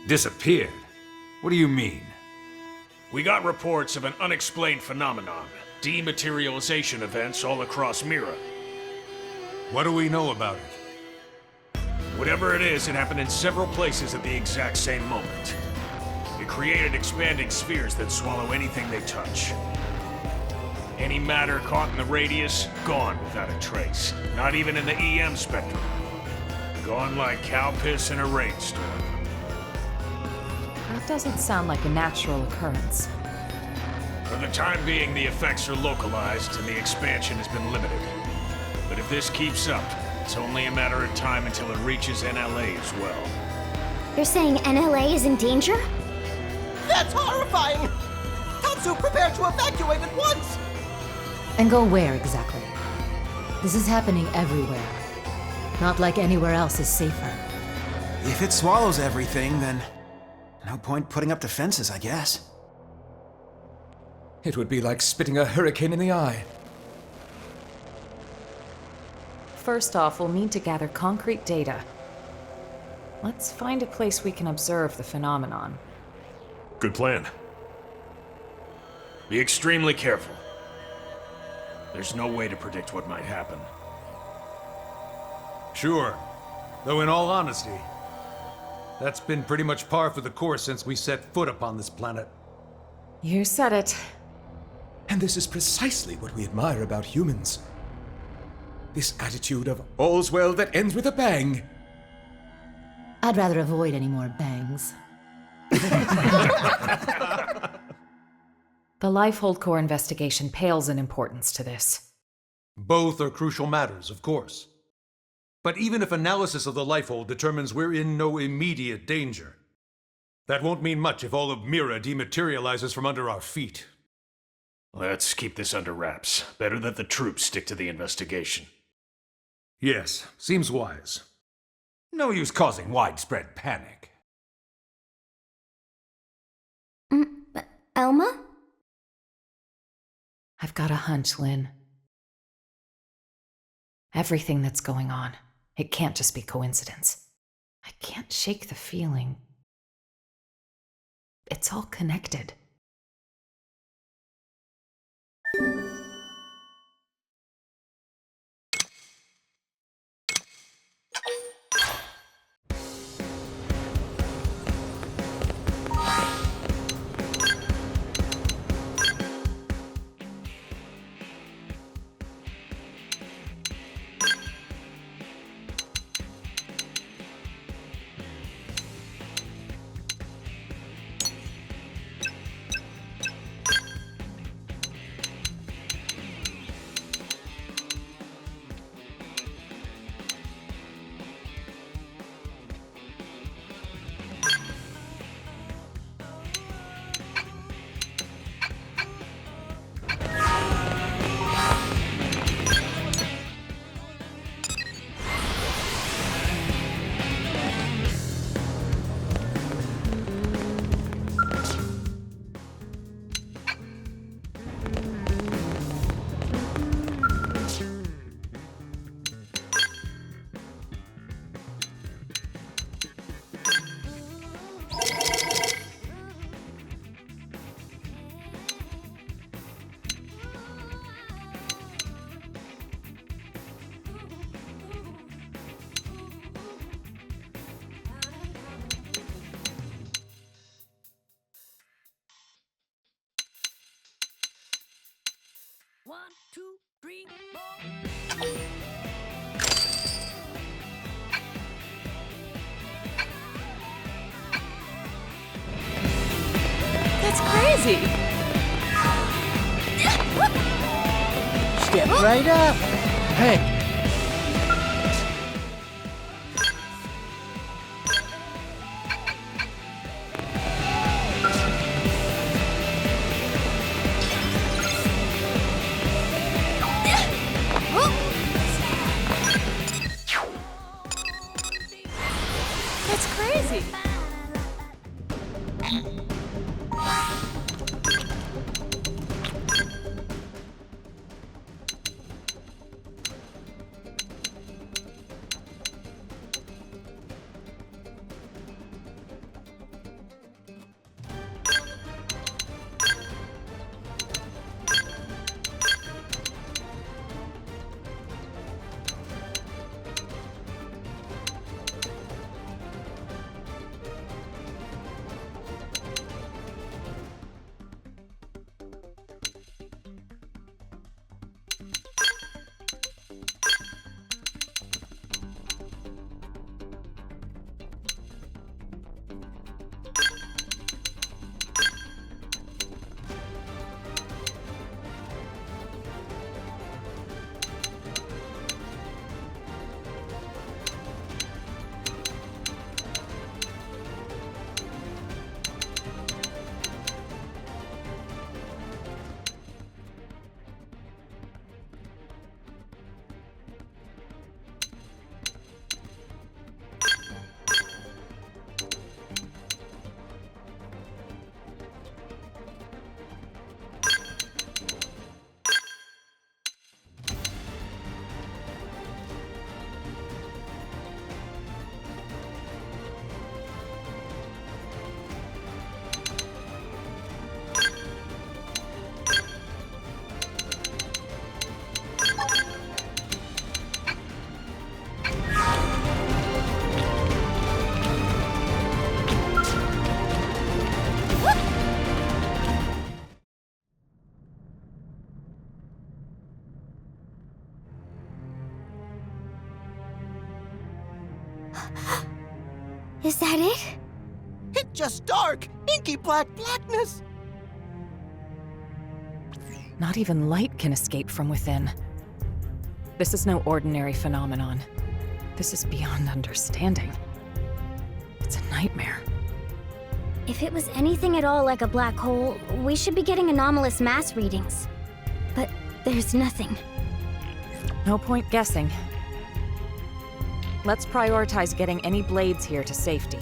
Disappeared? What do you mean? We got reports of an unexplained phenomenon. Dematerialization events all across Mira. What do we know about it? Whatever it is, it happened in several places at the exact same moment. It created expanding spheres that swallow anything they touch. Any matter caught in the radius, gone without a trace. Not even in the EM spectrum. Gone like cow piss in a rainstorm. That doesn't sound like a natural occurrence. For the time being, the effects are localized and the expansion has been limited. But if this keeps up, it's only a matter of time until it reaches NLA as well. You're saying NLA is in danger? That's horrifying! Tatsu, prepare to evacuate at once! And go where exactly? This is happening everywhere. Not like anywhere else is safer. If it swallows everything, then no point putting up defenses, I guess. It would be like spitting a hurricane in the eye. First off, we'll need to gather concrete data. Let's find a place we can observe the phenomenon. Good plan. Be extremely careful. There's no way to predict what might happen. Sure. Though in all honesty, that's been pretty much par for the course since we set foot upon this planet. You said it. And this is precisely what we admire about humans. This attitude of all's well that ends with a bang. I'd rather avoid any more bangs. The Lifehold Core investigation pales in importance to this. Both are crucial matters, of course. But even if analysis of the Lifehold determines we're in no immediate danger, that won't mean much if all of Mira dematerializes from under our feet. Let's keep this under wraps. Better that the troops stick to the investigation. Yes, seems wise. No use causing widespread panic. Elma? I've got a hunch, Lynn. Everything that's going on, it can't just be coincidence. I can't shake the feeling. It's all connected. One, two, three, four. That's crazy! Step right up. Hey! That's crazy! Is that it? It's just dark, inky blackness. Not even light can escape from within. This is no ordinary phenomenon. This is beyond understanding. It's a nightmare. If it was anything at all like a black hole, we should be getting anomalous mass readings. But there's nothing. No point guessing. Let's prioritize getting any blades here to safety.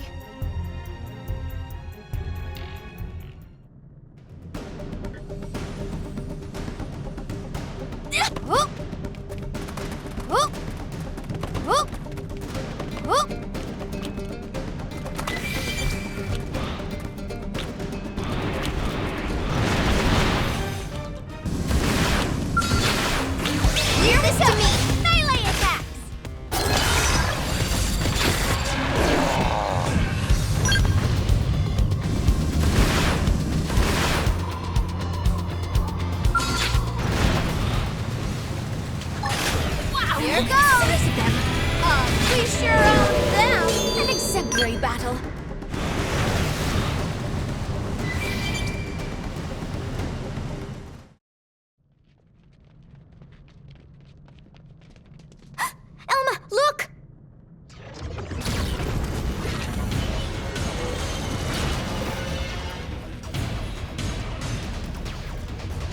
Elma, look!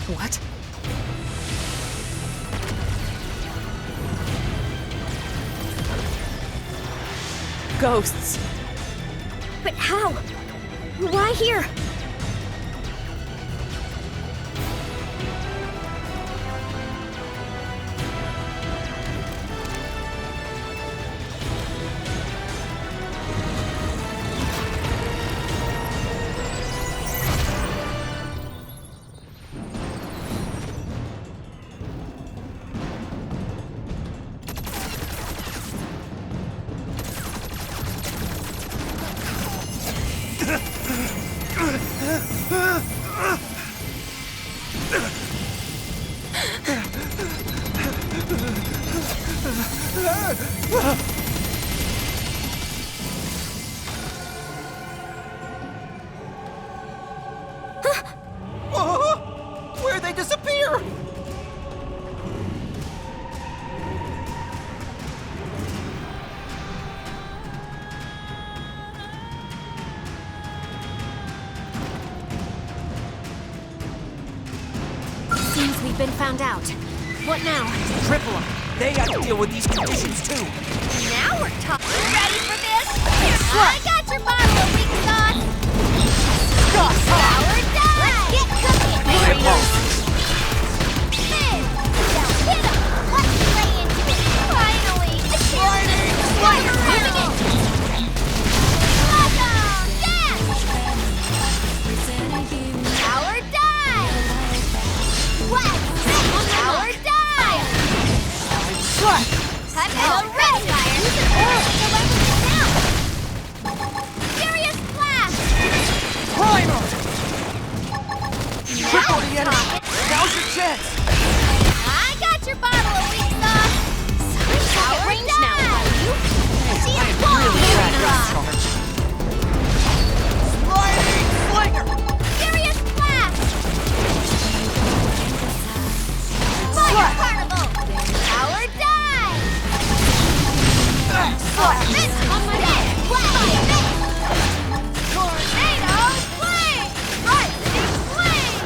What? Ghosts. But how? Why here? Where'd they disappear? Seems we've been found out. What now? Triple them. They have to deal with these conditions too. Now we're talking. Ready for this? I got your bottle of weak sauce. Power die! Let's get cooking, baby! Fizz! Now hit 'em! Let's play into it! Finally! The Sliding! Let's go! Dash! Power die! What? Power die! Time to go red fire! Use an oil to weapon down! Furious blast! Primal! Now Triple the enemy! talking. Now's your chance! I got your bottle of weak sauce! Power range now, you! See you Sliding Slinger! Furious blast! Fire carnival! Power die! Tornado on my head! Tornado flame! Lightning flame!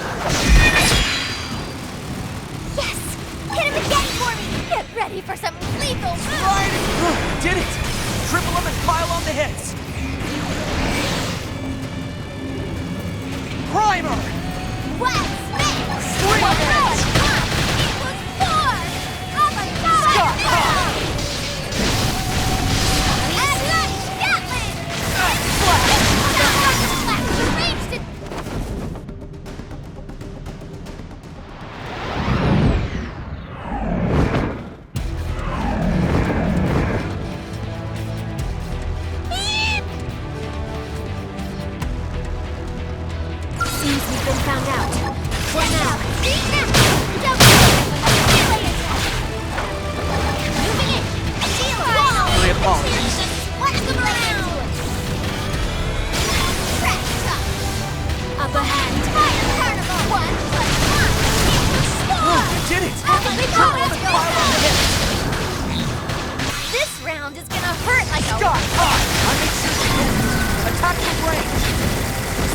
Die hard! I make sure you don't lose. Attack the range!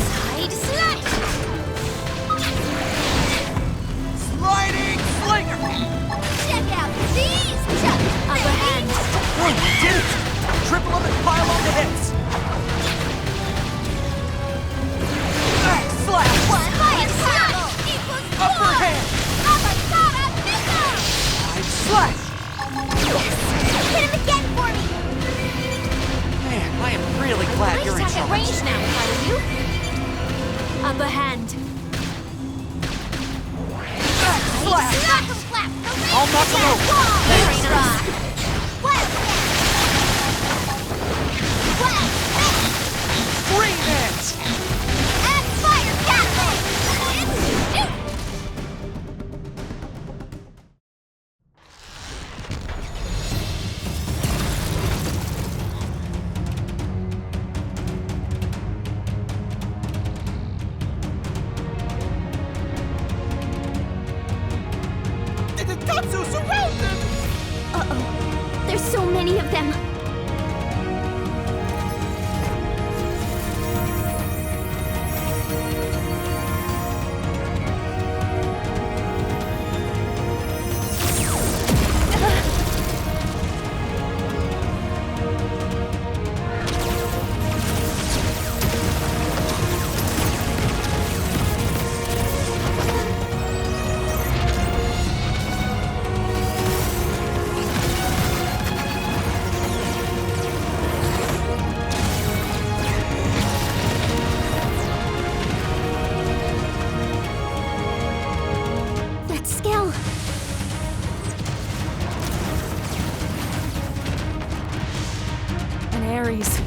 Side slash! Sliding slinger! Check out these chucks! Upper hand! Oh, we did it! Triple them and pile on the hits! Slash! One fire combo equals Upper four! hand! Avocado missile! Side slash! Yes! Hit him again for me! Man, I am really glad I'd you're in attack at charge. range now, if I were you. Upper hand. Slash! Knock him flat! I'll knock him over. Very nice. Well, well, Three hands! and fire Gatling! Shoot! Tatsu surrounded! Uh-oh. There's so many of them. That skill. An Aries.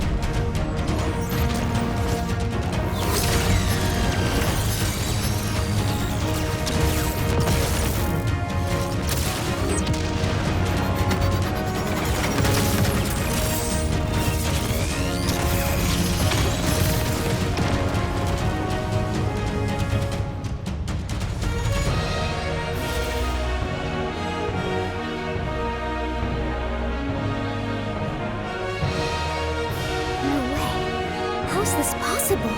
No way. How's this possible?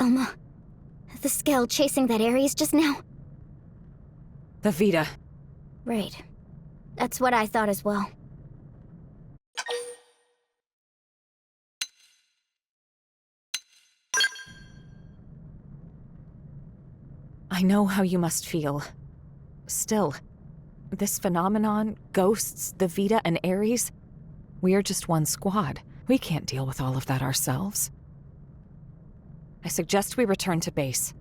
Elma, the scale chasing that Aries just now? The Vita. Right. That's what I thought as well. I know how you must feel. Still, this phenomenon, ghosts, the Vita, and Aries, we are just one squad. We can't deal with all of that ourselves. I suggest we return to base.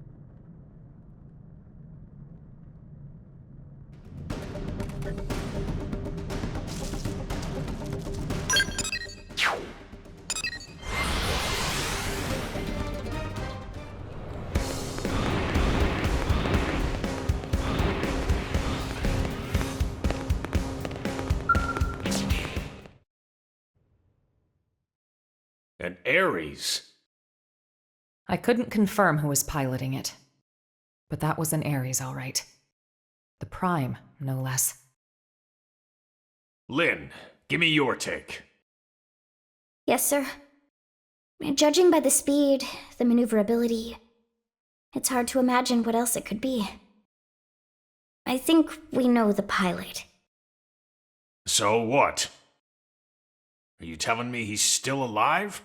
An Aries? I couldn't confirm who was piloting it, but that was an Aries, all right. The Prime, no less. Lynn, give me your take. Yes, sir. Judging by the speed, the maneuverability, it's hard to imagine what else it could be. I think we know the pilot. So what? Are you telling me he's still alive?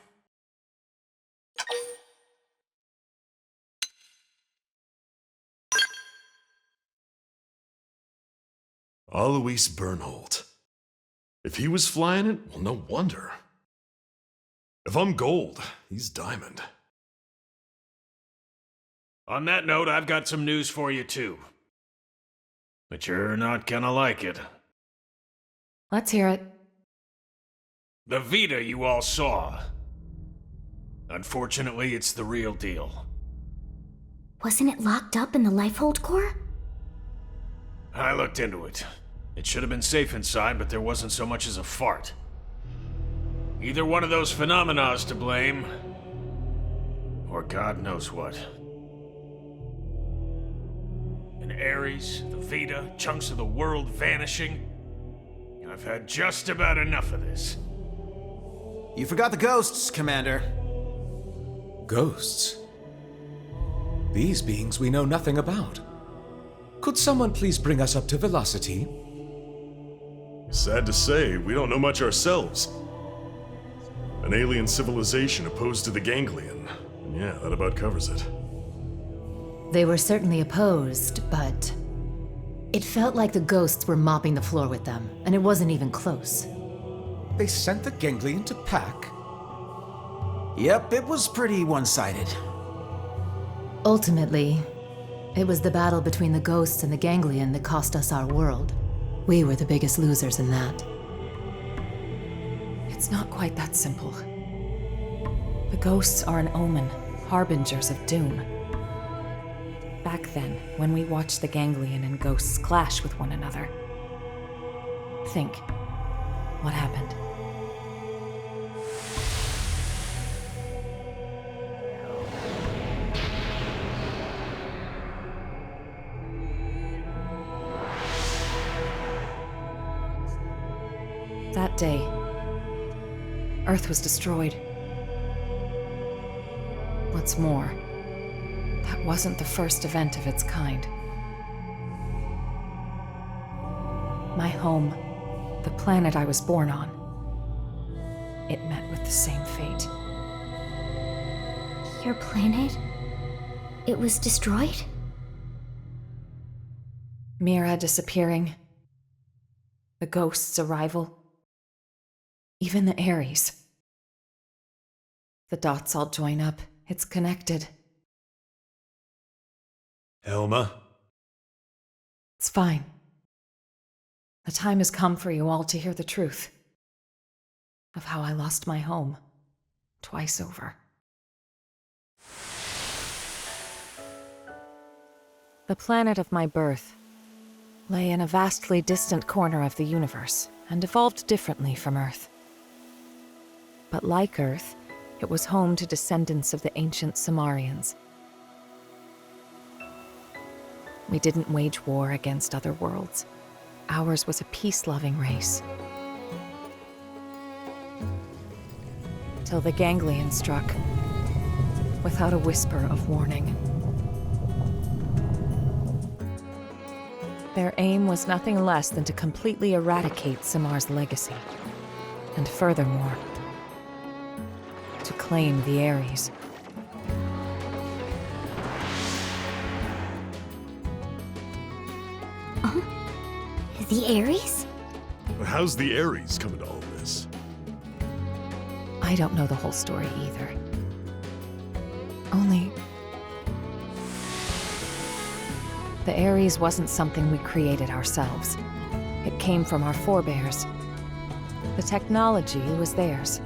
Alois Bernhold. If he was flying it, well, no wonder. If I'm gold, he's diamond. On that note, I've got some news for you too. But you're not gonna like it. Let's hear it. The Vita you all saw. Unfortunately, it's the real deal. Wasn't it locked up in the Lifehold core? I looked into it. It should have been safe inside, but there wasn't so much as a fart. Either one of those phenomena is to blame, or God knows what. In Aries, the Vita, chunks of the world vanishing. I've had just about enough of this. You forgot the ghosts, Commander. Ghosts? These beings we know nothing about. Could someone please bring us up to velocity? Sad to say, we don't know much ourselves. An alien civilization opposed to the ganglion. And yeah, that about covers it. They were certainly opposed, but it felt like the ghosts were mopping the floor with them, and it wasn't even close. They sent the ganglion to pack? Yep, it was pretty one-sided. Ultimately, it was the battle between the ghosts and the ganglion that cost us our world. We were the biggest losers in that. It's not quite that simple. The ghosts are an omen, harbingers of doom. Back then, when we watched the ganglion and ghosts clash with one another, think, what happened? That day, Earth was destroyed. What's more, that wasn't the first event of its kind. My home, the planet I was born on, it met with the same fate. Your planet? It was destroyed? Mira disappearing, the ghost's arrival, even the Aries. The dots all join up. It's connected. Elma? It's fine. The time has come for you all to hear the truth of how I lost my home twice over. The planet of my birth lay in a vastly distant corner of the universe and evolved differently from Earth. But like Earth, it was home to descendants of the ancient Cimmerians. We didn't wage war against other worlds. Ours was a peace-loving race. Till the ganglion struck, without a whisper of warning. Their aim was nothing less than to completely eradicate Simmar's legacy. And furthermore, to claim the Aries. The Aries? How's the Aries come into all this? I don't know the whole story either. Only the Aries wasn't something we created ourselves. It came from our forebears. The technology was theirs.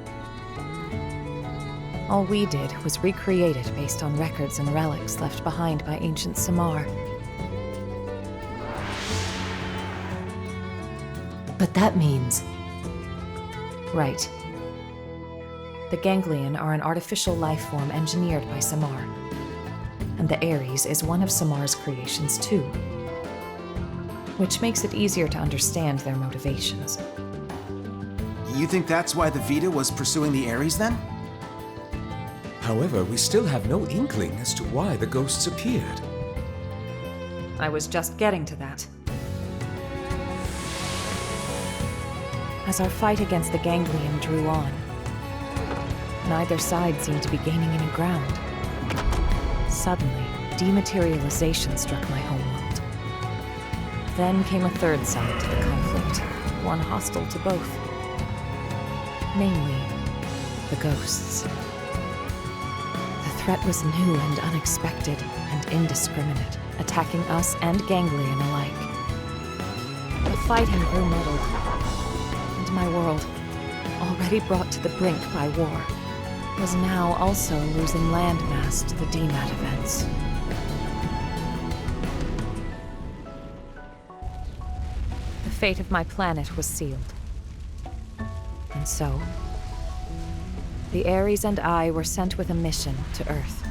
All we did was recreate it based on records and relics left behind by ancient Cimmar. But that means... Right. The ganglion are an artificial life form engineered by Cimmar. And the Aries is one of Simmar's creations too. Which makes it easier to understand their motivations. You think that's why the Vita was pursuing the Aries then? However, we still have no inkling as to why the ghosts appeared. I was just getting to that. As our fight against the ganglion drew on, neither side seemed to be gaining any ground. Suddenly, dematerialization struck my homeworld. Then came a third side to the conflict, one hostile to both. Namely, the ghosts. The threat was new and unexpected and indiscriminate, attacking us and ganglion alike. The fighting grew muddled, and my world, already brought to the brink by war, was now also losing landmass to the DMAT events. fate of my planet was sealed. And so, the Aries and I were sent with a mission to Earth.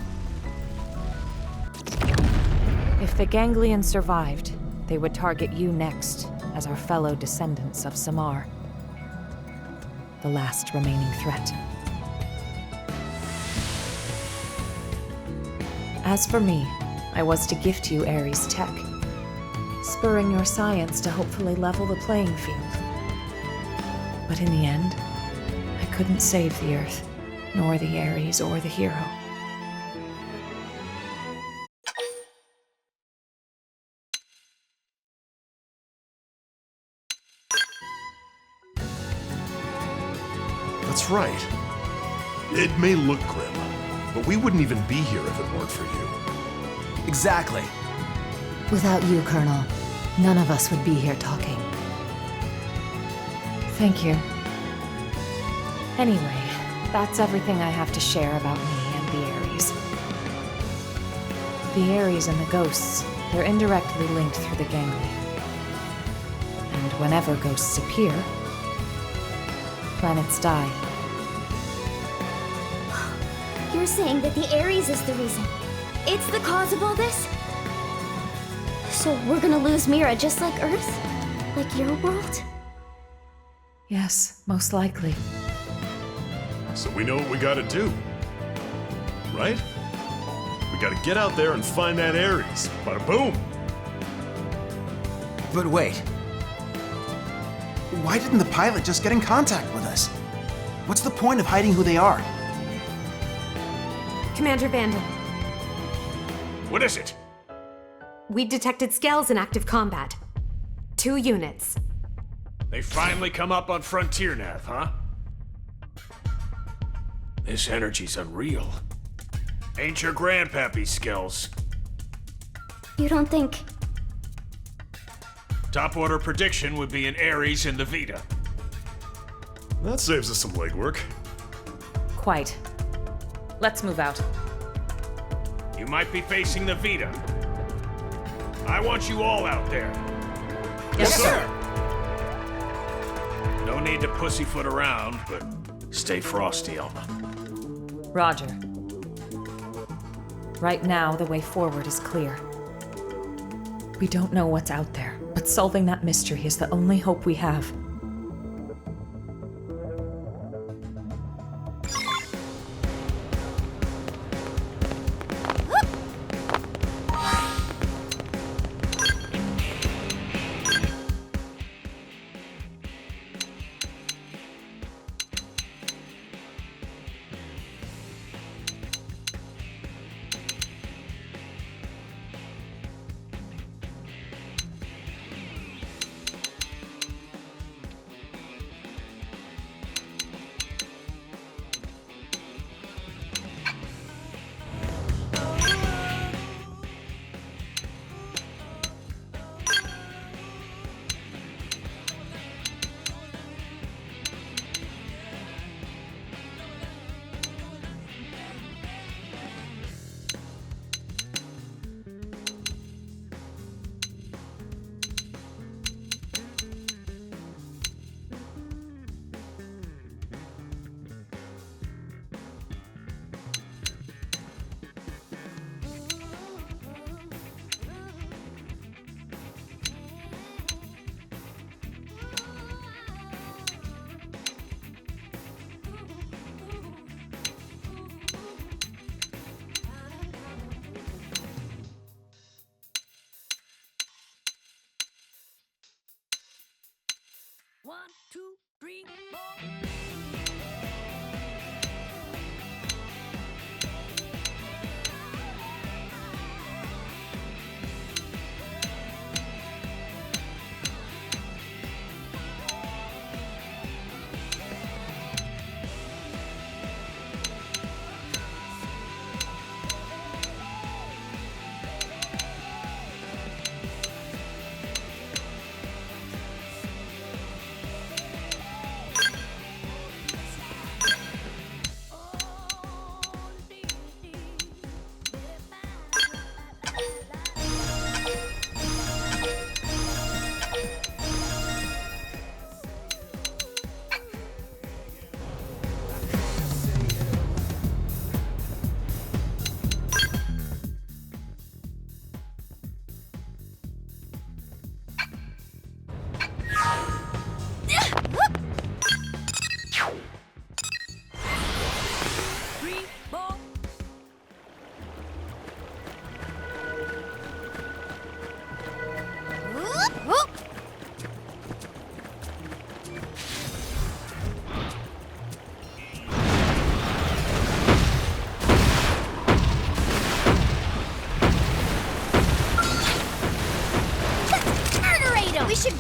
If the Ganglions survived, they would target you next as our fellow descendants of Samar, the last remaining threat. As for me, I was to gift you Aries tech, spurring your science to hopefully level the playing field. But in the end, I couldn't save the Earth, nor the Aries or the hero. That's right. It may look grim, but we wouldn't even be here if it weren't for you. Exactly. Without you, Colonel, none of us would be here talking. Thank you. Anyway, that's everything I have to share about me and the Aries. The Aries and the ghosts, they're indirectly linked through the ganglion. And whenever ghosts appear, planets die. You're saying that the Aries is the reason? It's the cause of all this? So we're gonna lose Mira just like Earth? Like your world? Yes, most likely. So we know what we gotta do. Right? We gotta get out there and find that Aries. Bada boom! But wait. Why didn't the pilot just get in contact with us? What's the point of hiding who they are? Commander Vanden, What is it? we detected scales in active combat. 2 units. They finally come up on Frontier Nav, huh? This energy's unreal. Ain't your grandpappy skills. You don't think... Top order prediction would be an Aries in the Vita. That saves us some legwork. Quite. Let's move out. You might be facing the Vita. I want you all out there. Yes, sir. No need to pussyfoot around, but stay frosty, Elma. Roger. Right now, the way forward is clear. We don't know what's out there, but solving that mystery is the only hope we have.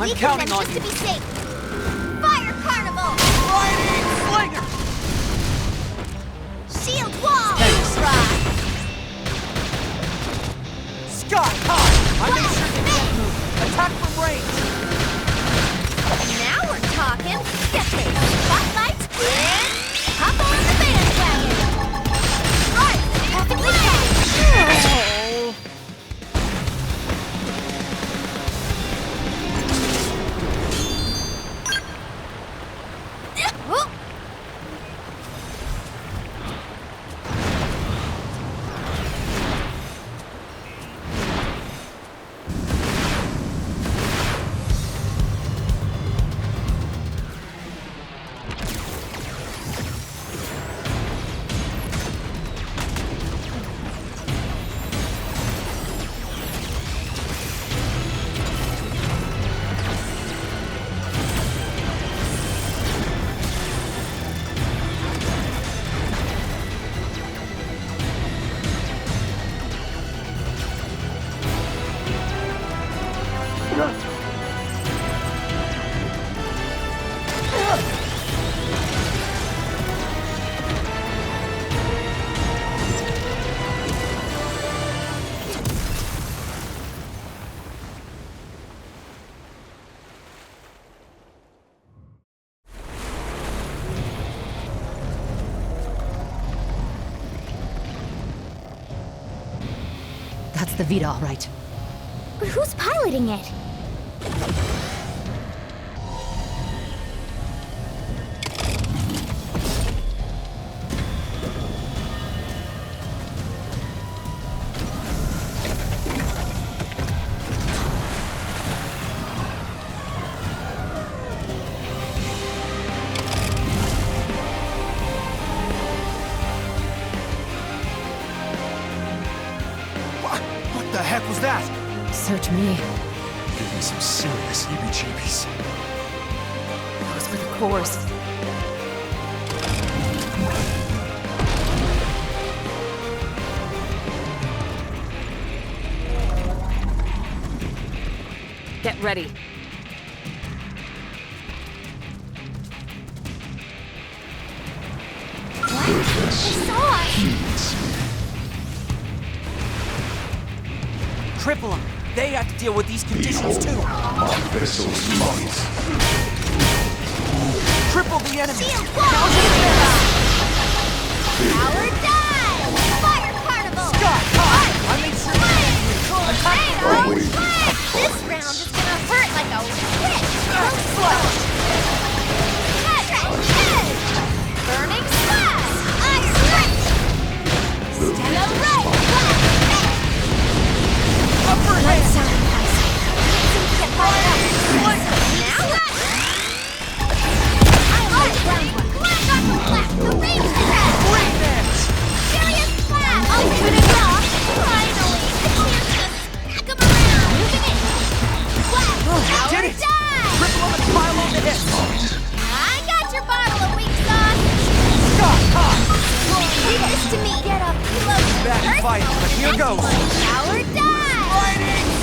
I'm counting on just you. to be safe. Fire Carnival! Lightning Slinger! Shield Wall! Rock! Sky High! I made sure to get moved. Attack from range! Now we're talking. Get this. Spotlight in. Hop on the bandwagon. Right, perfectly fine. Oh. That's the Vita, all right. But who's piloting it? What the heck was that? Search me. Give me some serious heebie-jeebies. Those were the cores. Get ready. They saw us! Triple them. They have to deal with these conditions too. Triple the enemy. Shield Wall! Power Dive! Fire Carnival! Sky High! I made sure to get you. Attack from range. This round is gonna hurt like a whip! Slash! Burning Slash! Iron Wrench! Stellar Ray! Upper hand. Get fired up! Now what? Black on the black! The range is out! Great match. Serious Blast! Ultimate Exhaust! Finally! A chance to smack him around! Using it! Blast! Power Did it. Dive! Triple them and pile on the hits. I got your bottle of weak sauce! Sky High. Leave this to me! Get up close! Bad fight, but here goes. Power Dive!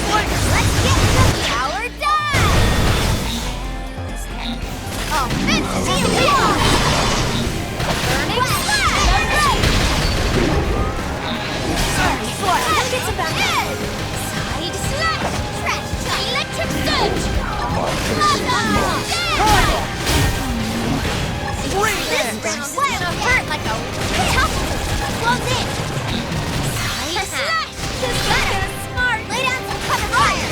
Lightning Slinger. Let's get the Power Dive! Offensive Wall! Burning Slash! Sorry, that gets about it! Side Slash! Trash! Electric Surge! This round's gonna hurt like a tough. Close in! Side Slash! That is smart! Lay down some cover fire!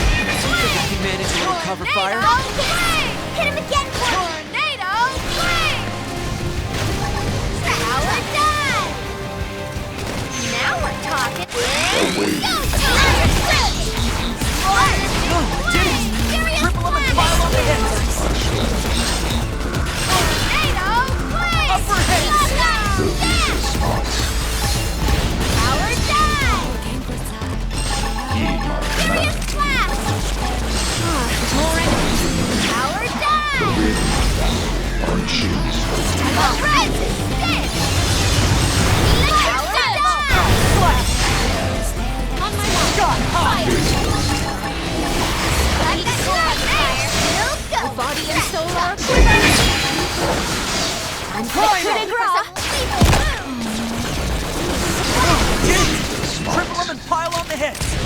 You managed to recover fire. Hit him again for Tornado Flame! Power Dive! Now we're talking. Go! Electric Surge! Did it. Triple them and pile on the hits. Tornado Flame! Upper hand. Power Dive! Furious Blast! More enemies! Power Dive! hits!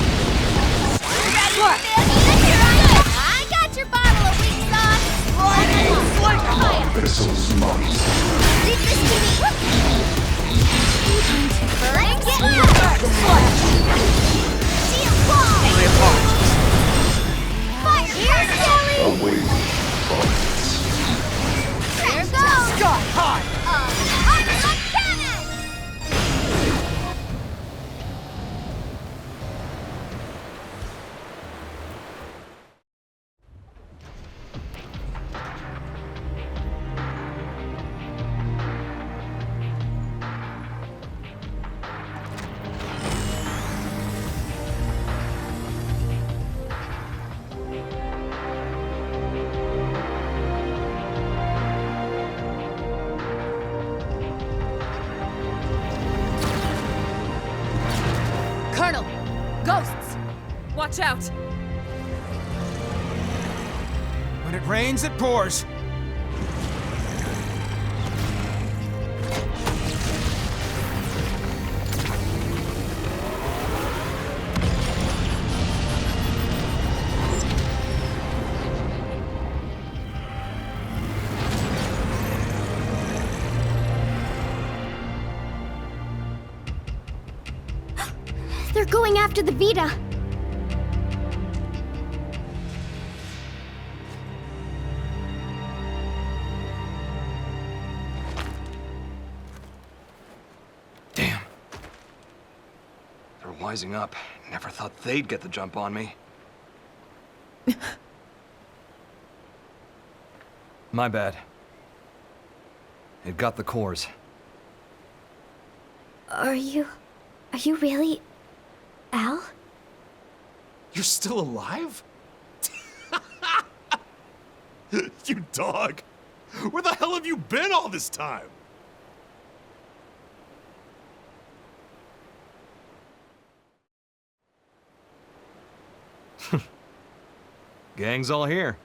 I got your bottle of weak sauce! Vessels lost. Leave this to me! Let's get Steel ball! My apologies. Fire! Here, Sally! Away. There goes! Sky high! Aqua cannon! Colonel! Ghosts! Watch out! When it rains, it pours. They're going after the Vita. Damn. They're wising up. Never thought they'd get the jump on me. My bad. It got the cores. Are you really Al? You're still alive? You dog! Where the hell have you been all this time? Gang's all here.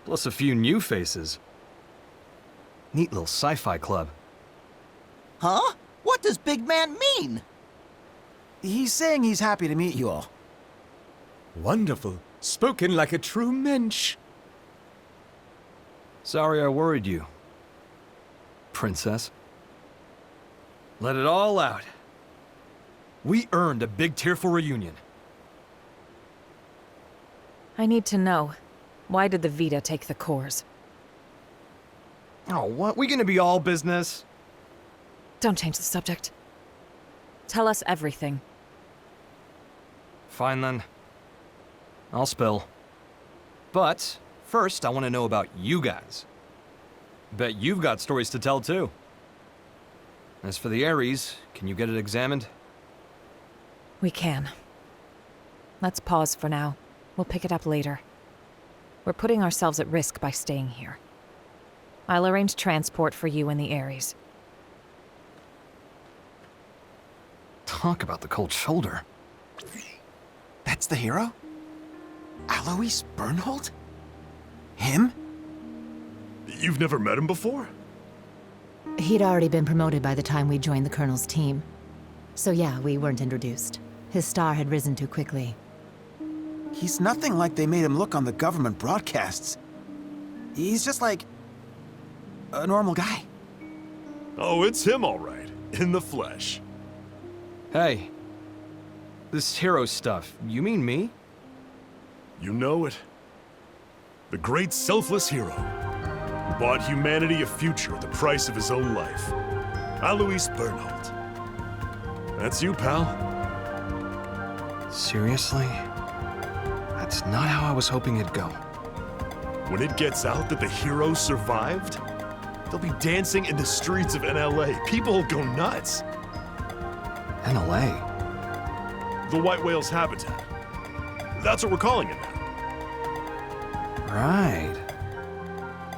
Plus a few new faces. Neat little sci-fi club. Huh? What does big man mean? He's saying he's happy to meet you all. Wonderful. Spoken like a true mensch. Sorry I worried you, princess. Let it all out. We earned a big tearful reunion. I need to know. Why did the Vita take the cores? Oh, what? We gonna be all business? Don't change the subject. Tell us everything. Fine then. I'll spill. But first, I want to know about you guys. Bet you've got stories to tell too. As for the Aries, can you get it examined? We can. Let's pause for now. We'll pick it up later. We're putting ourselves at risk by staying here. I'll arrange transport for you and the Aries. Talk about the cold shoulder. That's the hero? Alois Bernhold? Him? You've never met him before? He'd already been promoted by the time we joined the Colonel's team. So yeah, we weren't introduced. His star had risen too quickly. He's nothing like they made him look on the government broadcasts. He's just like a normal guy. Oh, it's him all right. In the flesh. Hey. This hero stuff, you mean me? You know it. The great selfless hero who bought humanity a future at the price of his own life. Alois Bernhold. That's you, pal. Seriously? That's not how I was hoping it'd go. When it gets out that the hero survived, they'll be dancing in the streets of NLA. People will go nuts. NLA? The White Whale's habitat. That's what we're calling it now. Right.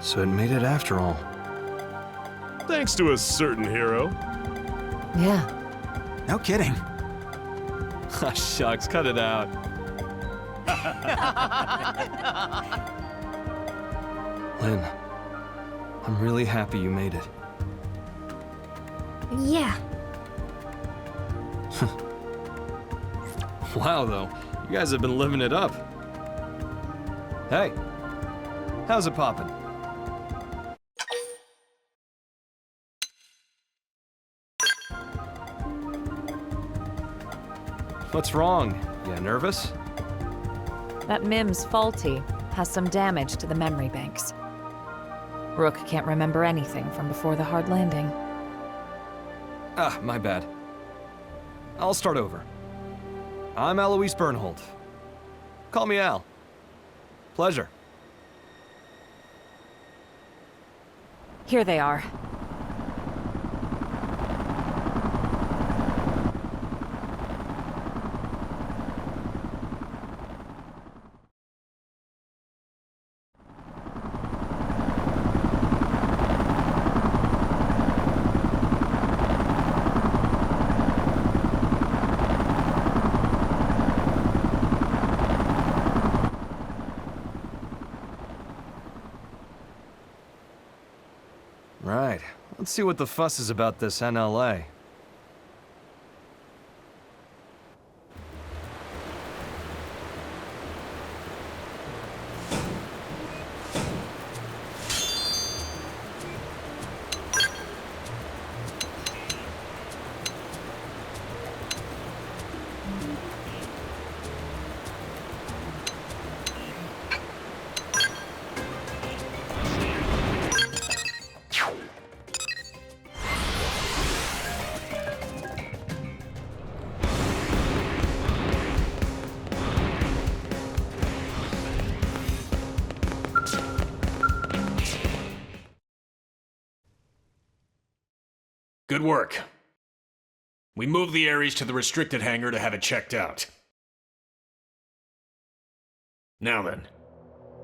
So it made it after all. Thanks to a certain hero. Yeah. No kidding. Ah, shucks, cut it out. Lynn, I'm really happy you made it. Yeah. Wow, though. You guys have been living it up. Hey, how's it poppin'? What's wrong? You nervous? That MIM's faulty, has some damage to the memory banks. Rook can't remember anything from before the hard landing. Ah, my bad. I'll start over. I'm Eloise Bernhold. Call me Al. Pleasure. Here they are. Right. Let's see what the fuss is about this NLA. Good work. We moved the Aries to the restricted hangar to have it checked out. Now then,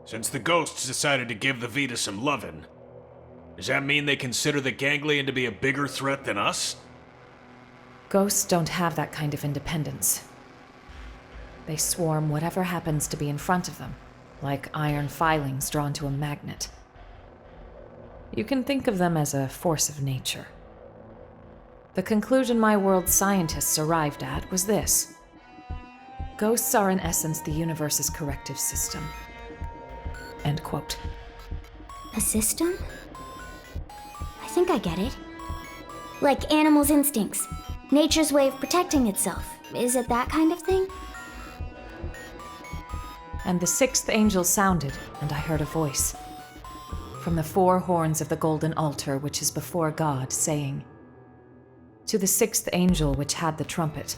since the ghosts decided to give the Vita some lovin', does that mean they consider the ganglion to be a bigger threat than us? Ghosts don't have that kind of independence. They swarm whatever happens to be in front of them, like iron filings drawn to a magnet. You can think of them as a force of nature. The conclusion my world's scientists arrived at was this. Ghosts are in essence the universe's corrective system. End quote. A system? I think I get it. Like animals' instincts. Nature's way of protecting itself. Is it that kind of thing? And the sixth angel sounded, and I heard a voice. From the four horns of the golden altar which is before God, saying, to the sixth angel which had the trumpet,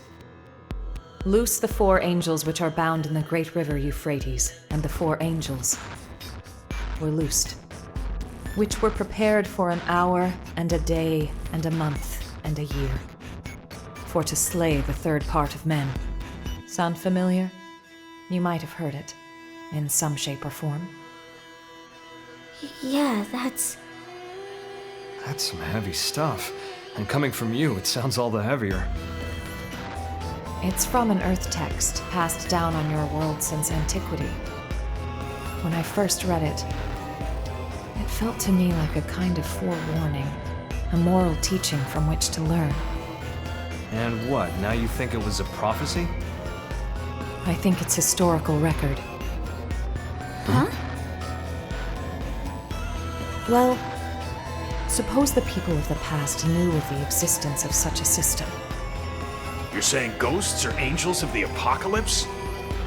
loose the four angels which are bound in the great river Euphrates, and the four angels were loosed, which were prepared for an hour, and a day, and a month, and a year, for to slay the third part of men. Sound familiar? You might have heard it, in some shape or form. Yeah, that's some heavy stuff. And coming from you, it sounds all the heavier. It's from an Earth text passed down on your world since antiquity. When I first read it, it felt to me like a kind of forewarning, a moral teaching from which to learn. And what, now you think it was a prophecy? I think it's historical record. Huh? Well, suppose the people of the past knew of the existence of such a system. You're saying ghosts are angels of the apocalypse?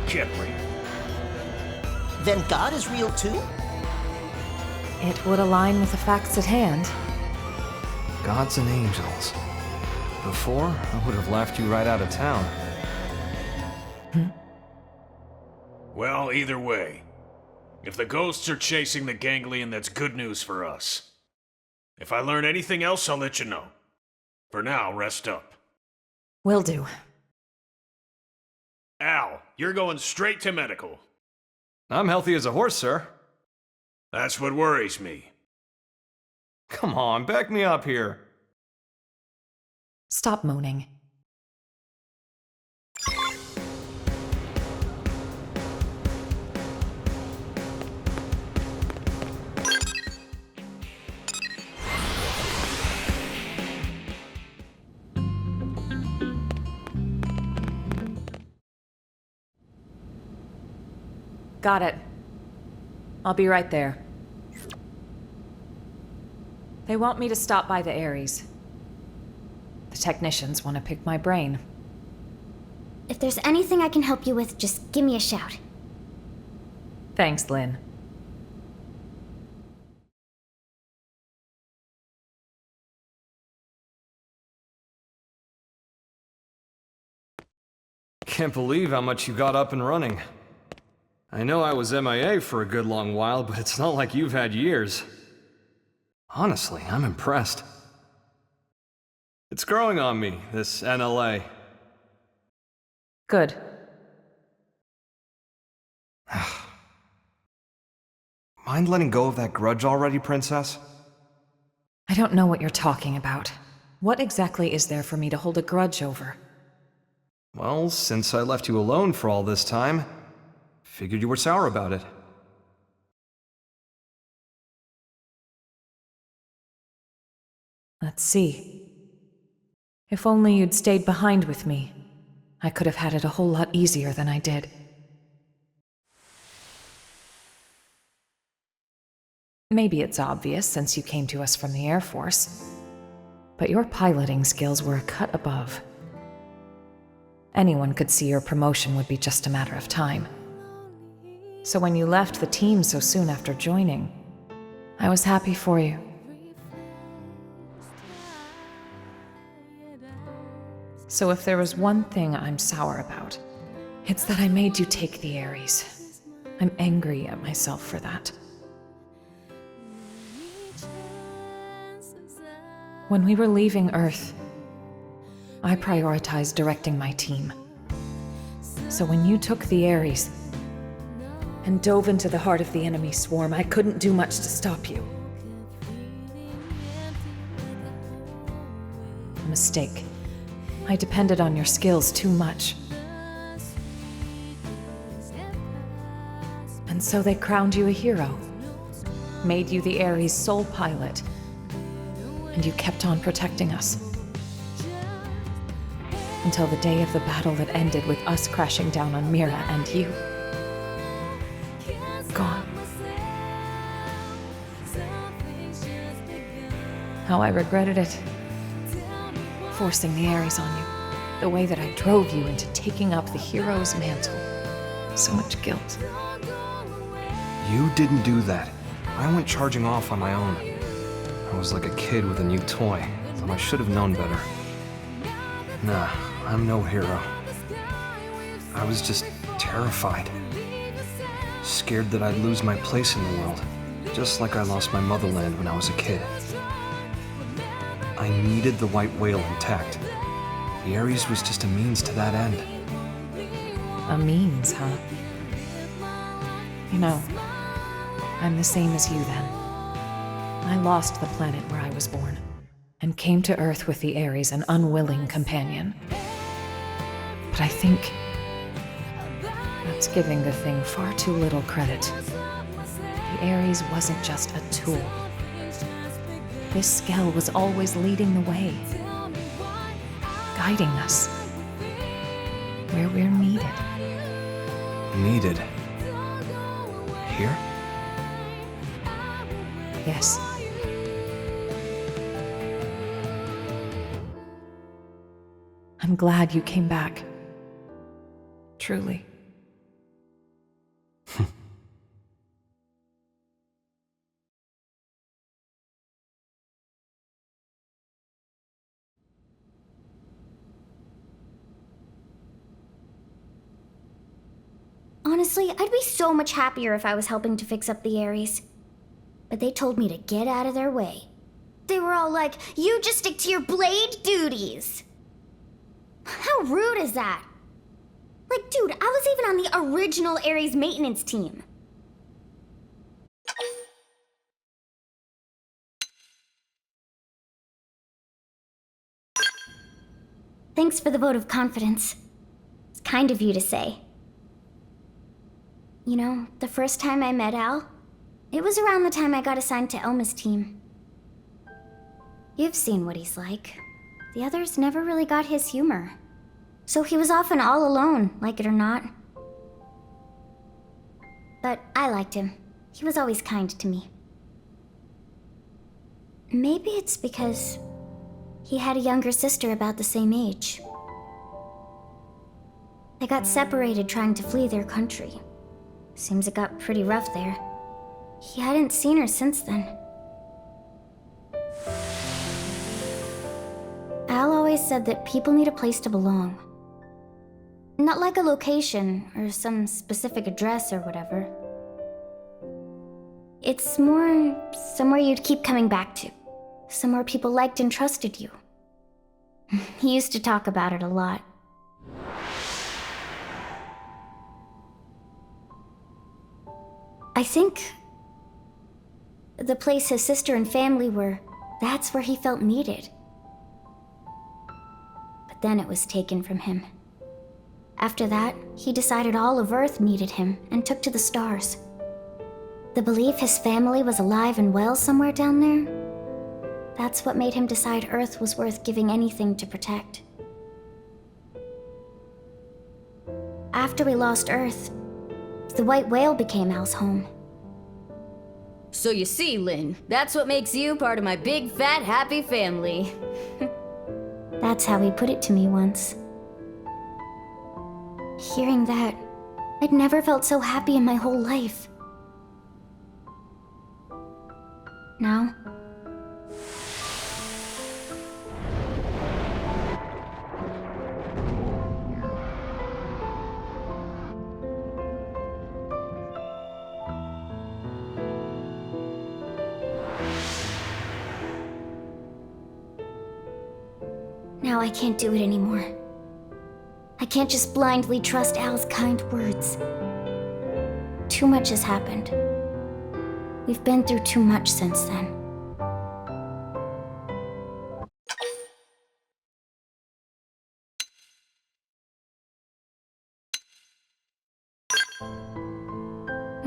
Get real. Then God is real too? It would align with the facts at hand. Gods and angels. Before, I would have laughed you right out of town. Well, either way. If the ghosts are chasing the ganglion, that's good news for us. If I learn anything else, I'll let you know. For now, rest up. Will do. Al, you're going straight to medical. I'm healthy as a horse, sir. That's what worries me. Come on, back me up here. Stop moaning. Got it. I'll be right there. They want me to stop by the Aries. The technicians want to pick my brain. If there's anything I can help you with, just give me a shout. Thanks, Lynn. Can't believe how much you got up and running. I know I was MIA for a good long while, but it's not like you've had years. Honestly, I'm impressed. It's growing on me, this NLA. Good. Mind letting go of that grudge already, Princess? I don't know what you're talking about. What exactly is there for me to hold a grudge over? Well, since I left you alone for all this time, figured you were sour about it. Let's see. If only you'd stayed behind with me, I could have had it a whole lot easier than I did. Maybe it's obvious since you came to us from the Air Force, but your piloting skills were a cut above. Anyone could see your promotion would be just a matter of time. So when you left the team so soon after joining, I was happy for you. So if there was one thing I'm sour about, it's that I made you take the Aries. I'm angry at myself for that. When we were leaving Earth, I prioritized directing my team. So when you took the Aries and dove into the heart of the enemy swarm, I couldn't do much to stop you. A mistake. I depended on your skills too much. And so they crowned you a hero, made you the Aries' sole pilot, and you kept on protecting us. Until the day of the battle that ended with us crashing down on Mira and you. Gone. How I regretted it. Forcing the Aries on you. The way that I drove you into taking up the hero's mantle. So much guilt. You didn't do that. I went charging off on my own. I was like a kid with a new toy, so I should have known better. Nah, I'm no hero. I was just terrified. Scared that I'd lose my place in the world, just like I lost my motherland when I was a kid. I needed the white whale intact. The Aries was just a means to that end. A means, huh? You know, I'm the same as you then. I lost the planet where I was born, and came to Earth with the Aries, an unwilling companion. But I think that's giving the thing far too little credit. The Aries wasn't just a tool. This Skell was always leading the way, guiding us where we're needed. Needed? Here? Yes. I'm glad you came back. Truly. Honestly, I'd be so much happier if I was helping to fix up the Aries. But they told me to get out of their way. They were all like, "You just stick to your blade duties." How rude is that? Like, dude, I was even on the original Aries maintenance team. Thanks for the vote of confidence. It's kind of you to say. You know, the first time I met Al, it was around the time I got assigned to Elma's team. You've seen what he's like. The others never really got his humor. So he was often all alone, like it or not. but I liked him. He was always kind to me. Maybe it's because he had a younger sister about the same age. They got separated trying to flee their country. Seems it got pretty rough there. He hadn't seen her since then. Al always said that people need a place to belong. Not like a location or some specific address or whatever. It's more somewhere you'd keep coming back to. Somewhere people liked and trusted you. He used to talk about it a lot. I think the place his sister and family were, that's where he felt needed. But then it was taken from him. After that, he decided all of Earth needed him and took to the stars. The belief his family was alive and well somewhere down there, that's what made him decide Earth was worth giving anything to protect. After we lost Earth, the white whale became Al's home. So you see, Lynn, that's what makes you part of my big, fat, happy family. That's how he put it to me once. Hearing that, I'd never felt so happy in my whole life. Now, I can't do it anymore. I can't just blindly trust Al's kind words. Too much has happened. We've been through too much since then.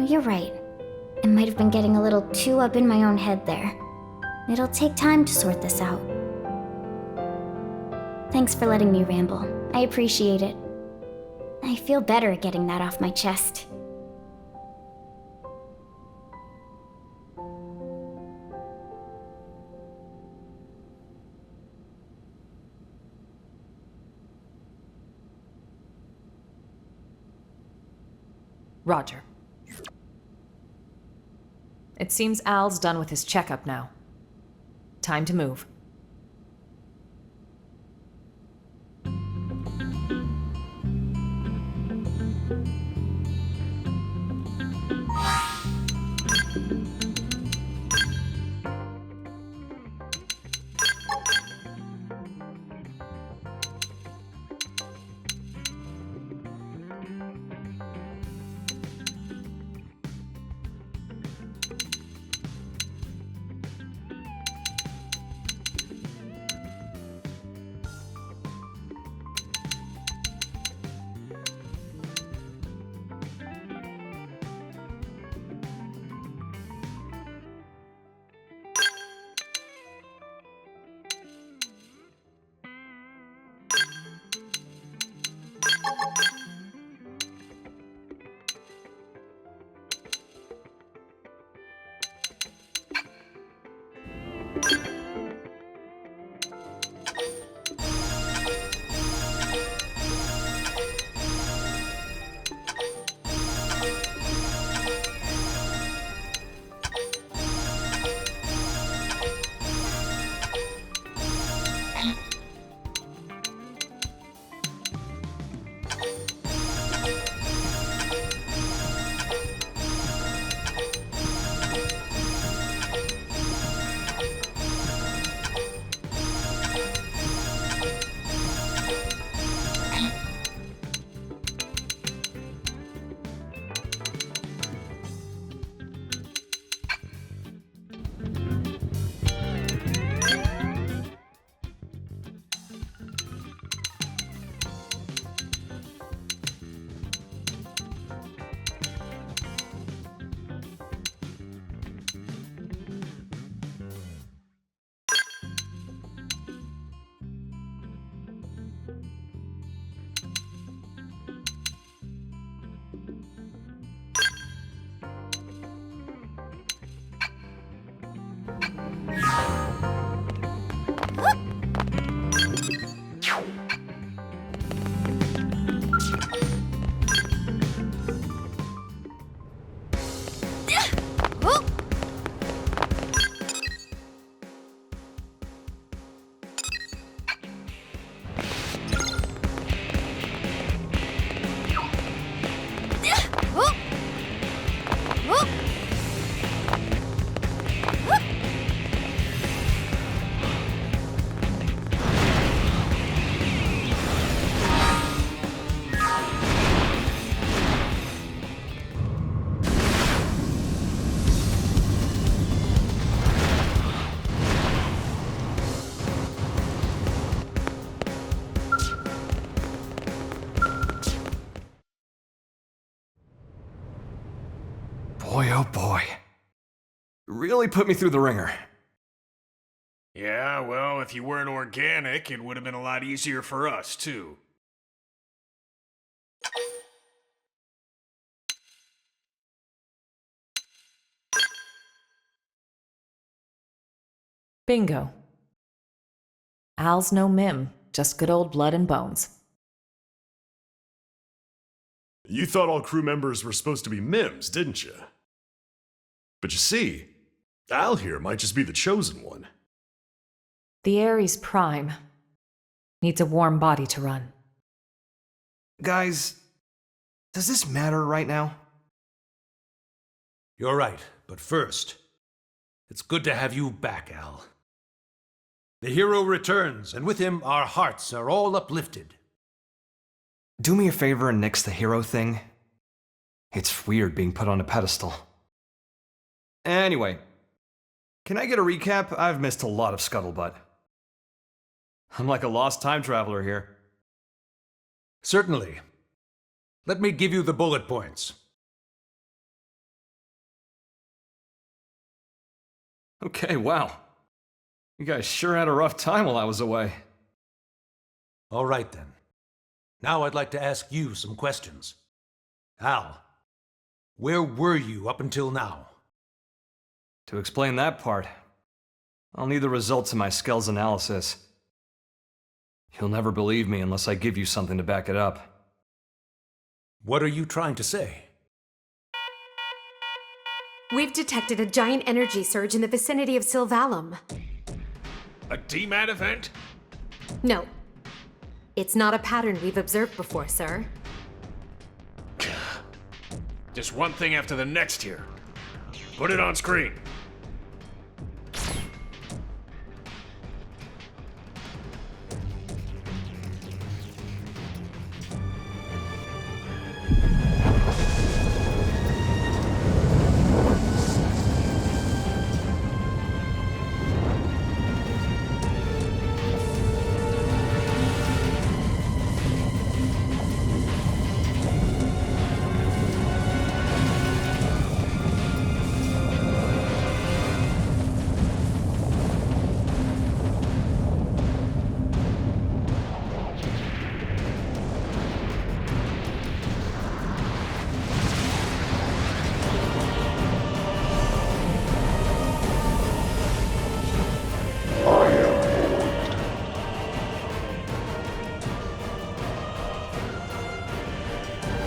You're right. I might have been getting a little too up in my own head there. It'll take time to sort this out. Thanks for letting me ramble. I appreciate it. I feel better at getting that off my chest. Roger. It seems Al's done with his checkup now. Time to move. Boy, oh boy. Really put me through the ringer. Yeah, well, if you weren't organic, it would have been a lot easier for us, too. Bingo. Al's no mim, just good old blood and bones. You thought all crew members were supposed to be mims, didn't you? But you see, Al here might just be the chosen one. The Aries Prime needs a warm body to run. Guys, does this matter right now? You're right, but first, it's good to have you back, Al. The hero returns, and with him, our hearts are all uplifted. Do me a favor and nix the hero thing. It's weird being put on a pedestal. Anyway, can I get a recap? I've missed a lot of scuttlebutt. I'm like a lost time traveler here. Certainly. Let me give you the bullet points. Okay, wow. You guys sure had a rough time while I was away. All right, then. Now I'd like to ask you some questions. Al, where were you up until now? To explain that part, I'll need the results of my skills analysis. You'll never believe me unless I give you something to back it up. What are you trying to say? We've detected a giant energy surge in the vicinity of Sylvalum. A DMAT event? No. It's not a pattern we've observed before, sir. Just one thing after the next here. Put it on screen.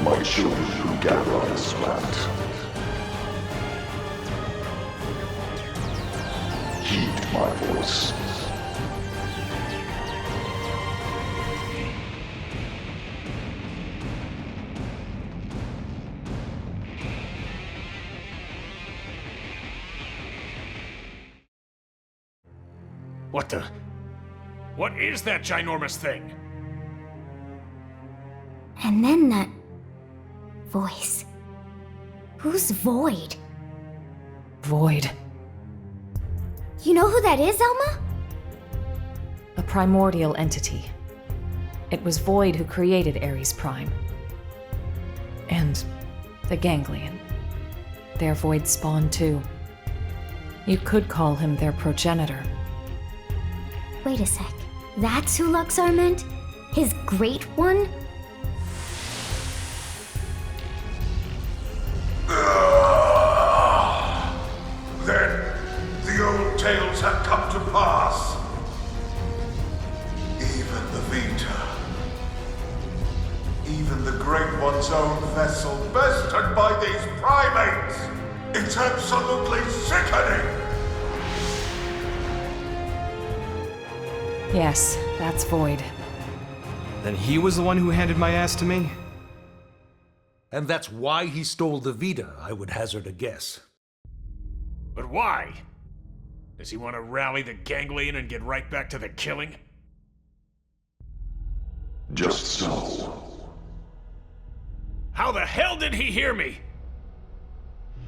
My children who gather on this plant. Heed my voice. What the? What is that ginormous thing? And then that voice. Who's Void? Void. You know who that is, Elma? A primordial entity. It was Void who created Aries Prime. And the Ganglion. Their Void spawn too. You could call him their progenitor. Wait a sec. That's who Luxar meant? His great one? Then the old tales have come to pass. Even the Vita. Even the Great One's own vessel bested by these primates. It's absolutely sickening. Yes, that's Void. Then he was the one who handed my ass to me? And that's why he stole the Vita, I would hazard a guess. But why? Does he want to rally the Ganglion and get right back to the killing? Just so. How the hell did he hear me?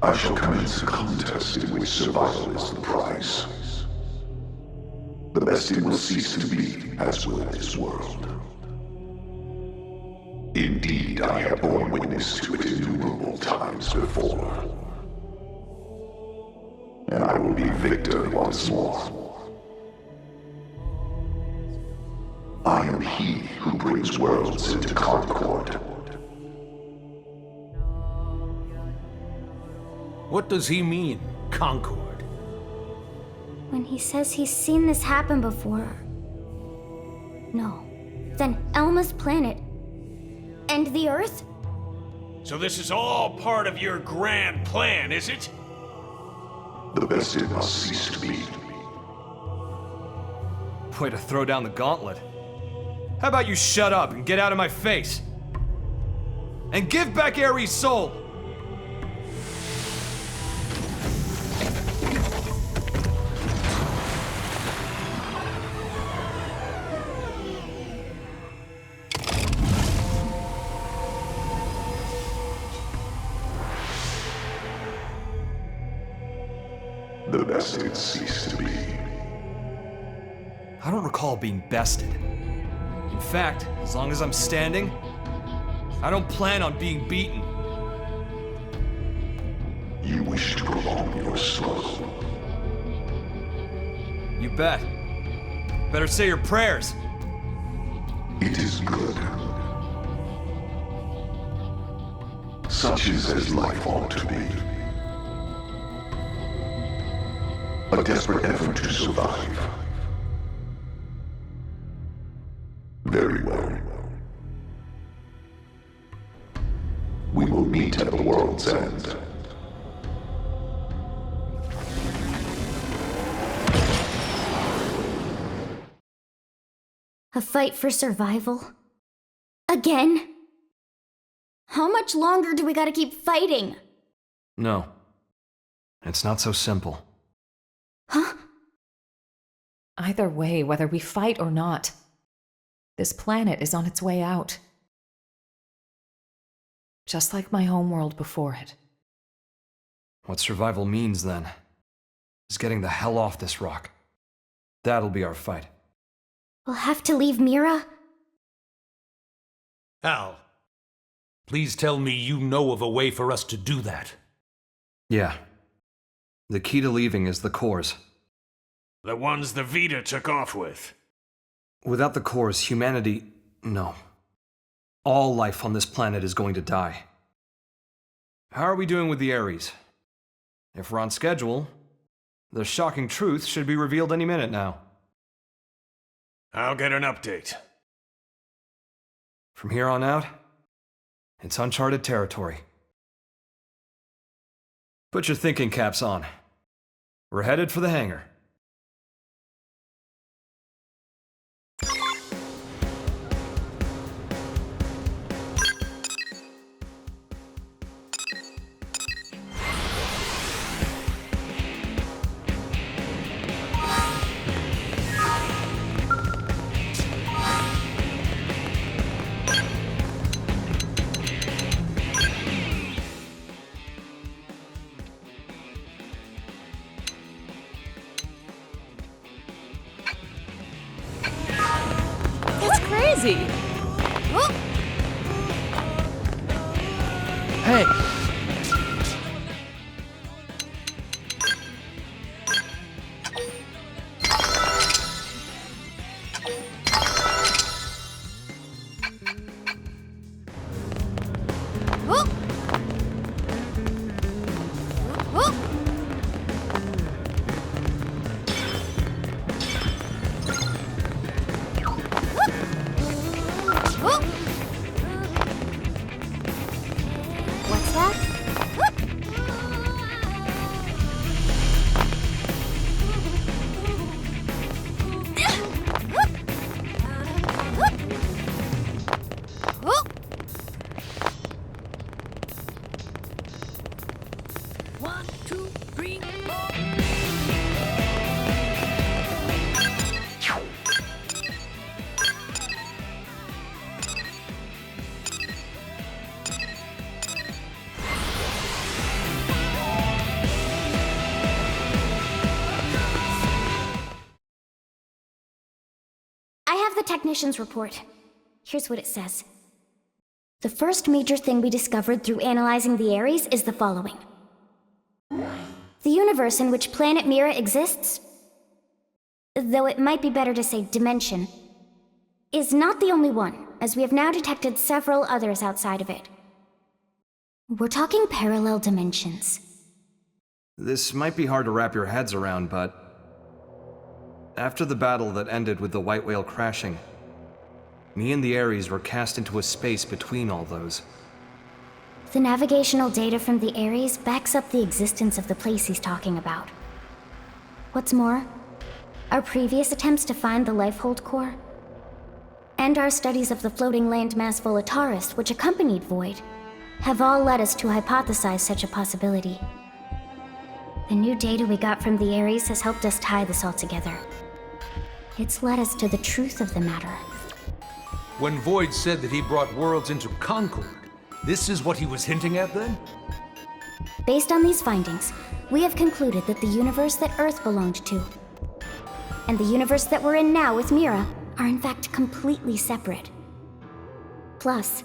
I shall commence a contest in which survival is the prize. The best it will cease to be, as will this world. Indeed, I have borne witness to it innumerable times before. and I will be victor once more. I am he who brings worlds into concord. What does he mean, concord? When he says he's seen this happen before... No. Then Elma's planet... and the Earth? So this is all part of your grand plan, is it? The bested must cease to be. Way to throw down the gauntlet. How about you shut up and get out of my face? And give back Aries' soul! The bested cease to be. I don't recall being bested. In fact, as long as I'm standing, I don't plan on being beaten. You wish to prolong your struggle. You bet. Better say your prayers. It is good. Such is as life ought to be. A desperate effort to survive. Very well. We will meet at the world's end. A fight for survival? Again? How much longer do we gotta keep fighting? No. It's not so simple. Huh? Either way, whether we fight or not, this planet is on its way out. Just like my homeworld before it. What survival means, then, is getting the hell off this rock. That'll be our fight. We'll have to leave Mira? Al, please tell me you know of a way for us to do that. Yeah. The key to leaving is the cores. The ones the Vita took off with. Without the cores, humanity... no. All life on this planet is going to die. How are we doing with the Aries? If we're on schedule, the shocking truth should be revealed any minute now. I'll get an update. From here on out, it's uncharted territory. Put your thinking caps on. We're headed for the hangar. Crazy! Hey! Technician's report. Here's what it says. The first major thing we discovered through analyzing the Aries is the following. The universe in which planet Mira exists, though it might be better to say dimension, is not the only one, as we have now detected several others outside of it. We're talking parallel dimensions. This might be hard to wrap your heads around, but after the battle that ended with the White Whale crashing, me and the Aries were cast into a space between all those. The navigational data from the Aries backs up the existence of the place he's talking about. What's more, our previous attempts to find the Lifehold core, and our studies of the floating landmass Volataris, which accompanied Void, have all led us to hypothesize such a possibility. The new data we got from the Aries has helped us tie this all together. It's led us to the truth of the matter. When Void said that he brought worlds into concord, this is what he was hinting at then? Based on these findings, we have concluded that the universe that Earth belonged to, and the universe that we're in now with Mira, are in fact completely separate. Plus,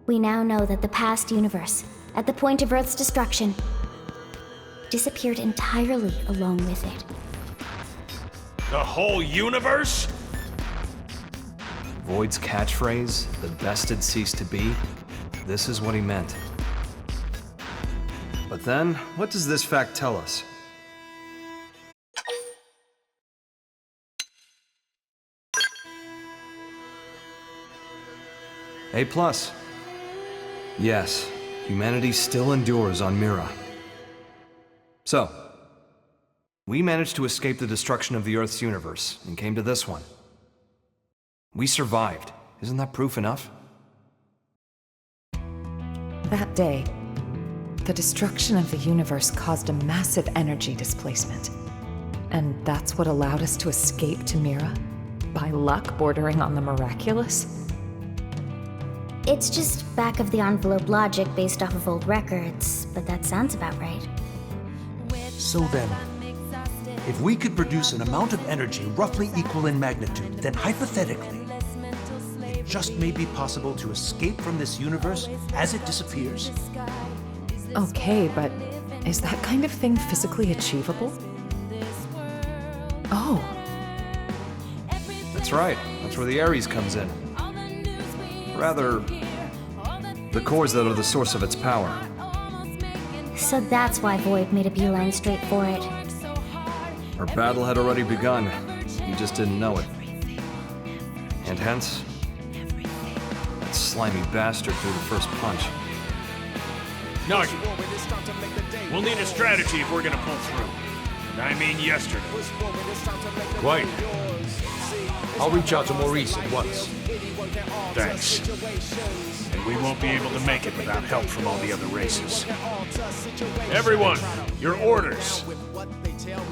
we now know that the past universe, at the point of Earth's destruction, disappeared entirely along with it. The whole universe? Void's catchphrase, "the best had ceased to be," this is what he meant. But then, what does this fact tell us? A+. Yes, humanity still endures on Mira. So, we managed to escape the destruction of the Earth's universe and came to this one. We survived. Isn't that proof enough? That day, the destruction of the universe caused a massive energy displacement. And that's what allowed us to escape to Mira? By luck bordering on the miraculous? It's just back-of-the-envelope logic based off of old records, but that sounds about right. So then, if we could produce an amount of energy roughly equal in magnitude, then hypothetically, it just may be possible to escape from this universe as it disappears. Okay, but is that kind of thing physically achievable? Oh. That's right. That's where the Aries comes in. Rather, the cores that are the source of its power. So that's why Void made a beeline straight for it. Our battle had already begun. You just didn't know it. And hence, that slimy bastard threw the first punch. Nugget, we'll need a strategy if we're gonna pull through. And I mean yesterday. Quite. I'll reach out to Maurice at once. Thanks. And we won't be able to make it without help from all the other races. Everyone, your orders.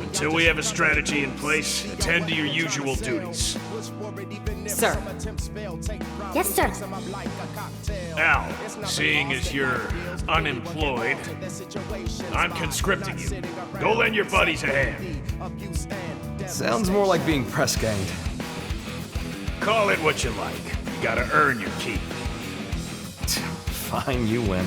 Until we have a strategy in place, attend to your usual duties. Sir. Yes, sir. Al, seeing as you're unemployed, I'm conscripting you. Go lend your buddies a hand. Sounds more like being press-ganged. Call it what you like. You gotta earn your keep. Fine, you win.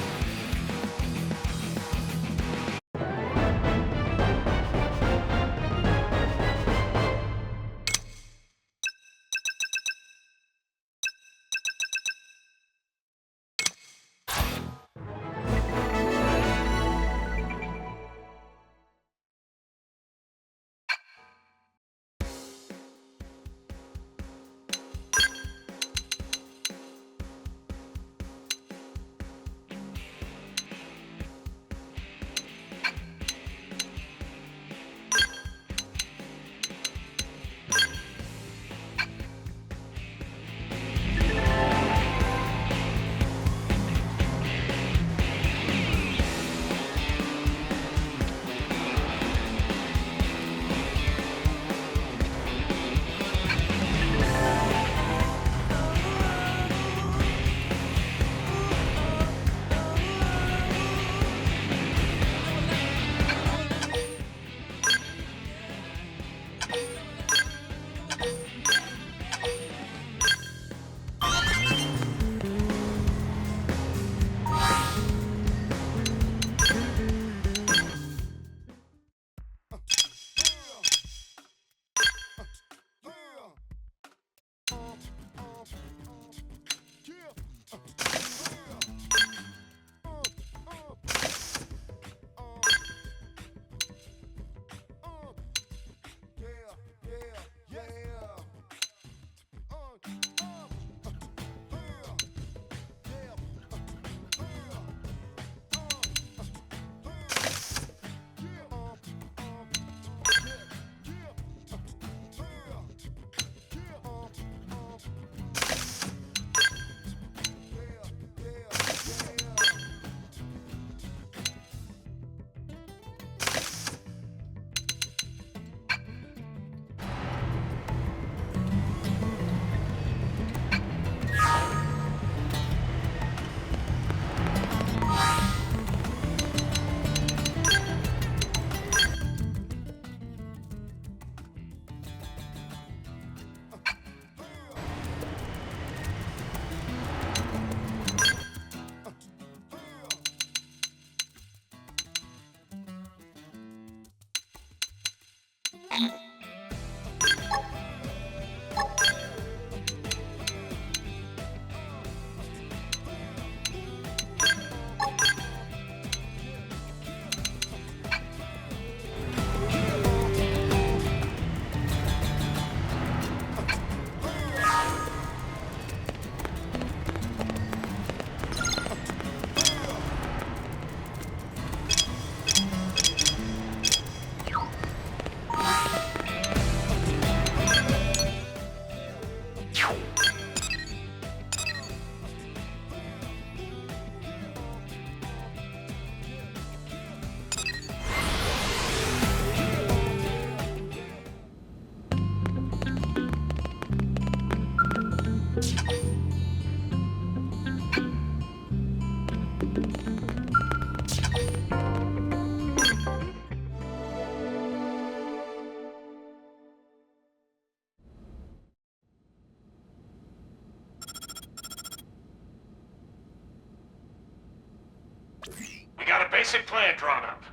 We got a basic plan drawn up.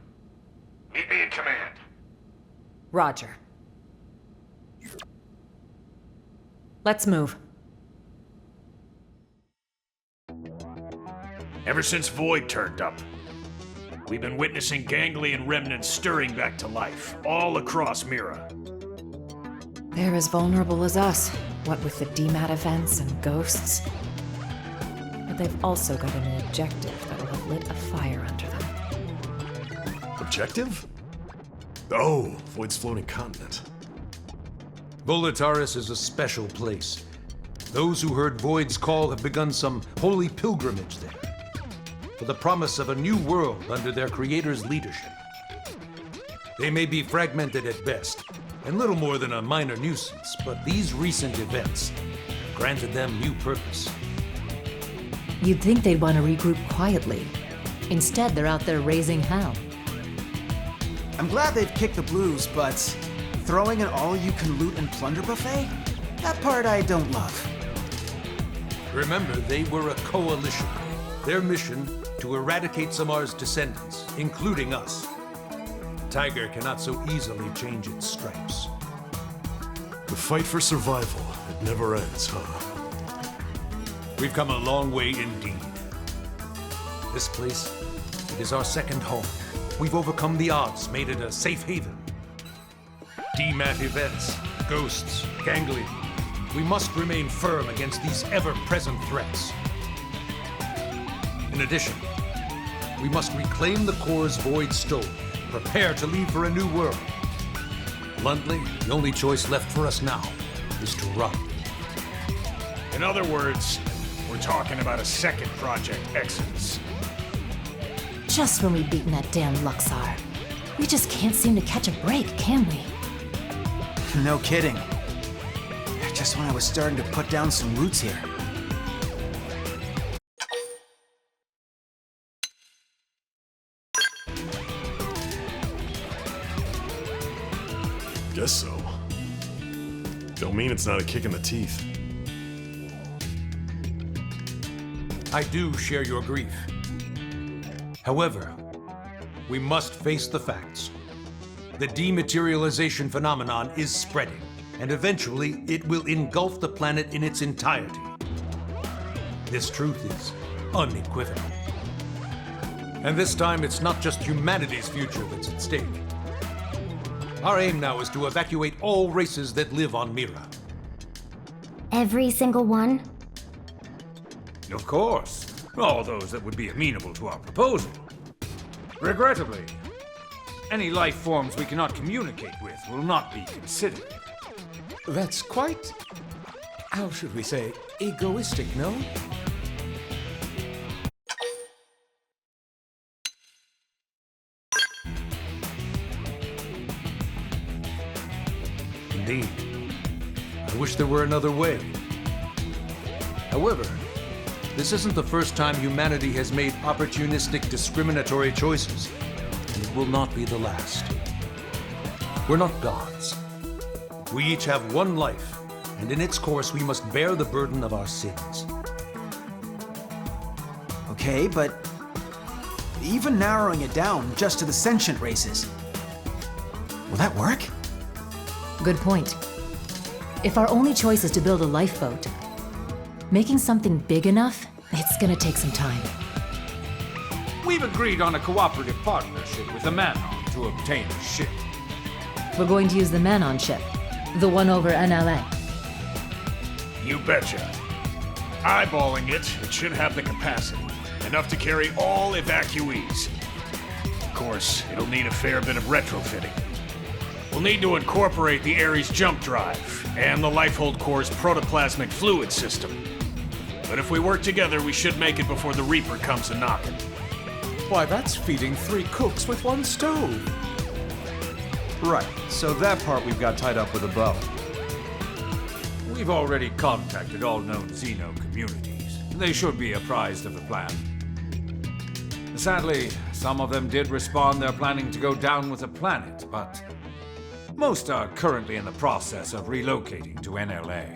Meet me in command. Roger. Let's move. Ever since Void turned up, we've been witnessing ganglion remnants stirring back to life, all across Mira. They're as vulnerable as us, what with the DMAT events and ghosts. But they've also got a new objective that'll have lit a fire under them. Objective? Oh, Void's floating continent. Volataris is a special place. Those who heard Void's call have begun some holy pilgrimage there, for the promise of a new world under their creator's leadership. They may be fragmented at best, and little more than a minor nuisance, but these recent events granted them new purpose. You'd think they'd want to regroup quietly. Instead, they're out there raising hell. I'm glad they've kicked the blues, but throwing an all-you-can-loot and plunder buffet? That part I don't love. Remember, they were a coalition. Their mission, to eradicate Samar's descendants, including us. Tiger cannot so easily change its stripes. The fight for survival, it never ends, huh? We've come a long way indeed. This place, it is our second home. We've overcome the odds, made it a safe haven. DMAT events, ghosts, ganglion. We must remain firm against these ever-present threats. In addition, we must reclaim the cores Void stole, prepare to leave for a new world. Bluntly, the only choice left for us now is to run. In other words, we're talking about a second Project Exodus. Just when we've beaten that damn Luxar. We just can't seem to catch a break, can we? No kidding. Just when I was starting to put down some roots here. Guess so. Don't mean it's not a kick in the teeth. I do share your grief. However, we must face the facts. The dematerialization phenomenon is spreading, and eventually it will engulf the planet in its entirety. This truth is unequivocal. And this time, it's not just humanity's future that's at stake. Our aim now is to evacuate all races that live on Mira. Every single one? Of course. All those that would be amenable to our proposal. Regrettably, any life forms we cannot communicate with will not be considered. That's quite, how should we say, egoistic, no? Indeed. I wish there were another way. However, this isn't the first time humanity has made opportunistic, discriminatory choices, and it will not be the last. We're not gods. We each have one life, and in its course we must bear the burden of our sins. Okay, but even narrowing it down just to the sentient races, will that work? Good point. If our only choice is to build a lifeboat, making something big enough, it's gonna take some time. We've agreed on a cooperative partnership with the Manon to obtain a ship. We're going to use the Manon ship, the one over NLA. You betcha. Eyeballing it, it should have the capacity. Enough to carry all evacuees. Of course, it'll need a fair bit of retrofitting. We'll need to incorporate the Aries jump drive and the Lifehold Core's protoplasmic fluid system. But if we work together, we should make it before the Reaper comes a-knocking. Why, that's feeding 3 cooks with 1 stove. Right, so that part we've got tied up with a bow. We've already contacted all known Xeno communities. They should be apprised of the plan. Sadly, some of them did respond they're planning to go down with the planet, but most are currently in the process of relocating to NLA.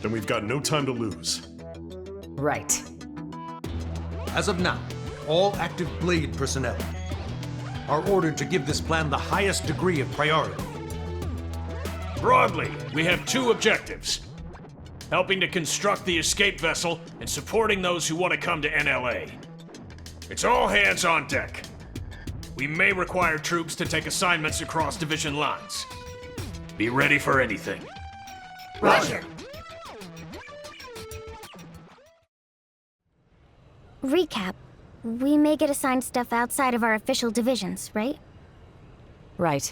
Then we've got no time to lose. Right. As of now, all active Blade personnel are ordered to give this plan the highest degree of priority. Broadly, we have two objectives. Helping to construct the escape vessel and supporting those who want to come to NLA. It's all hands on deck. We may require troops to take assignments across division lines. Be ready for anything. Roger. Recap. We may get assigned stuff outside of our official divisions, right? Right.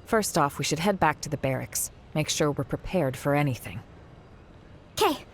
First off, we should head back to the barracks. Make sure we're prepared for anything. 'Kay.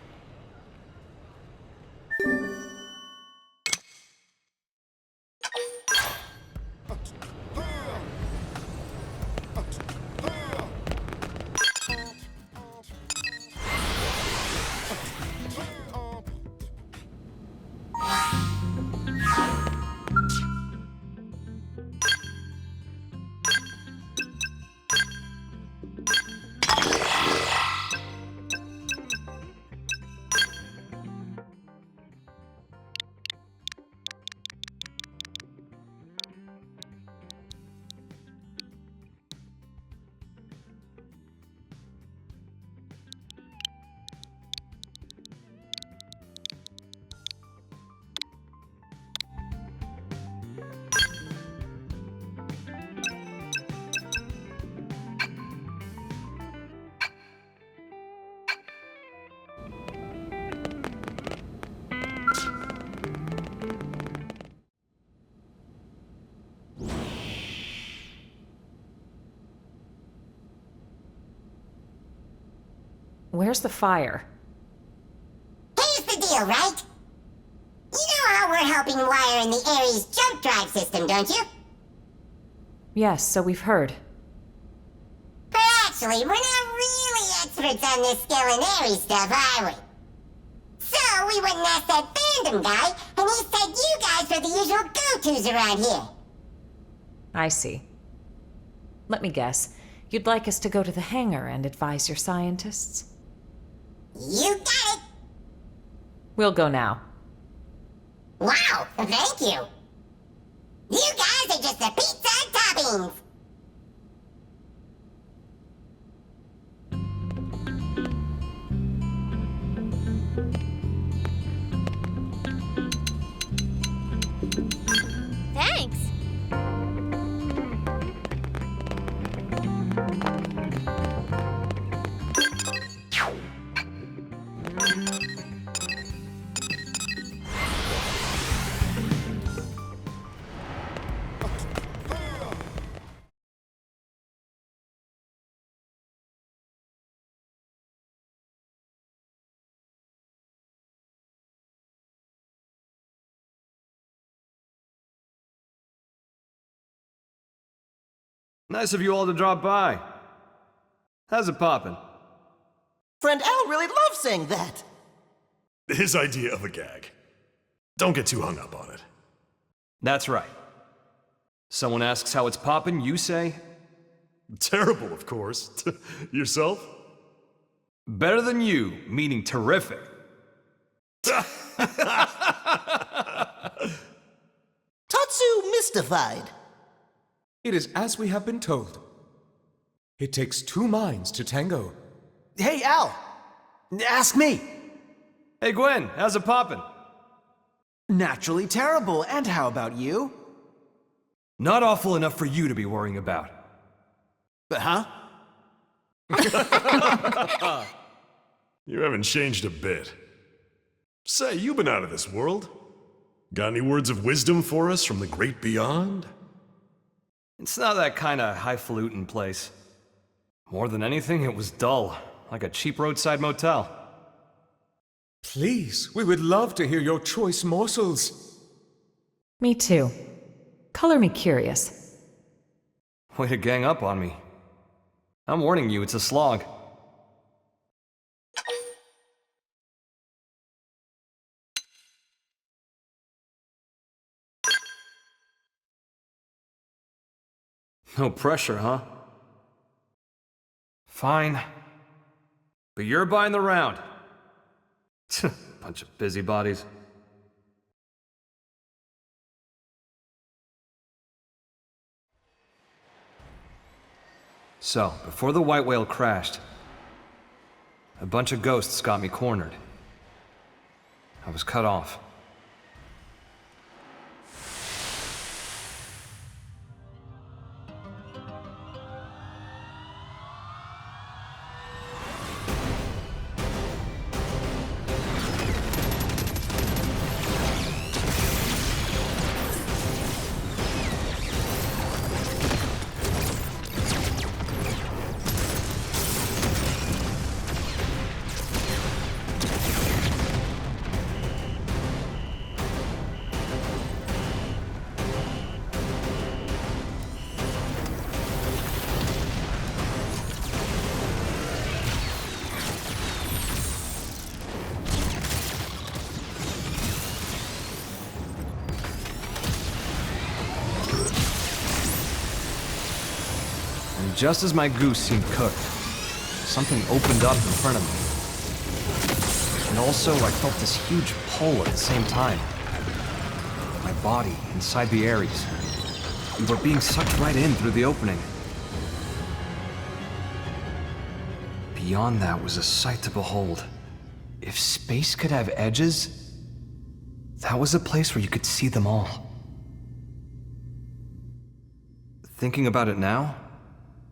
Where's the fire? Here's the deal, right? You know how we're helping wire in the Aries jump drive system, don't you? Yes, so we've heard. But actually, we're not really experts on this skill in Aries stuff, are we? So we went and asked that fandom guy, and he said you guys are the usual go-tos around here. I see. Let me guess. You'd like us to go to the hangar and advise your scientists? You got it! We'll go now. Wow, thank you! You guys are just the pizza toppings! Thanks. Nice of you all to drop by. How's it poppin'? Friend Al really loves saying that. His idea of a gag. Don't get too hung up on it. That's right. Someone asks how it's poppin', you say? Terrible, of course. Yourself? Better than you, meaning terrific. Tatsu mystified. It is as we have been told. It takes two minds to tango. Hey, Al! Ask me! Hey, Gwen, how's it poppin'? Naturally terrible, and how about you? Not awful enough for you to be worrying about. Huh? You haven't changed a bit. Say, you've been out of this world. Got any words of wisdom for us from the great beyond? It's not that kind of highfalutin place. More than anything, it was dull, like a cheap roadside motel. Please, we would love to hear your choice morsels. Me too. Color me curious. Way to gang up on me. I'm warning you, it's a slog. No pressure, huh? Fine. But you're buying the round. Bunch of busybodies. So, before the white whale crashed, a bunch of ghosts got me cornered. I was cut off. Just as my goose seemed cooked, something opened up in front of me. And also, I felt this huge pull at the same time. My body inside the Aries. We were being sucked right in through the opening. Beyond that was a sight to behold. If space could have edges, that was a place where you could see them all. Thinking about it now,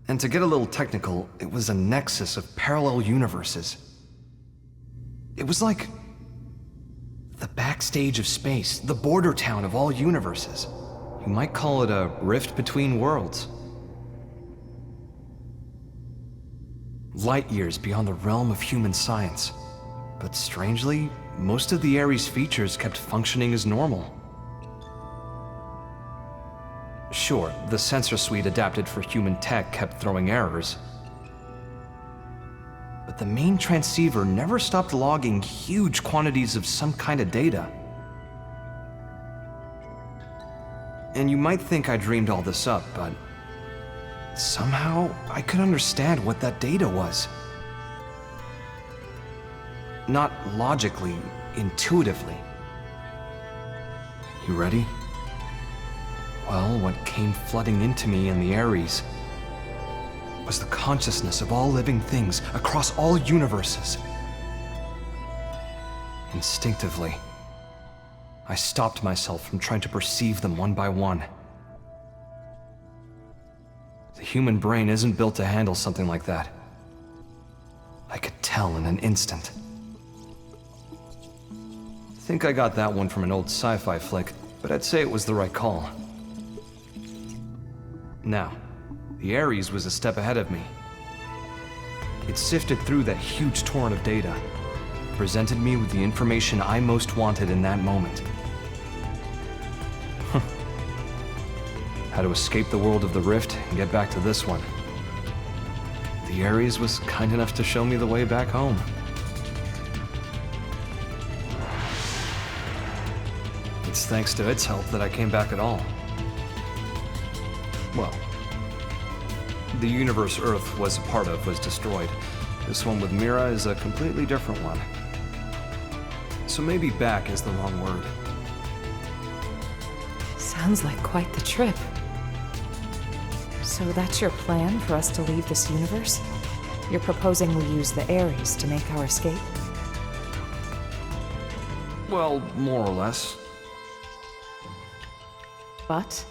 and to get a little technical, it was a nexus of parallel universes. It was like the backstage of space, the border town of all universes. You might call it a rift between worlds. Light years beyond the realm of human science. But strangely, most of the Aries features kept functioning as normal. Sure, the sensor suite adapted for human tech kept throwing errors. But the main transceiver never stopped logging huge quantities of some kind of data. And you might think I dreamed all this up, but somehow I could understand what that data was. Not logically, intuitively. You ready? Well, what came flooding into me in the Aries was the consciousness of all living things across all universes. Instinctively, I stopped myself from trying to perceive them one by one. The human brain isn't built to handle something like that. I could tell in an instant. I think I got that one from an old sci-fi flick, but I'd say it was the right call. Now, the Aries was a step ahead of me. It sifted through that huge torrent of data, presented me with the information I most wanted in that moment. How to escape the world of the Rift and get back to this one. The Aries was kind enough to show me the way back home. It's thanks to its help that I came back at all. Well, the universe Earth was a part of was destroyed. This one with Mira is a completely different one. So maybe back is the wrong word. Sounds like quite the trip. So that's your plan for us to leave this universe? You're proposing we use the Aries to make our escape? Well, more or less. But?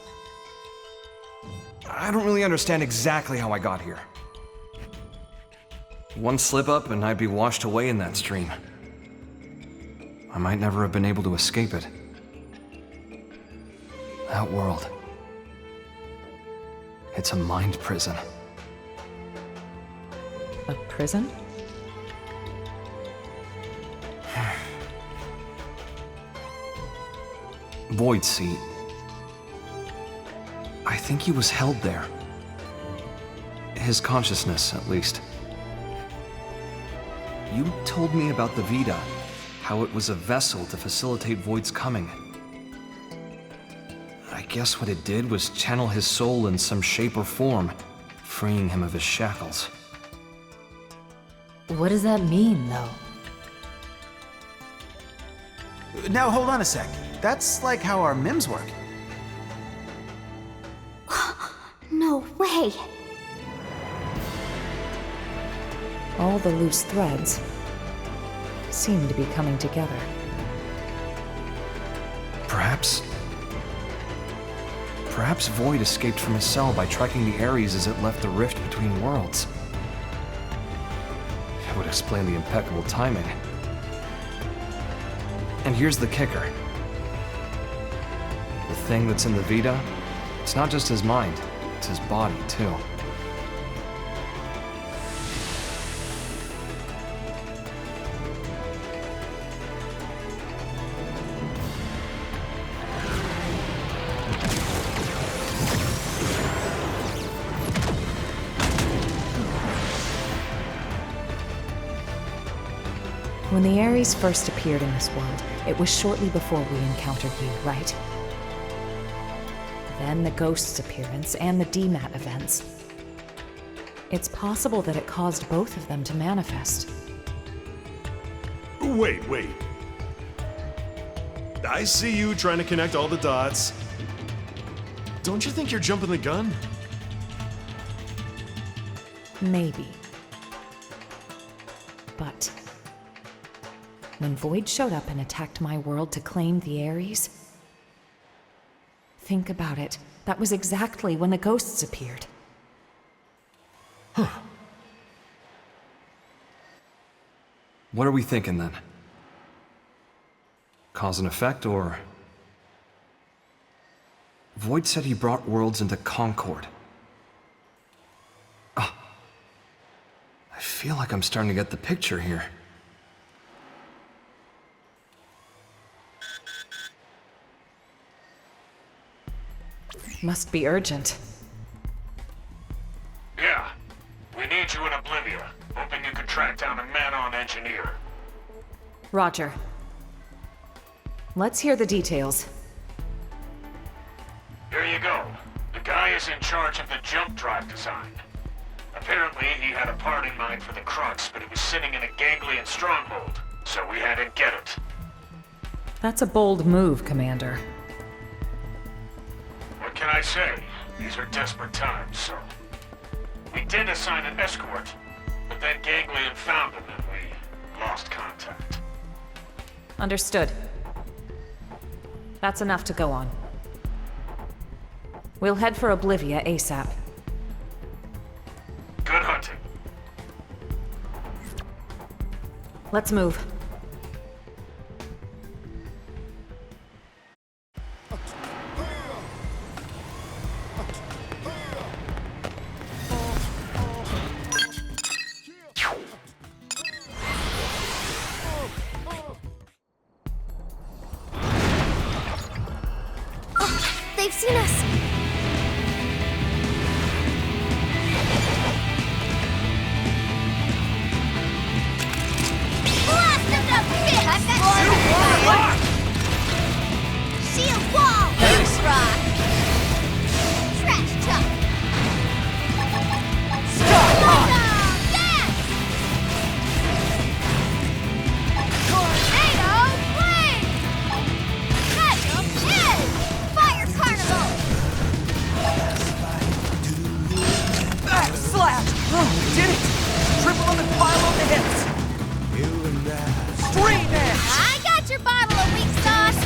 I don't really understand exactly how I got here. One slip up and I'd be washed away in that stream. I might never have been able to escape it. That world. It's a mind prison. A prison? Void seat. I think he was held there. His consciousness, at least. You told me about the Vita, how it was a vessel to facilitate Void's coming. I guess what it did was channel his soul in some shape or form, freeing him of his shackles. What does that mean, though? Now, hold on a sec. That's like how our MIMs work. No way! All the loose threads seem to be coming together. Perhaps Void escaped from his cell by tracking the Aries as it left the rift between worlds. It would explain the impeccable timing. And here's the kicker. The thing that's in the Vita, it's not just his mind, it's his body, too. When the Aries first appeared in this world, it was shortly before we encountered you, right? Then the Ghost's appearance and the DMAT events. It's possible that it caused both of them to manifest. Wait. I see you trying to connect all the dots. Don't you think you're jumping the gun? Maybe. But when Void showed up and attacked my world to claim the Aries, think about it. That was exactly when the Ghosts appeared. Huh. What are we thinking then? Cause and effect, or... Void said he brought worlds into concord. Ah. I feel like I'm starting to get the picture here. Must be urgent. Yeah. We need you in Oblivia. Hoping you could track down a man-on engineer. Roger. Let's hear the details. Here you go. The guy is in charge of the jump drive design. Apparently, he had a part in mind for the crux, but it was sitting in a ganglion stronghold, so we had to get it. That's a bold move, Commander. What can I say? These are desperate times, so... We did assign an escort, but then Ganglion found him and we lost contact. Understood. That's enough to go on. We'll head for Oblivia ASAP. Good hunting. Let's move. They've seen us! Blast them to bits! I've got shield wall! Base rock! Trash chuck! Stop! Yes! Tornado flame! Magic edge! Fire carnival! Back slash! Oh, did it! Triple them and pile on the hits! Stream edge! I got your bottle of weak sauce!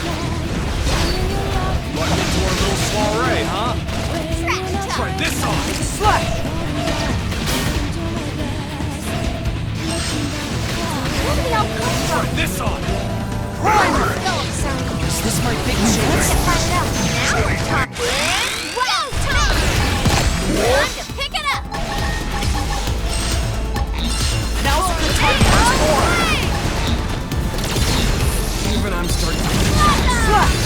Welcome to our little soiree, huh? Trash chuck! Try this on! Slash! Where do they all come from? Try this on! Primer! Phillips. Is this my big Let's chance? find out. Now we're talking. Go time! Time to pick it up! Now's a good time to watch more! Even I'm starting to... Slash!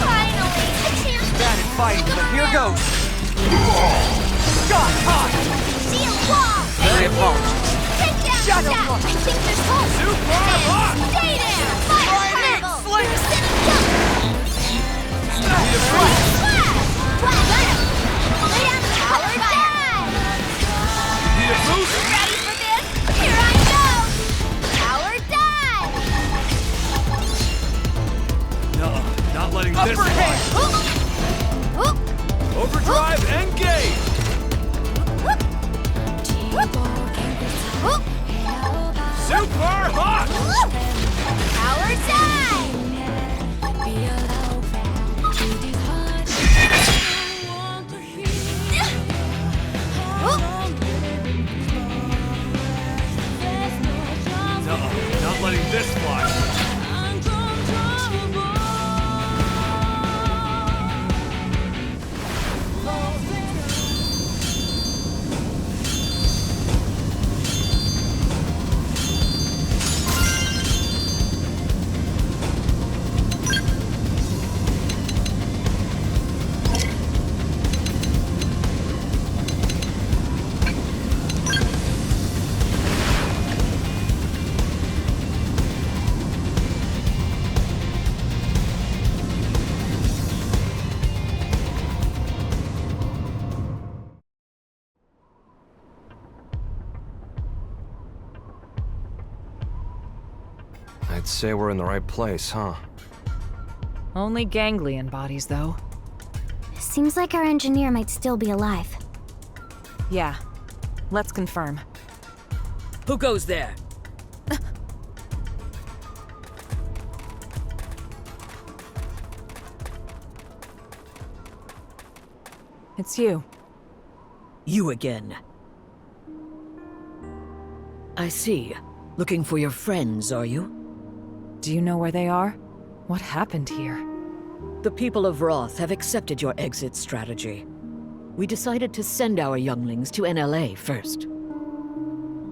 Finally, a chance to Bad at fighting, but here goes! Shot time! shield wall! I apologize. Take down Shadow Shack! Punch. I think there's hope! Super And Lock! stay there! Fire Try me, carnival! Slinger! Sitting duck! Power dive! Need a boost? Ready for this? Here I go! Power dive! No, not letting this fly. Overdrive, engage! Super hot! Power dive! No, not letting this fly. I'd say we're in the right place, huh? Only ganglion bodies, though. Seems like our engineer might still be alive. Yeah. Let's confirm. Who goes there? It's you. You again. I see. Looking for your friends, are you? Do you know where they are? What happened here? The people of Roth have accepted your exit strategy. We decided to send our younglings to NLA first.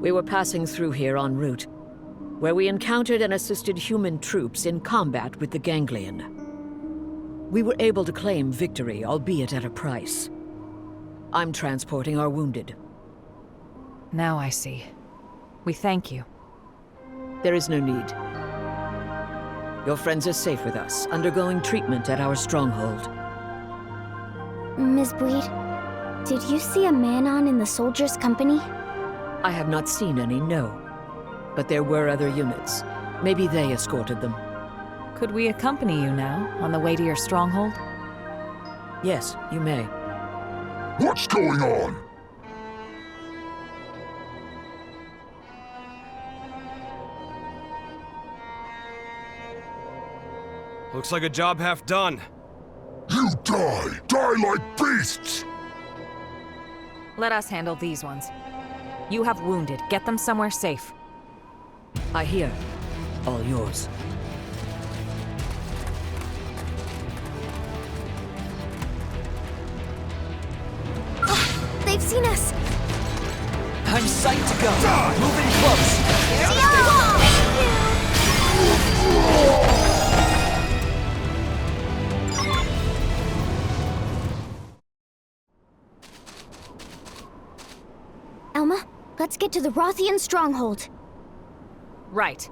We were passing through here en route, where we encountered and assisted human troops in combat with the ganglion. We were able to claim victory, albeit at a price. I'm transporting our wounded. Now I see. We thank you. There is no need. Your friends are safe with us, undergoing treatment at our stronghold. Ms. Bweed, did you see a man-on in the soldiers' company? I have not seen any, no. But there were other units. Maybe they escorted them. Could we accompany you now, on the way to your stronghold? Yes, you may. What's going on? Looks like a job half done. You die! Die like beasts! Let us handle these ones. You have wounded. Get them somewhere safe. I hear. All yours. Oh, they've seen us! I'm psyched to go. Moving close. Here we go! Elma, let's get to the Rothian stronghold. Right.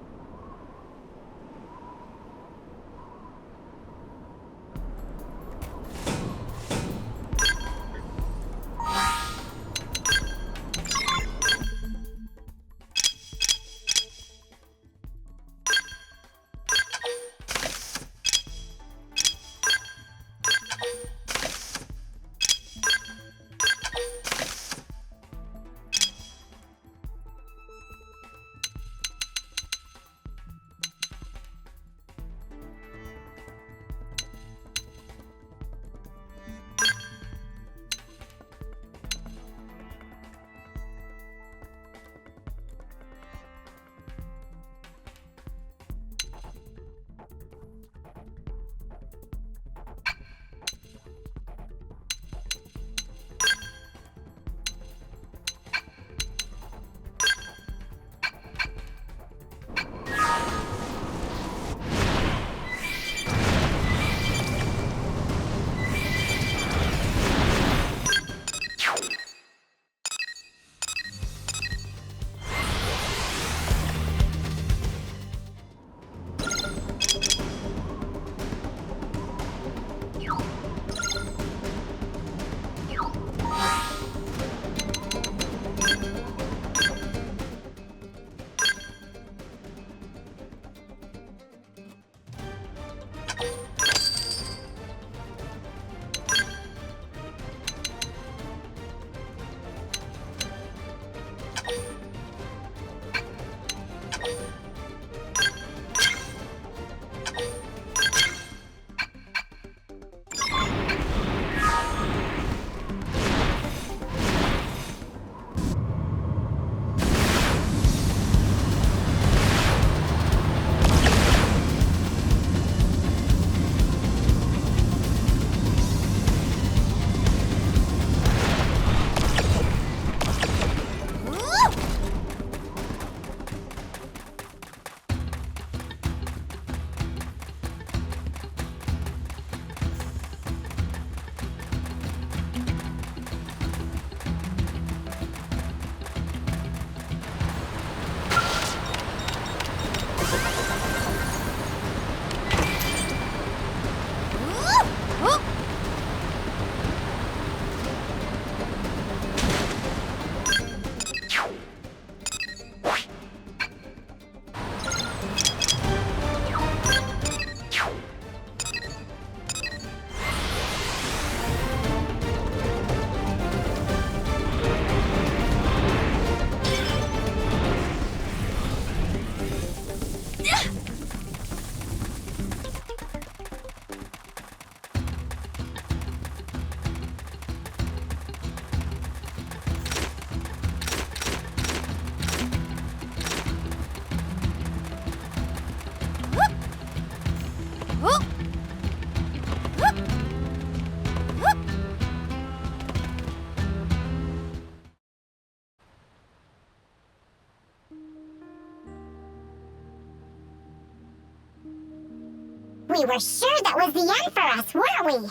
We were sure that was the end for us, weren't we?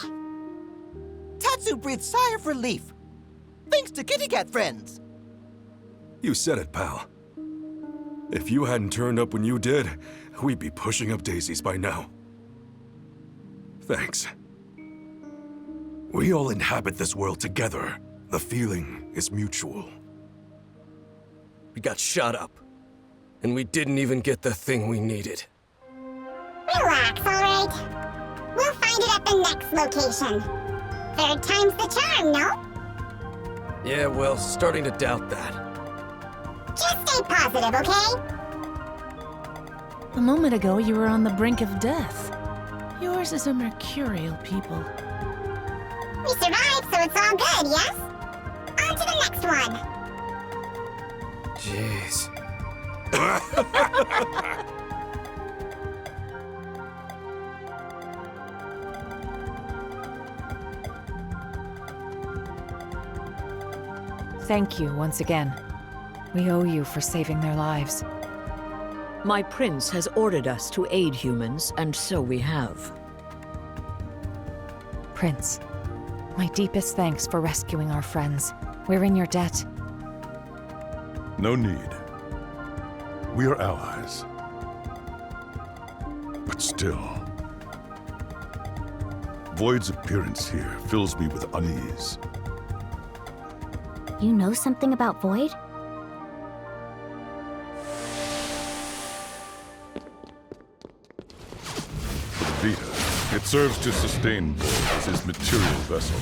Tatsu breathed a sigh of relief. Thanks to Kitty Cat friends. You said it, pal. If you hadn't turned up when you did, we'd be pushing up daisies by now. Thanks. We all inhabit this world together. The feeling is mutual. We got shot up, and we didn't even get the thing we needed. Relax, alright? We'll find it at the next location. Third time's the charm, no? Yeah, well, starting to doubt that. Just stay positive, okay? A moment ago, you were on the brink of death. Yours is a mercurial people. We survived, so it's all good, yes? On to the next one. Jeez. Thank you once again. We owe you for saving their lives. My prince has ordered us to aid humans, and so we have. Prince, my deepest thanks for rescuing our friends. We're in your debt. No need. We are allies. But still, Void's appearance here fills me with unease. You know something about Void? Vita. It serves to sustain Void as his material vessel.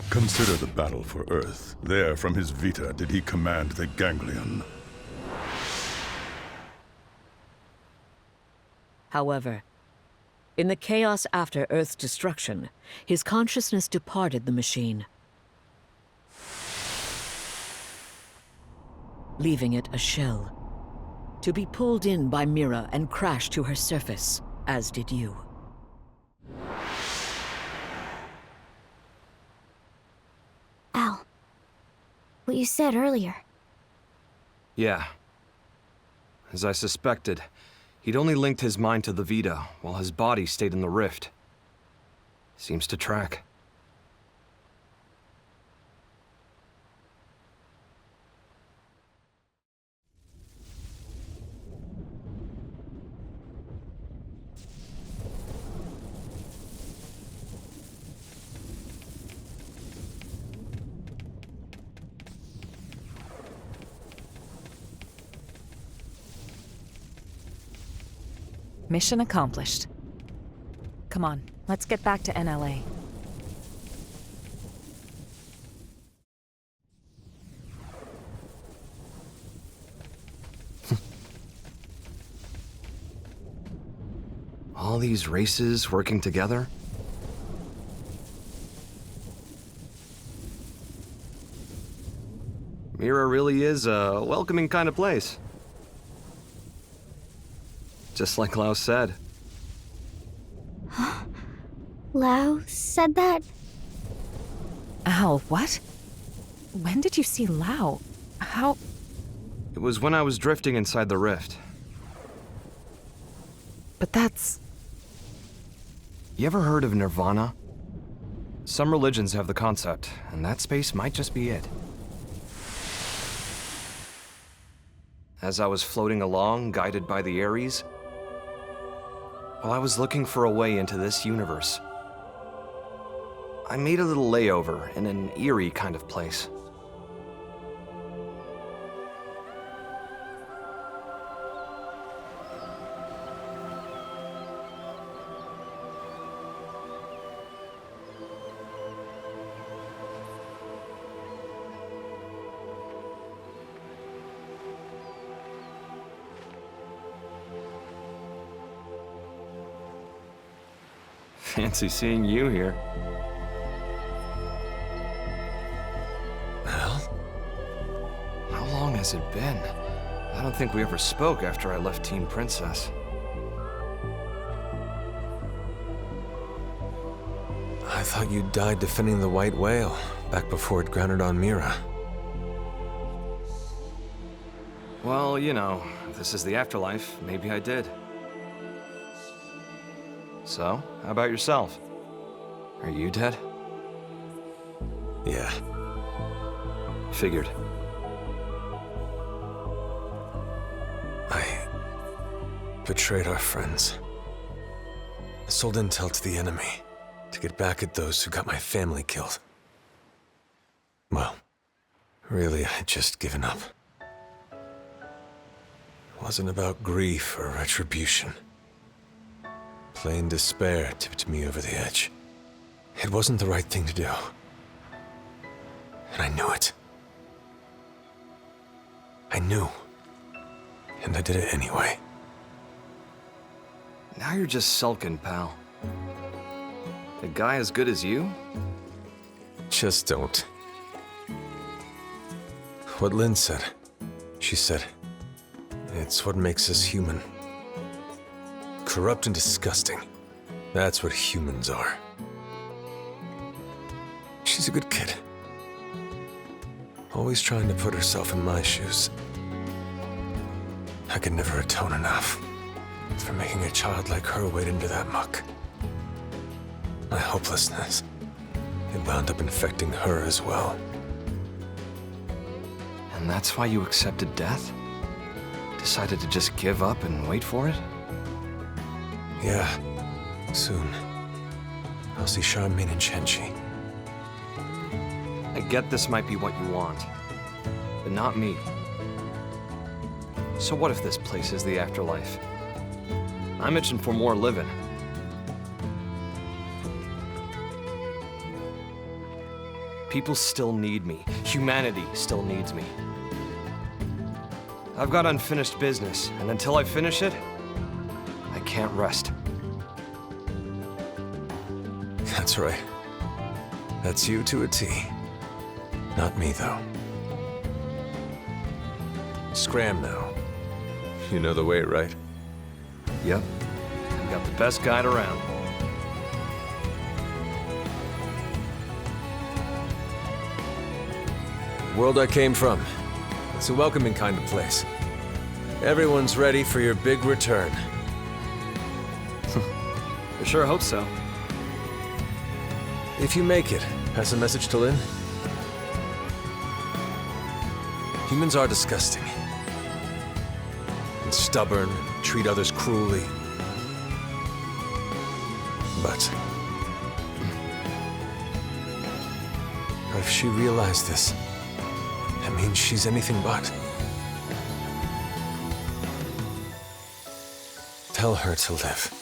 Consider the battle for Earth. There, from his Vita, did he command the Ganglion. However, in the chaos after Earth's destruction, his consciousness departed the machine, leaving it a shell, to be pulled in by Mira and crash to her surface, as did you. Al, what you said earlier. Yeah. As I suspected, he'd only linked his mind to the Vita, while his body stayed in the rift. Seems to track. Mission accomplished. Come on, let's get back to NLA. All these races working together? Mira really is a welcoming kind of place. Just like Lau said. Lau said that? Al, what? When did you see Lau? How? It was when I was drifting inside the rift. But that's... You ever heard of Nirvana? Some religions have the concept, and that space might just be it. As I was floating along, guided by the Aries, while I was looking for a way into this universe, I made a little layover in an eerie kind of place. Fancy seeing you here. Well? How long has it been? I don't think we ever spoke after I left Team Princess. I thought you died defending the White Whale, back before it grounded on Mira. Well, you know, if this is the afterlife, maybe I did. So, how about yourself? Are you dead? Yeah. Figured. I betrayed our friends. I sold intel to the enemy to get back at those who got my family killed. Well, really, I had just given up. It wasn't about grief or retribution. Plain despair tipped me over the edge. It wasn't the right thing to do. And I knew it. I knew. And I did it anyway. Now you're just sulking, pal. A guy as good as you? Just don't. What Lynn said. She said, it's what makes us human. Corrupt and disgusting. That's what humans are. She's a good kid. Always trying to put herself in my shoes. I could never atone enough for making a child like her wade into that muck. My hopelessness, it wound up infecting her as well. And that's why you accepted death? Decided to just give up and wait for it? Yeah, soon. I'll see Charmaine and Chenchi. I get this might be what you want, but not me. So what if this place is the afterlife? I'm itching for more living. People still need me. Humanity still needs me. I've got unfinished business, and until I finish it, I can't rest. That's right. That's you to a T. Not me, though. Scram now. You know the way, right? Yep. You got the best guide around. The world I came from. It's a welcoming kind of place. Everyone's ready for your big return. I sure hope so. If you make it, pass a message to Lynn. Humans are disgusting. And stubborn, and treat others cruelly. But if she realized this, that means she's anything but. Tell her to live.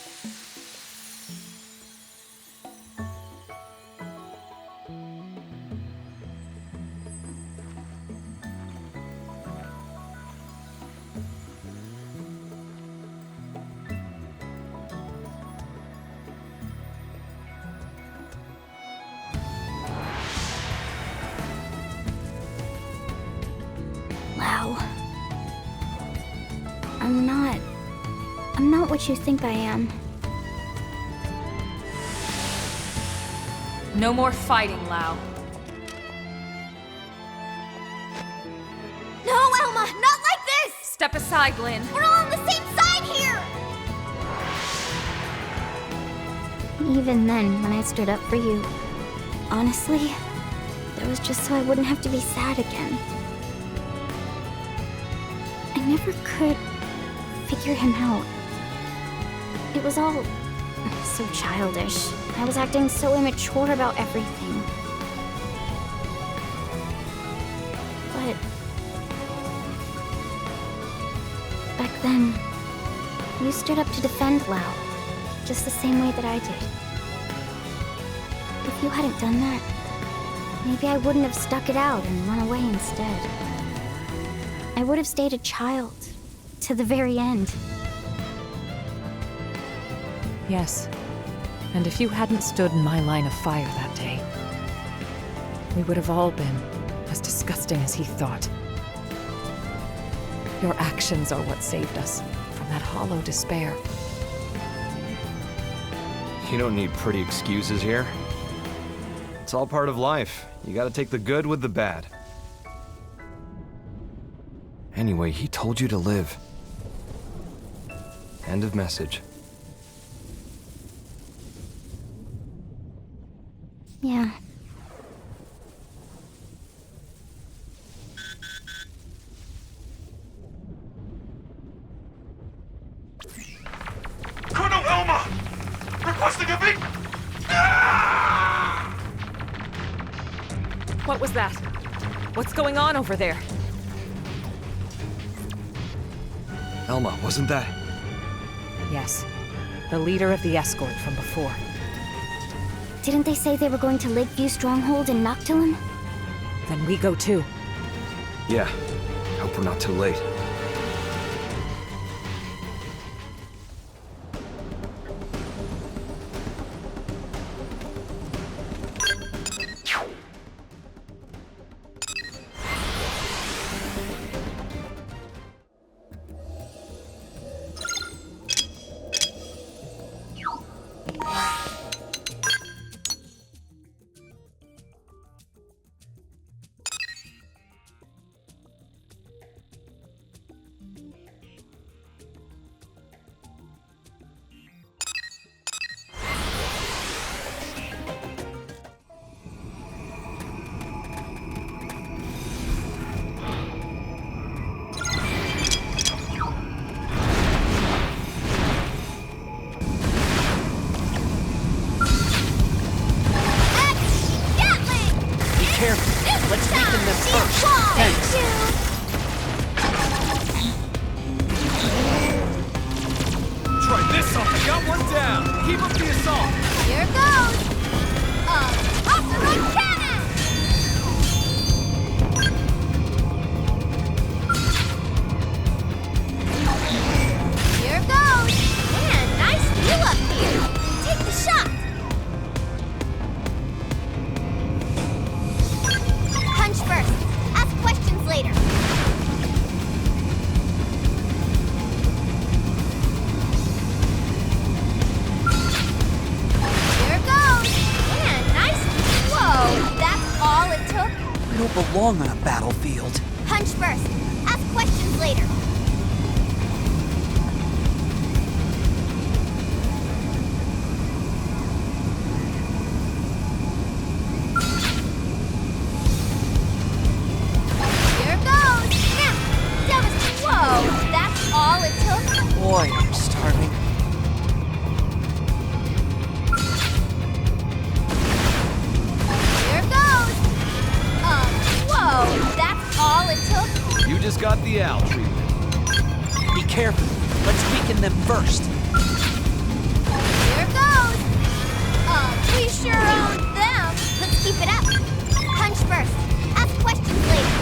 Lau. I'm not what you think I am. No more fighting, Lau. No, Elma, not like this! Step aside, Lynn. We're all on the same side here! Even then, when I stood up for you, honestly, that was just so I wouldn't have to be sad again. I never could figure him out. It was all so childish. I was acting so immature about everything. But back then, you stood up to defend Lau, just the same way that I did. If you hadn't done that, maybe I wouldn't have stuck it out and run away instead. I would have stayed a child to the very end. Yes. And if you hadn't stood in my line of fire that day, we would have all been as disgusting as he thought. Your actions are what saved us from that hollow despair. You don't need pretty excuses here. It's all part of life. You gotta take the good with the bad. Anyway, he told you to live. End of message. Yeah. Colonel Elma! Requesting a big... What was that? What's going on over there? Elma, wasn't that? Yes. The leader of the escort from before. Didn't they say they were going to Lakeview Stronghold in Noctilum? Then we go too. Yeah. Hope we're not too late. Let's weaken them first. Thanks. Try this on. I got one down. Keep up the assault. Here goes! Awesome cannon! Here goes! Man, nice view up here. Take the shot. Punch first. Ask questions later. Here goes! Man, nice. Whoa, that's all it took? I don't belong on a battlefield. Punch first. Ask questions later. Here goes! Now, whoa, that's all it took? Boy, I'm starving. Here goes! Whoa, that's all it took? You just got the owl treatment. Be careful. Let's weaken them first. Here goes! We sure own them. Let's keep it up. Punch first. Ask questions later.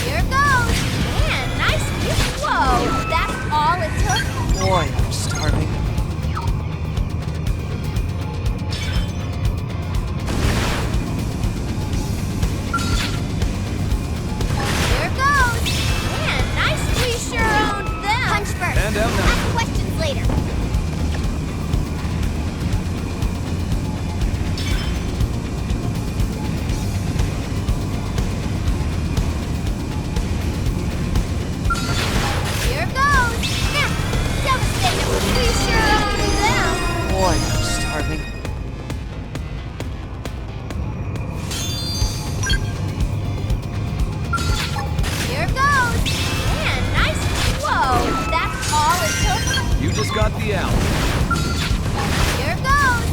Here goes! Man, nice view. Whoa, that's all it took? Boy, I'm starving. Here goes! Man, nice. We sure owned them. Punch first. And out now. Ask questions later. Here goes! Now, devastating. We sure owned them. Boy, I'm starving. Here goes! Man, nice. Whoa, that's all it took? You just got the owl. Here goes!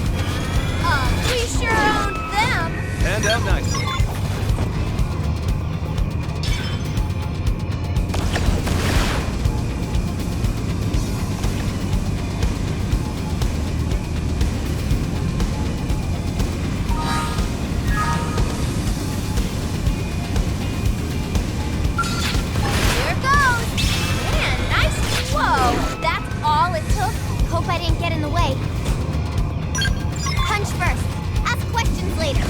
We sure owned them. Hand out nicely. Here goes! Man, nice. Whoa, that's all it took? Hope I didn't get in the way. Punch first. Ask questions later.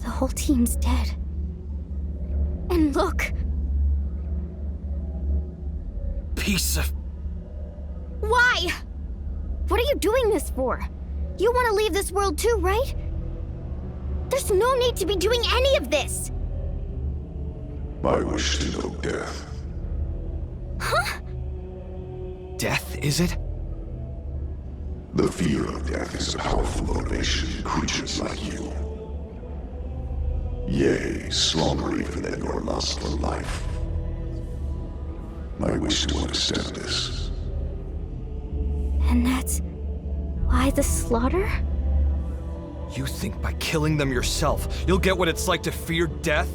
The whole team's dead. And look! Piece of... Why? What are you doing this for? You want to leave this world too, right? There's no need to be doing any of this! I wish to know death. Huh? Death, is it? The fear of death is a powerful motivation in creatures like you. Yea, stronger even than your lust for life. I wish to understand this. And that's why the slaughter? You think by killing them yourself, you'll get what it's like to fear death?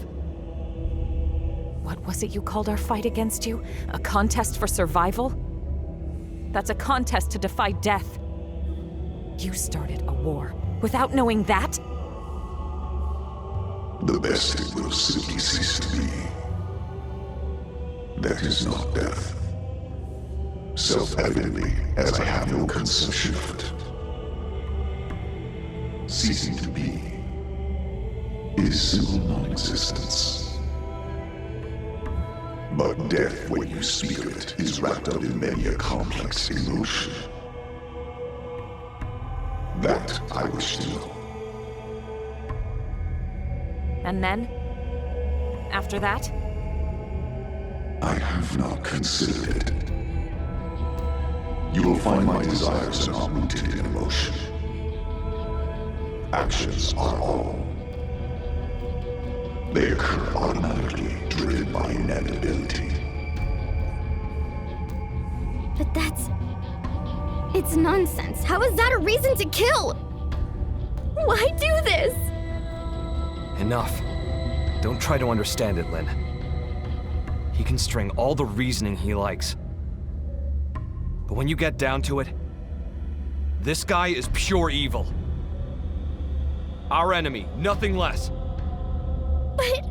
What was it you called our fight against you? A contest for survival? That's a contest to defy death. You started a war without knowing that? The best it will simply cease to be. That is not death. Self-evidently, as I have no conception of it. Ceasing to be is simple non-existence. But death, when you speak of it, is wrapped up in many a complex emotion. That I wish to know. And then? After that? I have not considered it. You will find my desires are not rooted in emotion. Actions are all. They occur automatically, driven by inevitability. But it's nonsense. How is that a reason to kill? Why do this? Enough. Don't try to understand it, Lynn. He can string all the reasoning he likes. But when you get down to it, this guy is pure evil. Our enemy, nothing less. But...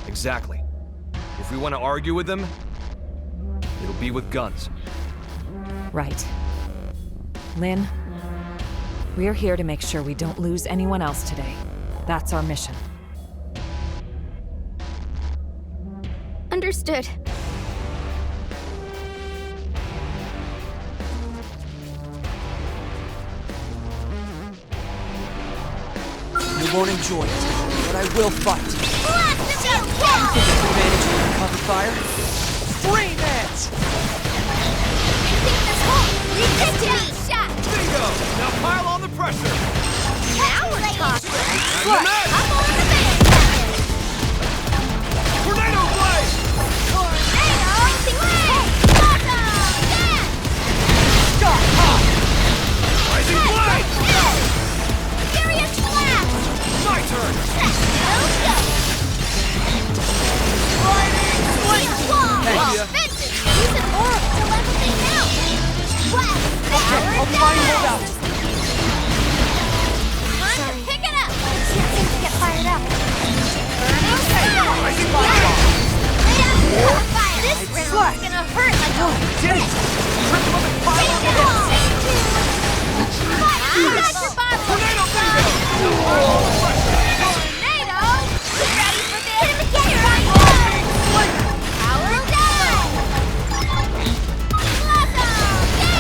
Exactly. If we want to argue with them, it'll be with guns. Right. Lynn, we're here to make sure we don't lose anyone else today. That's our mission. Understood. You won't enjoy it, but I will fight. Blast Think I can manage to recover fire? Stream it! Take this hole! Leave this to me! Shot! Bingo! Now pile on the pressure! Now we're talking! You're mad! I'm on the bandwagon! Tornado blade! Tornado blade! Awesome! Dance! Stop! Hot! Rising blade! Furious blast! My turn! Go! Thank you. Use an orb to level things out! Blast! Okay, I'll try and hold out. Sorry. Pick it up! I can't seem to get fired up. Burning Rising fire! blade! Fire! This round's gonna hurt like a... Did it! Triple of the fire! Tornado bingo! Tornado! Get ready for this! Hit him again! Here I go! Power down!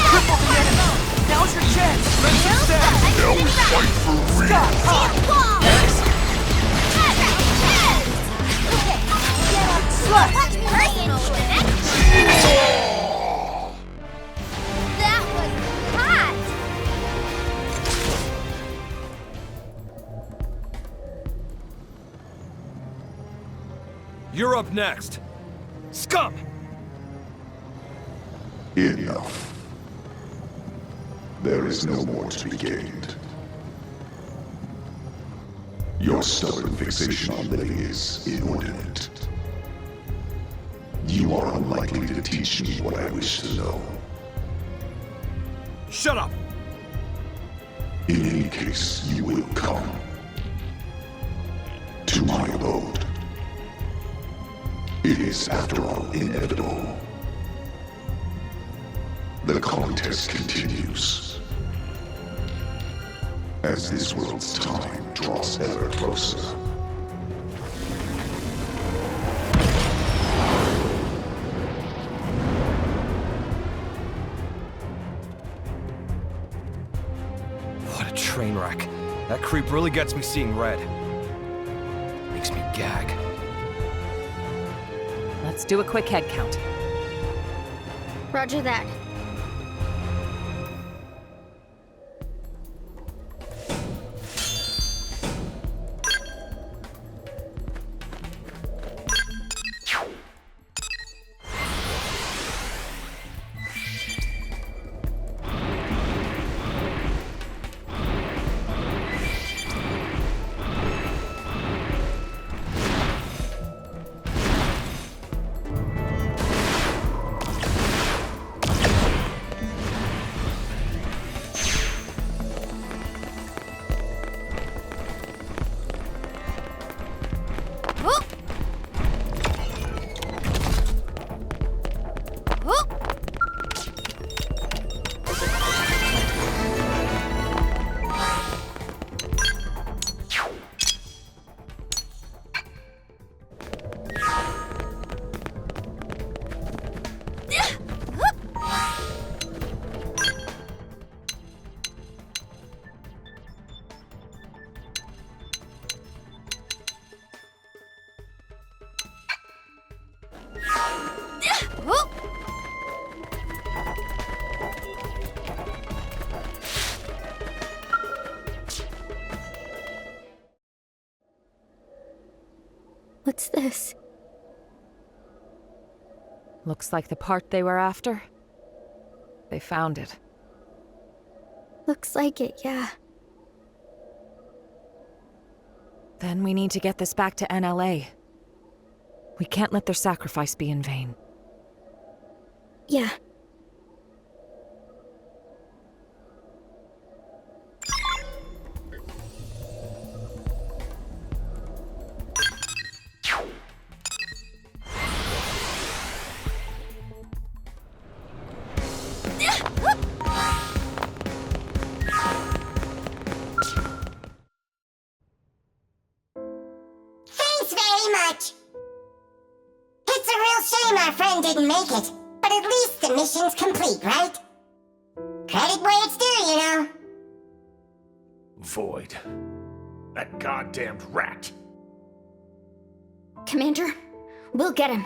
Triple the enemy! Now's your chance! Now we fight for real! Stop! Hot! Okay, get up. Much personal with the next. That was hot! You're up next. Scum! Enough. There is no more to be gained. Your stubborn fixation on living is inordinate. You are unlikely to teach me what I wish to know. Shut up! In any case, you will come to my abode. It is, after all, inevitable The contest continues. As this world's time draws ever closer. What a train wreck. That creep really gets me seeing red. Makes me gag. Let's do a quick head count. Roger that. What's this? Looks like the part they were after. They found it. Looks like it, yeah. Then we need to get this back to NLA. We can't let their sacrifice be in vain. Yeah. Thanks very much. It's a real shame our friend didn't make it, but at least the mission's complete, right? Credit where it's due, you know. Void. That goddamned rat. Commander, we'll get him.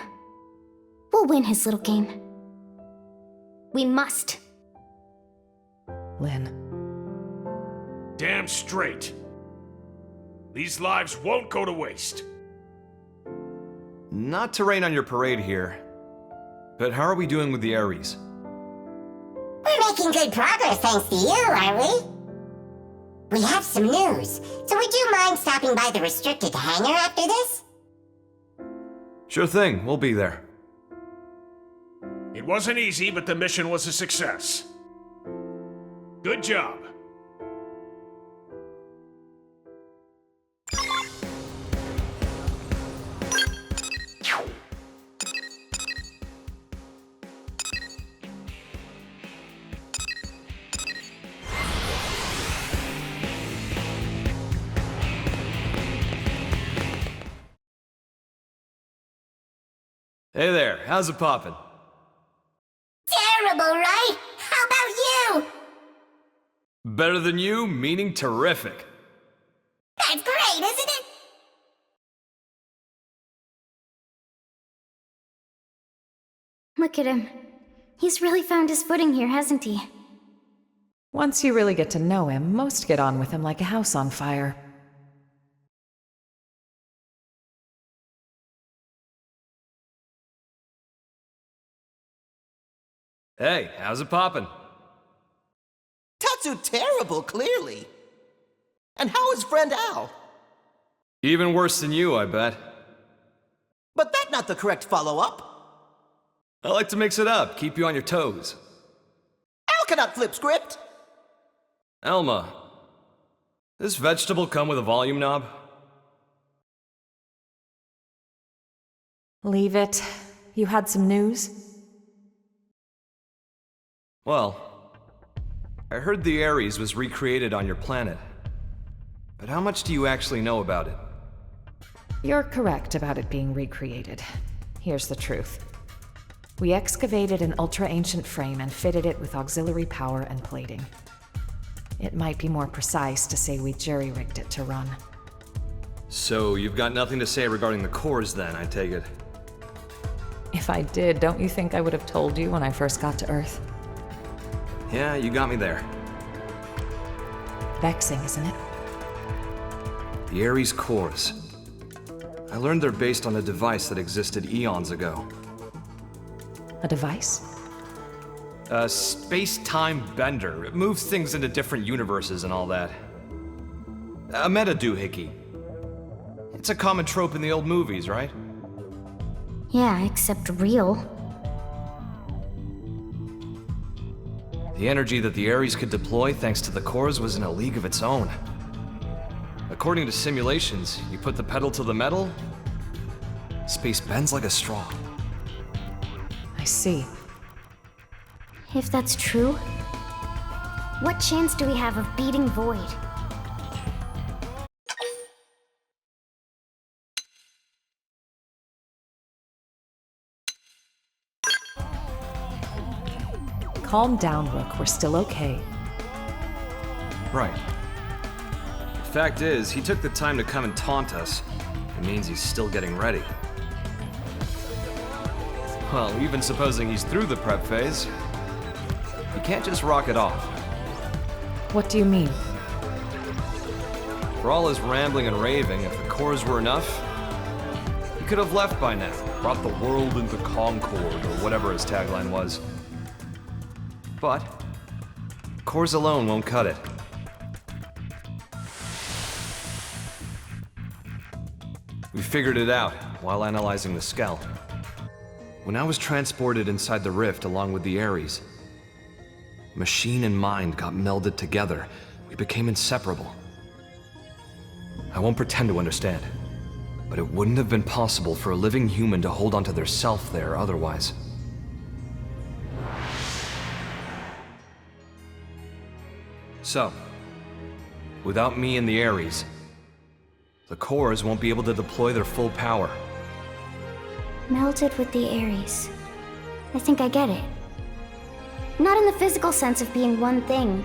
We'll win his little game. We must. Lynn. Damn straight. These lives won't go to waste. Not to rain on your parade here, but how are we doing with the Aries? We're making good progress thanks to you, are we? We have some news, so would you mind stopping by the restricted hangar after this? Sure thing, we'll be there. It wasn't easy, but the mission was a success. Good job. Hey there, how's it poppin'? Terrible, right? How about you? Better than you, meaning terrific. That's great, isn't it? Look at him. He's really found his footing here, hasn't he? Once you really get to know him, most get on with him like a house on fire. Hey, how's it poppin'? Tatsu terrible, clearly. And how is friend Al? Even worse than you, I bet. But that's not the correct follow-up. I like to mix it up, keep you on your toes. Al cannot flip script. Elma, this vegetable come with a volume knob? Leave it. You had some news? Well, I heard the Aries was recreated on your planet. But how much do you actually know about it? You're correct about it being recreated. Here's the truth. We excavated an ultra-ancient frame and fitted it with auxiliary power and plating. It might be more precise to say we jury-rigged it to run. So you've got nothing to say regarding the cores then, I take it? If I did, don't you think I would have told you when I first got to Earth? Yeah, you got me there. Vexing, isn't it? The Aries cores. I learned they're based on a device that existed eons ago. A device? A space-time bender. It moves things into different universes and all that. A meta-doohickey. It's a common trope in the old movies, right? Yeah, except real. The energy that the Aries could deploy thanks to the cores was in a league of its own. According to simulations, you put the pedal to the metal, space bends like a straw. I see. If that's true, what chance do we have of beating Void? Calm down, Rook. We're still okay. Right. The fact is, he took the time to come and taunt us. It means he's still getting ready. Well, even supposing he's through the prep phase, you can't just rock it off. What do you mean? For all his rambling and raving, if the cores were enough, he could have left by now, brought the world into concord, or whatever his tagline was. But cores alone won't cut it. We figured it out while analyzing the Skell. When I was transported inside the rift along with the Aries, machine and mind got melded together. We became inseparable. I won't pretend to understand, but it wouldn't have been possible for a living human to hold onto their self there otherwise. So, without me and the Aries, the cores won't be able to deploy their full power. Melded with the Aries. I think I get it. Not in the physical sense of being one thing,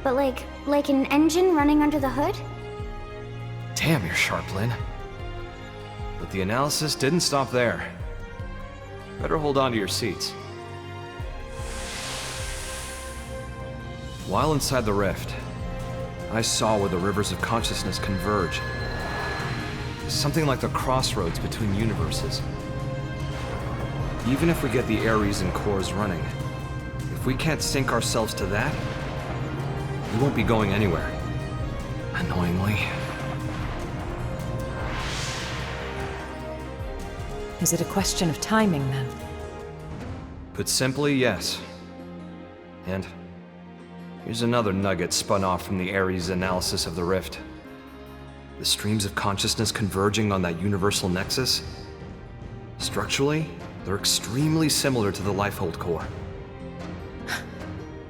but like an engine running under the hood? Damn, you're sharp, Lynn. But the analysis didn't stop there. Better hold on to your seats. While inside the rift, I saw where the rivers of consciousness converge. Something like the crossroads between universes. Even if we get the Aries and cores running, if we can't sync ourselves to that, we won't be going anywhere. Annoyingly. Is it a question of timing, then? Put simply, yes. And here's another nugget spun off from the Aries analysis of the rift. The streams of consciousness converging on that universal nexus. Structurally, they're extremely similar to the Lifehold core.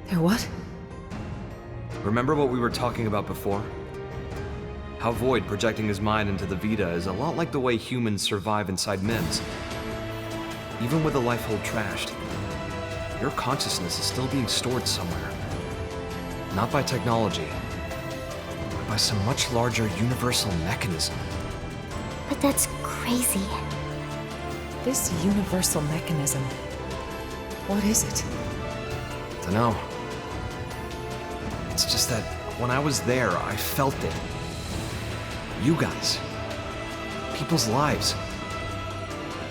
They're what? Remember what we were talking about before? How Void projecting his mind into the Vita is a lot like the way humans survive inside MIMS. Even with the Lifehold trashed, your consciousness is still being stored somewhere. Not by technology, but by some much larger universal mechanism. But that's crazy. This universal mechanism, what is it? Dunno. It's just that when I was there, I felt it. You guys. People's lives.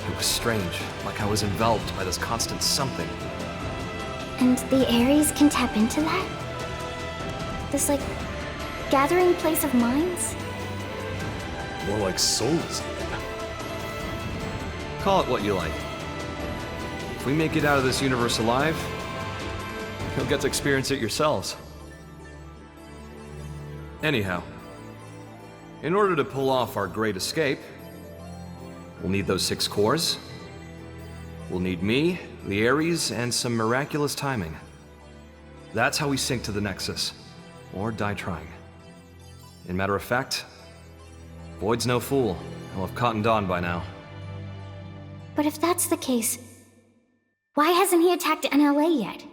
It was strange, like I was enveloped by this constant something. And the Aries can tap into that? This, gathering place of minds? More like souls. Call it what you like. If we make it out of this universe alive, you'll get to experience it yourselves. Anyhow, in order to pull off our great escape, we'll need those 6 cores. We'll need me, the Aries, and some miraculous timing. That's how we sync to the Nexus. Or die trying. In matter of fact, Void's no fool. He'll have cottoned on by now. But if that's the case, why hasn't he attacked NLA yet?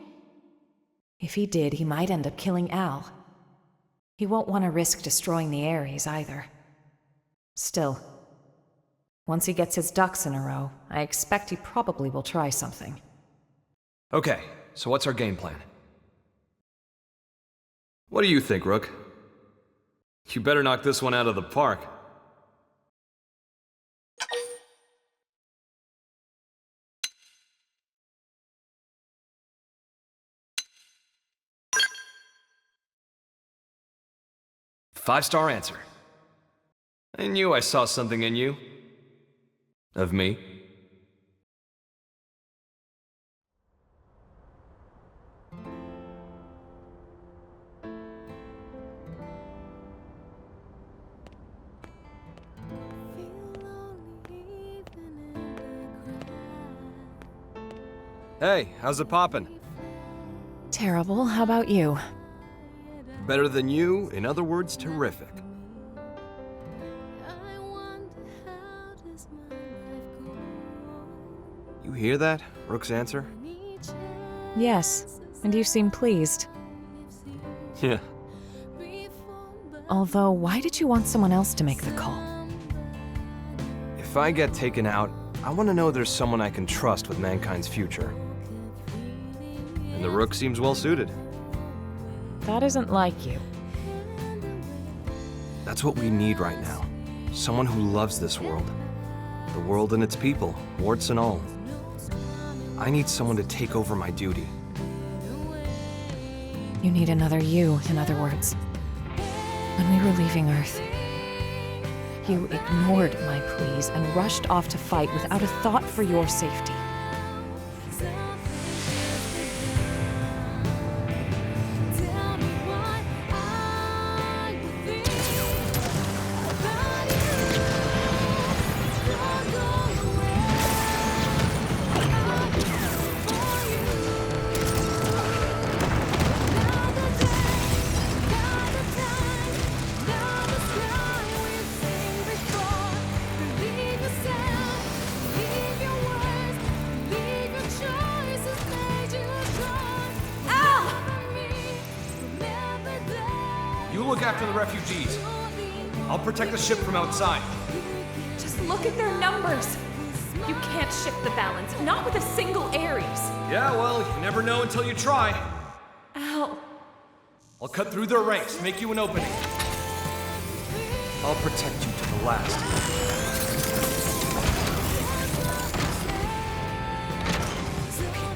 If he did, he might end up killing Al. He won't want to risk destroying the Aries either. Still, once he gets his ducks in a row, I expect he probably will try something. Okay, so what's our game plan? What do you think, Rook? You better knock this one out of the park. Five-star answer. I knew I saw something in you. Of me. Hey, how's it poppin'? Terrible. How about you? Better than you, in other words, terrific. You hear that? Rook's answer? Yes, and you seem pleased. Yeah. Although, why did you want someone else to make the call? If I get taken out, I want to know there's someone I can trust with mankind's future. And the Rook seems well suited. That isn't like you. That's what we need right now. Someone who loves this world. The world and its people, warts and all. I need someone to take over my duty. You need another you, in other words. When we were leaving Earth, you ignored my pleas and rushed off to fight without a thought for your safety. Look after the refugees. I'll protect the ship from outside. Just look at their numbers. You can't shift the balance, not with a single Aries. Yeah, well, you never know until you try. Al. I'll cut through their ranks, make you an opening. I'll protect you to the last.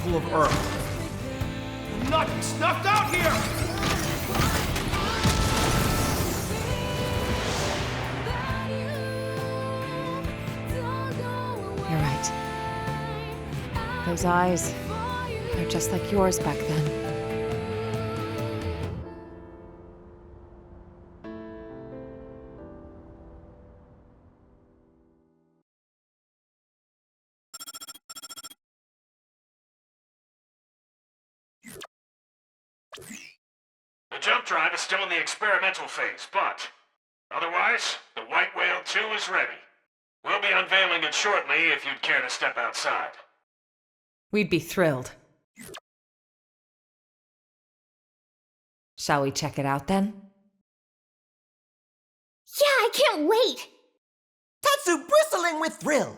People of Earth, will not be snuffed out here! You're right. Those eyes, they're just like yours back then. The jump drive is still in the experimental phase, but otherwise, the White Whale 2 is ready. We'll be unveiling it shortly if you'd care to step outside. We'd be thrilled. Shall we check it out then? Yeah, I can't wait! Tatsu bristling with thrill!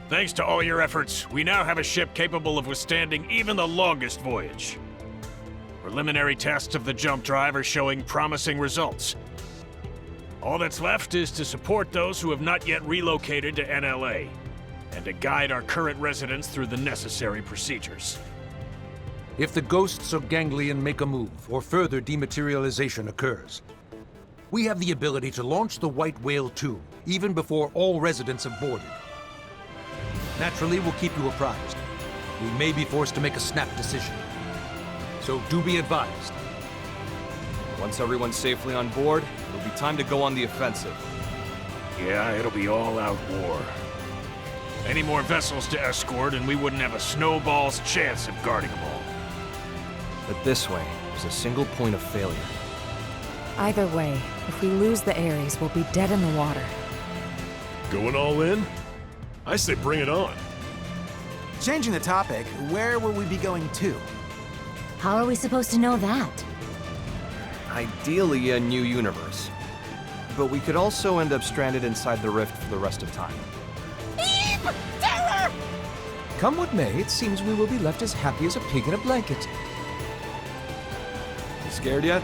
Thanks to all your efforts, we now have a ship capable of withstanding even the longest voyage. Preliminary tests of the jump drive are showing promising results. All that's left is to support those who have not yet relocated to NLA, and to guide our current residents through the necessary procedures. If the ghosts or ganglion make a move, or further dematerialization occurs, we have the ability to launch the White Whale 2, even before all residents have boarded. Naturally, we'll keep you apprised. We may be forced to make a snap decision. So do be advised. Once everyone's safely on board, it'll be time to go on the offensive. Yeah, it'll be all-out war. Any more vessels to escort, and we wouldn't have a snowball's chance of guarding them all. But this way, there's a single point of failure. Either way, if we lose the Aries, we'll be dead in the water. Going all in? I say bring it on. Changing the topic, where will we be going to? How are we supposed to know that? Ideally, a new universe. But we could also end up stranded inside the rift for the rest of time. Terror! Come what may, it seems we will be left as happy as a pig in a blanket. You scared yet?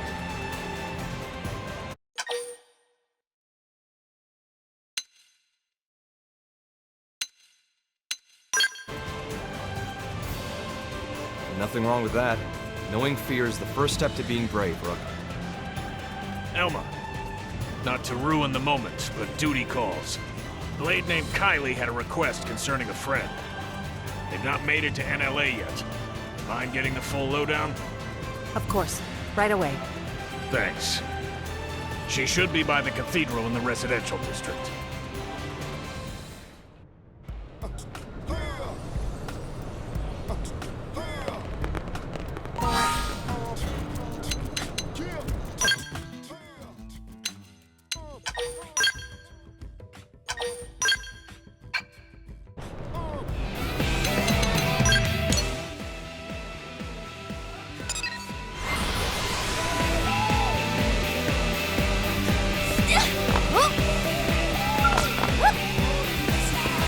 Nothing wrong with that. Knowing fear is the first step to being brave, Rook. Elma. Not to ruin the moment, but duty calls. A blade named Kylie had a request concerning a friend. They've not made it to NLA yet. Mind getting the full lowdown? Of course. Right away. Thanks. She should be by the cathedral in the residential district.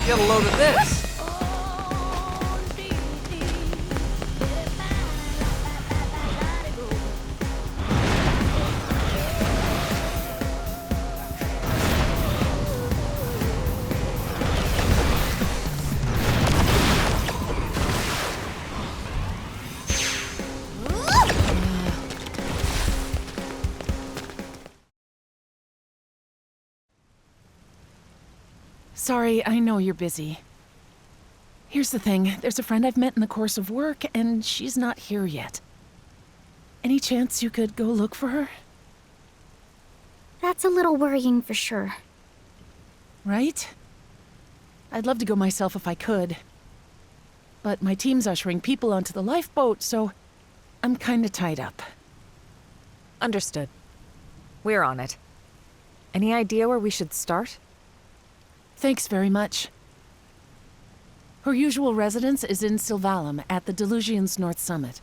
Get a load of this! Sorry, I know you're busy. Here's the thing, there's a friend I've met in the course of work, and she's not here yet. Any chance you could go look for her? That's a little worrying for sure. Right? I'd love to go myself if I could. But my team's ushering people onto the lifeboat, so I'm kinda tied up. Understood. We're on it. Any idea where we should start? Thanks very much. Her usual residence is in Sylvalum at the Delusion's North Summit.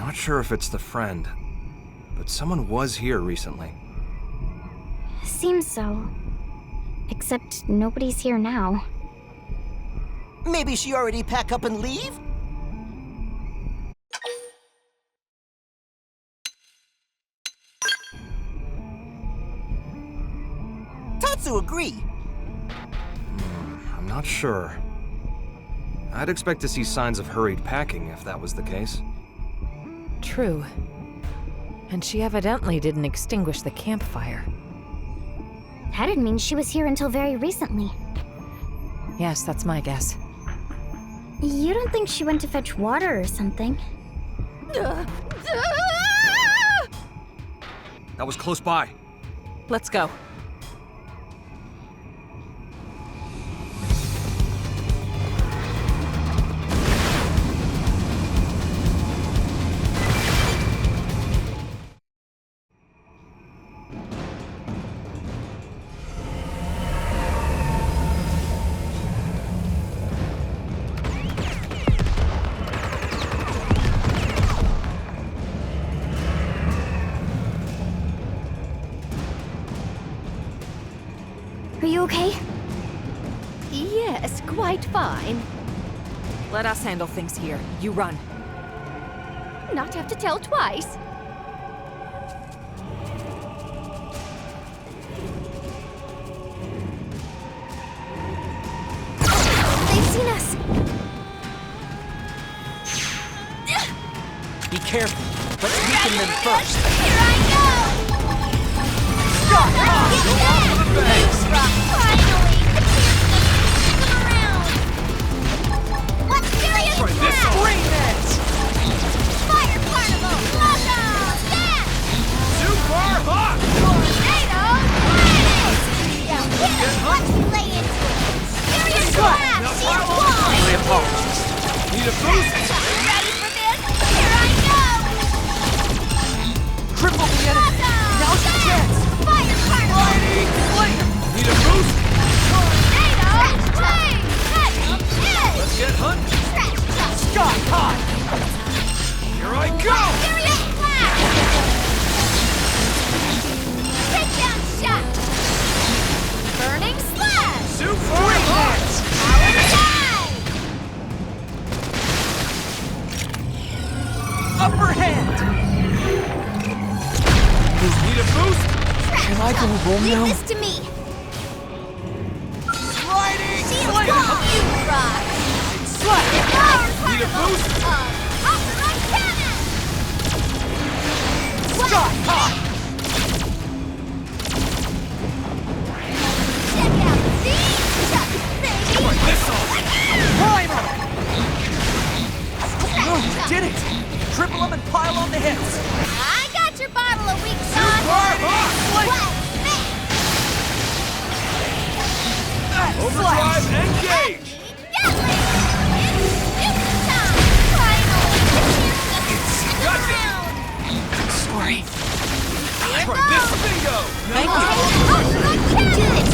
Not sure if it's the friend, but someone was here recently. Seems so. Except nobody's here now. Maybe she already pack up and leave? Tatsu agree. I'm not sure. I'd expect to see signs of hurried packing if that was the case. True. And she evidently didn't extinguish the campfire. That'd mean she was here until very recently. Yes, that's my guess. You don't think she went to fetch water or something? That was close by. Let's go. Are you okay? Yes, quite fine. Let us handle things here. You run. Not have to tell twice. They've seen us! Be careful. Let's weaken them first. Here I go! Stop! Go off for the bangs! Finally! The chance to come around! What's serious Try this Springnet! Fire Carnival! Welcome! Stand! Super hot! Tornado! Now hit him! Watch me lay into it! Serious blast! Shield wall! My apologies. Need a boost? Ready for this? Here I go! Triple the enemy! Now's your chance! Fire Carnival! Need a boost? Tornado! Swing! Cut! Hit! Let's get hunting! Trash shot! Sky high! Here I go! Serious blast! Takedown shot! Burning slash! Super hot! Power dive! Upper hand! Need a boost? Can I go home now? Leave this to me! Sliding! Shield wall! You rock! Slide! Need a boost? Operate cannon! Sky high! Check out these chucks, baby! Try this on! Primer! Oh, you did it! Triple them and pile on the hits! I got your bottle of weak sauce! Overdrive, engage! Gatling! It's time! Finally! The chance to around! Sorry. Here Try goes! this bingo! Thank you! We can do this!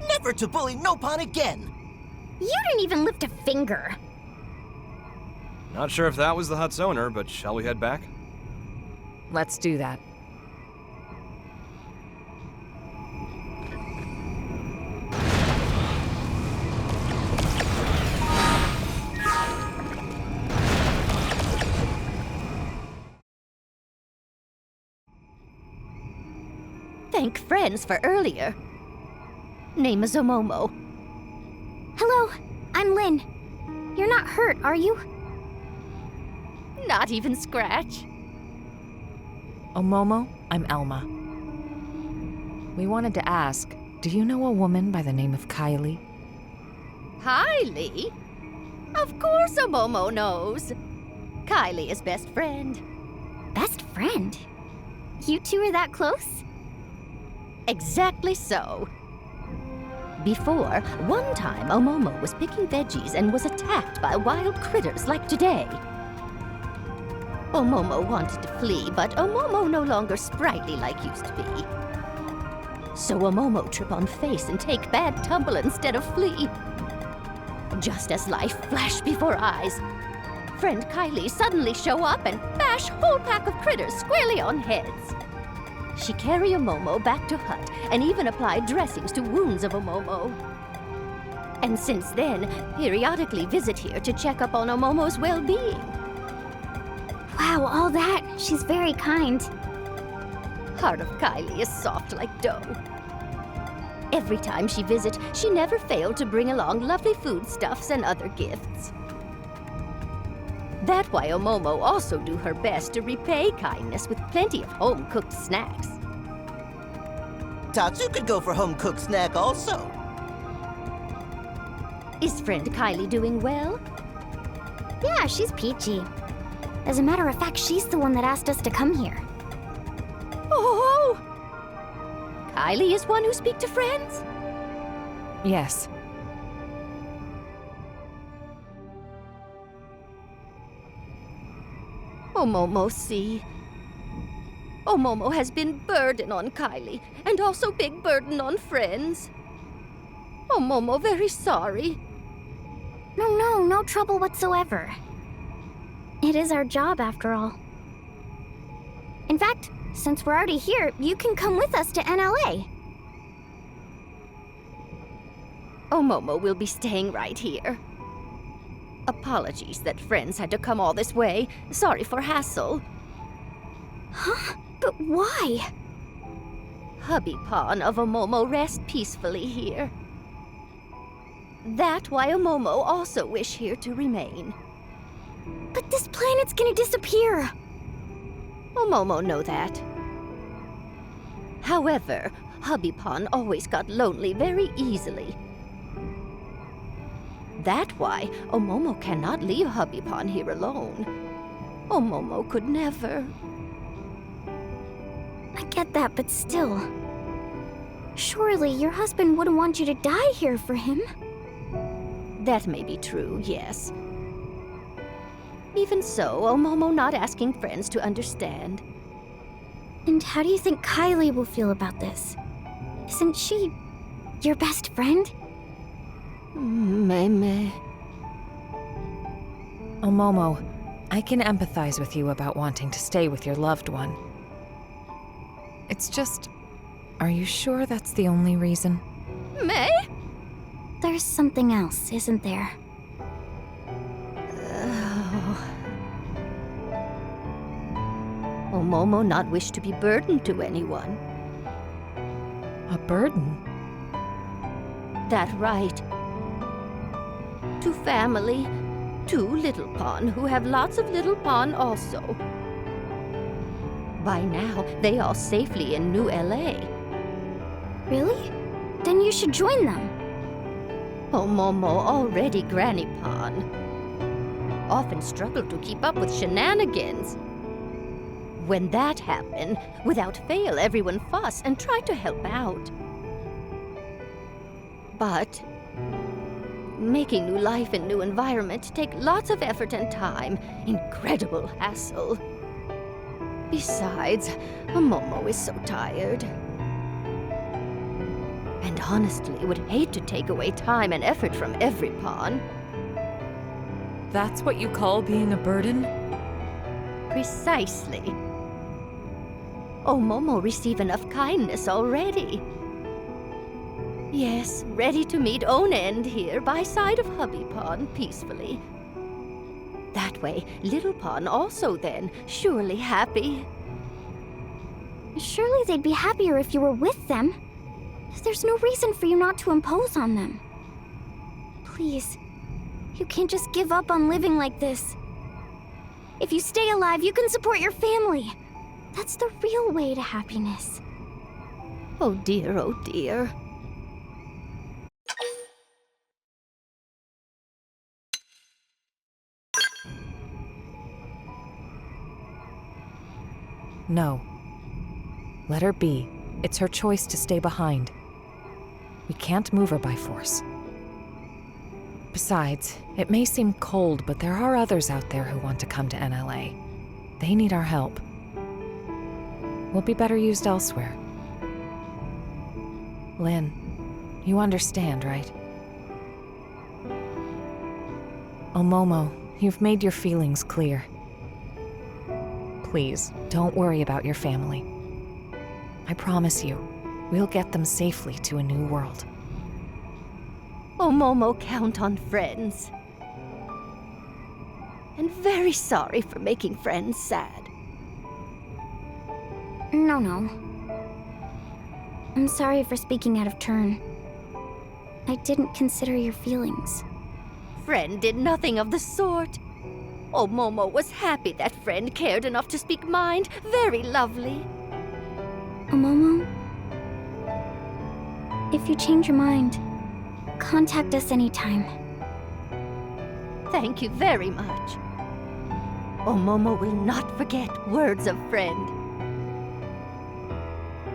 Never to bully Nopon again! You didn't even lift a finger. Not sure if that was the hut's owner, but shall we head back? Let's do that. Thank friends for earlier. Name is Omomo. Hello, I'm Lynn. You're not hurt, are you? Not even scratch. Omomo, I'm Elma. We wanted to ask, do you know a woman by the name of Kylie? Kylie? Of course Omomo knows. Kylie is best friend. Best friend? You two are that close? Exactly so. Before, one time Omomo was picking veggies and was attacked by wild critters like today. Omomo wanted to flee, but Omomo no longer sprightly like used to be. So Omomo trip on face and take bad tumble instead of flee. Just as life flashed before eyes, friend Kylie suddenly show up and bash whole pack of critters squarely on heads. She carry Omomo back to hut and even apply dressings to wounds of Omomo. And since then, periodically visit here to check up on Omomo's well-being. Wow, all that. She's very kind. Heart of Kylie is soft like dough. Every time she visits, she never failed to bring along lovely foodstuffs and other gifts. That's why Omomo also do her best to repay kindness with plenty of home-cooked snacks. Tatsu could go for home-cooked snack also. Is friend Kylie doing well? Yeah, she's peachy. As a matter of fact, she's the one that asked us to come here. Oh! Kylie is one who speak to friends? Yes. Omomo, see. Omomo has been burden on Kylie, and also big burden on friends. Omomo very sorry. No trouble whatsoever. It is our job, after all. In fact, since we're already here, you can come with us to NLA. Omomo will be staying right here. Apologies that friends had to come all this way. Sorry for hassle. Huh? But why? Hubby Pawn of Omomo rest peacefully here. That why Omomo also wish here to remain. But this planet's gonna disappear. Omomo know that. However, Hubby Pawn always got lonely very easily. That why Omomo cannot leave Hubby Pawn here alone. Omomo could never. I get that, but still. Surely your husband wouldn't want you to die here for him. That may be true, yes. Even so, Omomo not asking friends to understand. And how do you think Kylie will feel about this? Isn't she your best friend? Meme. Omomo, I can empathize with you about wanting to stay with your loved one. It's just, are you sure that's the only reason? May? There's something else, isn't there? Omomo not wish to be burdened to anyone. A burden? That right. To family, to Little Pawn, who have lots of Little Pawn also. By now, they all safely in New LA. Really? Then you should join them. Omomo already Granny Pawn. Often struggle to keep up with shenanigans. When that happened, without fail, everyone fuss and try to help out. But making new life in new environment take lots of effort and time, incredible hassle. Besides, Omomo is so tired. And honestly would hate to take away time and effort from every pawn. That's what you call being a burden? Precisely. Omomo receive enough kindness already. Yes, ready to meet own end here by side of Hubby Pawn peacefully. That way, Little Pawn also then, surely happy. Surely they'd be happier if you were with them. There's no reason for you not to impose on them. Please, you can't just give up on living like this. If you stay alive, you can support your family. That's the real way to happiness. Oh dear, oh dear. No. Let her be. It's her choice to stay behind. We can't move her by force. Besides, it may seem cold, but there are others out there who want to come to NLA. They need our help. We'll be better used elsewhere. Lynn, you understand, right? Omomo, you've made your feelings clear. Please, don't worry about your family. I promise you, we'll get them safely to a new world. Omomo, count on friends. And very sorry for making friends sad. No. I'm sorry for speaking out of turn. I didn't consider your feelings. Friend did nothing of the sort. Omomo was happy that Friend cared enough to speak mind. Very lovely. Omomo, if you change your mind, contact us anytime. Thank you very much. Omomo will not forget words of Friend.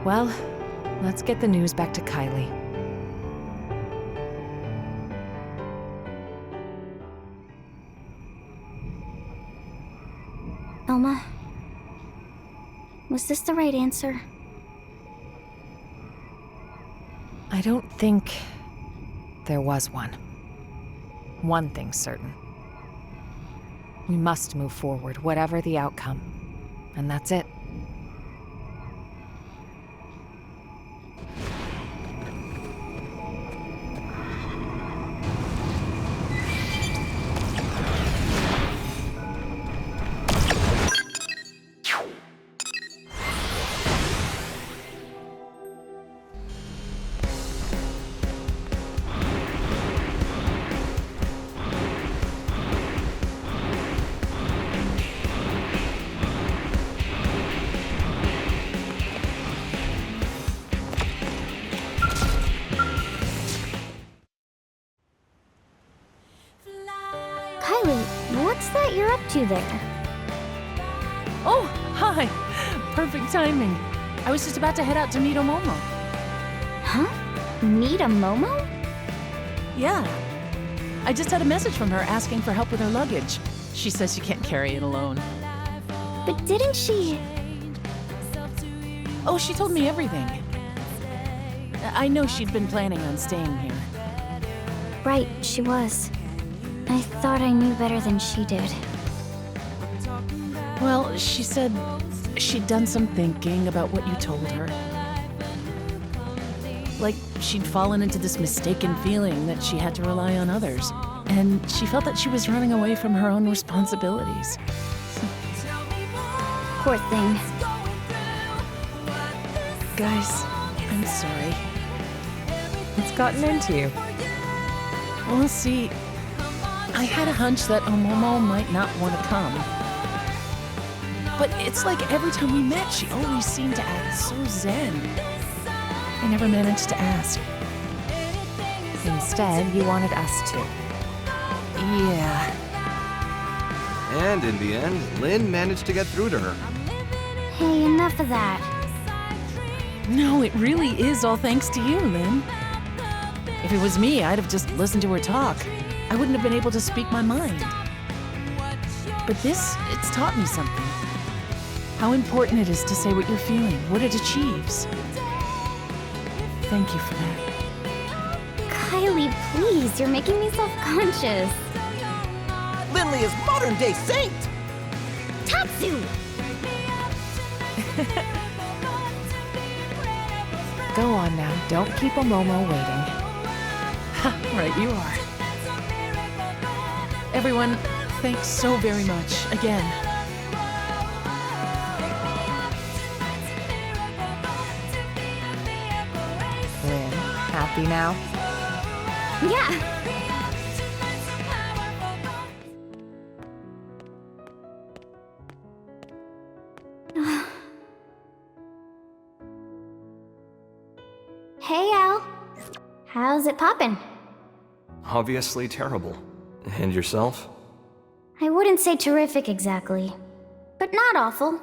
Well, let's get the news back to Kylie. Elma, was this the right answer? I don't think there was one. One thing's certain. We must move forward, whatever the outcome. And that's it. What's that you're up to there? Oh, hi! Perfect timing. I was just about to head out to meet Omomo. Huh? Meet a Momo? Yeah. I just had a message from her asking for help with her luggage. She says she can't carry it alone. But didn't she... Oh, she told me everything. I know she'd been planning on staying here. Right, she was. I thought I knew better than she did. Well, she said she'd done some thinking about what you told her. Like she'd fallen into this mistaken feeling that she had to rely on others. And she felt that she was running away from her own responsibilities. Poor thing. Guys, I'm sorry. What's gotten into you? Well, see, I had a hunch that Omomo might not want to come. But it's like every time we met, she always seemed to act so zen. I never managed to ask. Instead, you wanted us to. Yeah. And in the end, Lynn managed to get through to her. Hey, enough of that. No, it really is all thanks to you, Lynn. If it was me, I'd have just listened to her talk. I wouldn't have been able to speak my mind. But this, it's taught me something. How important it is to say what you're feeling, what it achieves. Thank you for that. Kylie, please, you're making me self-conscious. Lindley is modern-day saint! Tatsu! Go on now, don't keep Omomo waiting. Right you are. Everyone, thanks so very much, again. Lynn, happy now? Yeah. Hey, Al. How's it poppin'? Obviously terrible. And yourself? I wouldn't say terrific exactly, but not awful.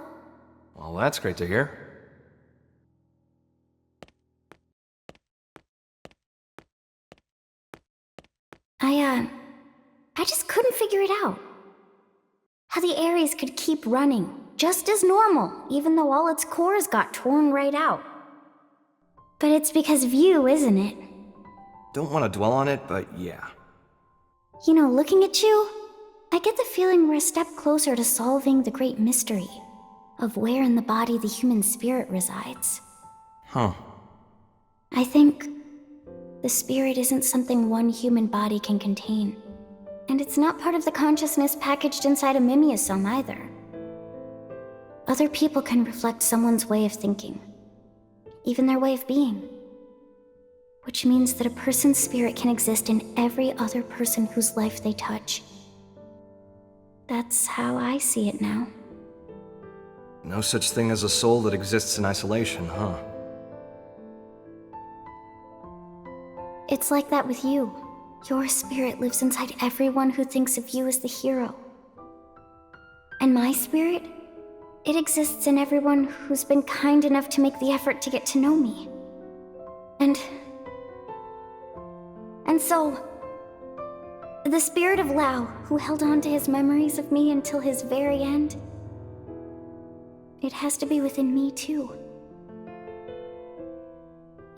Well, that's great to hear. I just couldn't figure it out. How the Aries could keep running, just as normal, even though all its cores got torn right out. But it's because of you, isn't it? Don't want to dwell on it, but yeah. You know, looking at you, I get the feeling we're a step closer to solving the great mystery of where in the body the human spirit resides. Huh. I think the spirit isn't something one human body can contain. And it's not part of the consciousness packaged inside a mimeosome either. Other people can reflect someone's way of thinking, even their way of being. Which means that a person's spirit can exist in every other person whose life they touch. That's how I see it now. No such thing as a soul that exists in isolation, huh? It's like that with you. Your spirit lives inside everyone who thinks of you as the hero. And my spirit? It exists in everyone who's been kind enough to make the effort to get to know me. And so, the spirit of Lao, who held on to his memories of me until his very end, it has to be within me too.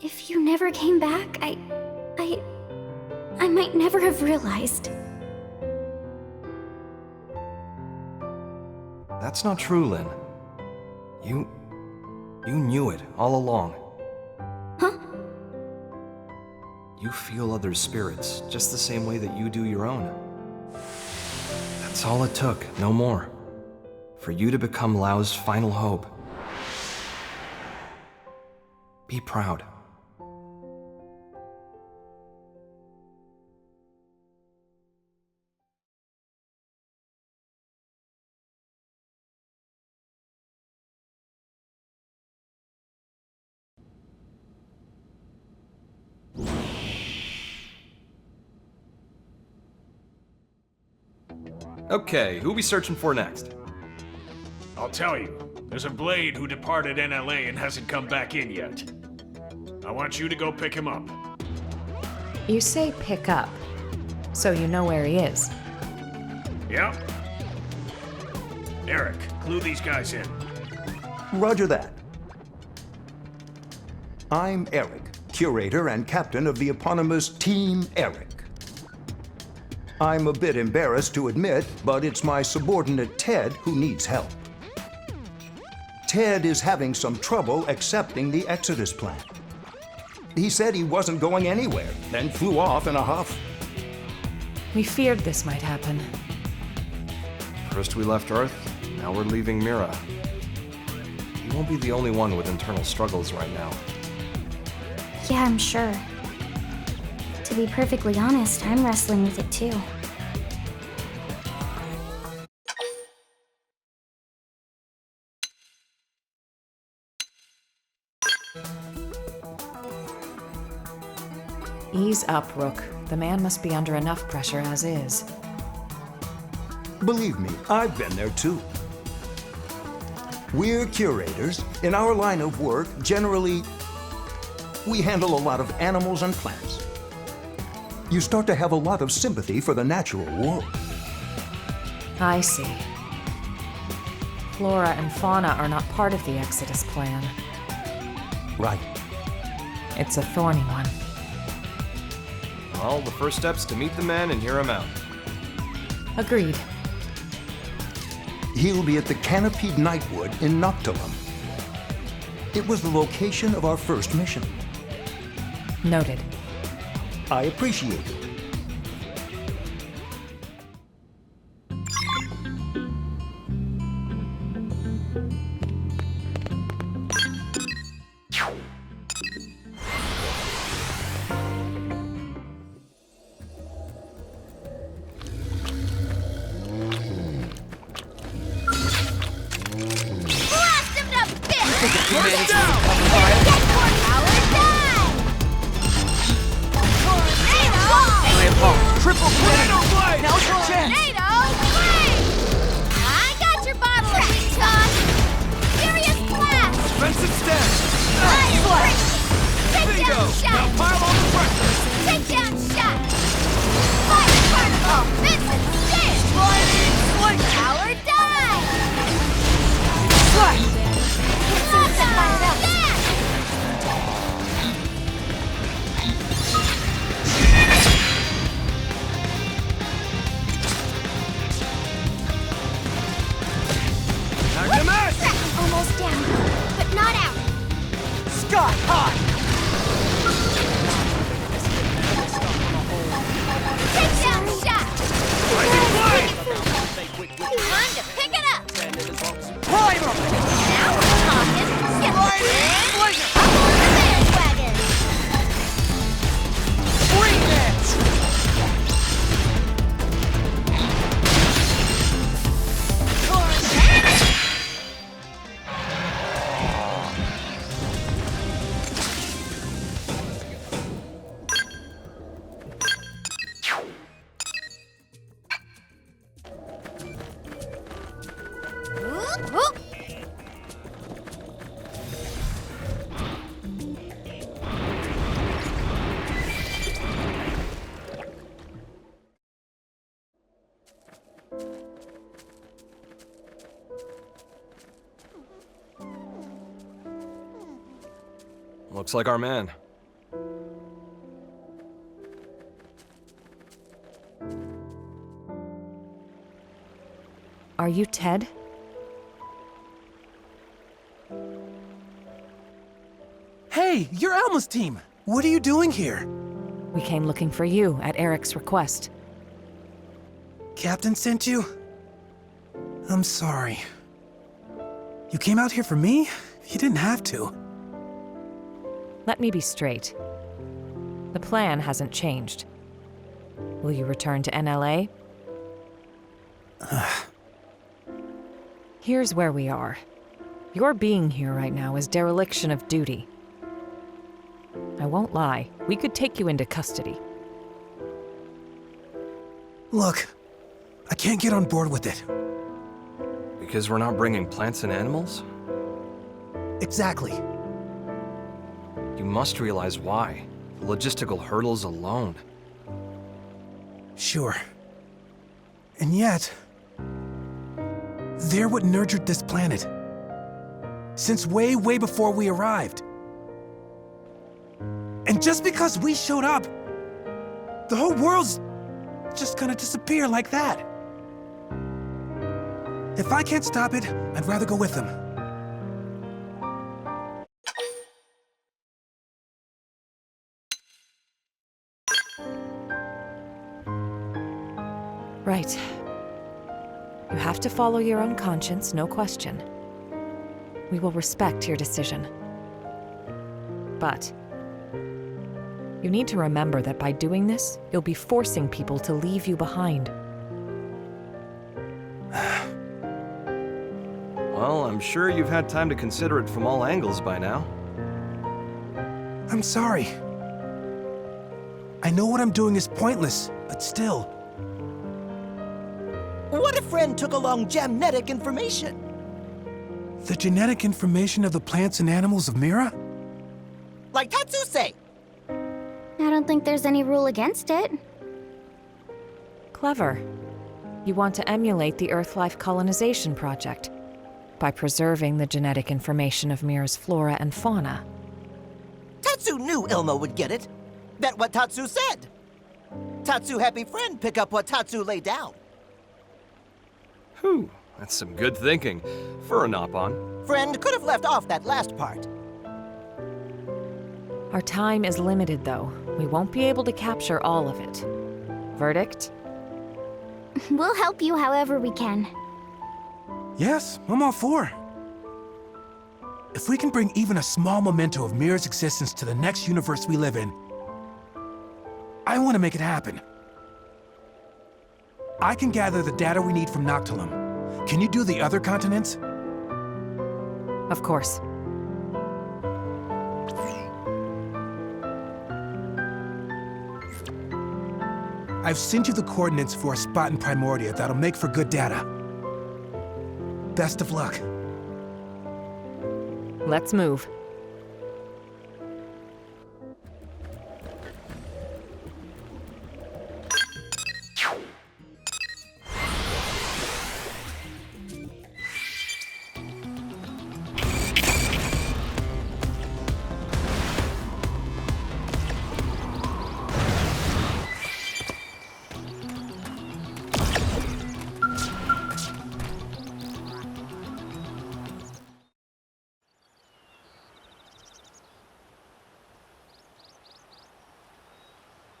If you never came back, I might never have realized. That's not true, Lynn. You knew it all along. Huh? You feel others' spirits just the same way that you do your own. That's all it took, no more. For you to become Lao's final hope. Be proud. Okay, who we searching for next? I'll tell you. There's a Blade who departed NLA and hasn't come back in yet. I want you to go pick him up. You say pick up, so you know where he is. Yep. Eric, clue these guys in. Roger that. I'm Eric, curator and captain of the eponymous Team Eric. I'm a bit embarrassed to admit, but it's my subordinate Ted who needs help. Ted is having some trouble accepting the Exodus plan. He said he wasn't going anywhere, then flew off in a huff. We feared this might happen. First we left Earth, now we're leaving Mira. You won't be the only one with internal struggles right now. Yeah, I'm sure. To be perfectly honest, I'm wrestling with it too. Ease up, Rook. The man must be under enough pressure as is. Believe me, I've been there too. We're curators. In our line of work, generally, we handle a lot of animals and plants. You start to have a lot of sympathy for the natural world. I see. Flora and fauna are not part of the Exodus plan. Right. It's a thorny one. Well, the first step's to meet the man and hear him out. Agreed. He'll be at the Canopied Nightwood in Noctilum. It was the location of our first mission. Noted. I appreciate it. Tornado! Looks like our man. Are you Ted? Hey, you're Elma's team. What are you doing here? We came looking for you at Eric's request. Captain sent you? I'm sorry. You came out here for me? You didn't have to. Let me be straight. The plan hasn't changed. Will you return to NLA? Here's where we are. Your being here right now is dereliction of duty. I won't lie, we could take you into custody. Look, I can't get on board with it. Because we're not bringing plants and animals? Exactly. You must realize why. The logistical hurdles alone. Sure. And yet, they're what nurtured this planet. Since way, way before we arrived. And just because we showed up, the whole world's just gonna disappear like that. If I can't stop it, I'd rather go with them. Right. You have to follow your own conscience, no question. We will respect your decision. But you need to remember that by doing this, you'll be forcing people to leave you behind. Well, I'm sure you've had time to consider it from all angles by now. I'm sorry. I know what I'm doing is pointless, but still. What if Friend took along genetic information? The genetic information of the plants and animals of Mira? Like Tatsu say. I don't think there's any rule against it. Clever. You want to emulate the Earth-life colonization project by preserving the genetic information of Mira's flora and fauna. Tatsu knew Elma would get it. That's what Tatsu said. Tatsu happy Friend pick up what Tatsu laid down. Whew, that's some good thinking for a Nopon. Friend could have left off that last part. Our time is limited, though. We won't be able to capture all of it. Verdict? We'll help you however we can. Yes, I'm all for. If we can bring even a small memento of Mira's existence to the next universe we live in, I want to make it happen. I can gather the data we need from Noctilum. Can you do the other continents? Of course. I've sent you the coordinates for a spot in Primordia that'll make for good data. Best of luck. Let's move.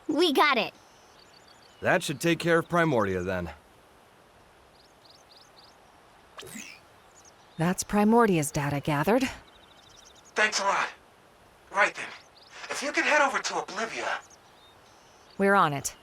We got it. That should take care of Primordia, then. That's Primordia's data gathered. Thanks a lot. Right then. If you can head over to Oblivia. We're on it.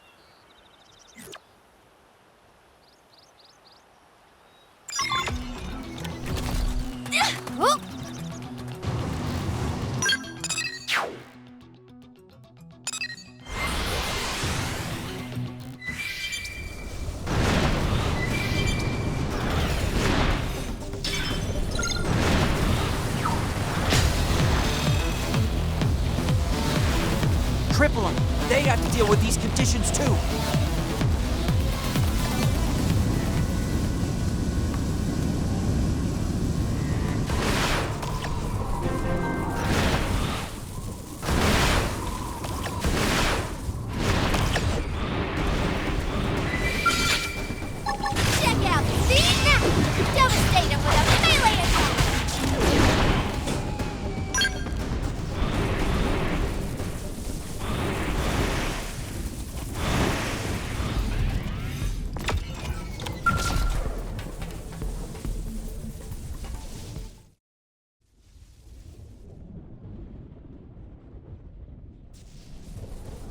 Triple them. They have to deal with these conditions too.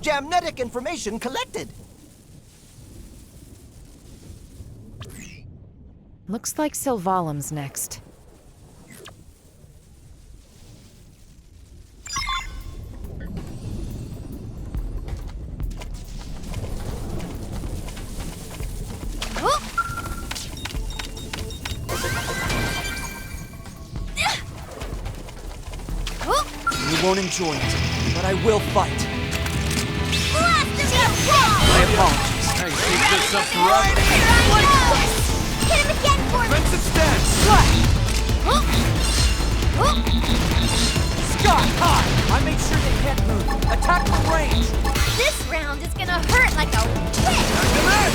Jamnetic information collected. Looks like Sylvalim's next. You won't enjoy it, but I will fight. My apologies. Hey, keep this up forever. Hit him again for me! Defensive stance! Scott, high! I made sure they can't move. Attack from range! This round is gonna hurt like a whip!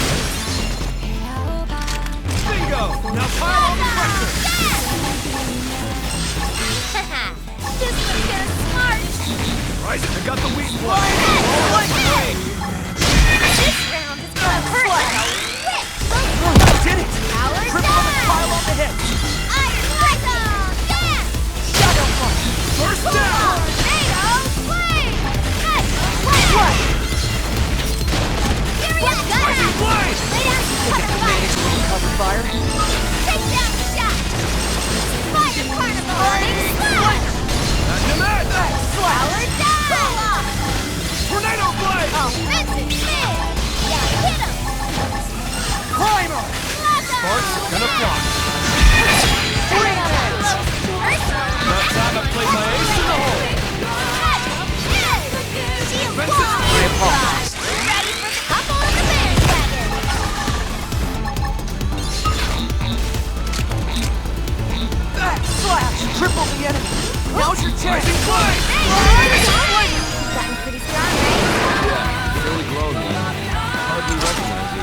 Bingo! Now pile on the pressure! This one's gonna smart! Right, I got the weak one! This round is gonna hurt like a whip! I did it! Power Triple them and pile on the hits! Iron Rifle! Dance! Shadow Punch! First down! Tornado Flame! Nice! Play! Here we go! Blade! Lay down some cover fire! Cover fire? Take down the shot! Fire Carnival! Slash! Power down! Tornado Blade! Offensive mid! Yeah, hit him! Primer! Sparks gonna fly. About time I played my ace in the hole. I apologize. Ready for the couple of the bandwagon! Slash! Triple the enemy! Now's your chance! You've gotten pretty strong, right? Yeah, really grown, man. Hardly recognize you.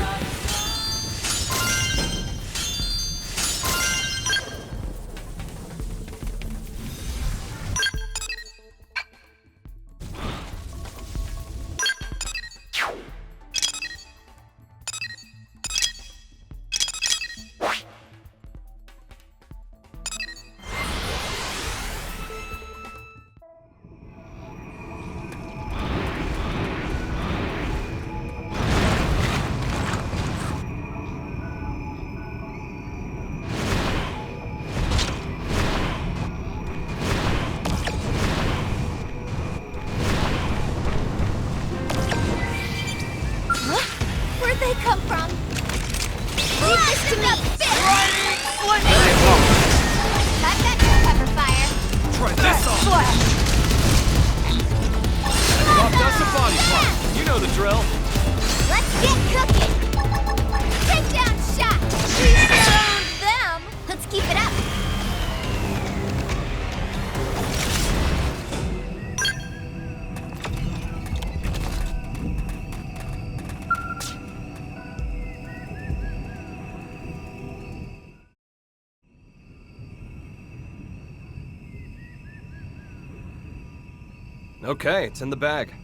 Where'd they come from? Leave this to me! I've got your cover fire. Try this on! Popped us a body part. You know the drill. Let's get cooking! Takedown shot! We sure owned them! Let's keep it up! Okay, it's in the bag.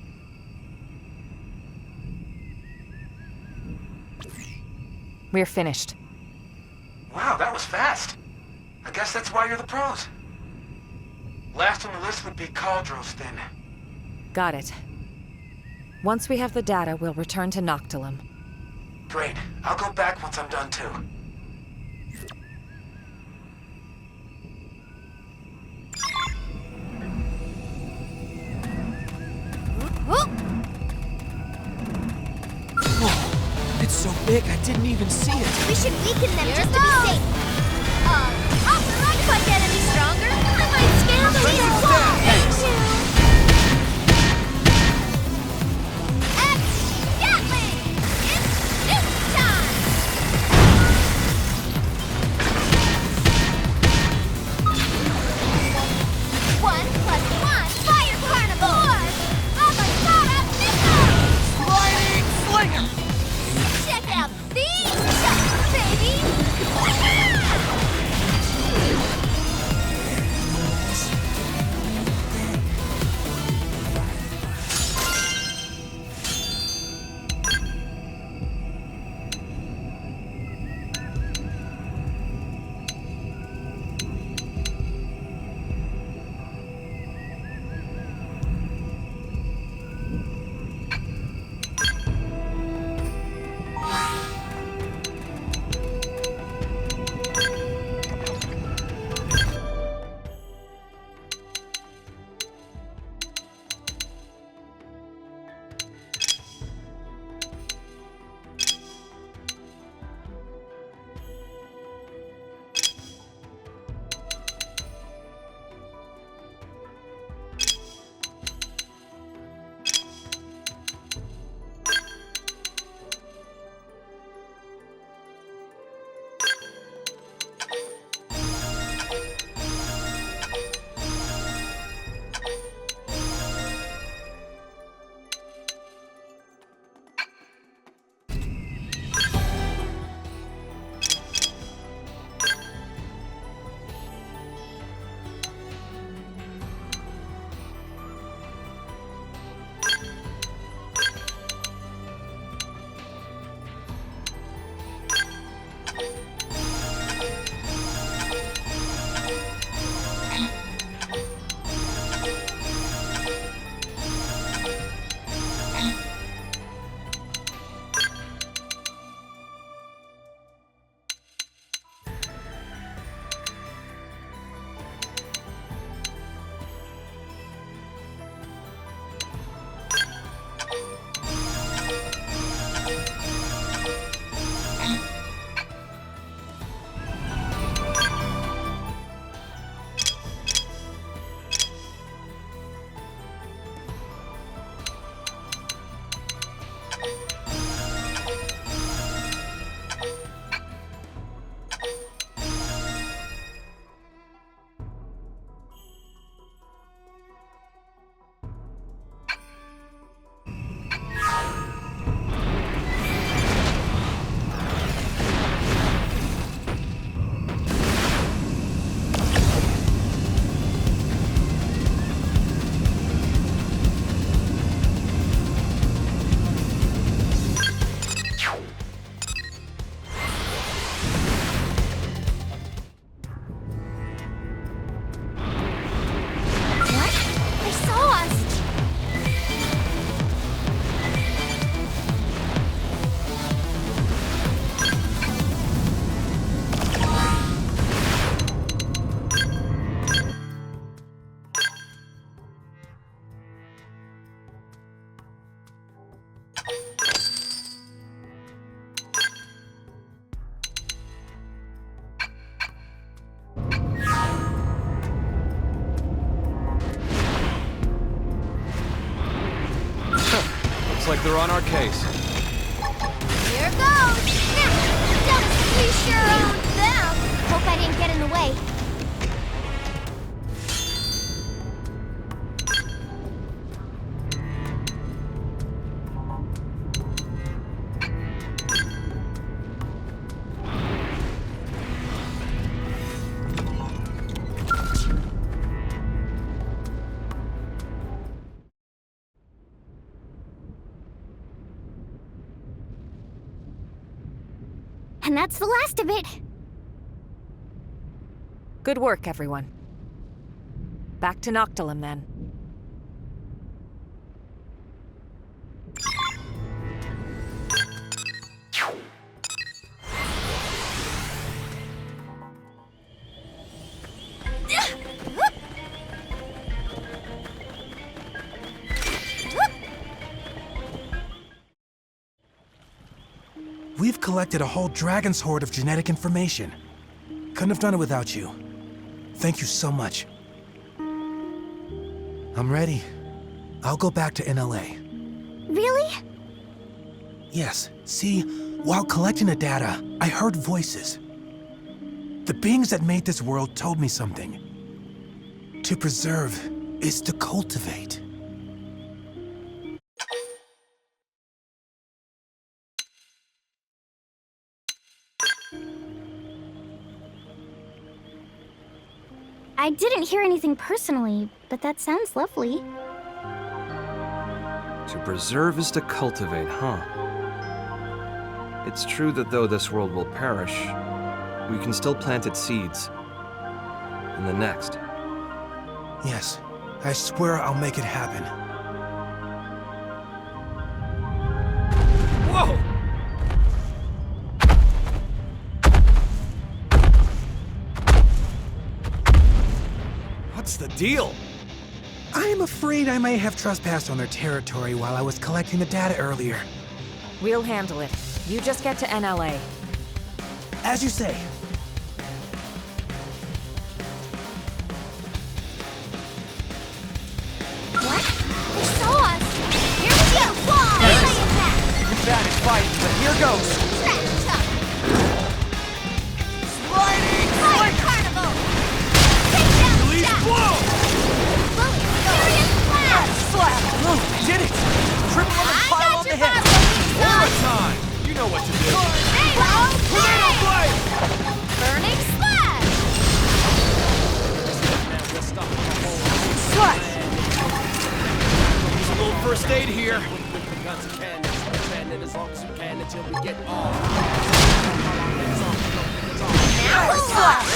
We're finished. Wow, that was fast. I guess that's why you're the pros. Last on the list would be Caldros, then. Got it. Once we have the data, we'll return to Noctilum. Great. I'll go back once I'm done, too. Whoa! It's so big, I didn't even see it. We should weaken them just to be safe. Off the run! If I get any stronger, I might scale the leader wall! Thanks. Gatling! It's nuke time! One plus one, fire carnival! I'm a startup missile! Sliding slinger! Check out these shots, baby! like they're on our case. Here goes! Now, we sure owned them! Hope I didn't get in the way. And that's the last of it. Good work, everyone. Back to Noctilum, then. We've collected a whole dragon's hoard of genetic information. Couldn't have done it without you. Thank you so much. I'm ready. I'll go back to NLA. Really? Yes. See, while collecting the data, I heard voices. The beings that made this world told me something. To preserve is to cultivate. I didn't hear anything personally, but that sounds lovely. To preserve is to cultivate, huh? It's true that though this world will perish, we can still plant its seeds. In the next. Yes, I swear I'll make it happen. Whoa! What's the deal? I'm afraid I may have trespassed on their territory while I was collecting the data earlier. We'll handle it. You just get to NLA. As you say. What? They saw us! Here we go! Whoa! You're bad at fighting, but here goes! Sliding! Fire carnival! Take down Release blow! Serious blast! Slap! Did it! Triple on the pile on the head! Overtime! You know what to do! Tornado blade! Burning slash! Slash! Use a little first aid here. Now slash!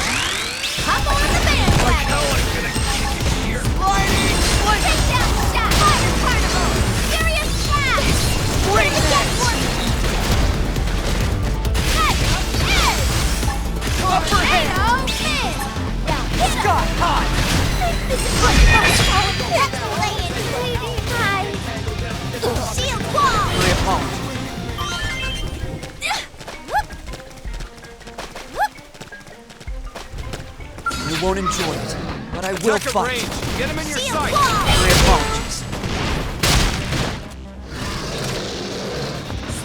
Hop on the bandwagon! Like hell I'm gonna kick it here. Sliding! Take down shot! Fire carnival! Serious blast! Great Get one! Upper hand! Scott, hot! This is what that's laying bleeding high! Shield wall! My apologies. You won't enjoy it, but I will Attack at fight. range. Get him in your Shield sight. wall! My apologies.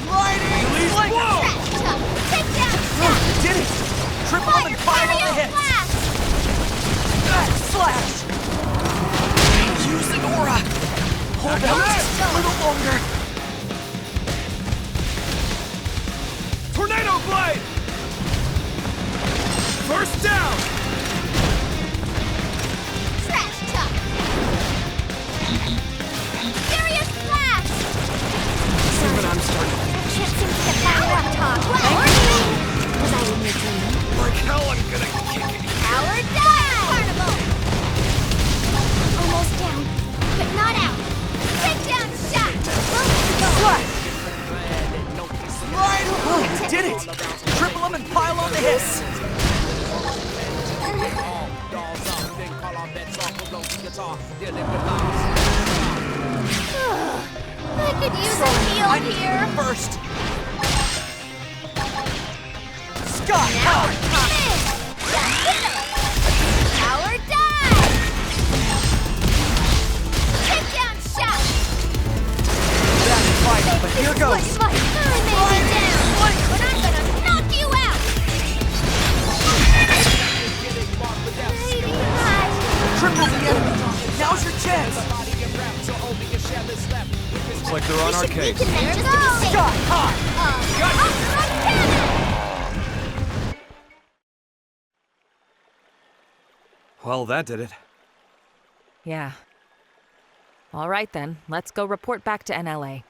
Sliding! Release Slinger! blow! Take down shot! Did it! Triple on the pile on the head! Blast! Slash! Use an aura! Hold out just a little longer! Tornado blade! First down! Trash talk! Serious blast! See what I'm starting to think. Can't seem to get power talk. Warning! Was I in your dream? Like hell I'm gonna kick it here. Power dive! Carnival! Almost down, but not out. Take down shot! Slash! Slide! Oh, did it! Triple them and pile on the head! I could use a heal here. First! Scott! Power dive! Take down shot! That's fight! goes! I may be down, but I'm gonna knock you out! Triple the enemy! Now's your chance! Looks like they're on our case. Shot hard! Well, that did it. Yeah. All right then, let's go report back to NLA.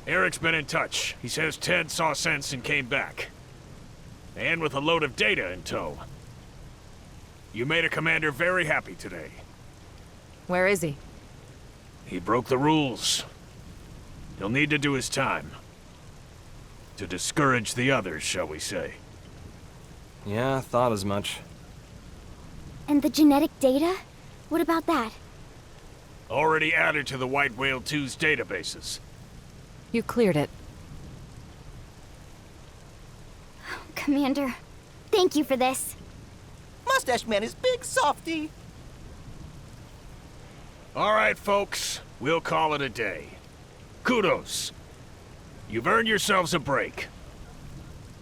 Eric's been in touch. He says Ted saw sense and came back. And with a load of data in tow. You made a commander very happy today. Where is he? He broke the rules. He'll need to do his time. To discourage the others, shall we say. Yeah, I thought as much. And the genetic data? What about that? Already added to the White Whale 2's databases. You cleared it. Commander, thank you for this. Mustache Man is big softy. All right, folks. We'll call it a day. Kudos. You've earned yourselves a break.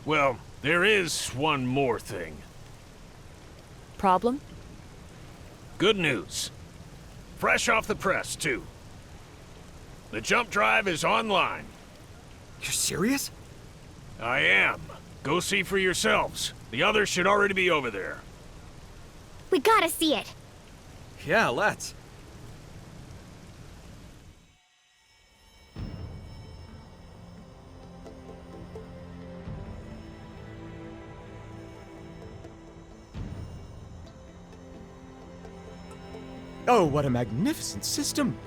Well, there is one more thing. Problem? Good news. Fresh off the press, too. The jump drive is online. You're serious? I am. Go see for yourselves. The others should already be over there. We gotta see it. Yeah, let's. Oh, what a magnificent system!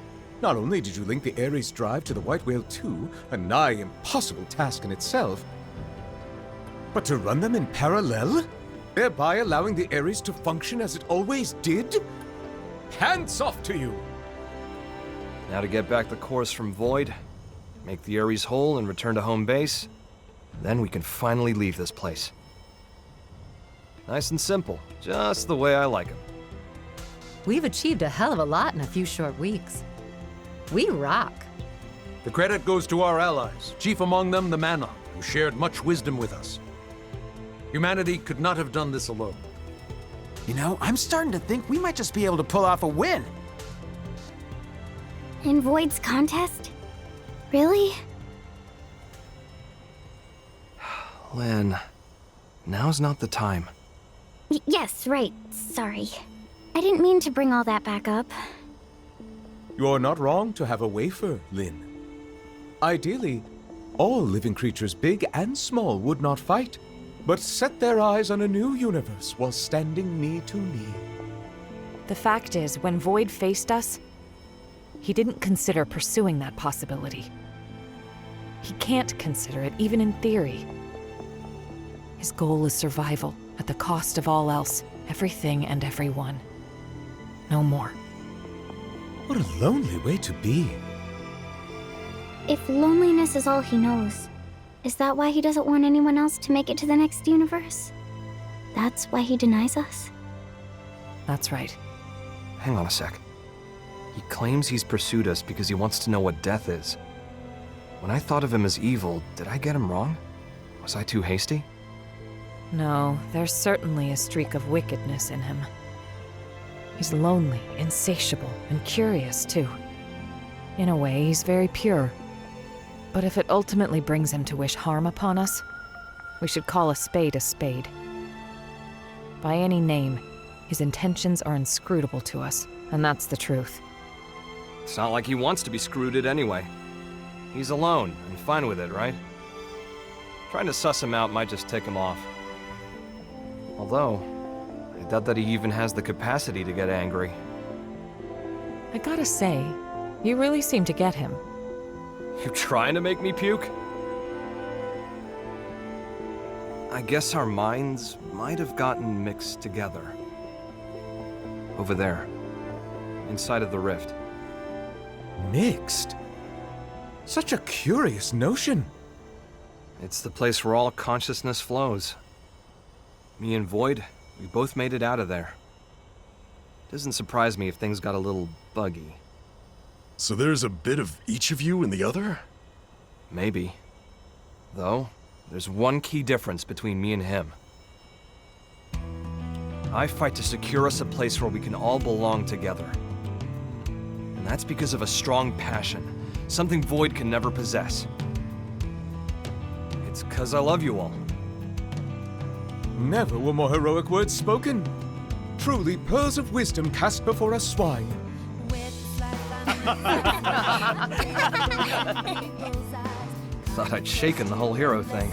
Not only did you link the Aries drive to the White Whale 2, a nigh impossible task in itself, but to run them in parallel, thereby allowing the Aries to function as it always did? Hands off to you! Now to get back the course from Void, make the Aries whole and return to home base, then we can finally leave this place. Nice and simple, just the way I like it. We've achieved a hell of a lot in a few short weeks. We rock. The credit goes to our allies, chief among them the Manon, who shared much wisdom with us. Humanity could not have done this alone. You know, I'm starting to think we might just be able to pull off a win. In Void's contest? Really? Lynn, now's not the time. Yes, right. Sorry. I didn't mean to bring all that back up. You're not wrong to have a wafer, Lynn. Ideally, all living creatures, big and small, would not fight, but set their eyes on a new universe while standing knee to knee. The fact is, when Void faced us, he didn't consider pursuing that possibility. He can't consider it, even in theory. His goal is survival, at the cost of all else, everything and everyone. No more. What a lonely way to be. If loneliness is all he knows, is that why he doesn't want anyone else to make it to the next universe? That's why he denies us? That's right. Hang on a sec. He claims he's pursued us because he wants to know what death is. When I thought of him as evil, did I get him wrong? Was I too hasty? No, there's certainly a streak of wickedness in him. He's lonely, insatiable, and curious, too. In a way, he's very pure. But if it ultimately brings him to wish harm upon us, we should call a spade a spade. By any name, his intentions are inscrutable to us, and that's the truth. It's not like he wants to be screwed anyway. He's alone, and fine with it, right? Trying to suss him out might just tick him off. Although, I doubt that he even has the capacity to get angry. I gotta say, you really seem to get him. You trying to make me puke? I guess our minds might have gotten mixed together. Over there, inside of the rift. Mixed? Such a curious notion. It's the place where all consciousness flows. Me and Void, we both made it out of there. Doesn't surprise me if things got a little buggy. So there's a bit of each of you in the other? Maybe. Though, there's one key difference between me and him. I fight to secure us a place where we can all belong together. And that's because of a strong passion, something Void can never possess. It's 'cause I love you all. Never were more heroic words spoken. Truly pearls of wisdom cast before a swine. Thought I'd shaken the whole hero thing.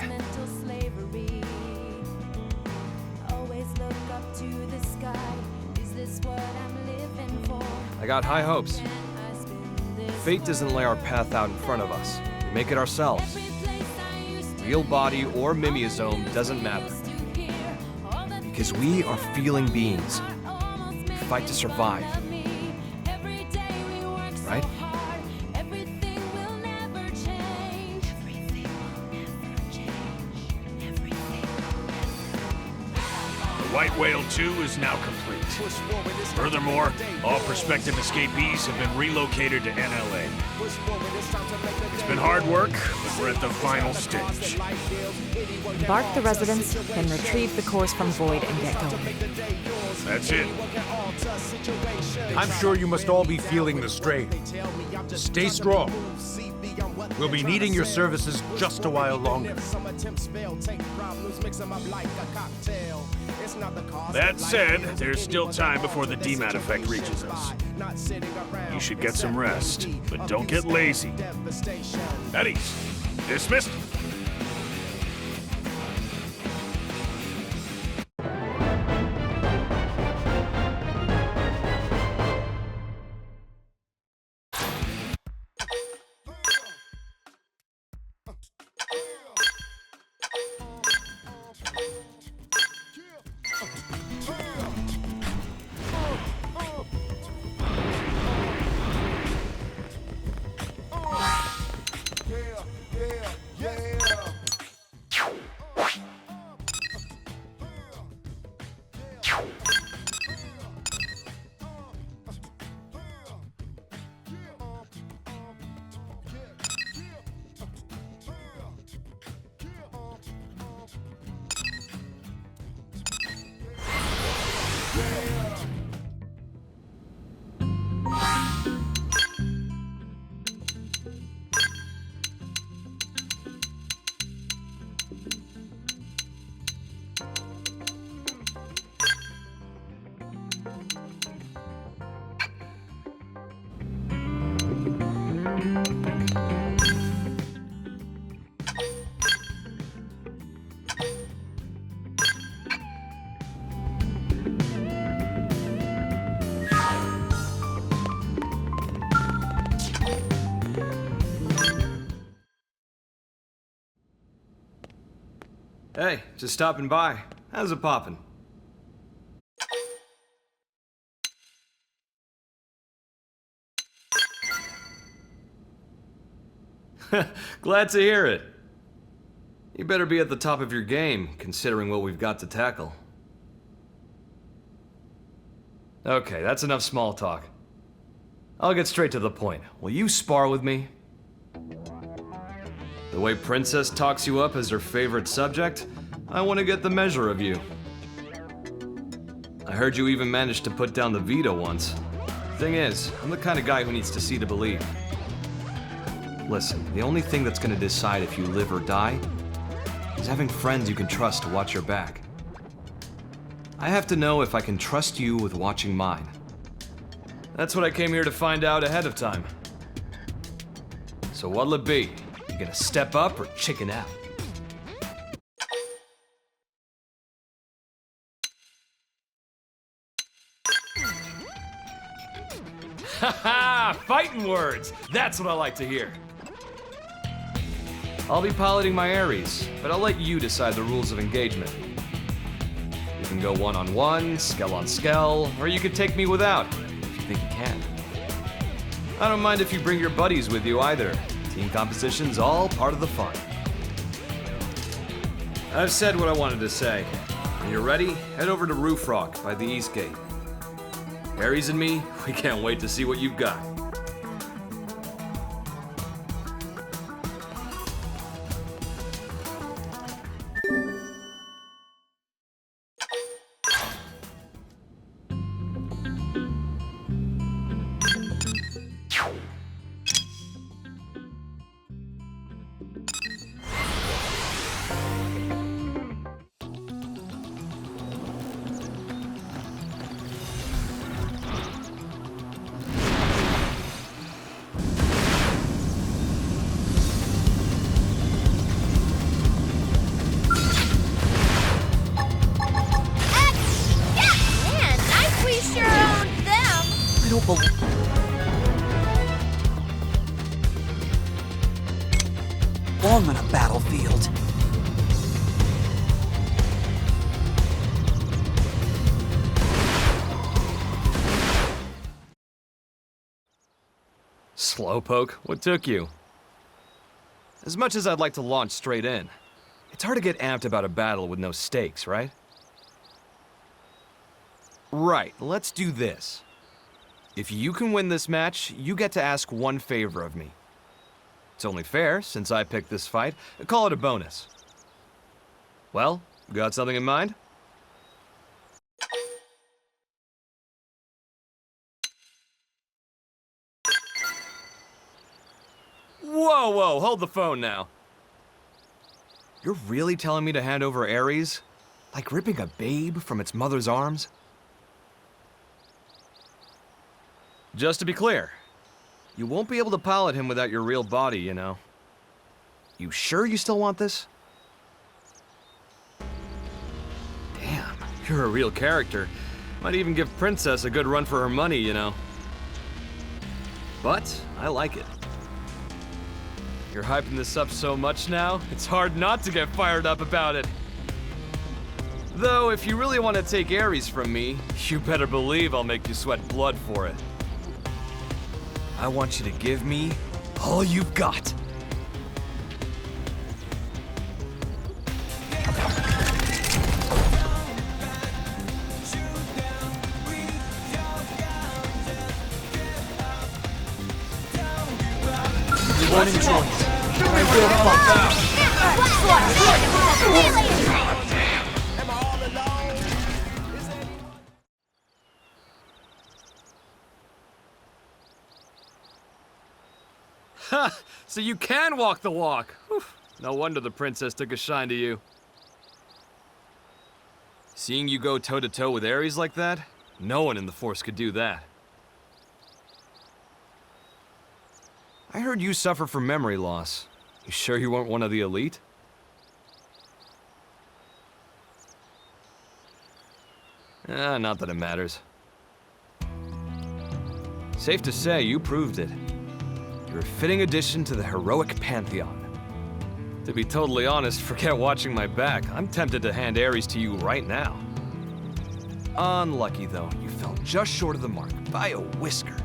I got high hopes. Fate doesn't lay our path out in front of us. We make it ourselves. Real body or mimeosome doesn't matter. Because we are feeling beings. We fight to survive. Right? White Whale 2 is now complete. Furthermore, all prospective escapees have been relocated to NLA. It's been hard work, but we're at the final stage. Embark the residents, then retrieve the cores from Void and get going. That's it. I'm sure you must all be feeling the strain. Stay strong. We'll be needing your services just a while longer. That said, there's still time before the demat effect reaches us. You should get some rest, but don't get lazy. Aries, dismissed. Hey, just stopping by. How's it poppin'? Glad to hear it. You better be at the top of your game, considering what we've got to tackle. Okay, that's enough small talk. I'll get straight to the point. Will you spar with me? The way Princess talks you up as her favorite subject, I want to get the measure of you. I heard you even managed to put down the Vita once. Thing is, I'm the kind of guy who needs to see to believe. Listen, the only thing that's going to decide if you live or die is having friends you can trust to watch your back. I have to know if I can trust you with watching mine. That's what I came here to find out ahead of time. So what'll it be? You gonna step up or chicken out? Haha! Fighting words! That's what I like to hear. I'll be piloting my Aries, but I'll let you decide the rules of engagement. You can go one-on-one, skell-on-skell, or you can take me without, if you think you can. I don't mind if you bring your buddies with you either. Team composition's all part of the fun. I've said what I wanted to say. When you're ready, head over to Roof Rock by the East Gate. Aries and me, we can't wait to see what you've got. Long on a battlefield. Slowpoke, what took you? As much as I'd like to launch straight in, it's hard to get amped about a battle with no stakes, right? Right, let's do this. If you can win this match, you get to ask one favor of me. It's only fair, since I picked this fight. Call it a bonus. Well, got something in mind? Whoa, whoa, hold the phone now. You're really telling me to hand over Aries? Like ripping a babe from its mother's arms? Just to be clear, you won't be able to pilot him without your real body, you know. You sure you still want this? Damn, you're a real character. Might even give Princess a good run for her money, you know. But I like it. You're hyping this up so much now, it's hard not to get fired up about it. Though, if you really want to take Aries from me, you better believe I'll make you sweat blood for it. I want you to give me all you've got. You won't enjoy it. I will Ha! So you can walk the walk. Whew. No wonder the princess took a shine to you. Seeing you go toe-to-toe with Aries like that, no one in the Force could do that. I heard you suffer from memory loss. You sure you weren't one of the elite? Not that it matters. Safe to say, you proved it. You're a fitting addition to the heroic pantheon. To be totally honest, forget watching my back. I'm tempted to hand Aries to you right now. Unlucky, though. You fell just short of the mark, by a whisker.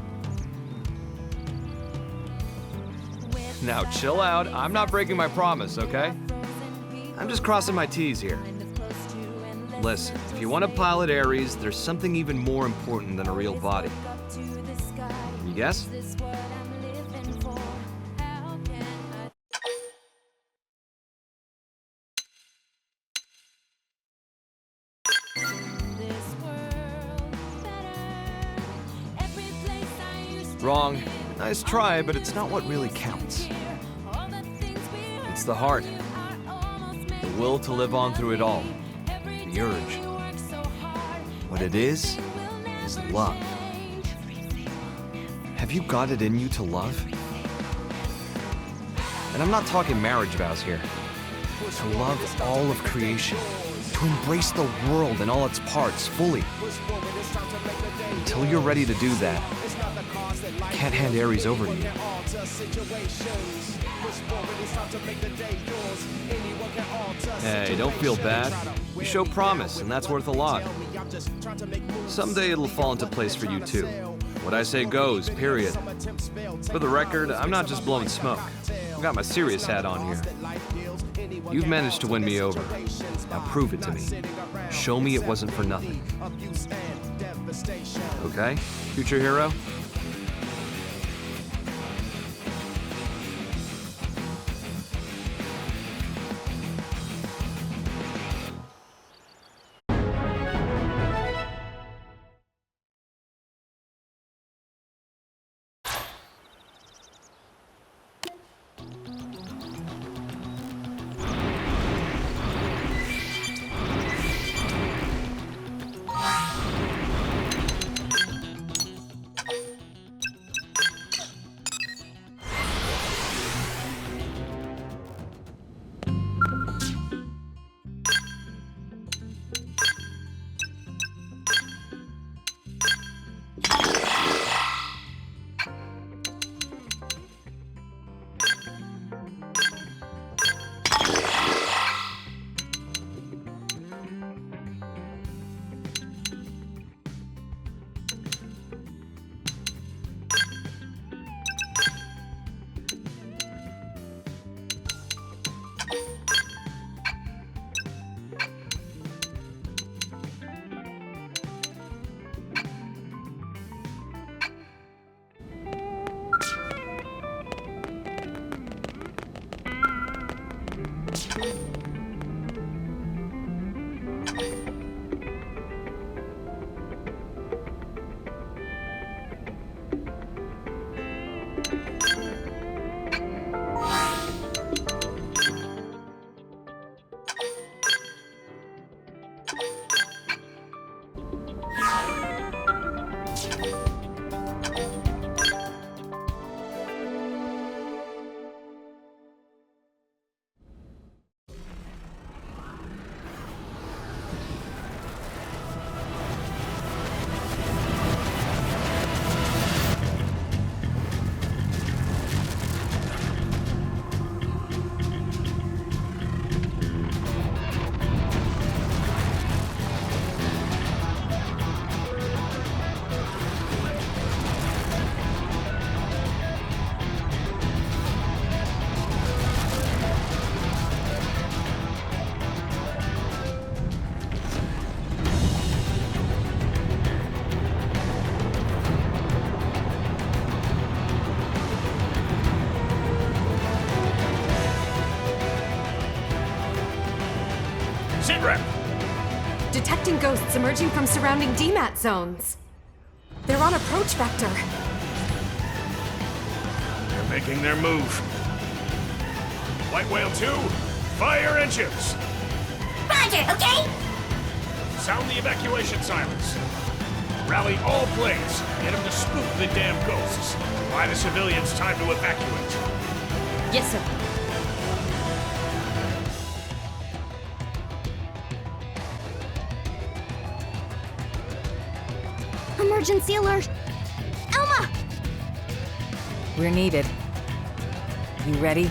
Now, chill out. I'm not breaking my promise, okay? I'm just crossing my T's here. Listen, if you want to pilot Aries, there's something even more important than a real body. Can you guess? Wrong. Nice try, but it's not what really counts. It's the heart. The will to live on through it all. The urge. What it is love. Have you got it in you to love? And I'm not talking marriage vows here. To love all of creation. To embrace the world and all its parts fully. Until you're ready to do that, can't hand Aries over to you. Hey, don't feel bad. You show promise, and that's worth a lot. Someday it'll fall into place for you too. What I say goes, period. For the record, I'm not just blowing smoke. I've got my serious hat on here. You've managed to win me over. Now prove it to me. Show me it wasn't for nothing. Okay, future hero? Detecting ghosts emerging from surrounding DMAT zones. They're on approach vector. They're making their move. White Whale 2, fire engines! Roger, okay? Sound the evacuation sirens. Rally all planes. Get them to spook the damn ghosts. Buy the civilians time to evacuate. Yes, sir. Emergency alert! Elma! We're needed. You ready?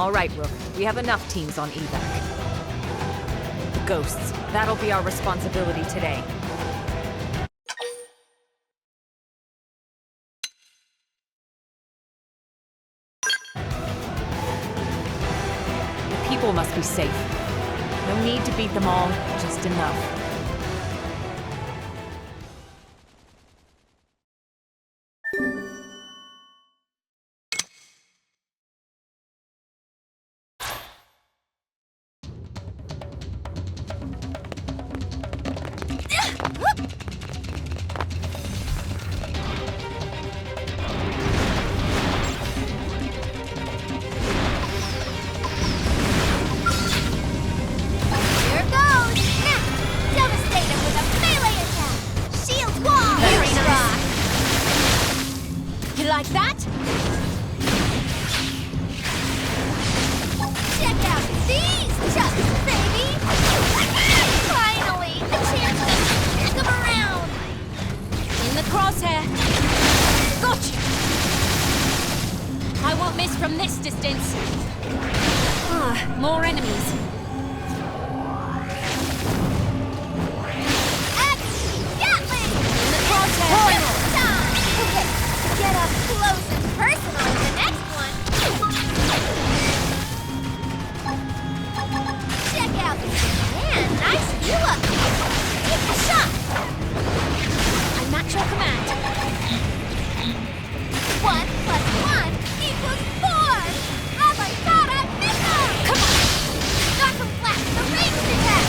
All right, Rook. We have enough teams on evac. The ghosts. That'll be our responsibility today. The people must be safe. No need to beat them all, just enough. Like that? Check out these chucks, baby! Finally, a chance to kick them around! In the crosshair. Gotcha! I won't miss from this distance. More enemies. Gatling! In the crosshair. Okay, get up close and personal in the next one. Check out this man, nice view up. Take the shot. I match your command. 1 plus 1 equals 4. Oh my god, I missed him! Come on. Knock him flat with a ranged attack.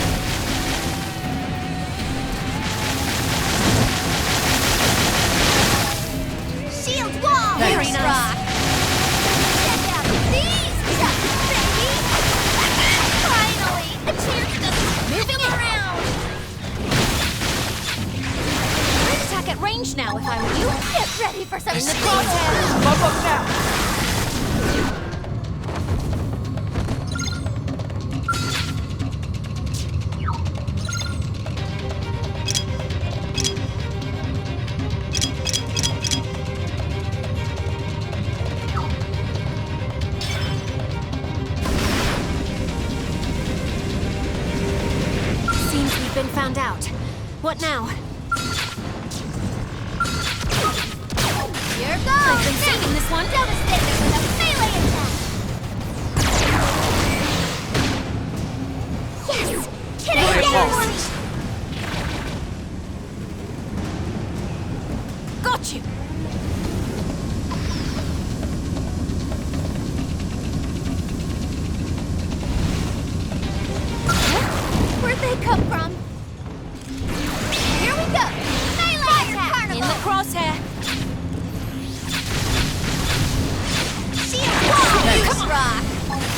Shield wall! Very nice. Rock! Check out these chucks, baby! Finally, a chance to move him around! I'd attack at range now if I were you. Get ready for some In the speed! crosshair. Bump up now! Seems we've been found out. What now? Here goes! I've been saving this one. Devastator with a melee attack! Yes! Hit it again! Got you! Where'd they come from? Here we go! Melee attack! In the crosshair. Shield wall! Come on. Rock!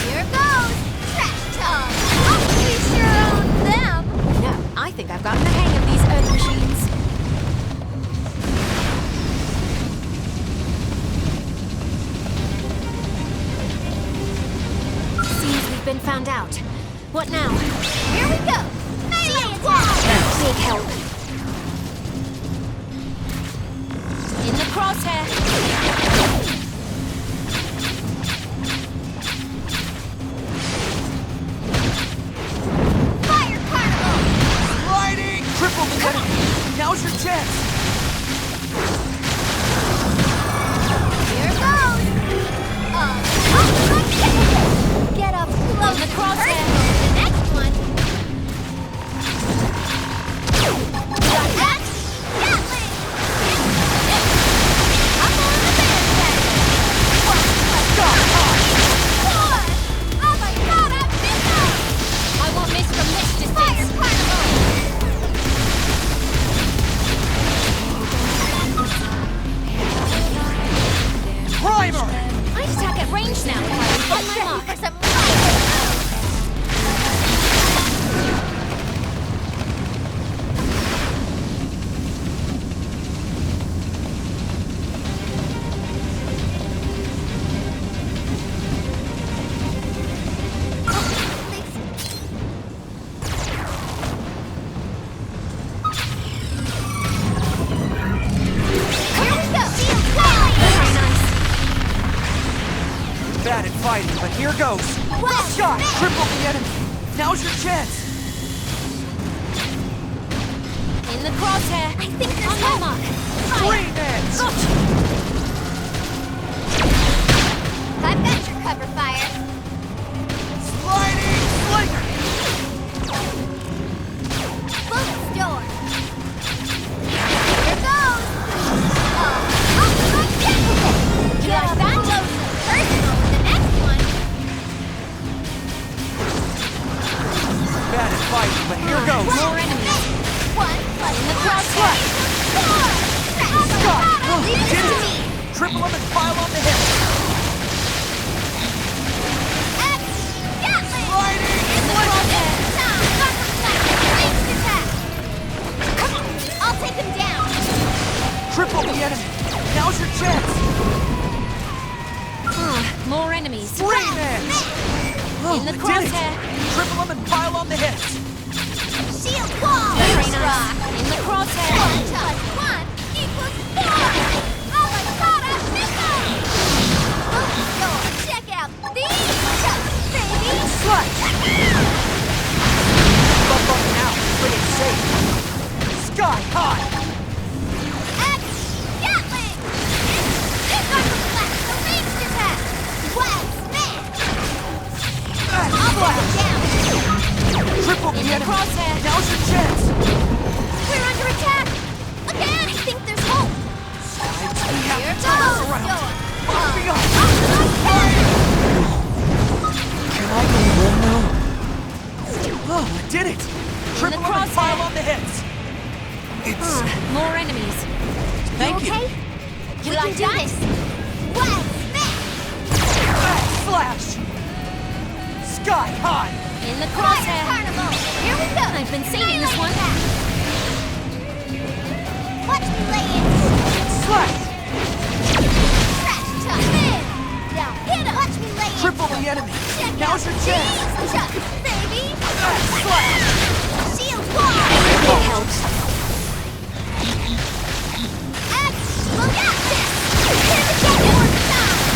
Here goes! Trash talk! Oh, we sure own them! No, I think I've gotten the hang of these earth machines. Seems we've been found out. What now? Here we go! Melee attack! Big help. In the crosshair. Fire carnival! Sliding! Triple the enemy! Now's your chance! Here goes! Get up close In the and crosshair. personal with the next one! Got that? Gatling! Up on the bed! goes! Scott, triple the enemy! Now's your chance! In the crosshair. I think there's Elma. Three men! I've got your cover fire. Sliding slinger! Bullet storm. Here goes. You like that? Personal with the next one. Bad at fighting, but here goes! More enemies. One, in the crosshair. Four. Scott! Leave it to me. Triple them and pile on the hit! Sliding in the crosshair. Ranged attack. I'll take him down. Triple the enemy! Now's your chance! More enemies. Three men! In the crosshair. Triple them and pile on the hits! Shield wall. Very nice. Rock. In the crosshair. 1 plus 1 equals 4. Avocado missile. Bullet storm. Check out these chucks, baby. Slash! Buff up now, but it's safe. Sky high! Gatling. It's our blast, the ranged attack. Wild smash. I'll put him down. Triple the enemy! Crosshair. Now's your chance! We're under attack. Again, I think there's hope. Here goes. Can I go home now? Oh, I did it! Triple them and pile on the hits! It's... More enemies. Thank you! Okay? We can do this. Wild smash. Flash! Sky high! In the Fire crosshair. carnival. Here we go. I've been saving this one. Watch me lay it. Slash! Trash tuck. Big. Now hit him. Watch me lay it. Triple the enemy! Check Now's out your chance! these chucks, baby. Slash! Shield wall. It helps. Look at this. Here we go. More time.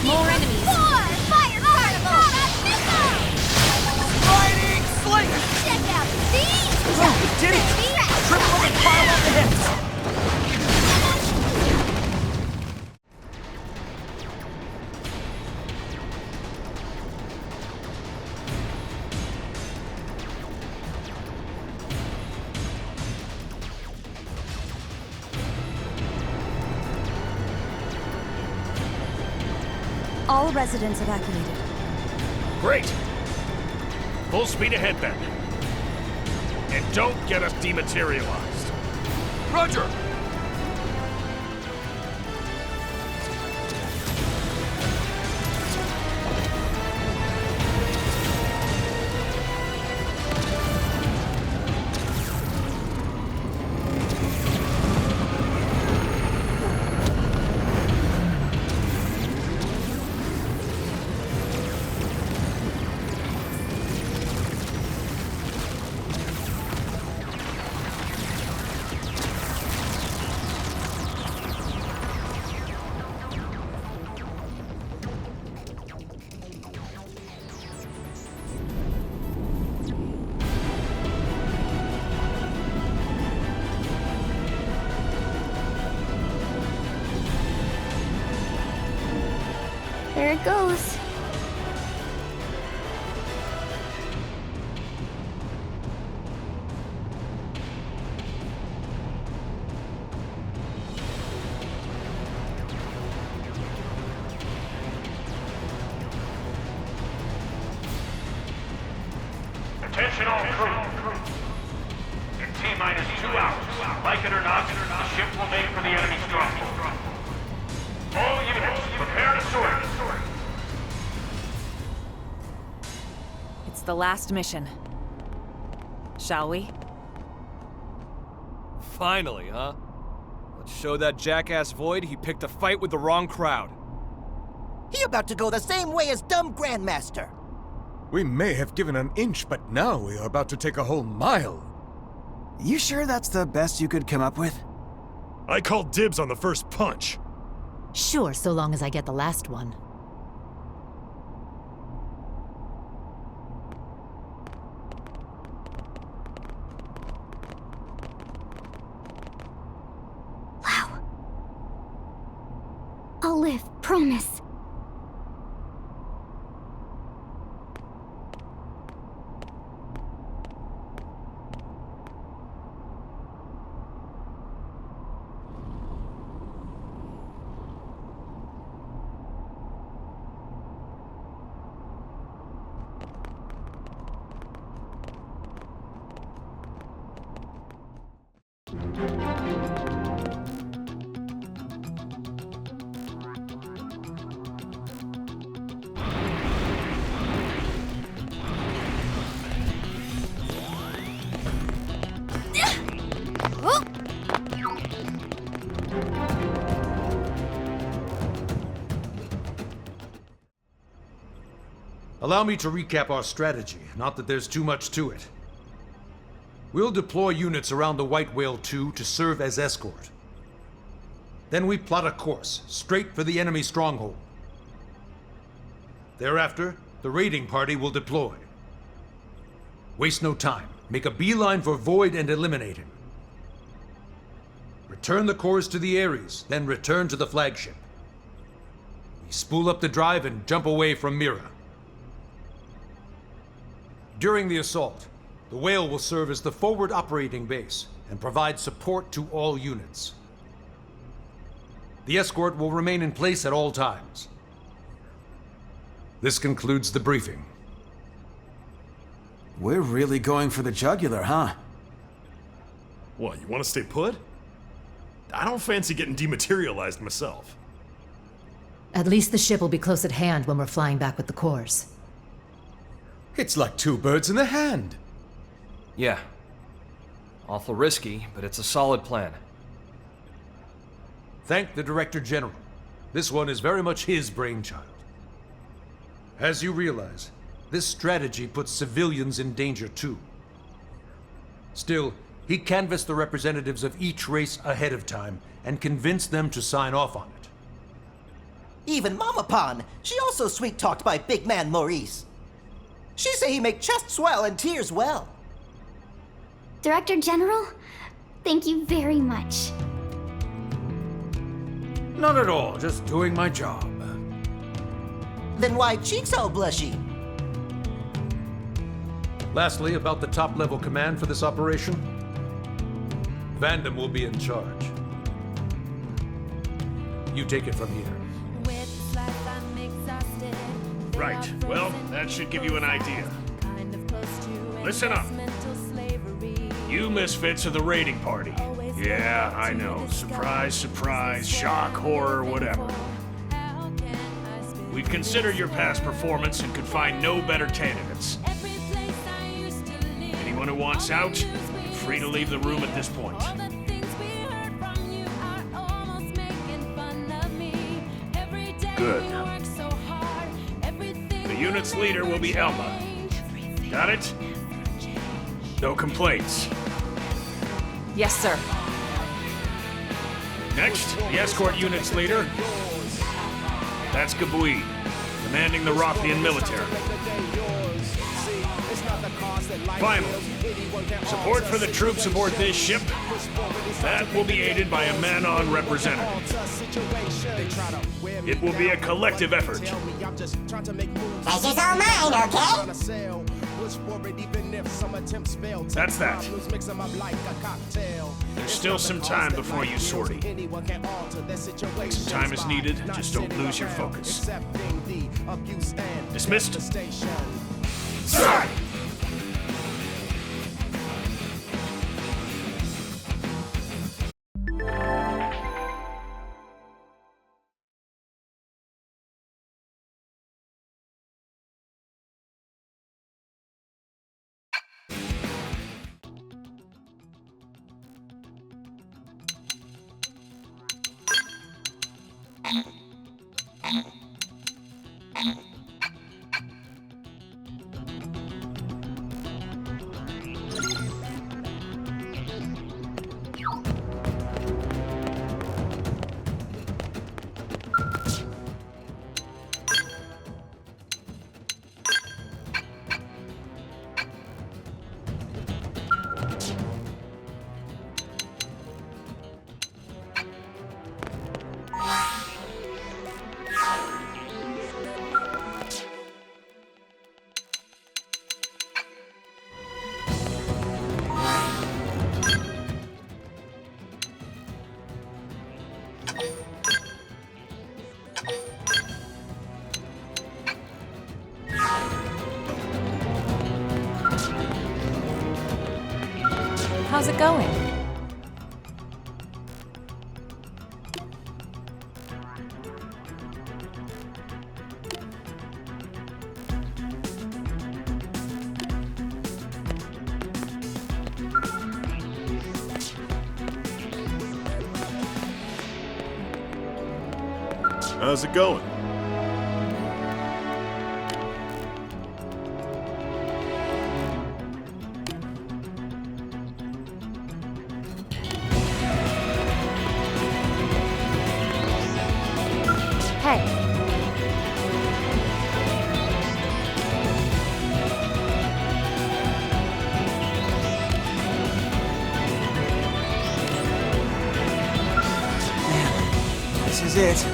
More enemies. 4. Fire carnival. Sliding slinger! Check out these Oh, we did it! Triple them and pile on the hits! All residents evacuated. Great. Full speed ahead then. And don't get us dematerialized. Roger! There it goes. Attention all crew. In T-minus 2 hours, like it or not, the ship will make for the enemy stronghold. All units, prepare to sword. It's the last mission. Shall we? Finally, huh? Let's show that jackass Void he picked a fight with the wrong crowd. He about to go the same way as dumb Grandmaster. We may have given an inch, but now we are about to take a whole mile. You sure that's the best you could come up with? I called dibs on the first punch. Sure, so long as I get the last one. I'll live, promise. Allow me to recap our strategy, not that there's too much to it. We'll deploy units around the White Whale 2 to serve as escort. Then we plot a course, straight for the enemy stronghold. Thereafter, the raiding party will deploy. Waste no time. Make a beeline for Void and eliminate him. Return the cores to the Aries, then return to the flagship. We spool up the drive and jump away from Mira. During the assault, the Whale will serve as the forward operating base and provide support to all units. The escort will remain in place at all times. This concludes the briefing. We're really going for the jugular, huh? What, you want to stay put? I don't fancy getting dematerialized myself. At least the ship will be close at hand when we're flying back with the cores. It's like two birds in the hand. Yeah. Awful risky, but it's a solid plan. Thank the Director General. This one is very much his brainchild. As you realize, this strategy puts civilians in danger too. Still, he canvassed the representatives of each race ahead of time and convinced them to sign off on it. Even Mama Pan, she also sweet-talked by big man Maurice. She say he make chest swell and tears well. Director General, thank you very much. Not at all, just doing my job. Then why cheeks all blushy? Lastly, about the top-level command for this operation. Vandam will be in charge. You take it from here. Right, well, that should give you an idea. Listen up. You misfits are the raiding party. Yeah, I know. Surprise, surprise, shock, horror, whatever. We've considered your past performance and could find no better candidates. Anyone who wants out, free to leave the room at this point. Good. The unit's leader will be Elma. Got it? No complaints. Yes, sir. Next, the escort unit's leader. That's Gabui, commanding the Rothian military. Finally, support for the troops aboard this ship. That will be aided by a man-on representative. It will be a collective effort. Pleasure's all mine, okay? That's that. There's still some time before you sortie. Some time is needed, just don't lose your focus. Dismissed? Sir! How's it going? How's it going? Hey. This is it.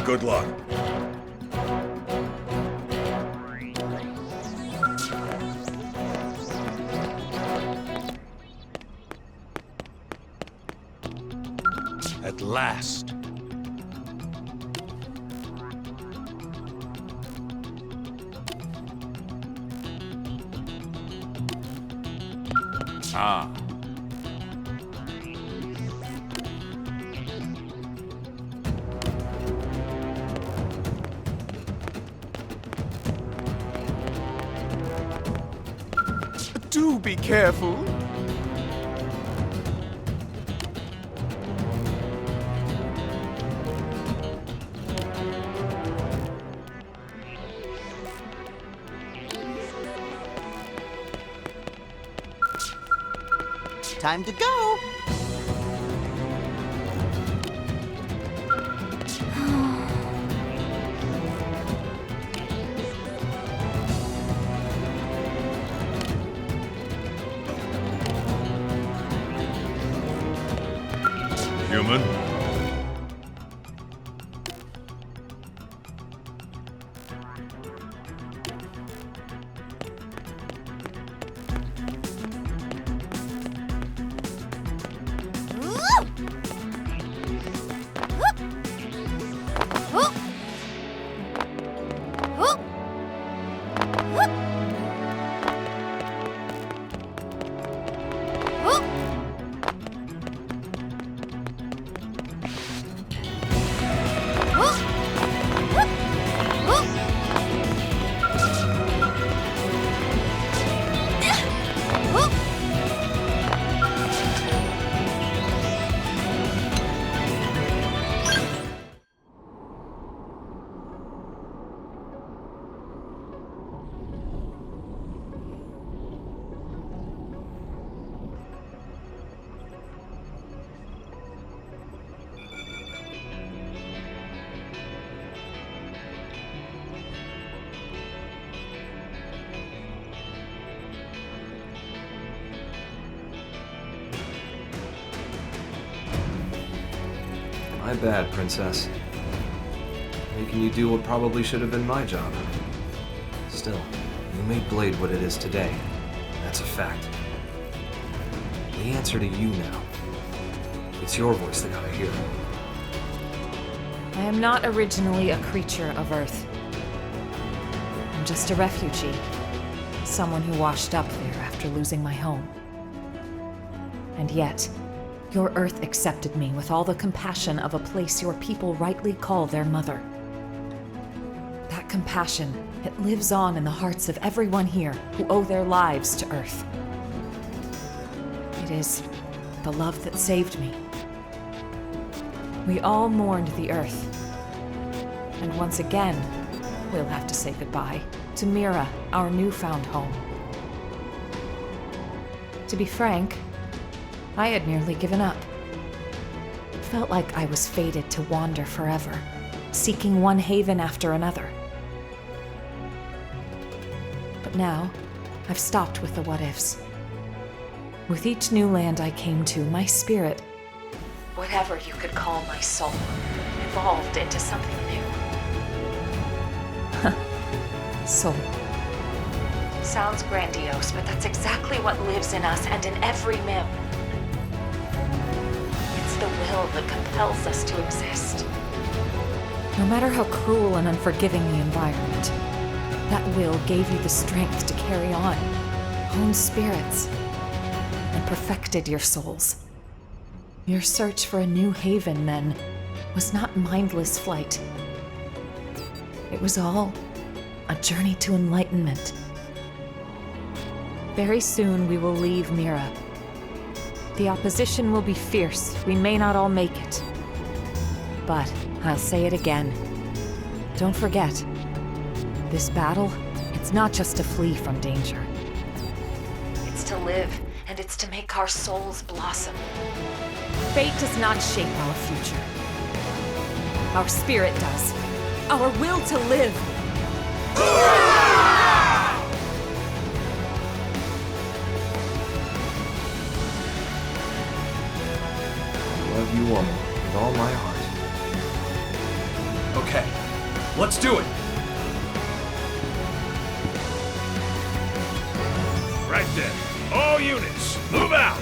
Good luck. At last. Ah. Do be careful. Time to go. Human? My bad, Princess. Making you do what probably should have been my job. Still, you made Blade what it is today. That's a fact. The answer to you now. It's your voice they gotta hear. I am not originally a creature of Earth. I'm just a refugee. Someone who washed up there after losing my home. And yet, your Earth accepted me with all the compassion of a place your people rightly call their mother. That compassion, it lives on in the hearts of everyone here who owe their lives to Earth. It is the love that saved me. We all mourned the Earth. And once again, we'll have to say goodbye to Mira, our newfound home. To be frank, I had nearly given up. It felt like I was fated to wander forever, seeking one haven after another. But now, I've stopped with the what-ifs. With each new land I came to, my spirit, whatever you could call my soul, evolved into something new. Soul. Sounds grandiose, but that's exactly what lives in us and in every MIM. It's the will that compels us to exist. No matter how cruel and unforgiving the environment, that will gave you the strength to carry on, honed spirits, and perfected your souls. Your search for a new haven, then, was not mindless flight. It was all a journey to enlightenment. Very soon we will leave Mira. The opposition will be fierce. We may not all make it. But I'll say it again. Don't forget, this battle, it's not just to flee from danger. It's to live, and it's to make our souls blossom. Fate does not shape our future. Our spirit does. Our will to live. Love you all with all my heart. Okay, let's do it! Right then. All units, move out!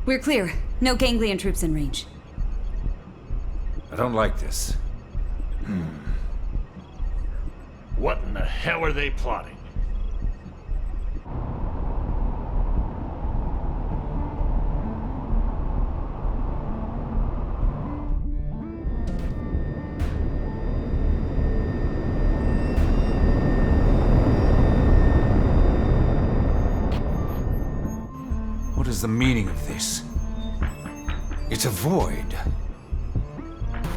We're clear. No ganglion troops in range. I don't like this. What in the hell are they plotting? What is the meaning of this? It's a void.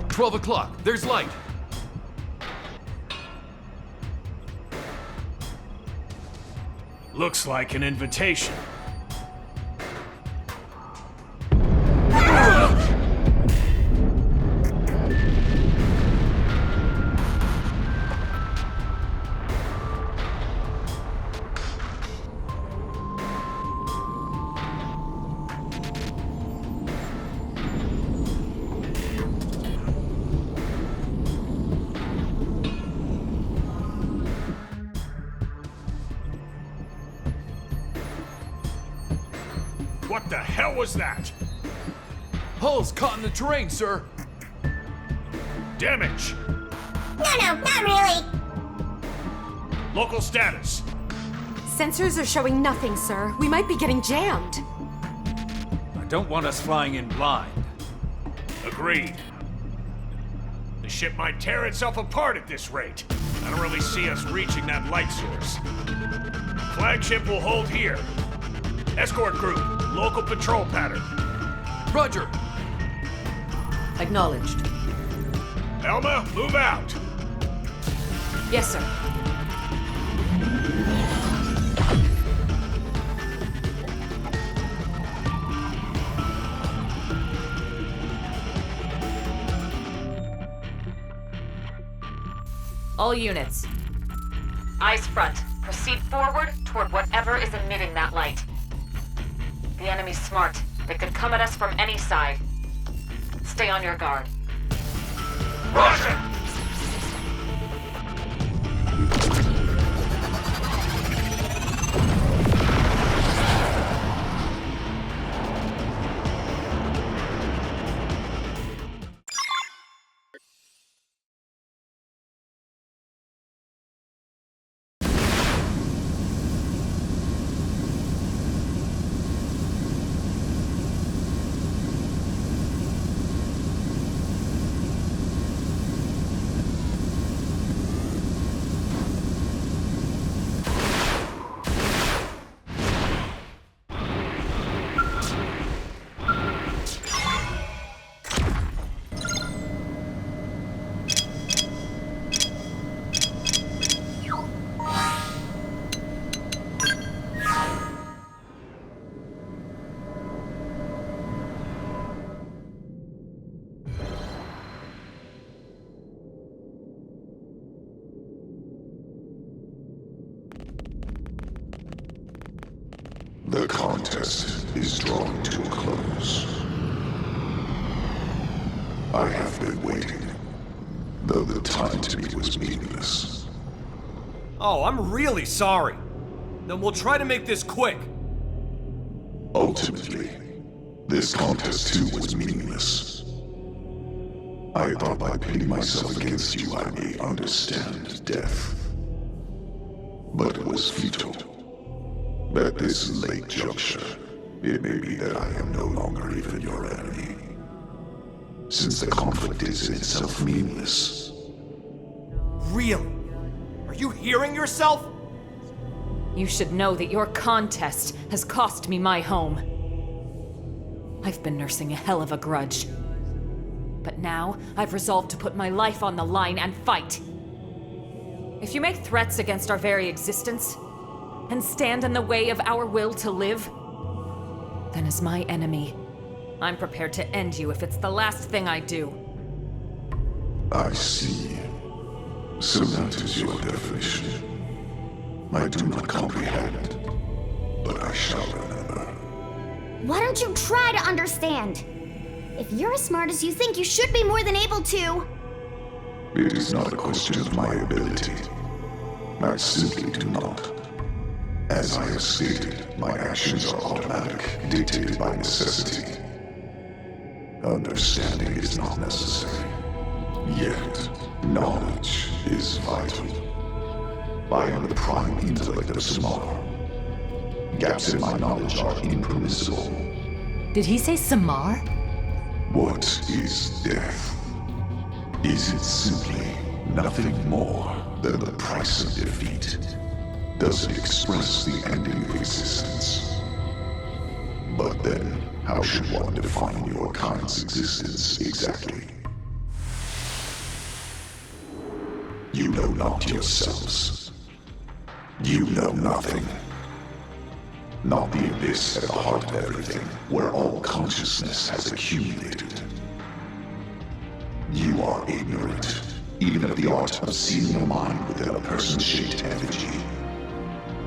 12 o'clock, there's light! Looks like an invitation. What the hell was that? Hull's caught in the terrain, sir. Damage. No, not really. Local status. Sensors are showing nothing, sir. We might be getting jammed. I don't want us flying in blind. Agreed. The ship might tear itself apart at this rate. I don't really see us reaching that light source. Flagship will hold here. Escort group, local patrol pattern. Roger. Acknowledged. Elma, move out. Yes, sir. All units. Eyes front. Proceed forward toward whatever is emitting that light. The enemy's smart. They could come at us from any side. Stay on your guard. Roger! The contest is drawing to a close. I have been waiting, though the time to me was meaningless. Oh, I'm really sorry. Then we'll try to make this quick. Ultimately, this contest too was meaningless. I thought by pitting myself against you I may understand death. But it was futile. At this late juncture, it may be that I am no longer even your enemy. Since the conflict is in itself meaningless. Really? Are you hearing yourself? You should know that your contest has cost me my home. I've been nursing a hell of a grudge. But now, I've resolved to put my life on the line and fight. If you make threats against our very existence, and stand in the way of our will to live, then as my enemy, I'm prepared to end you if it's the last thing I do. I see. So that is your definition. I do not comprehend, but I shall remember. Why don't you try to understand? If you're as smart as you think, you should be more than able to. It is not a question of my ability. I simply do not. As I have stated, my actions are automatic, dictated by necessity. Understanding is not necessary. Yet, knowledge is vital. I am the prime intellect of Samar. Gaps in my knowledge are impermissible. Did he say Samar? What is death? Is it simply nothing more than the price of defeat? Does it express the ending of existence? But then, how should one define your kind's existence exactly? You know not yourselves. You know nothing. Not the abyss at the heart of everything, where all consciousness has accumulated. You are ignorant, even of the art of seeing a mind within a person-shaped effigy.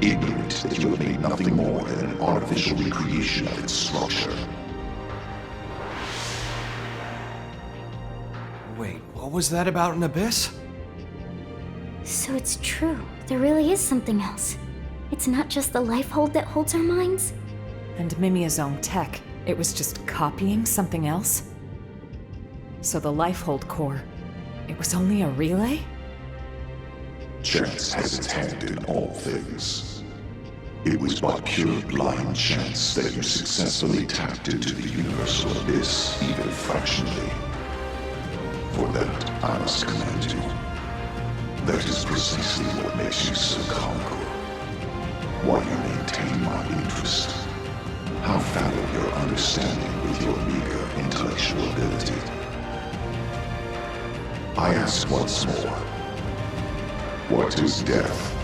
Ignorant that you have made nothing more than an artificial recreation of its structure. Wait, what was that about an abyss? So it's true. There really is something else. It's not just the life hold that holds our minds. And Mimia's own tech, it was just copying something else? So the life hold core, it was only a relay? Chance has its hand in all things. It was but pure blind chance that you successfully tapped into the universal abyss, even fractionally. For that, I must commend you. That is precisely what makes you so comical. Why you maintain my interest. How fallow your understanding with your meager intellectual ability. I ask once more. What is death?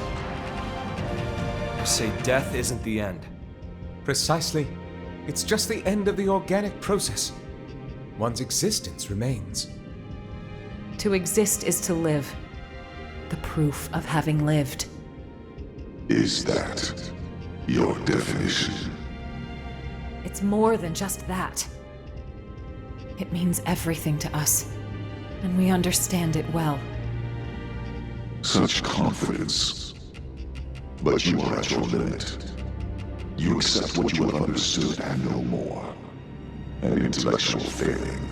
You say death isn't the end. Precisely. It's just the end of the organic process. One's existence remains. To exist is to live. The proof of having lived. Is that your definition? It's more than just that. It means everything to us, and we understand it well. Such confidence. But you are at your limit. You accept what you have understood and no more. An intellectual failing.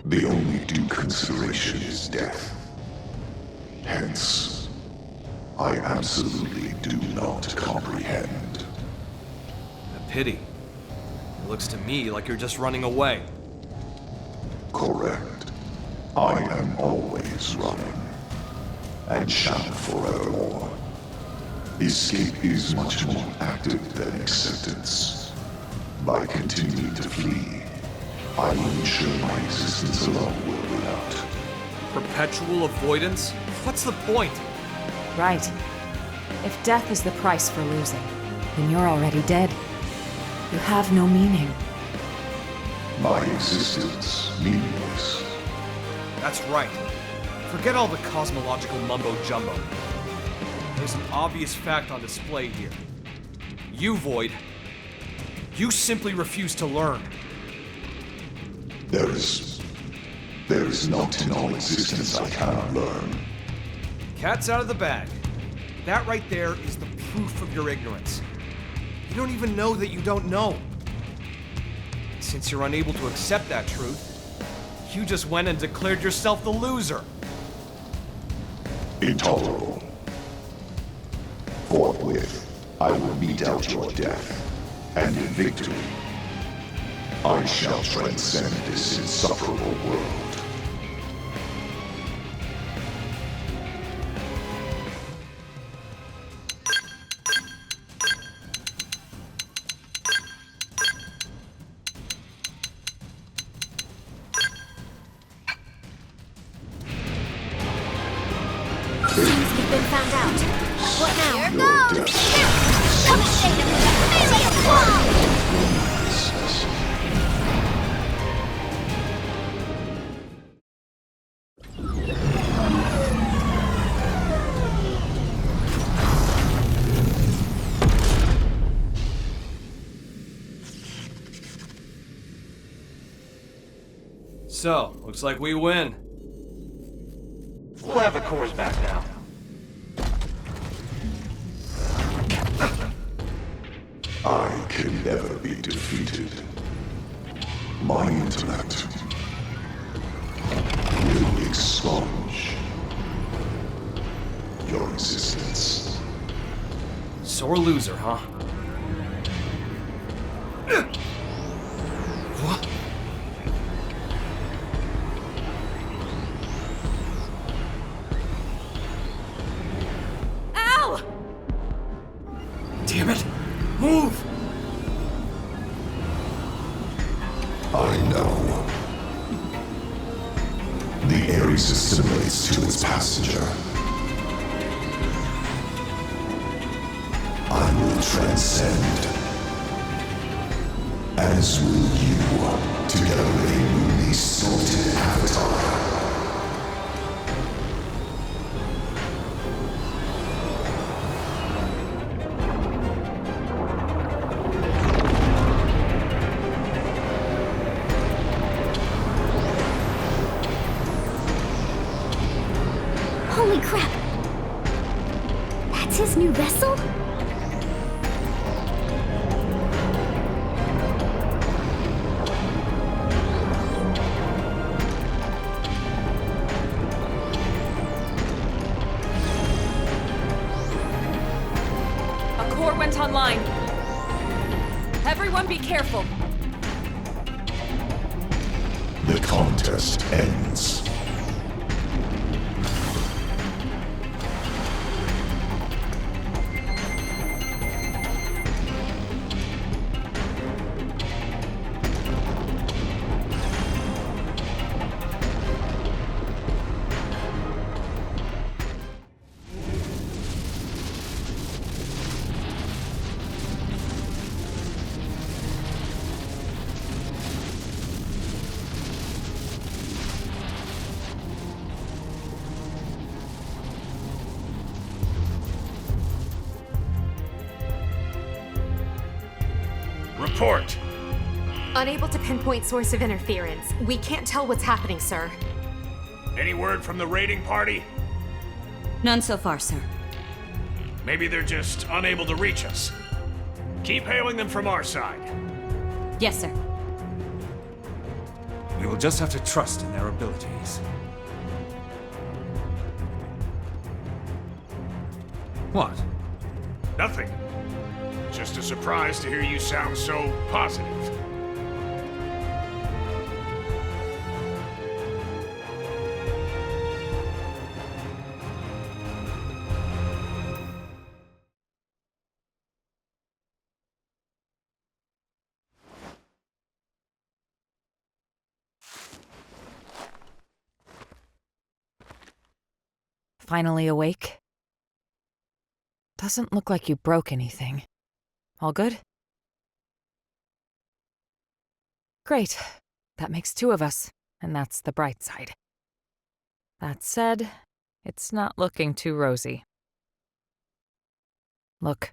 The only due consideration is death. Hence, I absolutely do not comprehend. A pity. It looks to me like you're just running away. Correct. I am always running. And shall forevermore. Escape is much more active than acceptance. By continuing to flee, I will ensure my existence alone will win out. Perpetual avoidance? What's the point? Right. If death is the price for losing, then you're already dead. You have no meaning. My existence meaningless. That's right. Forget all the cosmological mumbo-jumbo. There's an obvious fact on display here. You, Void, You simply refuse to learn. There is not in all existence I cannot learn. Cat's out of the bag. That right there is the proof of your ignorance. You don't even know that you don't know. Since you're unable to accept that truth, you just went and declared yourself the loser. Intolerable. Forthwith, I will mete out your death, and in victory, I shall transcend this insufferable world. So, looks like we win. We'll have the cores back now. I can never be defeated. My intellect will expunge your existence. Sore loser, huh? What? Ow! Damn it! Move! I know. The Aries assimilates to its passenger. I will transcend. As will you, together with a newly sorted avatar. Holy crap! That's his new vessel? A core went online. Everyone be careful. The contest ends. Report. Unable to pinpoint source of interference. We can't tell what's happening, sir. Any word from the raiding party? None so far, sir. Maybe they're just unable to reach us. Keep hailing them from our side. Yes, sir. We will just have to trust in their abilities. What? Nothing. Just a surprise to hear you sound so positive. Finally awake? Doesn't look like you broke anything. All good? Great. That makes two of us, and that's the bright side. That said, it's not looking too rosy. Look.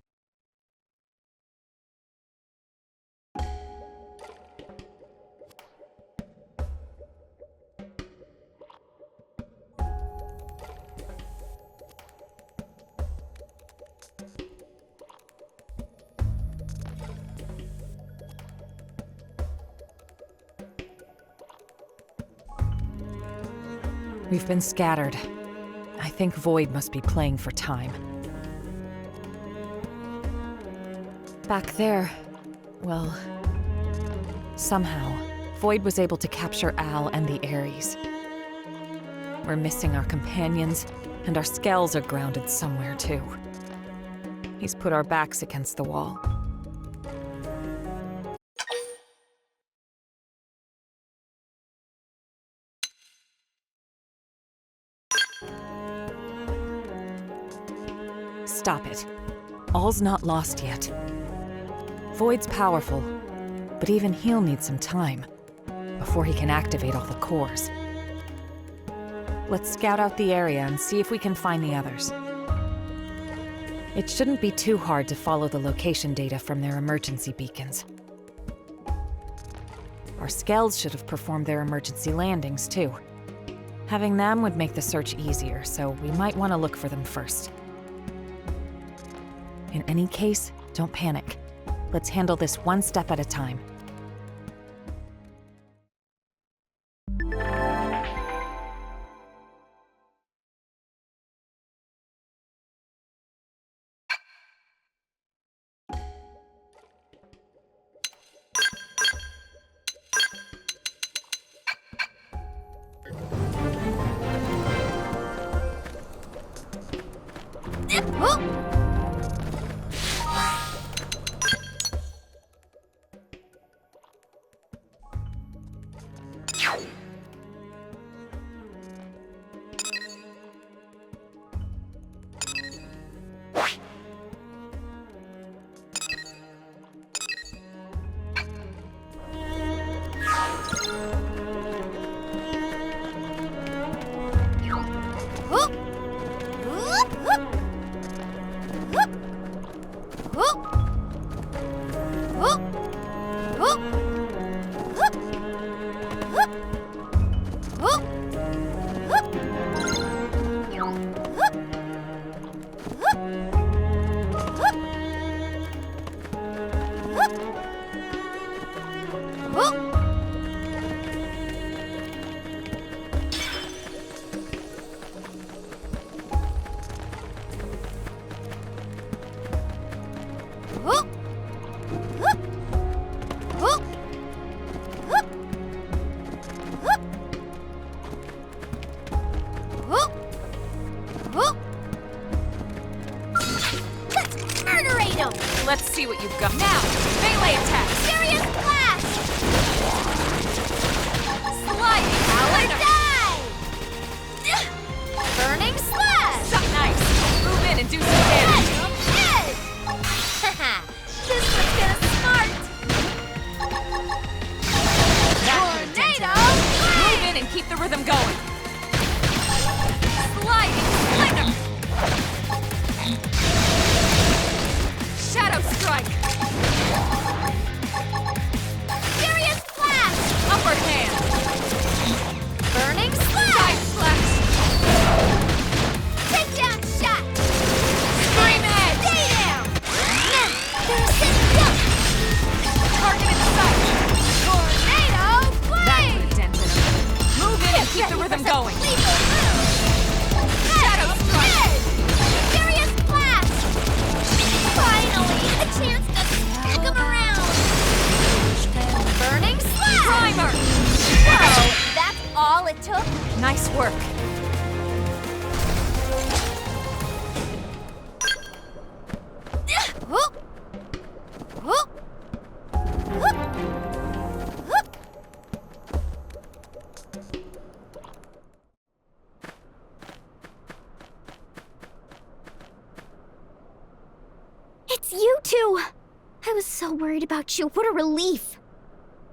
We've been scattered. I think Void must be playing for time. Back there, well, somehow, Void was able to capture Al and the Aries. We're missing our companions, and our skells are grounded somewhere too. He's put our backs against the wall. Stop it. All's not lost yet. Void's powerful, but even he'll need some time before he can activate all the cores. Let's scout out the area and see if we can find the others. It shouldn't be too hard to follow the location data from their emergency beacons. Our skells should have performed their emergency landings, too. Having them would make the search easier, so we might want to look for them first. In any case, don't panic. Let's handle this one step at a time. Let's see what you've got. Now, melee attack. Serious blast! Sliding Power die! Burning slash! Suck nice. Move in and do some damage. Haha, this one's gonna smart! Tornado! Move in and keep the rhythm going. Sliding slinger! Shadow strike! Serious flash! Upper hand! Burning slash! Side slash! Takedown shot! Scream edge! Stay down! There's a jump! Target in sight! Tornado That blade! put a dent in him. Move in and keep the rhythm going. Lethal move! Shadow strike! Serious flash! Finally, a chance to smack him around! Burning slash! Primer! Whoa, that's all it took? Nice work. It's you two! I was so worried about you. What a relief.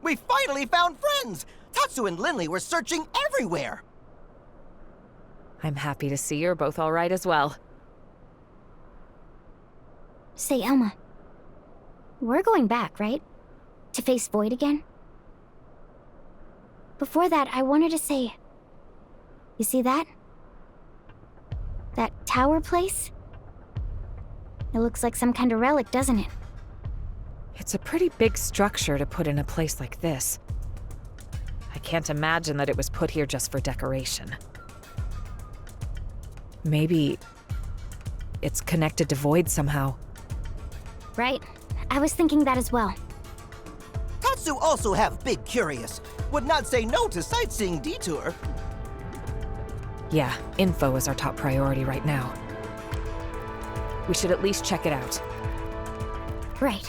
We finally found friends! Tatsu and Linley were searching everywhere! I'm happy to see you're both all right as well. Say, Elma. We're going back, right? To face Void again? Before that, I wanted to say... You see that? That tower place? It looks like some kind of relic, doesn't it? It's a pretty big structure to put in a place like this. I can't imagine that it was put here just for decoration. Maybe it's connected to Void somehow. Right. I was thinking that as well. Tatsu also have big curious. Would not say no to sightseeing detour. Yeah, info is our top priority right now. We should at least check it out. Right.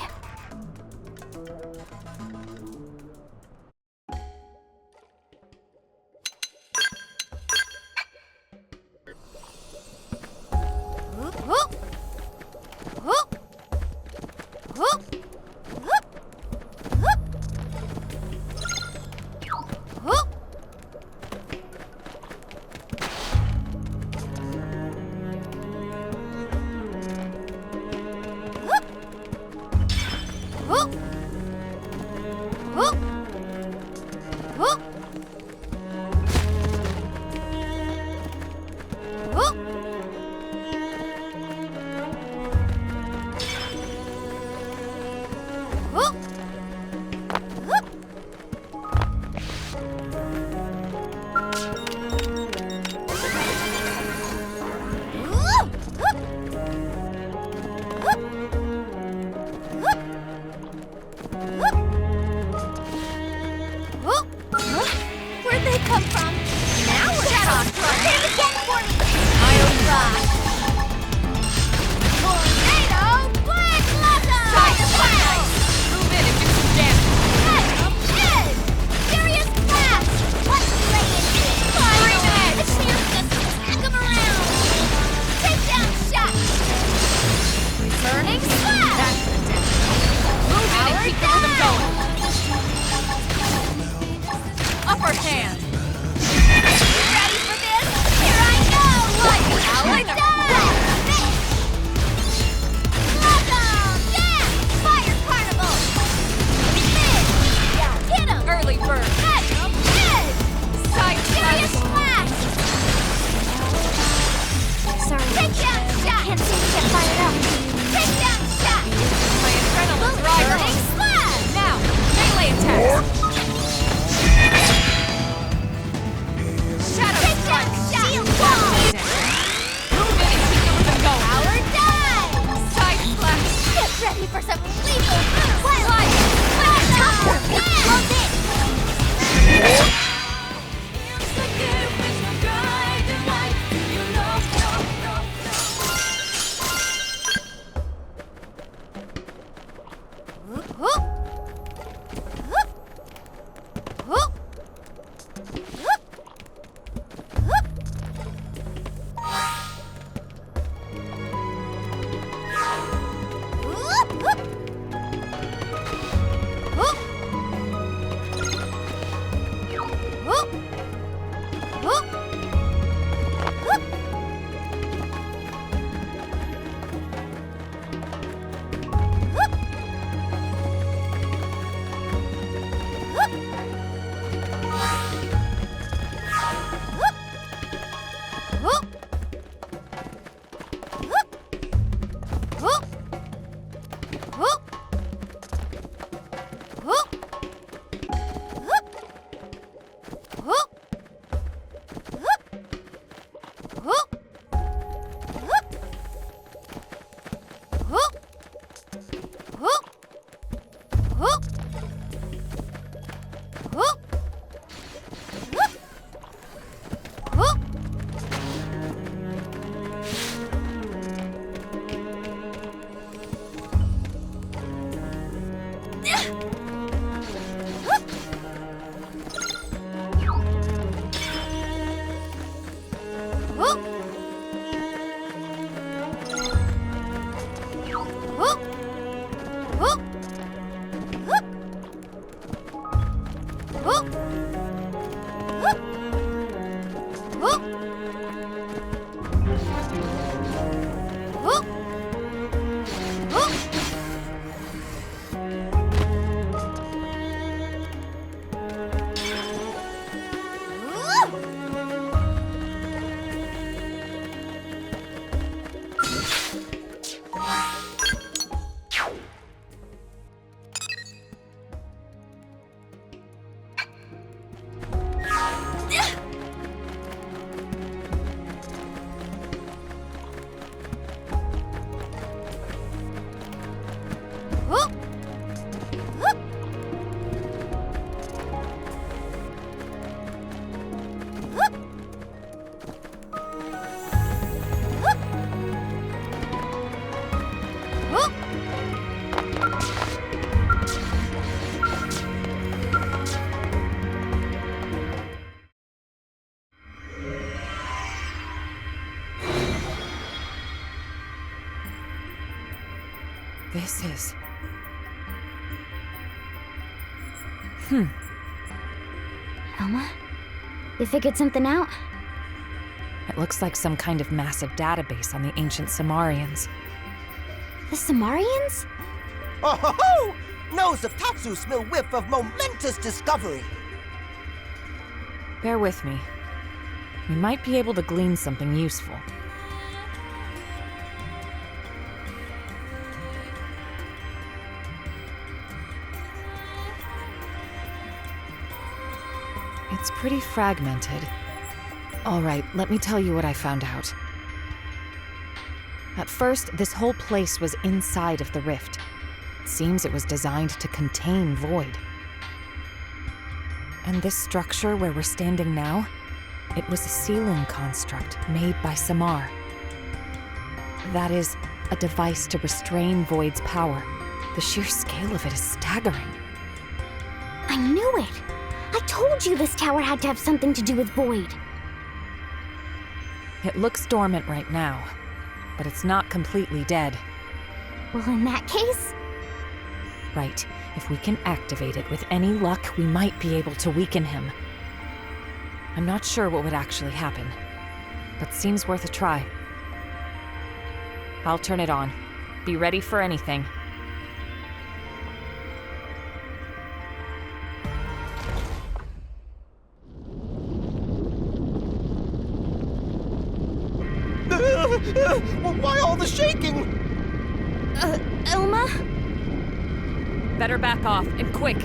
This is... Elma? You figured something out? It looks like some kind of massive database on the ancient Samarians. The Samarians? Oh ho ho! Nose of Tatsu smell whiff of momentous discovery. Bear with me. We might be able to glean something useful. It's pretty fragmented. All right, let me tell you what I found out. At first, this whole place was inside of the rift. It seems it was designed to contain Void. And this structure where we're standing now, it was a sealing construct made by Samar. That is, a device to restrain Void's power. The sheer scale of it is staggering. I knew it! I told you this tower had to have something to do with Void. It looks dormant right now, but it's not completely dead. Well, in that case... Right. If we can activate it with any luck, we might be able to weaken him. I'm not sure what would actually happen, but seems worth a try. I'll turn it on. Be ready for anything. Why all the shaking? Elma? Better back off, and quick!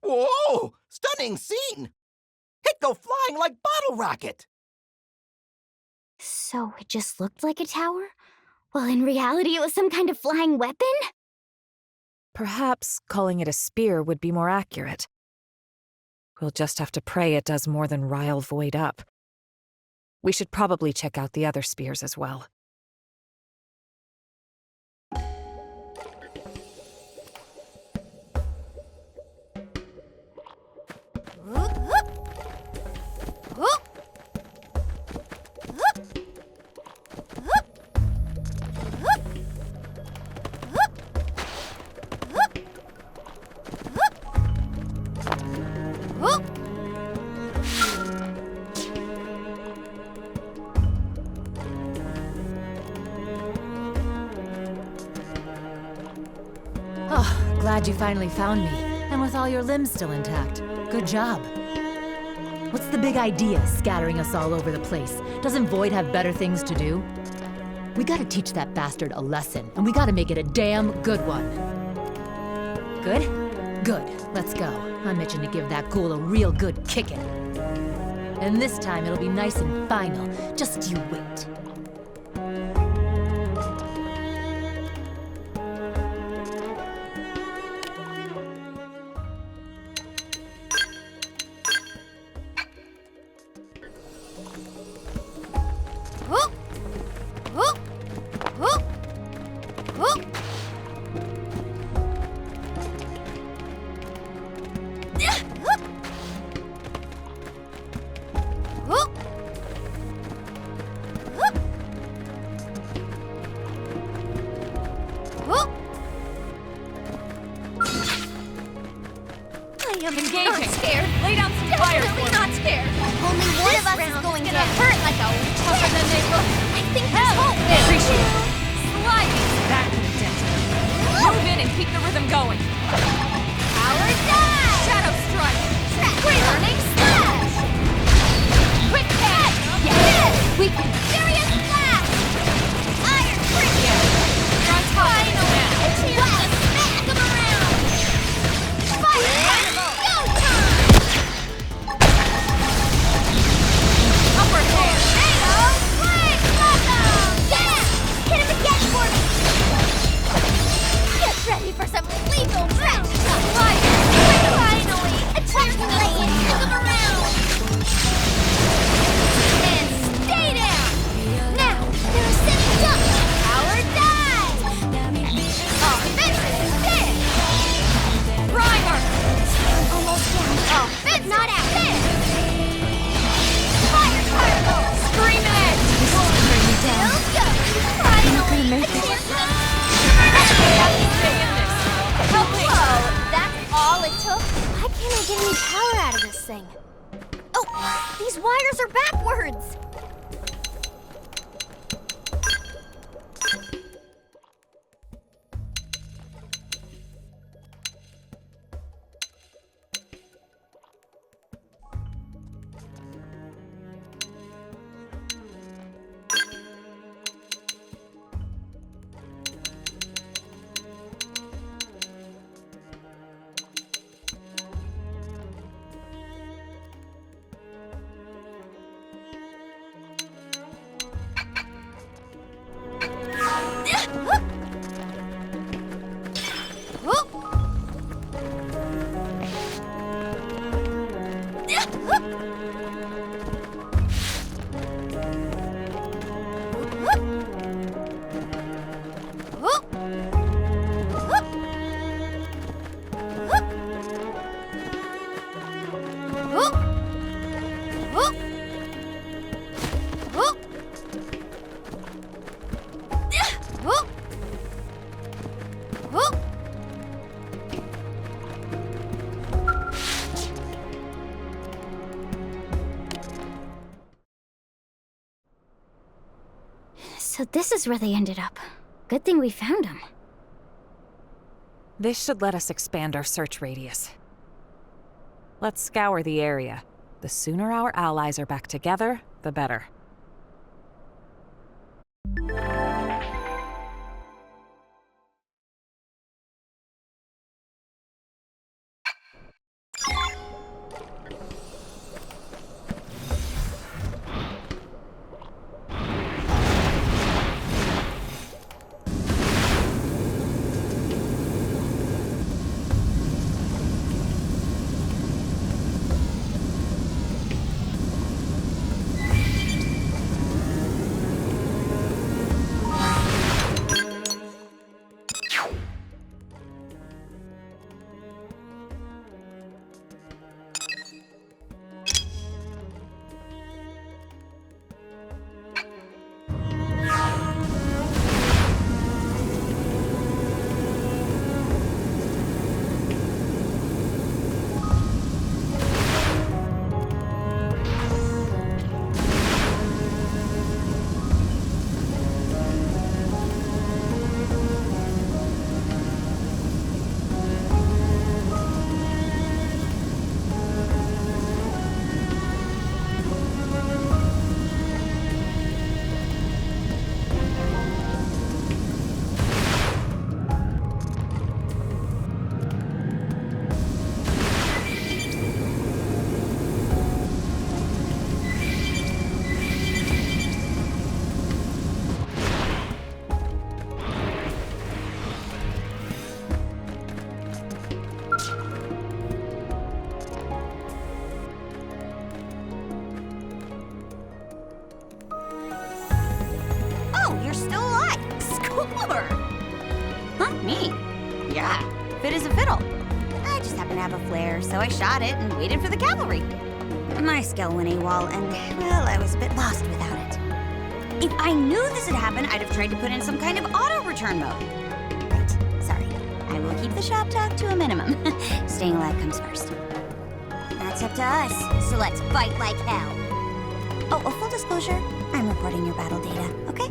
Whoa! Stunning scene! It go flying like bottle rocket! So it just looked like a tower? Well, in reality, it was some kind of flying weapon? Perhaps calling it a spear would be more accurate. We'll just have to pray it does more than rile Void up. We should probably check out the other spears as well. Oh, glad you finally found me. And with all your limbs still intact. Good job. What's the big idea, scattering us all over the place? Doesn't Void have better things to do? We gotta teach that bastard a lesson, and we gotta make it a damn good one. Good? Good. Let's go. I'm itching to give that ghoul a real good kicking. And this time it'll be nice and final. Just you wait. Engaging. Not scared. Lay down some fire. Definitely not scared. Only one of us is going gonna down. hurt like a tougher than they look. I think this whole thing... Appreciate it. Sliding. That could have dented him. Move in and keep the rhythm going. Power dash. Shadow strike. Burning slash. Quick catch. Yes. We can. Furious blast. Iron prick. You're on top of it now. Well, smack them around. Fire. Go time. Vita, why can't I get any power out of this thing? Oh, these wires are backwards! So this is where they ended up. Good thing we found them. This should let us expand our search radius. Let's scour the area. The sooner our allies are back together, the better. So I shot it and waited for the cavalry. My skill went AWOL, and, well, I was a bit lost without it. If I knew this had happened, I'd have tried to put in some kind of auto-return mode. Right, sorry. I will keep the shop talk to a minimum. Staying alive comes first. That's up to us, so let's fight like hell. Oh, full disclosure, I'm reporting your battle data, okay?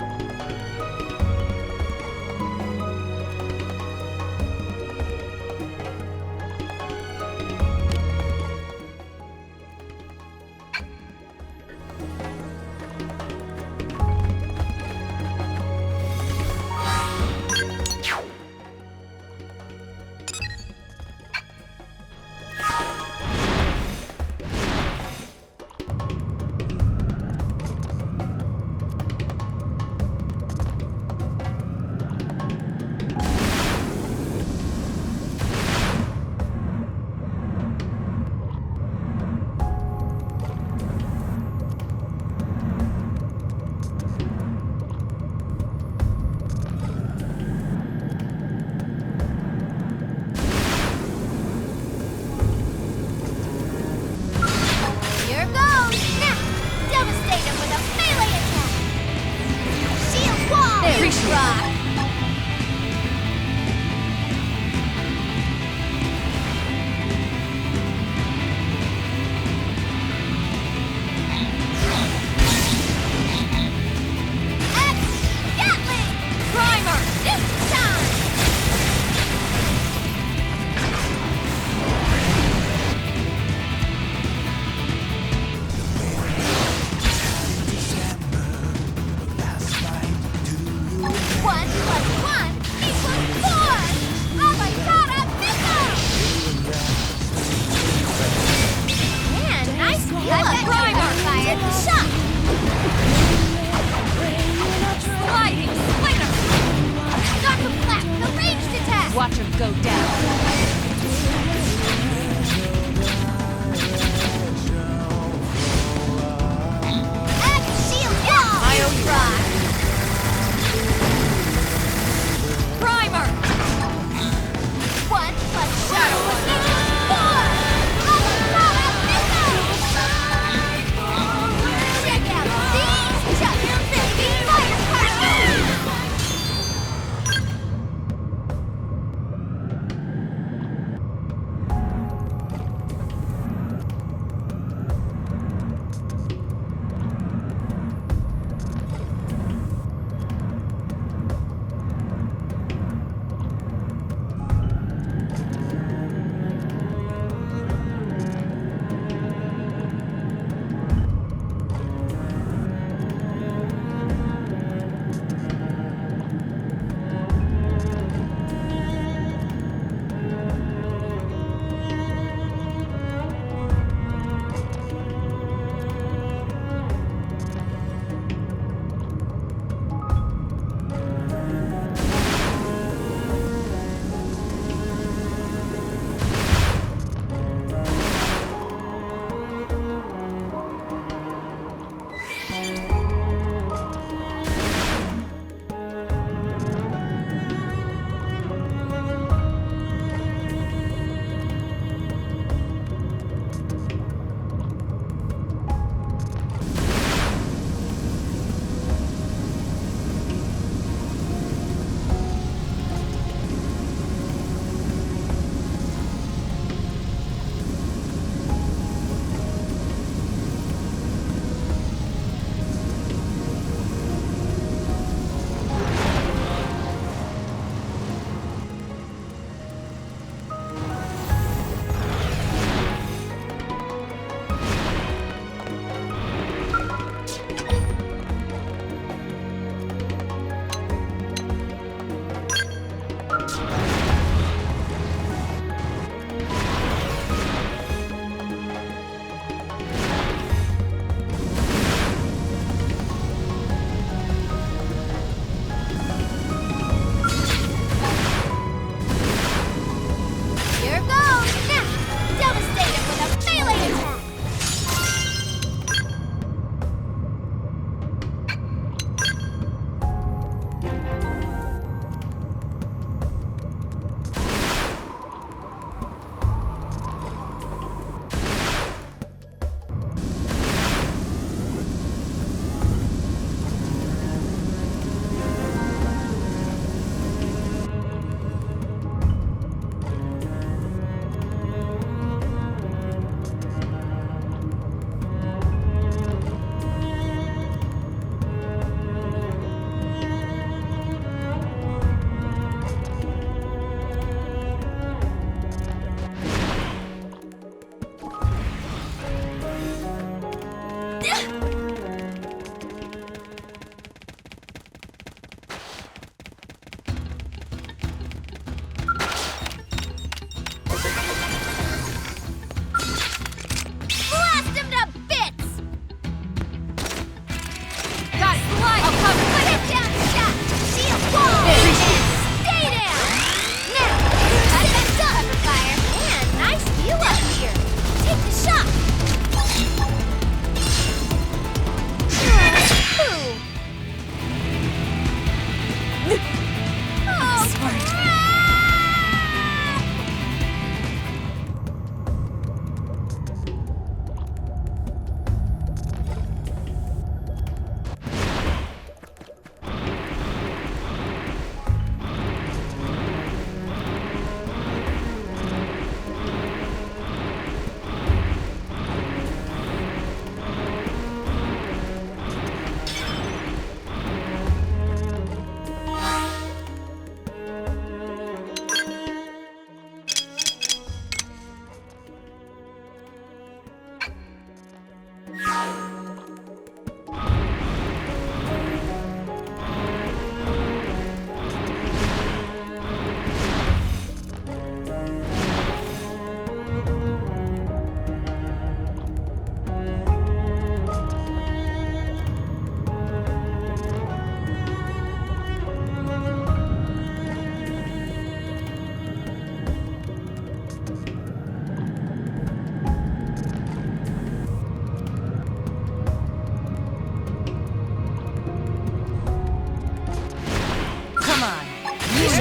Watch her go down. Primer! 1 plus shadow equals 4! Avocado missile! Check out these just baby firecrackers!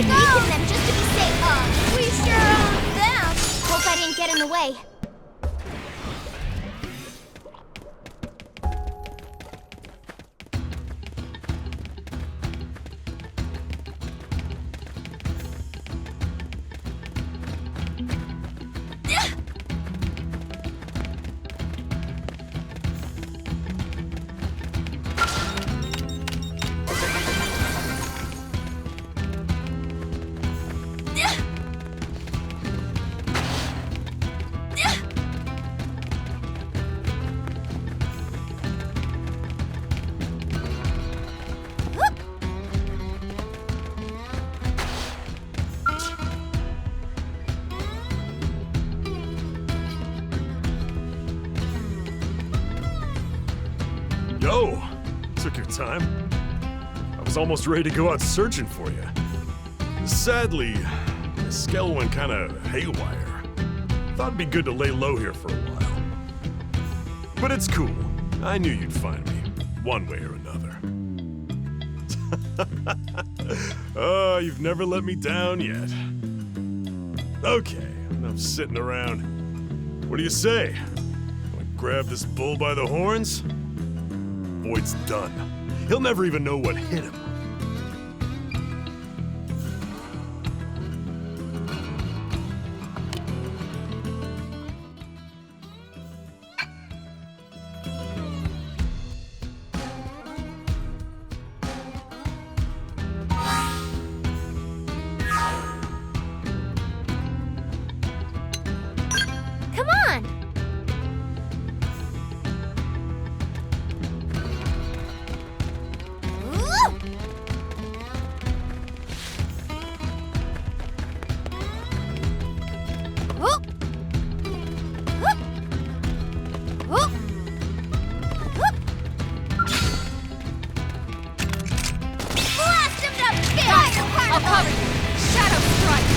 to weaken them just to be safe. We sure own them. Hope I didn't get in the way. Yo! Took your time. I was almost ready to go out searching for you. Sadly, the Skell went kinda haywire. Thought it'd be good to lay low here for a while. But it's cool. I knew you'd find me, one way or another. Oh, you've never let me down yet. Okay, enough sitting around. What do you say? Wanna grab this bull by the horns? Void's done. He'll never even know what hit him. Come on! Blast him to bits! I'll cover you! Shadow strike!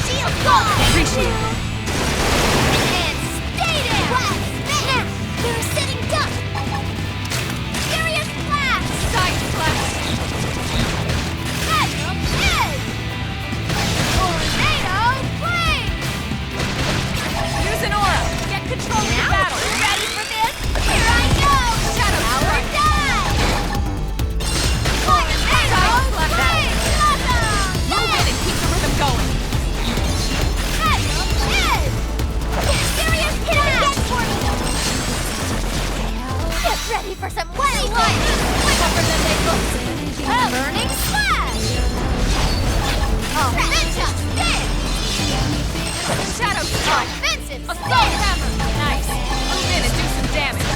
Shield guard! Appreciate it. And stay there! Now, they're a sitting duck! Furious blast! Side slash. Magnum is! Tornado flame! Use an aura. Get control of the battle. Ready for this? Here I go! Shadow Power strike. die! Tornado flame! Move in and keep the rhythm going. Magnum is! Serious blast! Get ready for some wave light! Tougher than they look! Burning slash! Offensive stick! Shadow strike. Offensive Assault stick! hammer. Nice. Move in and do some damage.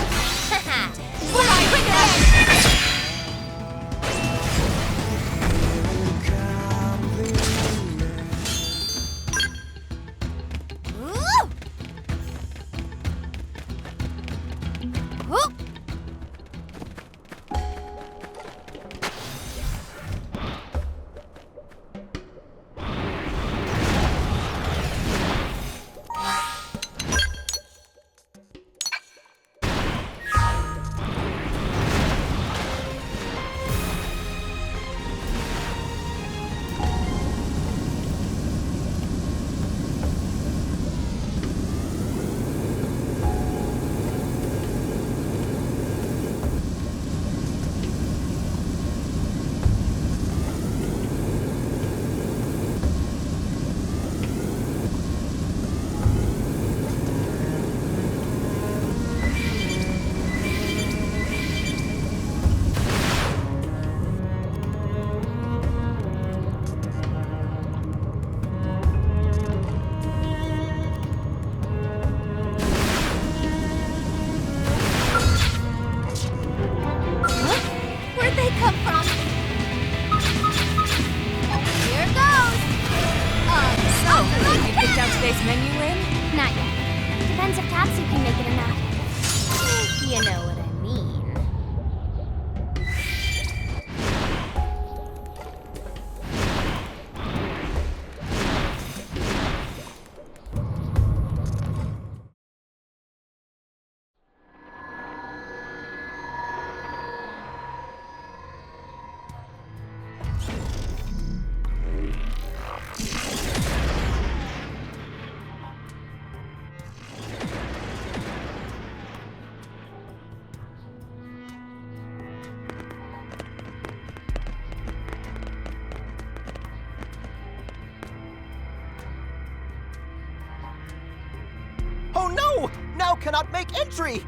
cannot make entry!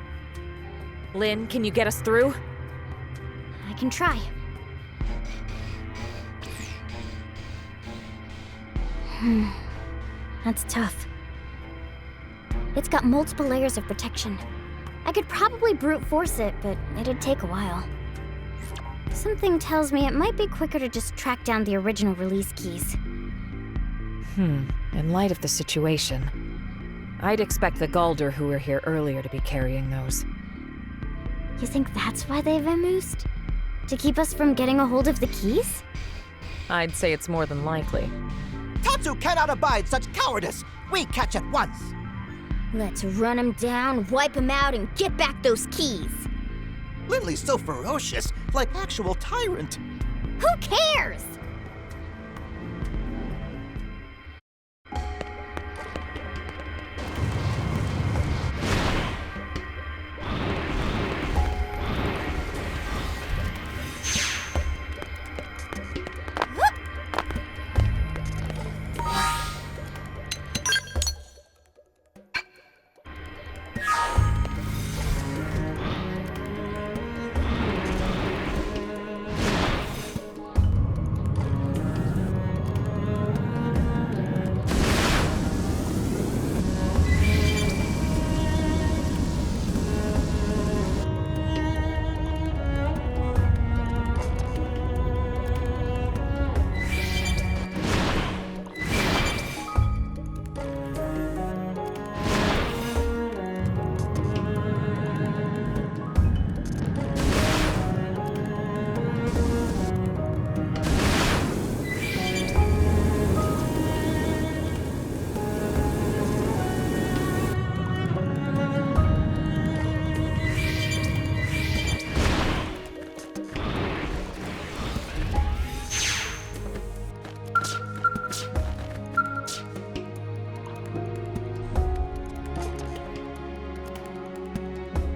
Lynn, can you get us through? I can try. That's tough. It's got multiple layers of protection. I could probably brute force it, but it'd take a while. Something tells me it might be quicker to just track down the original release keys. In light of the situation, I'd expect the Galder who were here earlier to be carrying those. You think that's why they've vamoosed? To keep us from getting a hold of the keys? I'd say it's more than likely. Tatsu cannot abide such cowardice! We catch at once! Let's run him down, wipe him out, and get back those keys! Lindley's so ferocious, like actual tyrant. Who cares?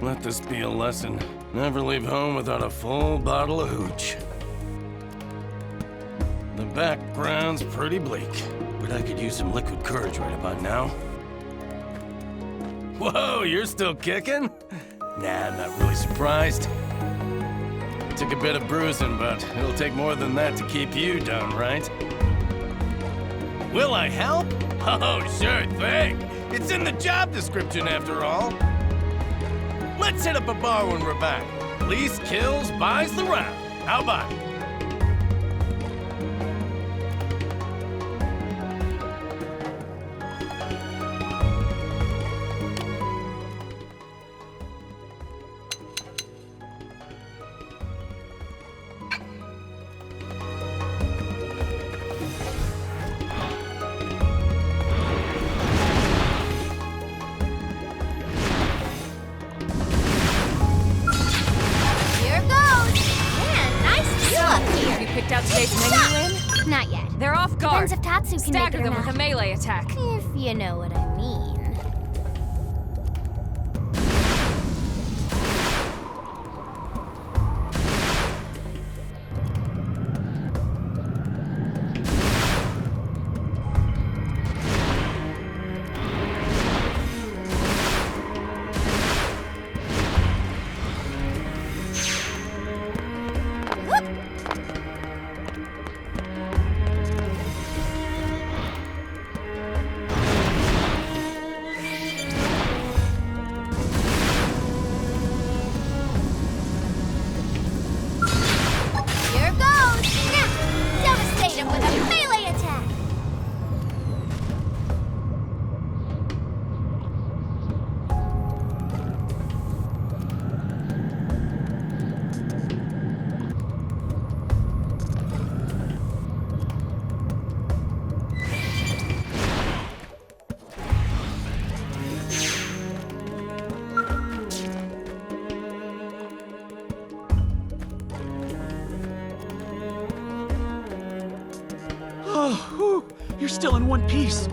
Let this be a lesson. Never leave home without a full bottle of hooch. The background's pretty bleak, but I could use some liquid courage right about now. Whoa, you're still kicking? Nah, I'm not really surprised. Took a bit of bruising, but it'll take more than that to keep you down, right? Will I help? Oh, sure thing. It's in the job description, after all. Let's hit up a bar when we're back. Least kills buys the round. How about it? Not yet. They're off guard. Depends if Tatsu can Stagger make it or them with not. a melee attack. If you know what I mean. You're still in one piece.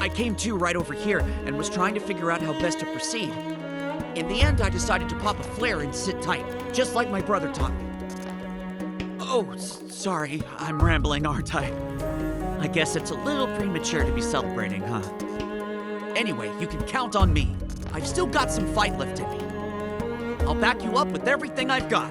I came to right over here and was trying to figure out how best to proceed. In the end, I decided to pop a flare and sit tight, just like my brother taught me. Oh, sorry, I'm rambling, aren't I? I guess it's a little premature to be celebrating, huh? Anyway, you can count on me. I've still got some fight left in me. I'll back you up with everything I've got.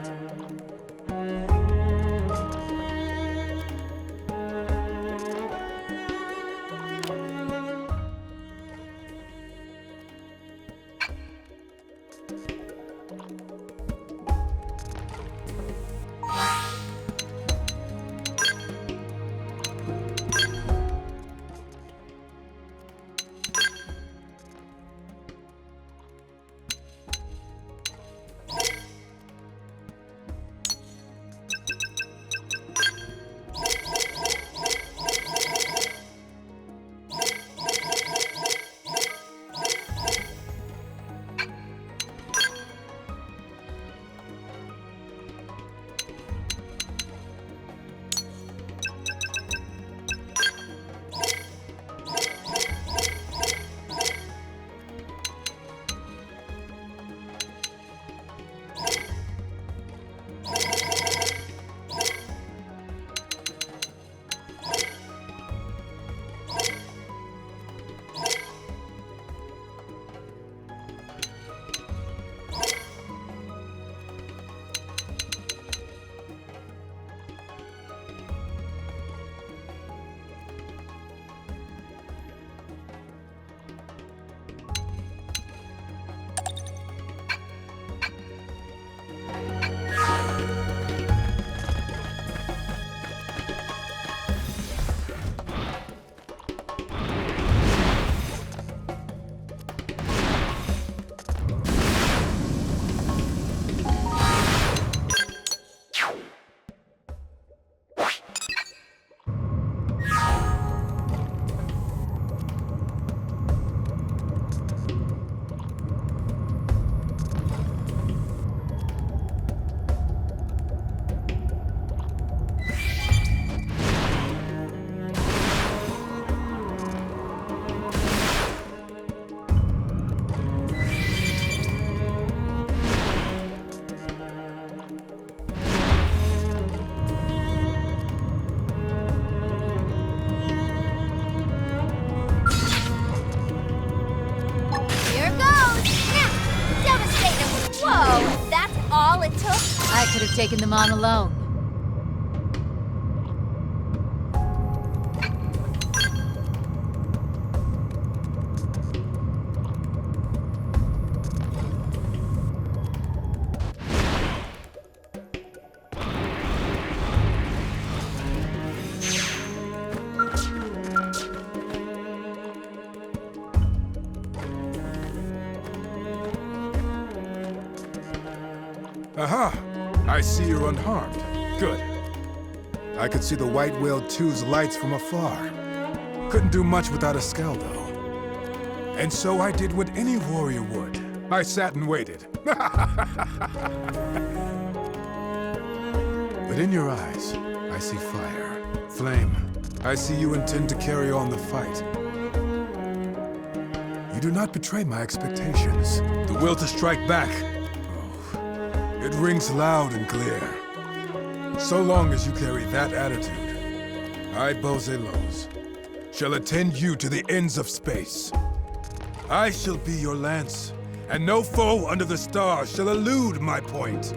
I could have taken them on alone. Aha! I see you're unharmed. Good. I could see the White Whale 2's lights from afar. Couldn't do much without a skull, though. And so I did what any warrior would. I sat and waited. But in your eyes, I see fire, flame. I see you intend to carry on the fight. You do not betray my expectations. The will to strike back. It rings loud and clear. So long as you carry that attitude, I, Bozelos, shall attend you to the ends of space. I shall be your lance, and no foe under the stars shall elude my point.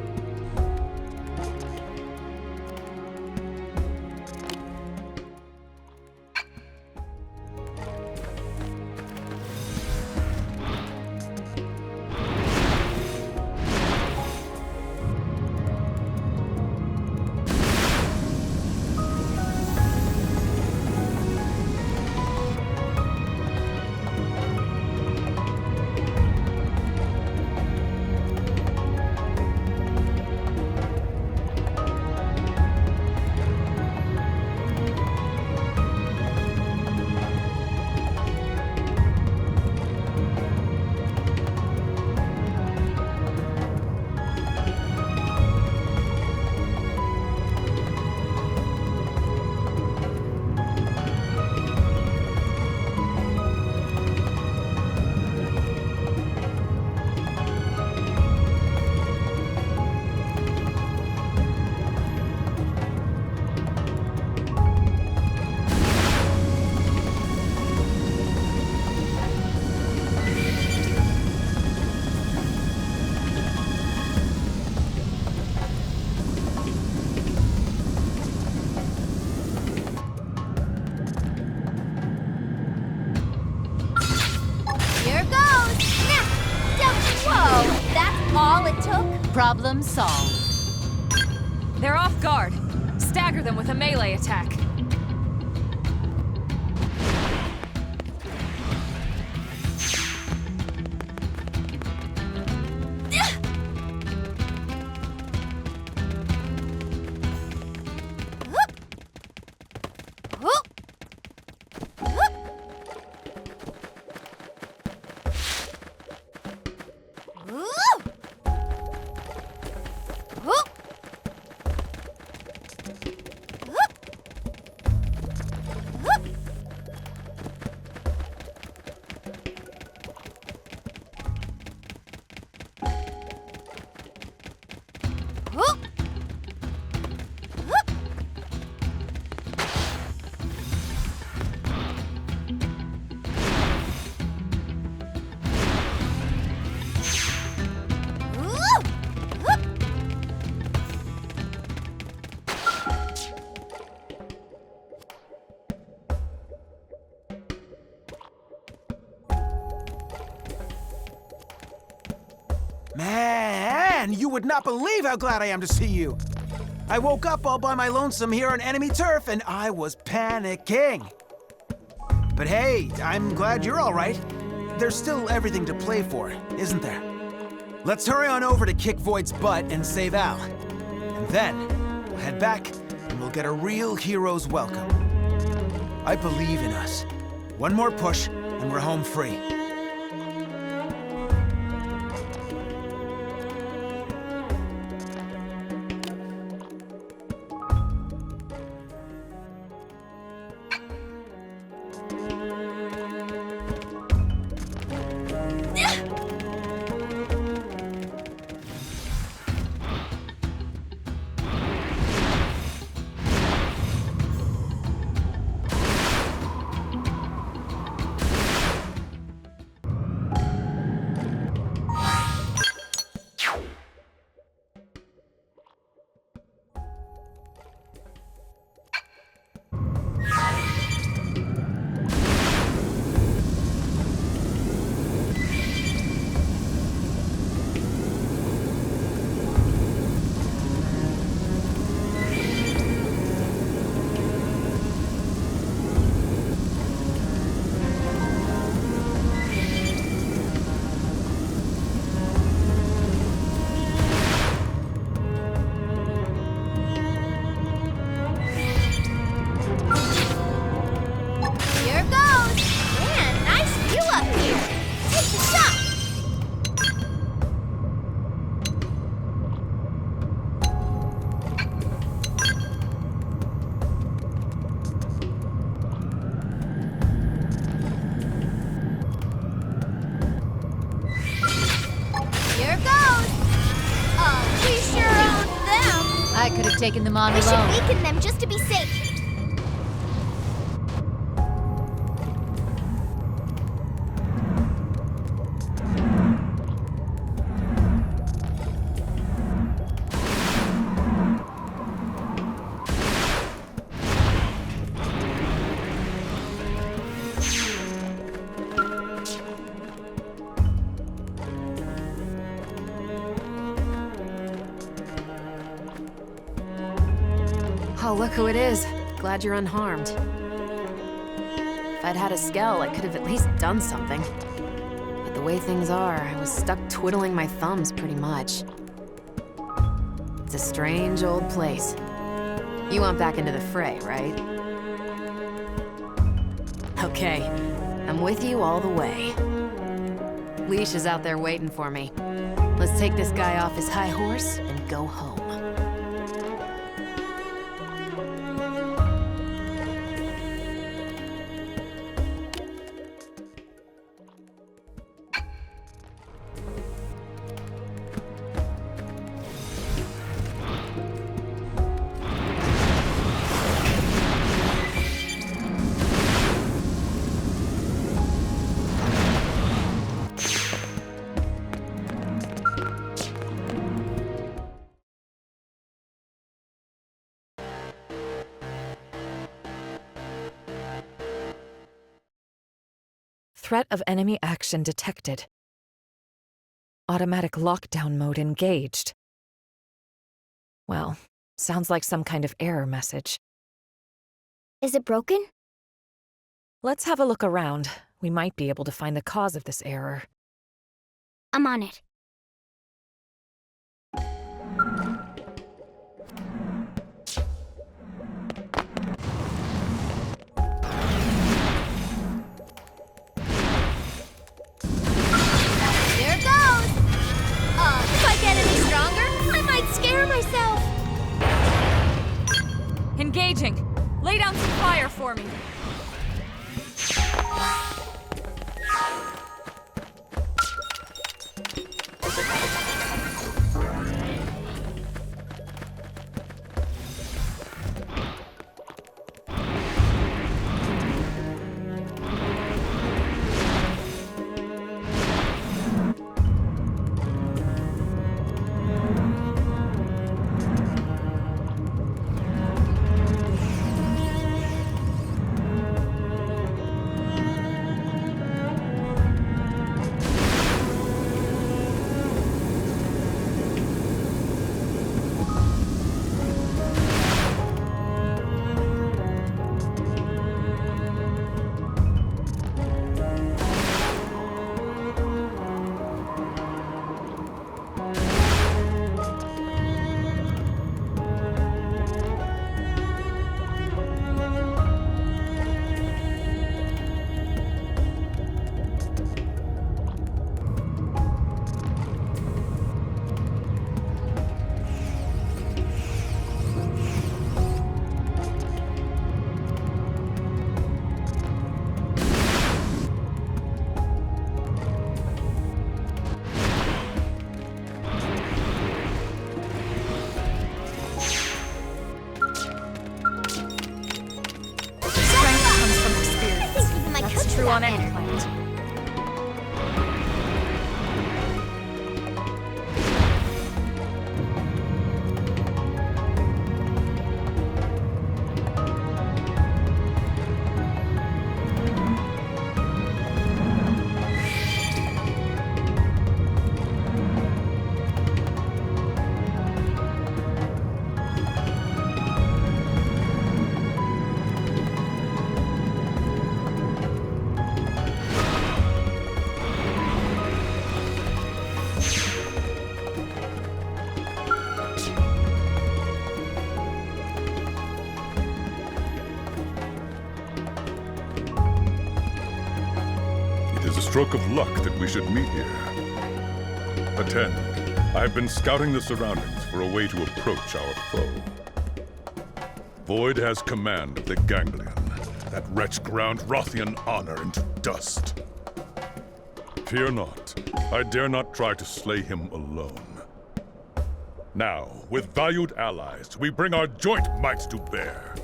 all it took? Problem solved. They're off guard. Stagger them with a melee attack. Man, you would not believe how glad I am to see you. I woke up all by my lonesome here on enemy turf, and I was panicking. But hey, I'm glad you're all right. There's still everything to play for, isn't there? Let's hurry on over to kick Void's butt and save Al. And then, we'll head back, and we'll get a real hero's welcome. I believe in us. One more push, and we're home free. Taking them on We alone. should weaken them just to be safe. Oh, look who it is. Glad you're unharmed. If I'd had a Skell, I could have at least done something. But the way things are, I was stuck twiddling my thumbs pretty much. It's a strange old place. You want back into the fray, right? Okay, I'm with you all the way. Leash is out there waiting for me. Let's take this guy off his high horse and go home. Threat of enemy action detected. Automatic lockdown mode engaged. Well, sounds like some kind of error message. Is it broken? Let's have a look around. We might be able to find the cause of this error. I'm on it. There it goes! If I get any stronger, I might scare myself. Engaging. Lay down some fire for me. True on any planet. Stroke of luck that we should meet here. Attend. I have been scouting the surroundings for a way to approach our foe. Void has command of the Ganglion. That wretch ground Rothian honor into dust. Fear not. I dare not try to slay him alone. Now, with valued allies, we bring our joint might to bear.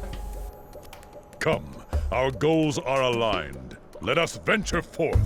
Come, our goals are aligned. Let us venture forth.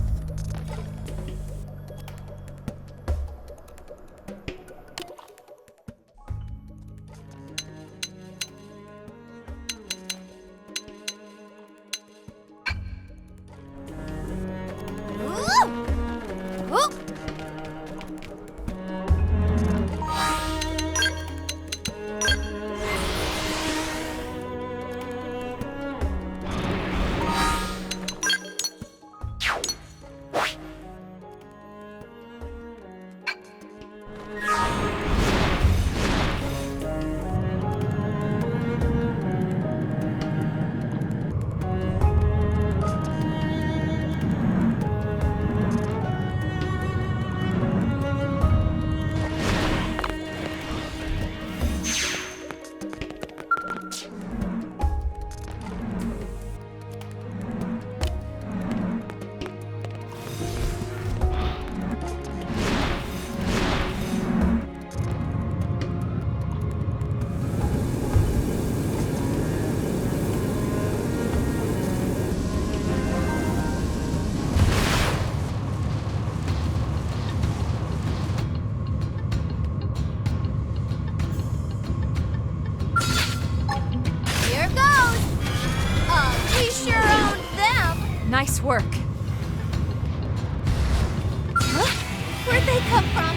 Nice work. Huh? Where'd they come from?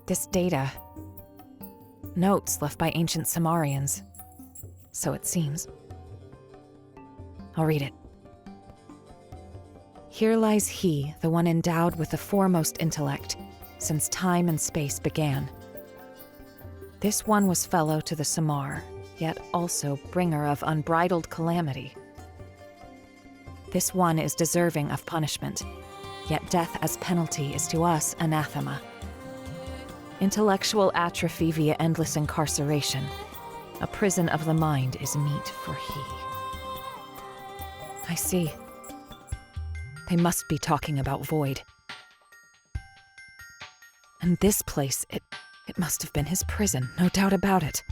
This data. Notes left by ancient Samarians. So it seems. I'll read it. Here lies he, the one endowed with the foremost intellect, since time and space began. This one was fellow to the Samar, yet also bringer of unbridled calamity. This one is deserving of punishment, yet death as penalty is to us anathema. Intellectual atrophy via endless incarceration, a prison of the mind is meet for he. I see. They must be talking about Void. And this place, it must have been his prison, no doubt about it.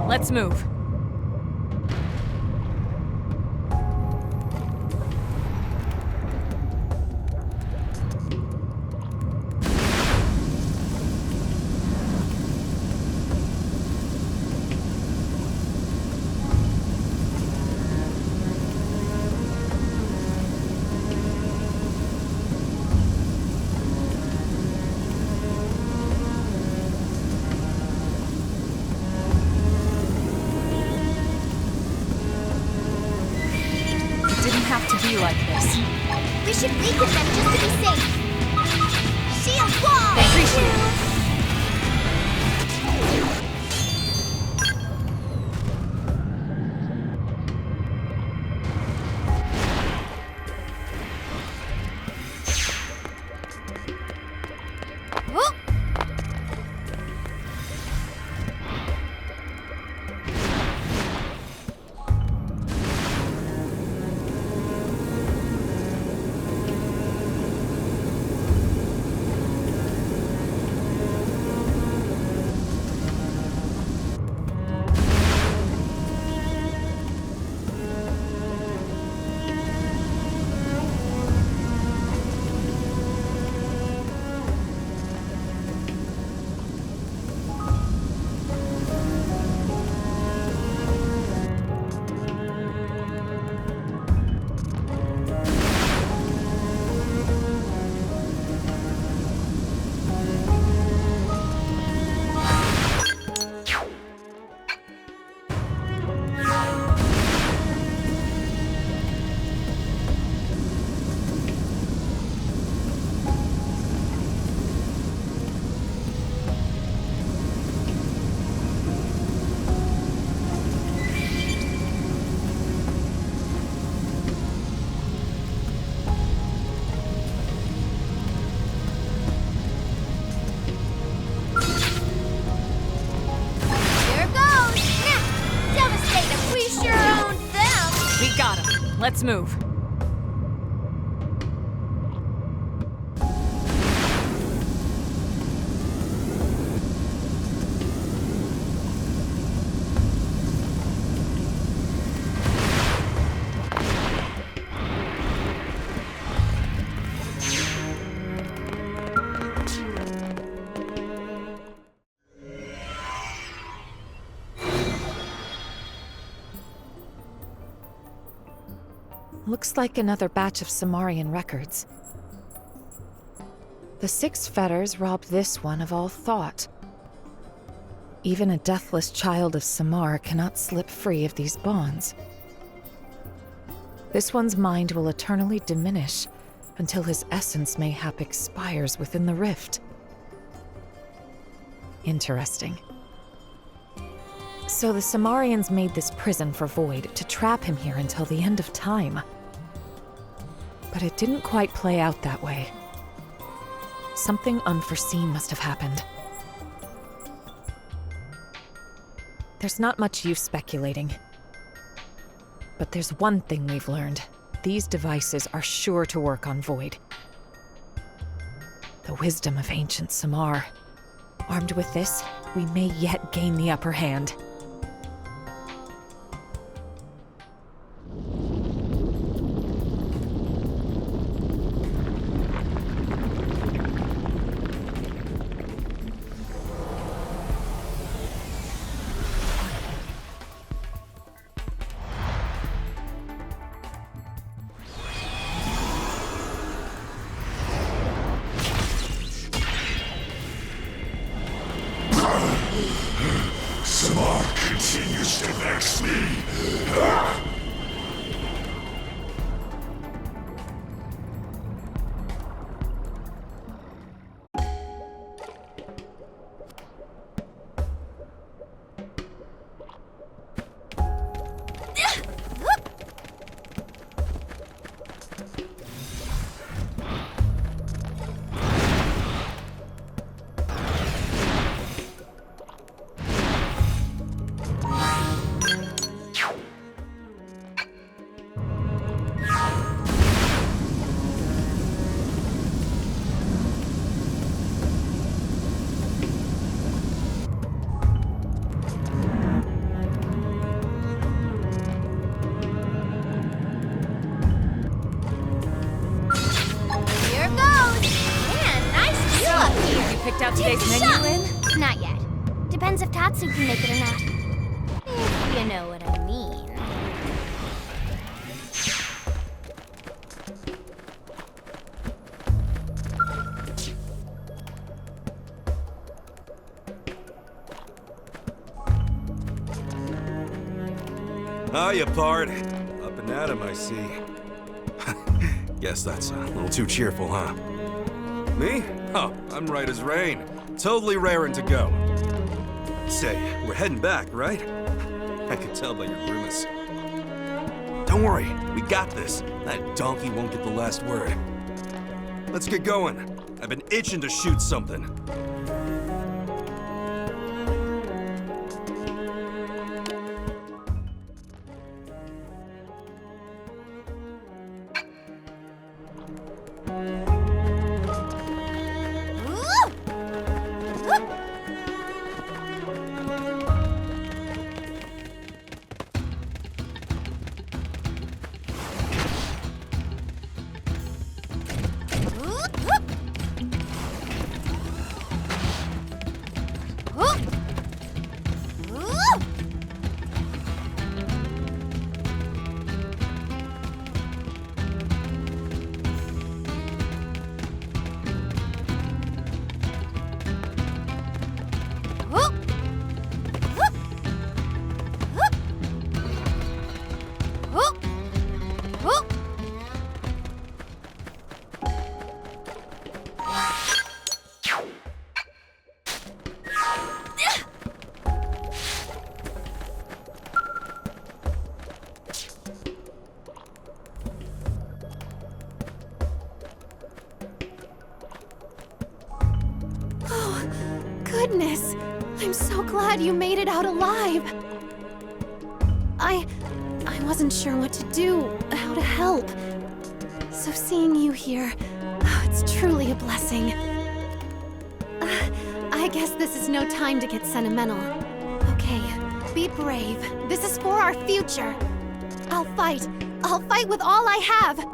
Let's move. Like this. We should weaken them just to be safe. Shield wall! They appreciate it. Let's move. Looks like another batch of Samarian records. The 6 fetters robbed this one of all thought. Even a deathless child of Samar cannot slip free of these bonds. This one's mind will eternally diminish until his essence mayhap expires within the rift. Interesting. So the Samarians made this prison for Void to trap him here until the end of time. But it didn't quite play out that way. Something unforeseen must have happened. There's not much use speculating. But there's one thing we've learned. These devices are sure to work on Void. The wisdom of ancient Samar. Armed with this, we may yet gain the upper hand. Samar continues to vex me. Today's menu in? Not yet. Depends if Tatsu can make it or not. If you know what I mean. Hiya, Bard. Up and at 'em, I see. Guess that's a little too cheerful, huh? Me? Oh, I'm right as rain. Totally raring to go. Say, we're heading back, right? I can tell by your grimace. Don't worry, we got this. That donkey won't get the last word. Let's get going. I've been itching to shoot something. Goodness! I'm so glad you made it out alive! I wasn't sure what to do, how to help. So seeing you here, it's truly a blessing. I guess this is no time to get sentimental. Okay, be brave. This is for our future. I'll fight. I'll fight with all I have.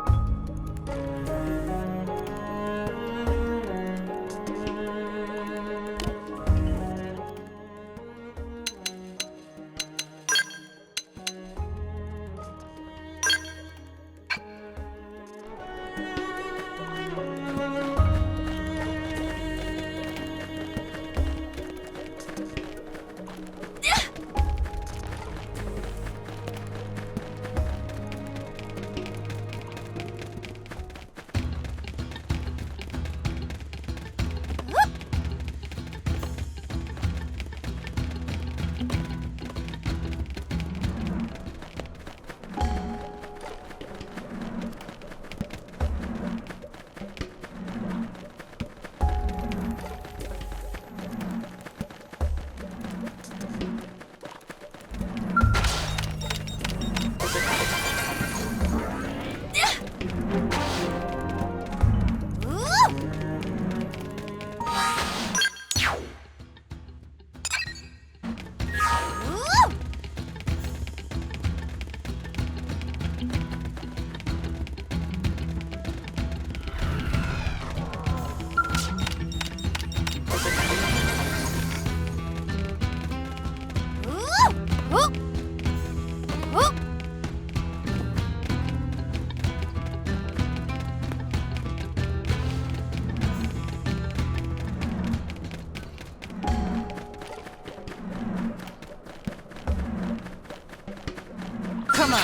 Come on,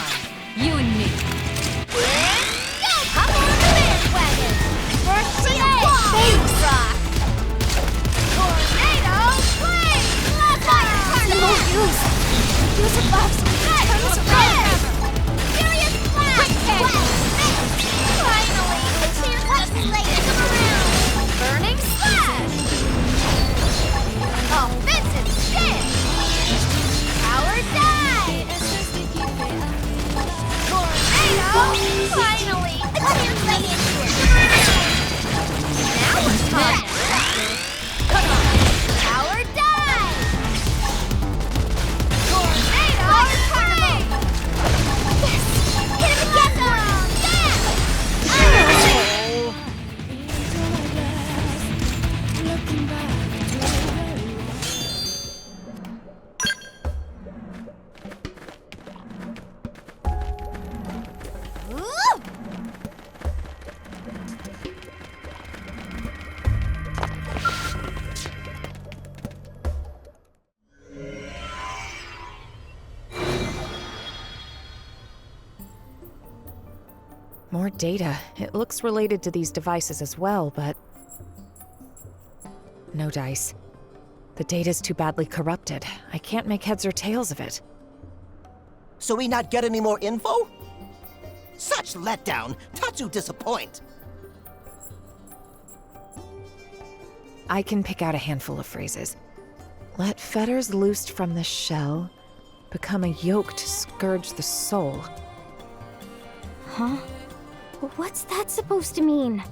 you and me. Hop on the bandwagon! First Phase Rock! Tornado Flame! No use! Use it buffs! Turns around! Furious Blast! Finally! Let's lay them around! Burning Slash! Offensive Stick! Power Dive! Tornado! Finally! Let's lay into it! Now we're talking! Come on! Power Dive! Tornado Flame! Yes! Hit him again! More data. It looks related to these devices as well, but... no dice. The data's too badly corrupted. I can't make heads or tails of it. So we not get any more info? Such letdown! Tatsu disappoint! I can pick out a handful of phrases. Let fetters loosed from the shell become a yoke to scourge the soul. Huh? What's that supposed to mean?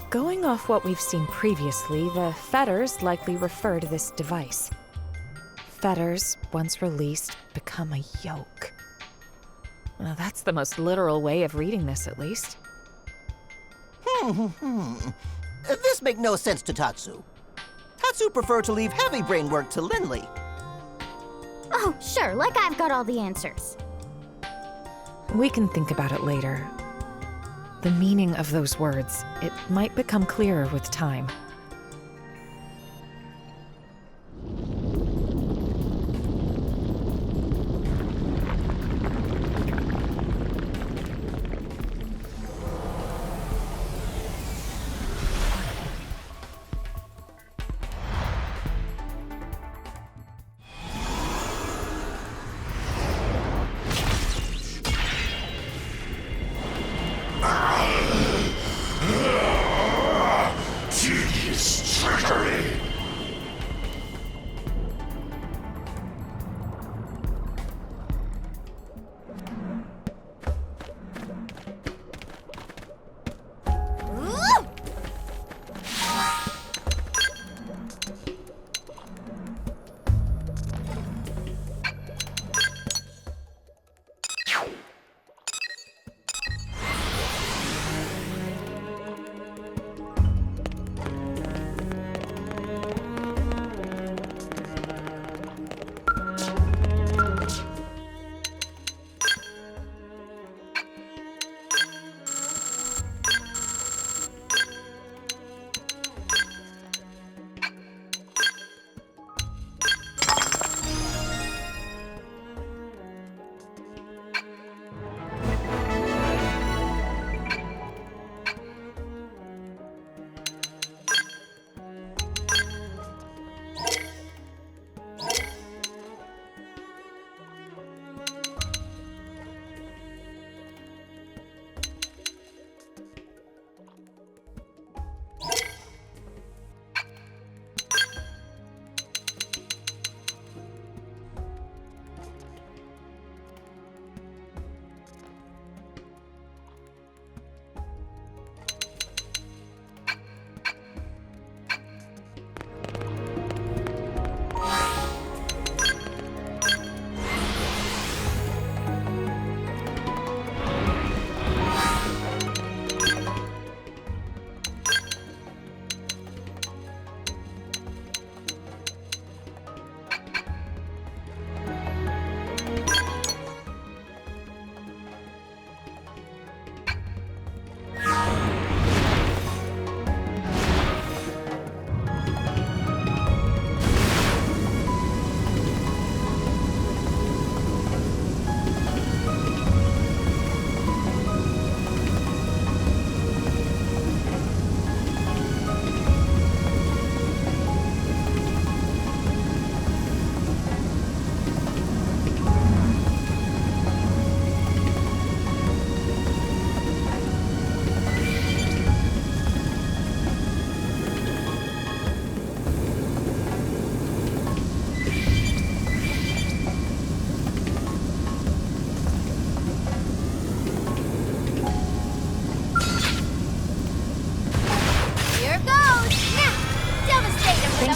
Going off what we've seen previously, the fetters likely refer to this device. Fetters, once released, become a yoke. Well, that's the most literal way of reading this, at least. This make no sense to Tatsu. Tatsu prefer to leave heavy brain work to Linley. Oh, sure, like I've got all the answers. We can think about it later. The meaning of those words, it might become clearer with time.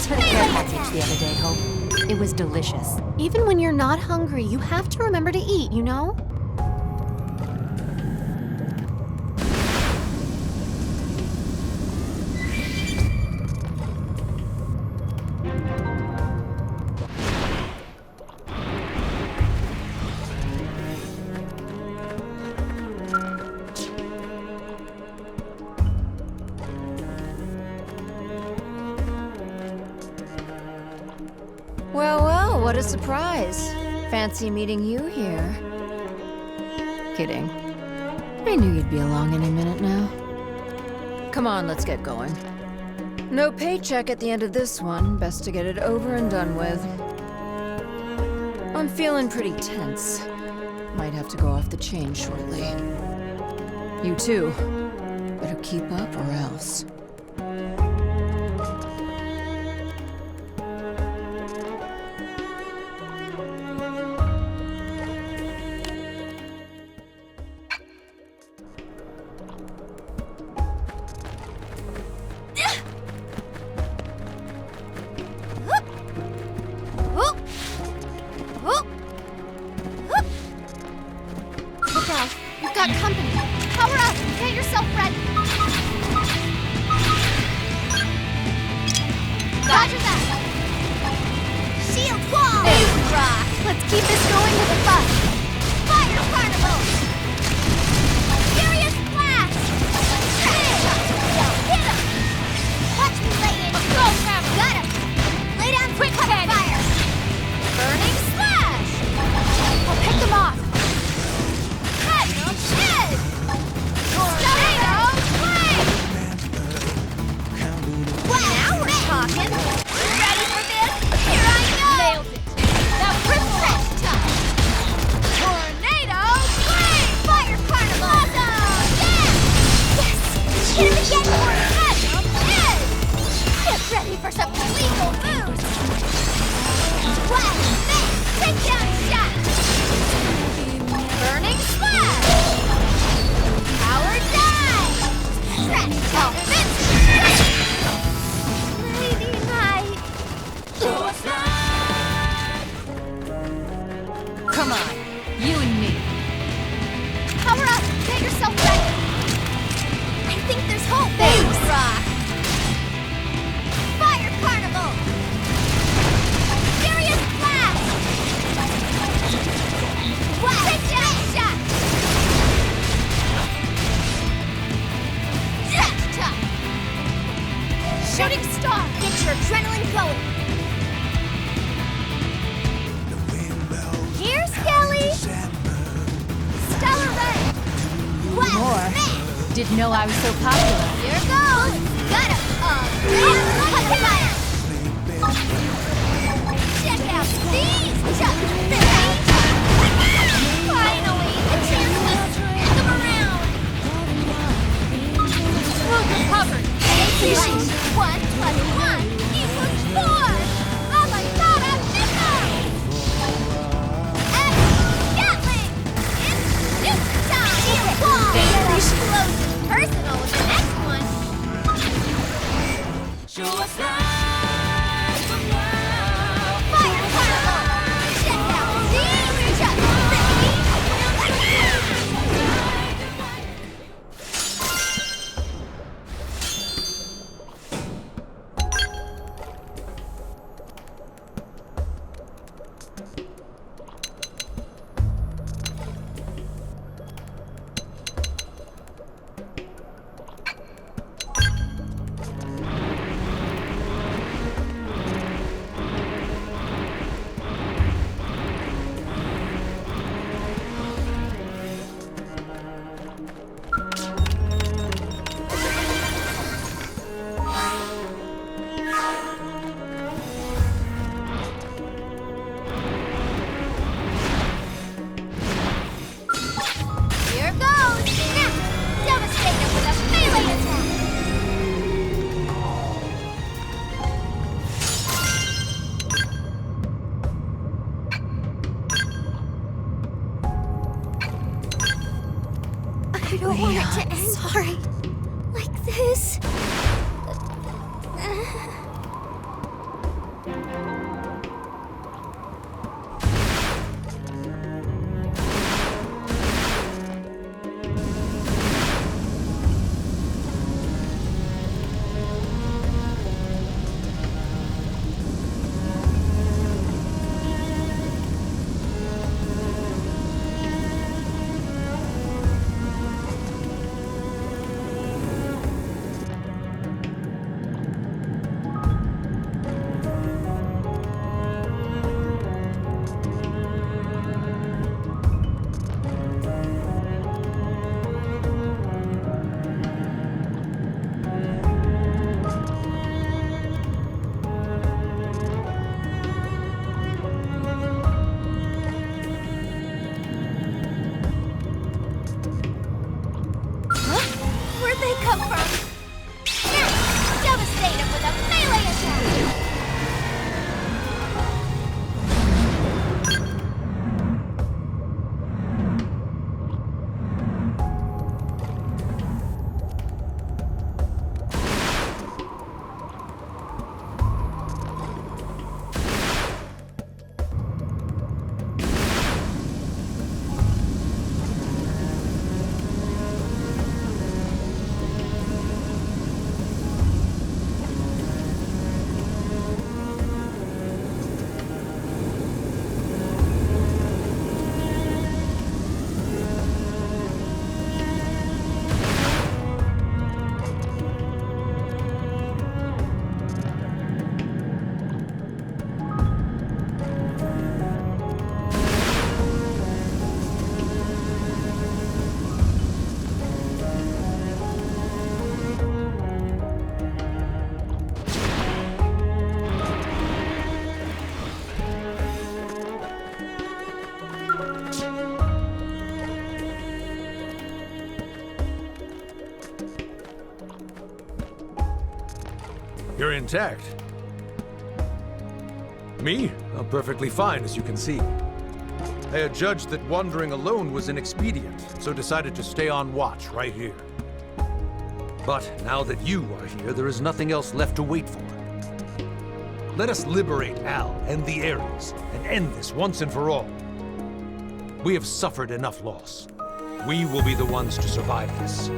Thanks for the care package the other day, Hope. It was delicious. Even when you're not hungry, you have to remember to eat, you know? Well, what a surprise. Fancy meeting you here. Kidding. I knew you'd be along any minute now. Come on, let's get going. No paycheck at the end of this one. Best to get it over and done with. I'm feeling pretty tense. Might have to go off the chain shortly. You too. Better keep up or else. Didn't know I was so popular. Here goes! Got him! Check out these! Finally! A chance to spin them around! Look, you're covered! 1 plus 1 equals 4! Oh my god, I missed them! Gatling! It's super time! Explosive! Personal with the next one. Show us light from now. Fire carnival. Check out these chucks, I don't want it to end. Sorry. Like this. You're intact. Me? I'm perfectly fine, as you can see. I had judged that wandering alone was inexpedient, so decided to stay on watch right here. But now that you are here, there is nothing else left to wait for. Let us liberate Al and the Aries, and end this once and for all. We have suffered enough loss. We will be the ones to survive this.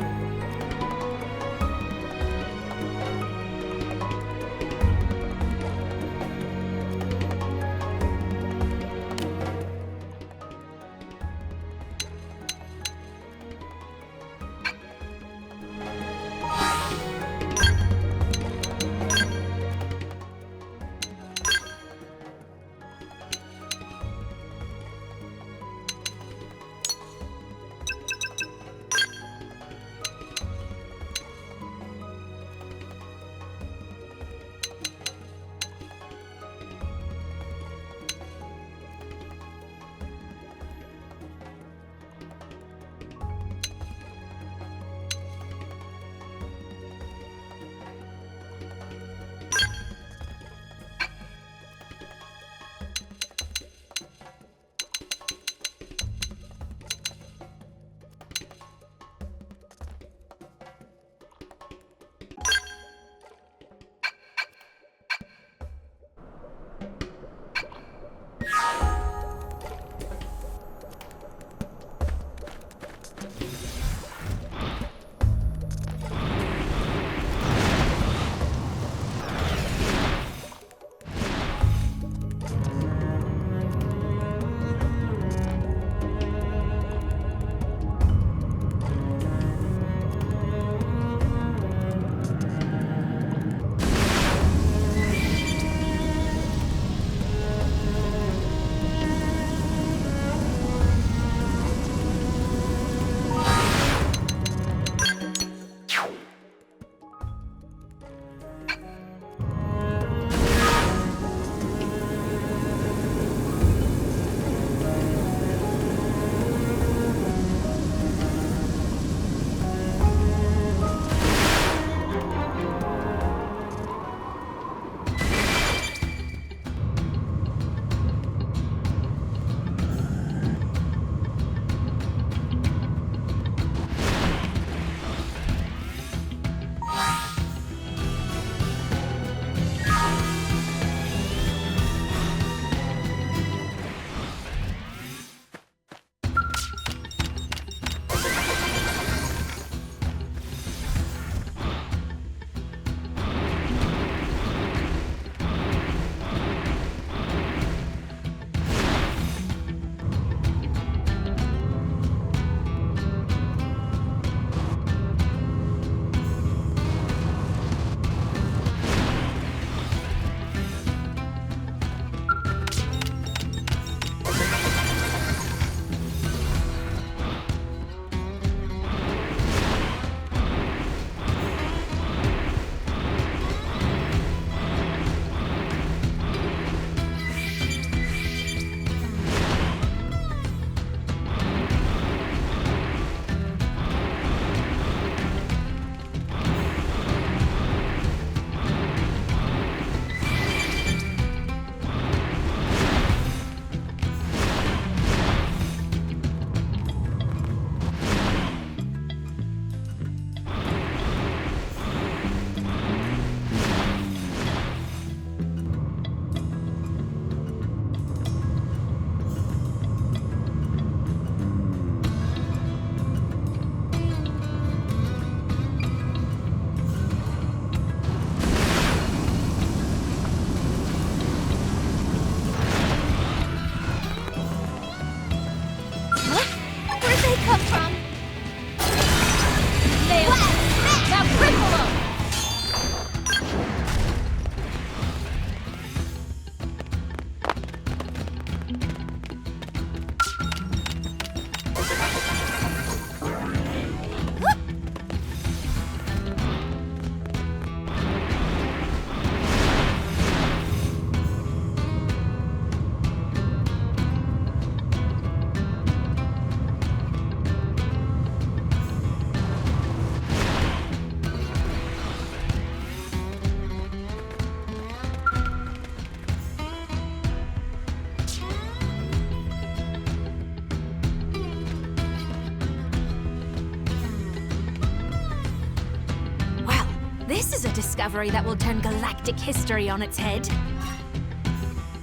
this is a discovery that will turn galactic history on its head.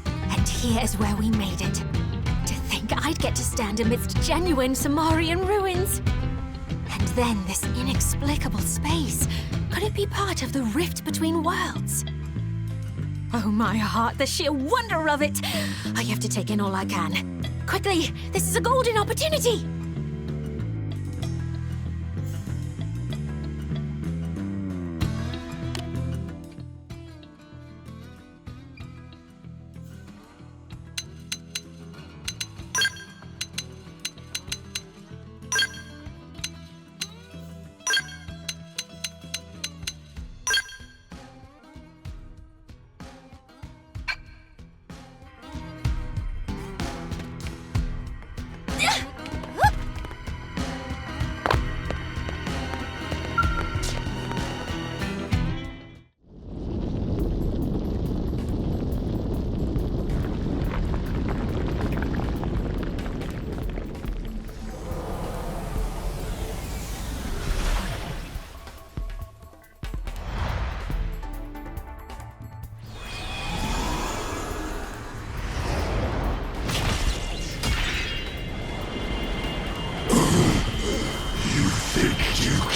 And here's where we made it. To think I'd get to stand amidst genuine Sumerian ruins. And then this inexplicable space. Could it be part of the rift between worlds? Oh, my heart, the sheer wonder of it! I have to take in all I can. Quickly, this is a golden opportunity!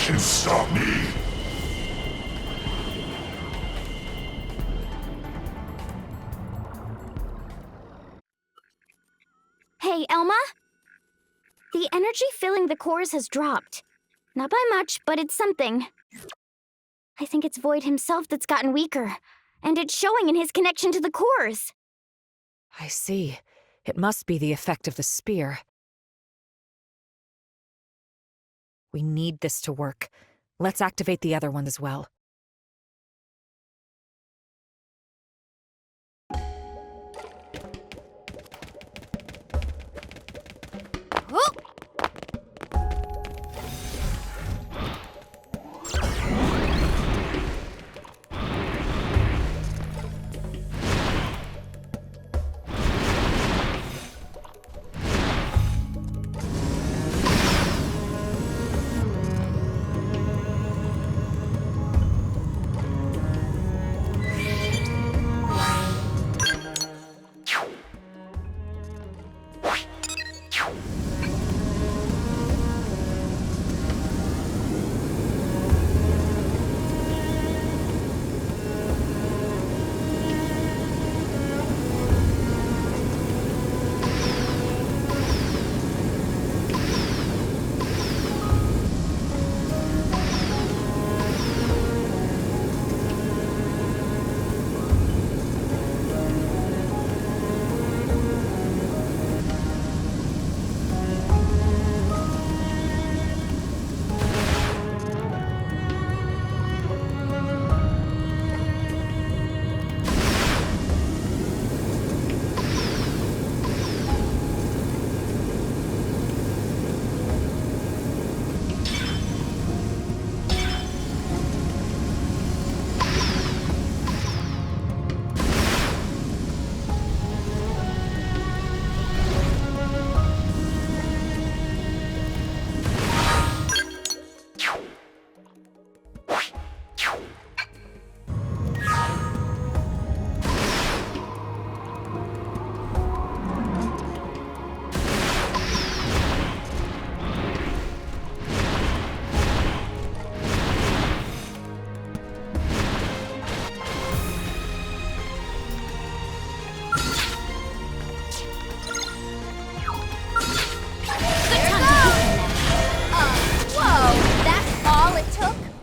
Can stop me. Hey, Elma? The energy filling the cores has dropped. Not by much, but it's something. I think it's Void himself that's gotten weaker, and it's showing in his connection to the cores. I see. It must be the effect of the spear. We need this to work. Let's activate the other one as well. Oh!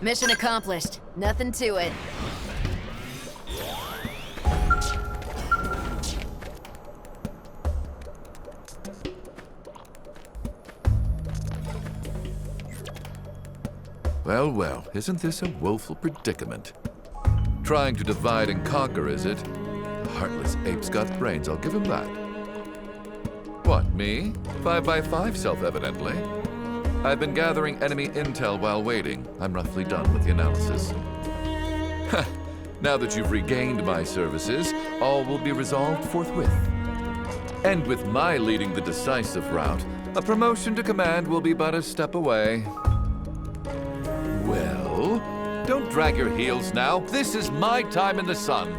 Mission accomplished. Nothing to it. Well, well, isn't this a woeful predicament? Trying to divide and conquer, is it? The heartless ape's got brains, I'll give him that. What, me? 5x5, self-evidently. I've been gathering enemy intel while waiting. I'm roughly done with the analysis. Ha! Now that you've regained my services, all will be resolved forthwith. And with my leading the decisive route, a promotion to command will be but a step away. Well, Don't drag your heels now. This is my time in the sun.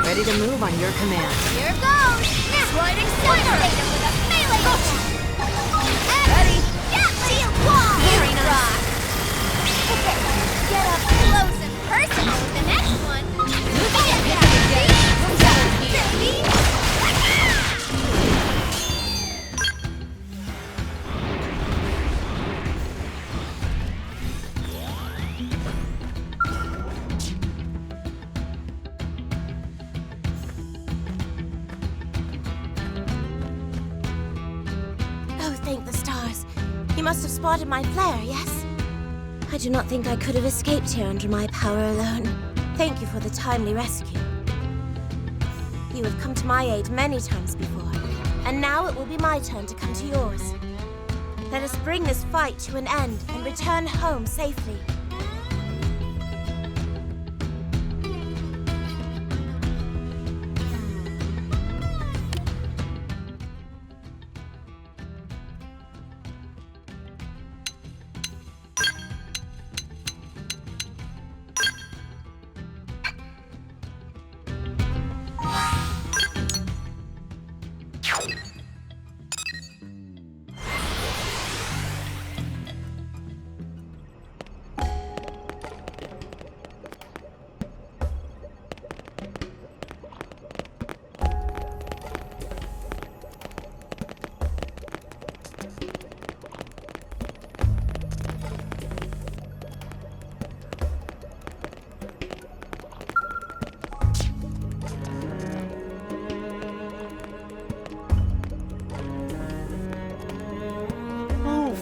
Ready to move on your command. Here goes! Destroyed accelerator with a melee! Ready? Yeah! Shield wall! Very nice! Okay, get up close and personal with the next one! Thank the stars. You must have spotted my flare, yes? I do not think I could have escaped here under my power alone. Thank you for the timely rescue. You have come to my aid many times before, and now it will be my turn to come to yours. Let us bring this fight to an end and return home safely.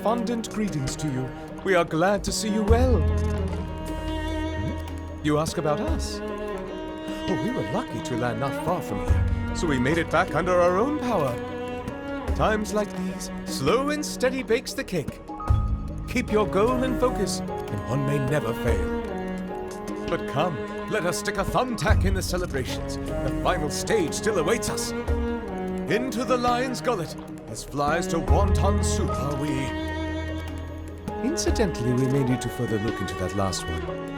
Fondant greetings to you. We are glad to see you well. You ask about us? Oh, we were lucky to land not far from here. so we made it back under our own power. Times like these, slow and steady bakes the cake. Keep your goal in focus, and one may never fail. But come, let us stick a thumbtack in the celebrations. The final stage still awaits us. Into the lion's gullet, as flies to wonton soup are we. Incidentally, we may need to further look into that last one.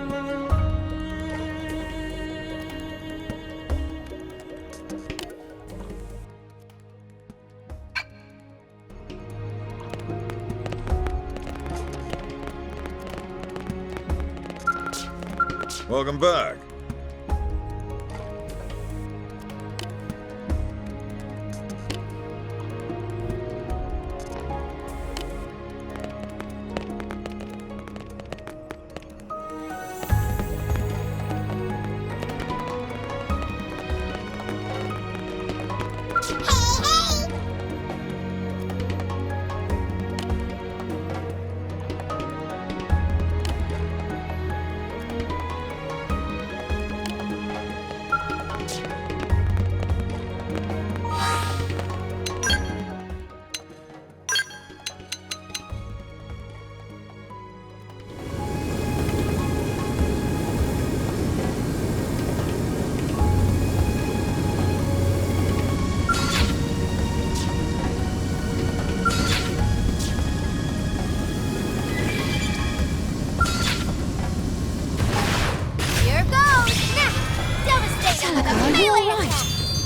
Welcome back.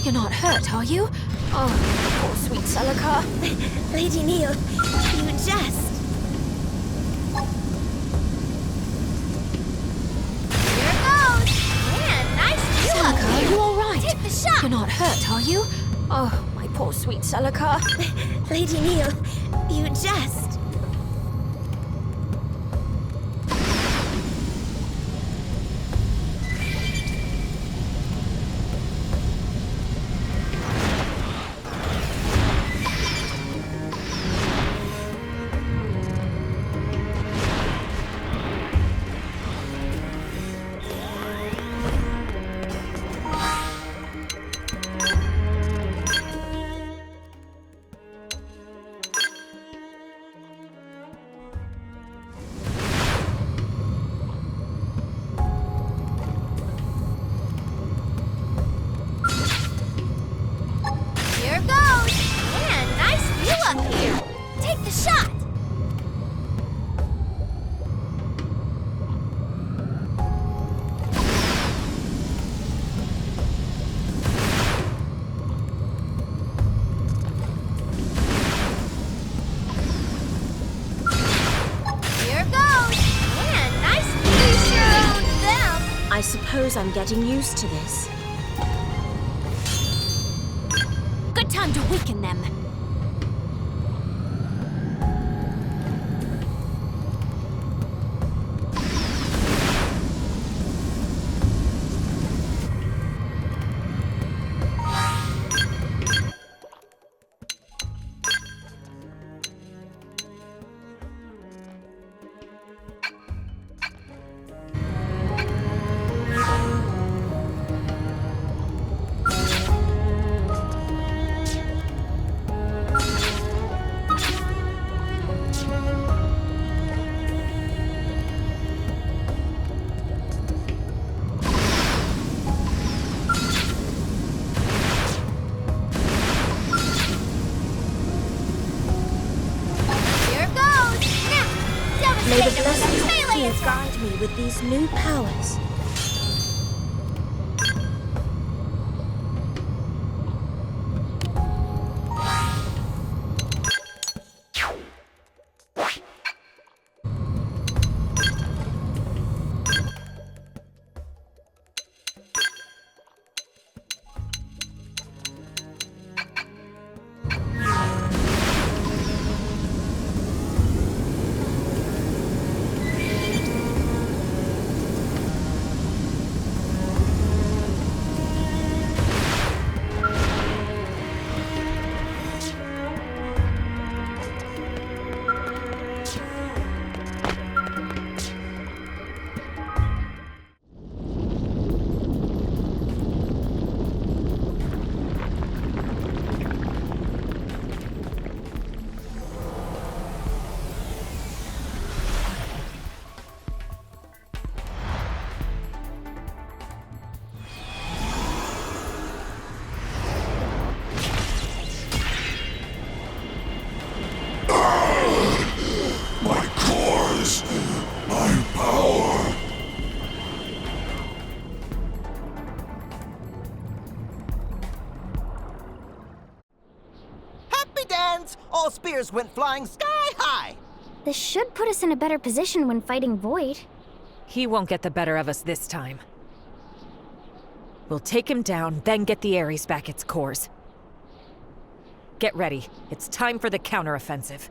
You're not hurt, are you? Oh, poor sweet Celica. Lady Neil, you jest. Here goes! Man, nice view up here. Are you alright? Take the shot! You're not hurt, are you? Oh, my poor sweet Celica. Lady Neil, you jest. I suppose I'm getting used to this. Good time to weaken them. May the blessed Q guide me with these new powers. spears went flying sky high! This should put us in a better position when fighting Void. He won't get the better of us this time. We'll take him down, then get the Aries back its cores. Get ready. It's time for the counteroffensive.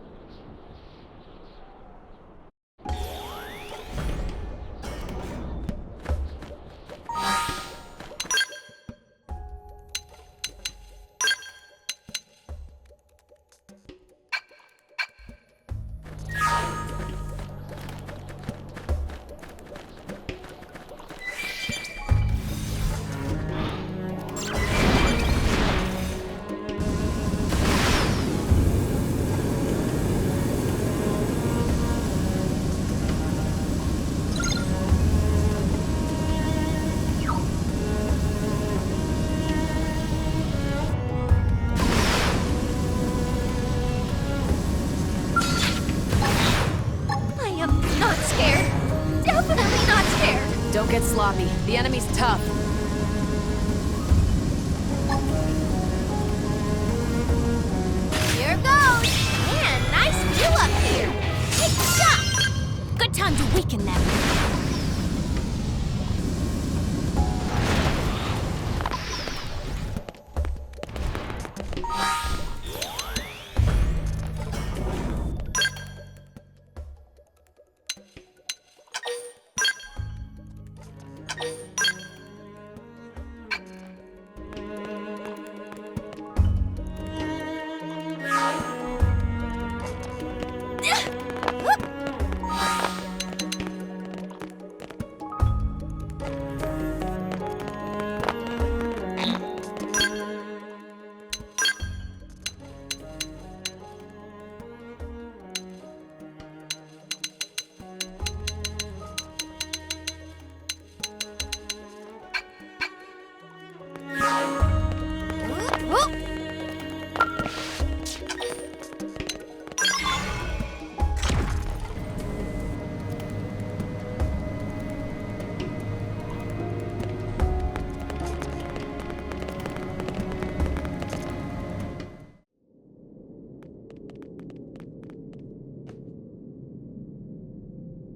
Don't get sloppy. The enemy's tough. Here goes! Man, nice view up here! Take the shot! Good time to weaken them.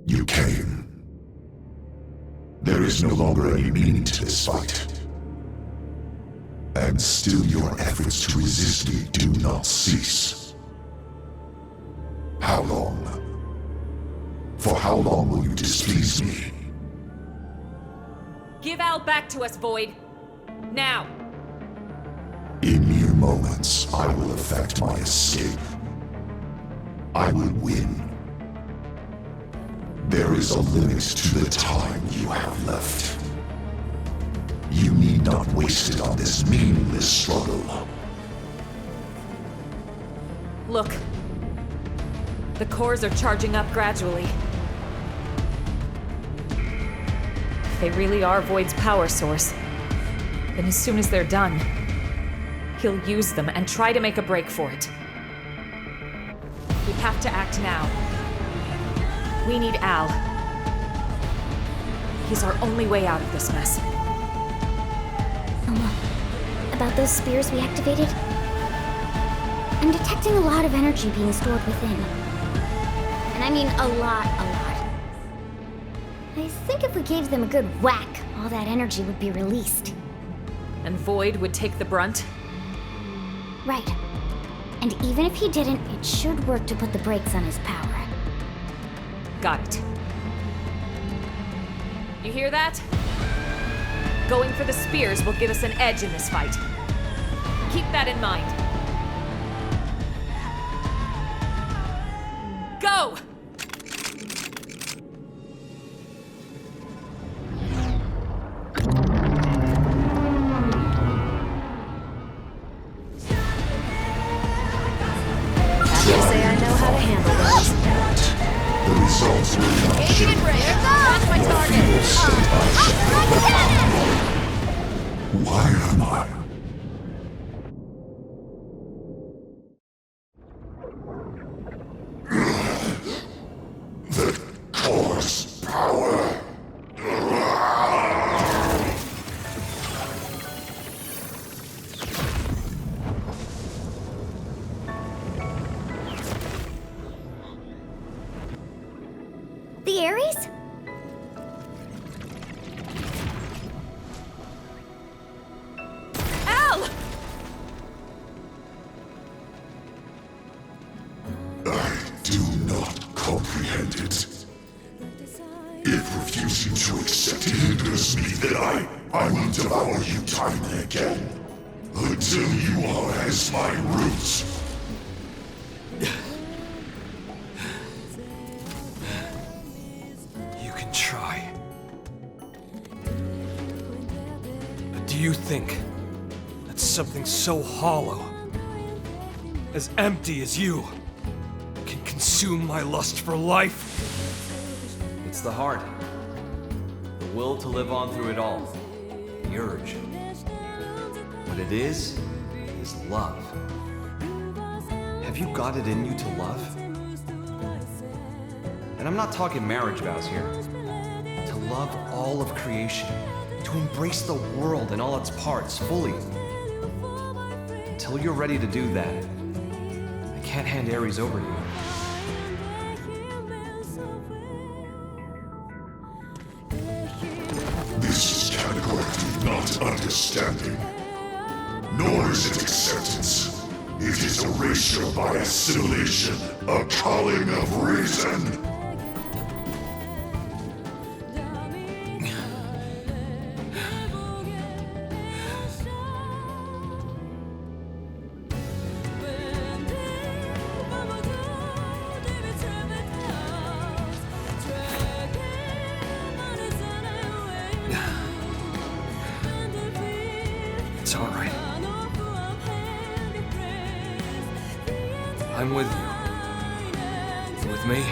You came. There is no longer any meaning to this fight. And still your efforts to resist me do not cease. How long? For how long will you displease me? Give Al back to us, Void. Now! In mere moments, I will effect my escape. I will win. There is a limit to the time you have left. You need not waste it on this meaningless struggle. Look. The cores are charging up gradually. If they really are Void's power source, then as soon as they're done, he'll use them and try to make a break for it. We have to act now. We need Al. He's our only way out of this mess. Elma, about those spears we activated? I'm detecting a lot of energy being stored within. And I mean a lot. I think if we gave them a good whack, all that energy would be released. And Void would take the brunt? Right. And even if he didn't, it should work to put the brakes on his power. Got it. You hear that? Going for the spears will give us an edge in this fight. Keep that in mind. Go! Have to say I know how to handle those. The results will not change. That's my target. Why am I? The core's power. If refusing to accept hinders me, then I will devour you time and again. Until you are as my roots. You can try. But do you think that something so hollow, as empty as you, can consume my lust for life? It's the heart. The will to live on through it all. The urge. What it is love. Have you got it in you to love? And I'm not talking marriage vows here. To love all of creation. To embrace the world and all its parts fully. Until you're ready to do that, I can't hand Aries over to you. This is categorically not understanding. Nor is it acceptance. It is erasure by assimilation, a calling of reason. It's all right. I'm with you. You with me?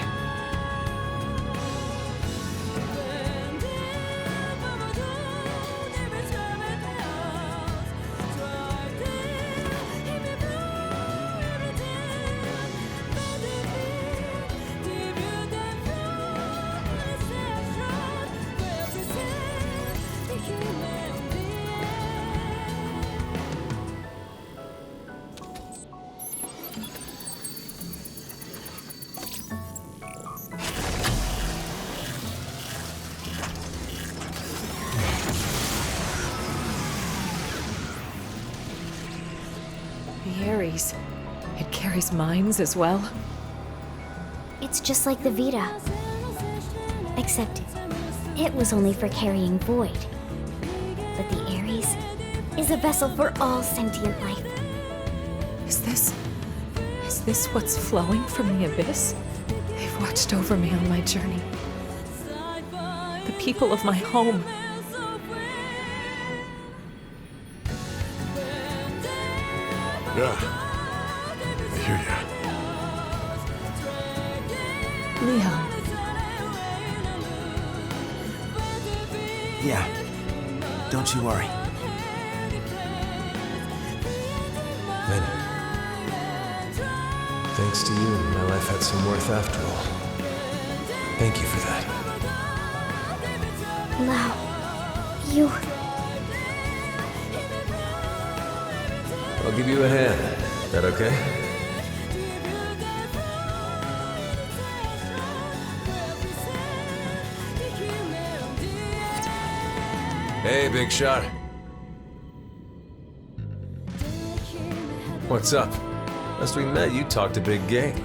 The Aries. It carries minds as well. It's just like the Vita. Except it was only for carrying void. But the Aries is a vessel for all sentient life. Is this what's flowing from the abyss? They've watched over me on my journey. The people of my home. Yeah, I hear ya. Leo. Yeah, don't you worry. Lynn. Thanks to you, my life had some worth after all. Thank you for that. Lau, you... I'll give you a hand. That okay? Hey, big shot. What's up? Last we met, you talked a big game.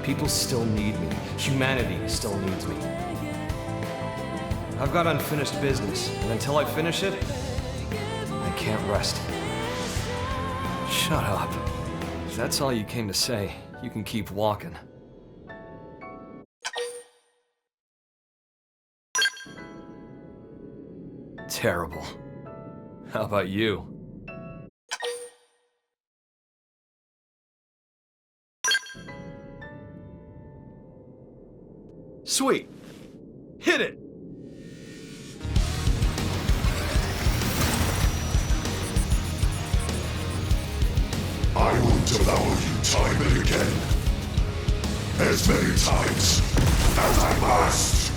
People still need me. Humanity still needs me. I've got unfinished business, and until I finish it, I can't rest. Shut up. If that's all you came to say, you can keep walking. Terrible. How about you? Sweet. Hit it! I will devour you time and again. As many times as I must.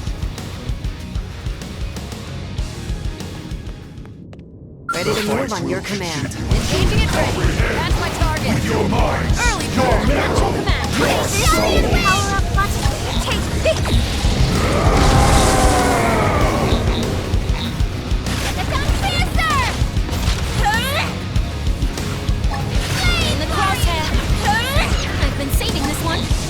Ready to move on your command. Engaging at ready. That's my target. With your minds, Early your bird. mental, Command. your soul. Power up button. Take this. In the crosshair. I've been saving this one.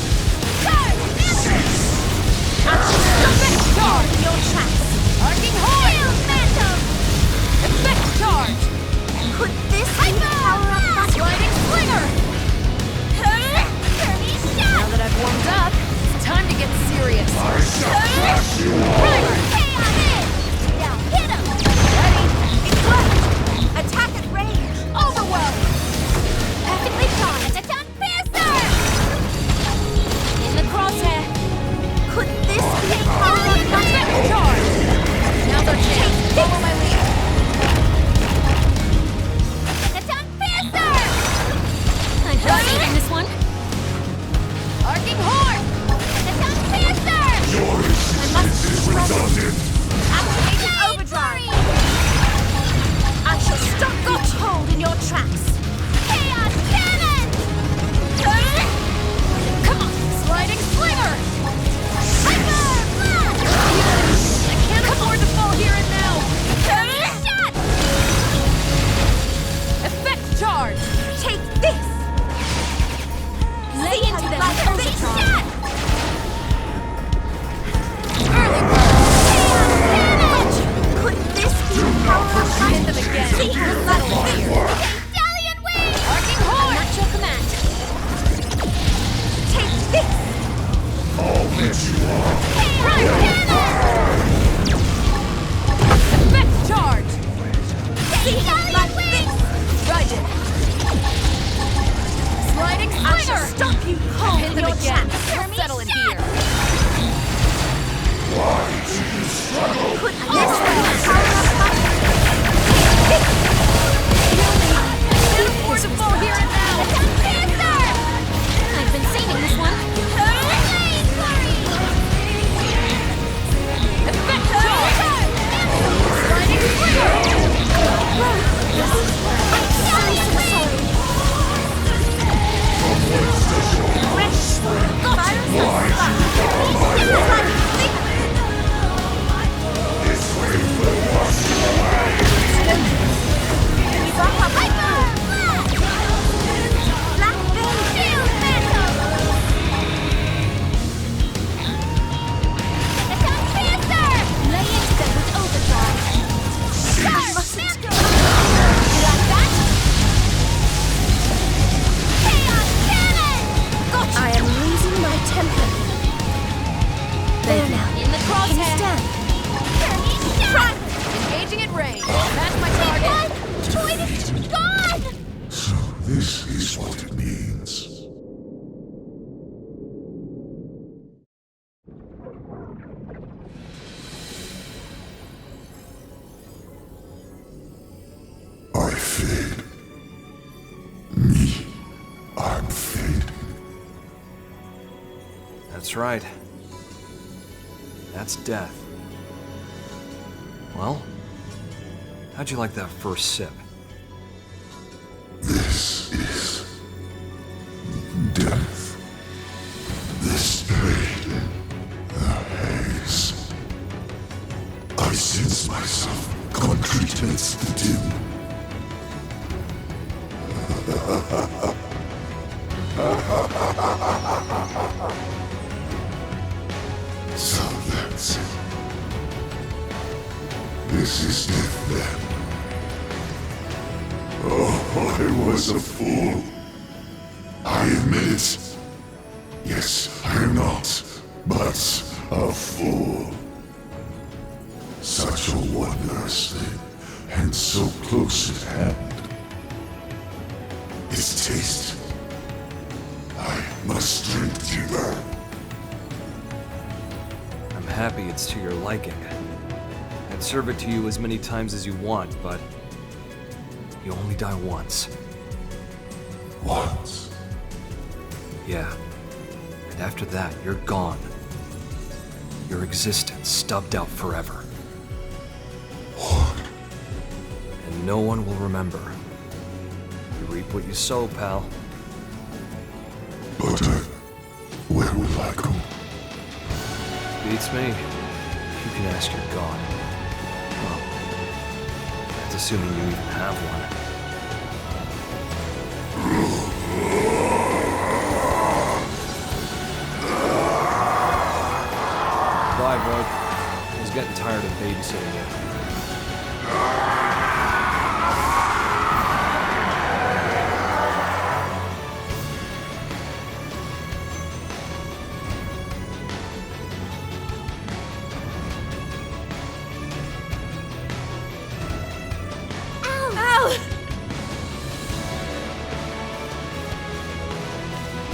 furious. I shall crush you all! Now hit him! Ready? It's left! Attack at range! Overwhelm! Perfectly timed! Attack piercer! In the crosshair! Could this be a power of charge? Now's our chance! Follow my lead! Attack piercer! I'm not eating this one. Arcing horn! Attack piercer! Your existence is redundant! Activating overdrive! I shall stop got hold in your tracks! Chaos cannon! Come on, sliding slinger! Hyper blast! I can't afford to fall here and now! Shot! Effect charge! Take this! Lay into them like overdrive! Early bird! Could this be the power of light? Hit them again! See how subtle here! Stallion wing! Arcing horn! Not your command! Take this! I'll let you off! Effect charge! See how like this! Ride it! Sliding slinger! I shall stop you cold in your tracks! Settle in here. Why do you struggle? Could this be the power of light? Can't afford to fall here and now! Attack Panther! I've been saving this one. Effect charge! Sliding slinger! This way will wash you away! Black Vein Shield Mantle! Attack Panther! Lay into them with overdrive! I mustn't go! You like that? Chaos Cannon! Gotcha! I am losing my temper. There now. In the crosshair. Engaging at range. That's my target. It's gone! So this is what it means. I fade. Me, I'm fading. That's right. That's death. Well, how'd you like that first sip? This is death. This pain, the haze. I sense myself concrete amidst the dim. So that's it. This is death then. Oh, I was a fool. I admit it. Yes, I am not, but a fool. Such a wondrous thing, and so close at hand. Its taste. I must drink deeper. I'm happy it's to your liking. I'd serve it to you as many times as you want, but you only die once. Once? Yeah. And after that, you're gone. Your existence stubbed out forever. What? And no one will remember. You reap what you sow, pal. But where will I go? Beats me. You can ask your god. Well, that's assuming you even have one. Bye, Void. I was getting tired of babysitting you.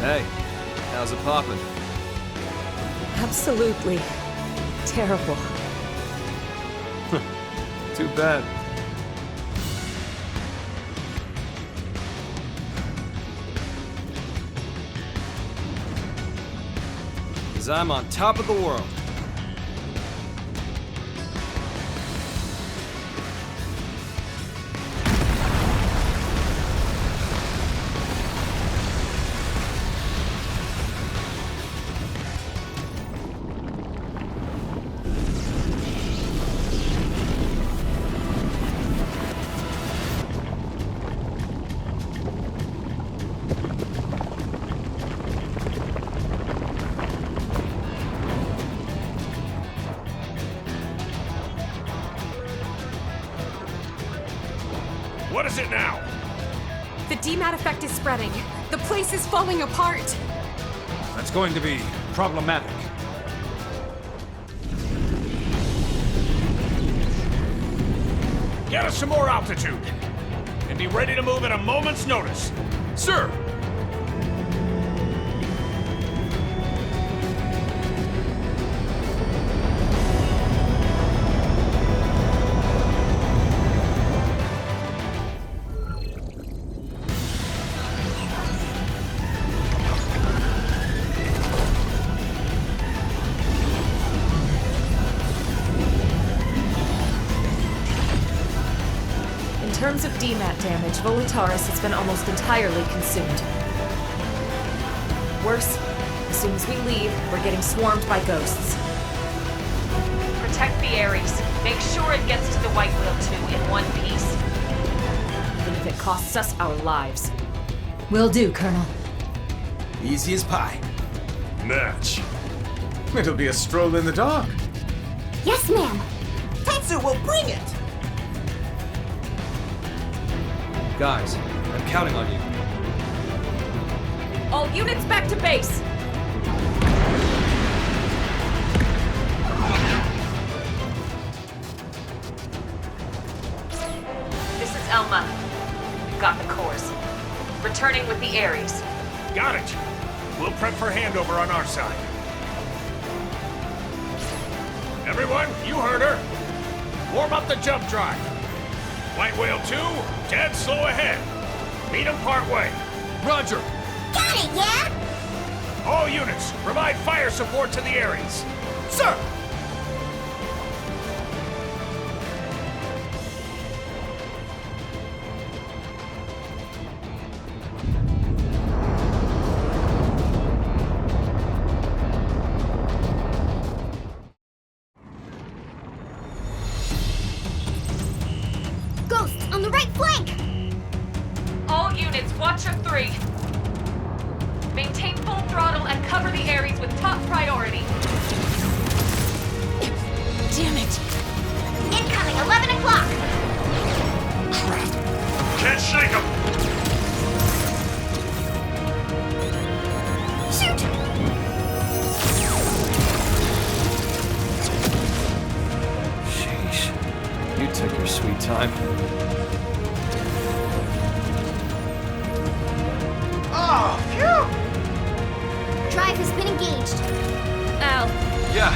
Hey, how's it poppin'? Absolutely terrible. Too bad. 'Cause I'm on top of the world. What is it now? The DMAT effect is spreading. The place is falling apart. That's going to be problematic. Get us some more altitude. And be ready to move at a moment's notice. Sir! In terms of DMAT damage, Volataris has been almost entirely consumed. Worse, as soon as we leave, we're getting swarmed by ghosts. Protect the Aries. Make sure it gets to the White Whale too in one piece. Even if it costs us our lives. Will do, Colonel. Easy as pie. Match. It'll be a stroll in the dark. Yes, ma'am. Tatsu will bring it! Guys, I'm counting on you. All units back to base! This is Elma. We've got the cores. Returning with the Aries. Got it. We'll prep for handover on our side. Everyone, you heard her. Warm up the jump drive. White Whale 2, dead slow ahead. Meet him partway. Roger. Got it, yeah? All units, provide fire support to the Aries. Sir! Ghosts on the right flank! All units, watch of 3. Maintain full throttle and cover the Aries with top priority. Damn it! Incoming, 11 o'clock! Can't shake him! Shoot! Sheesh. You took your sweet time. Oh, phew! Drive has been engaged. Al. Yeah,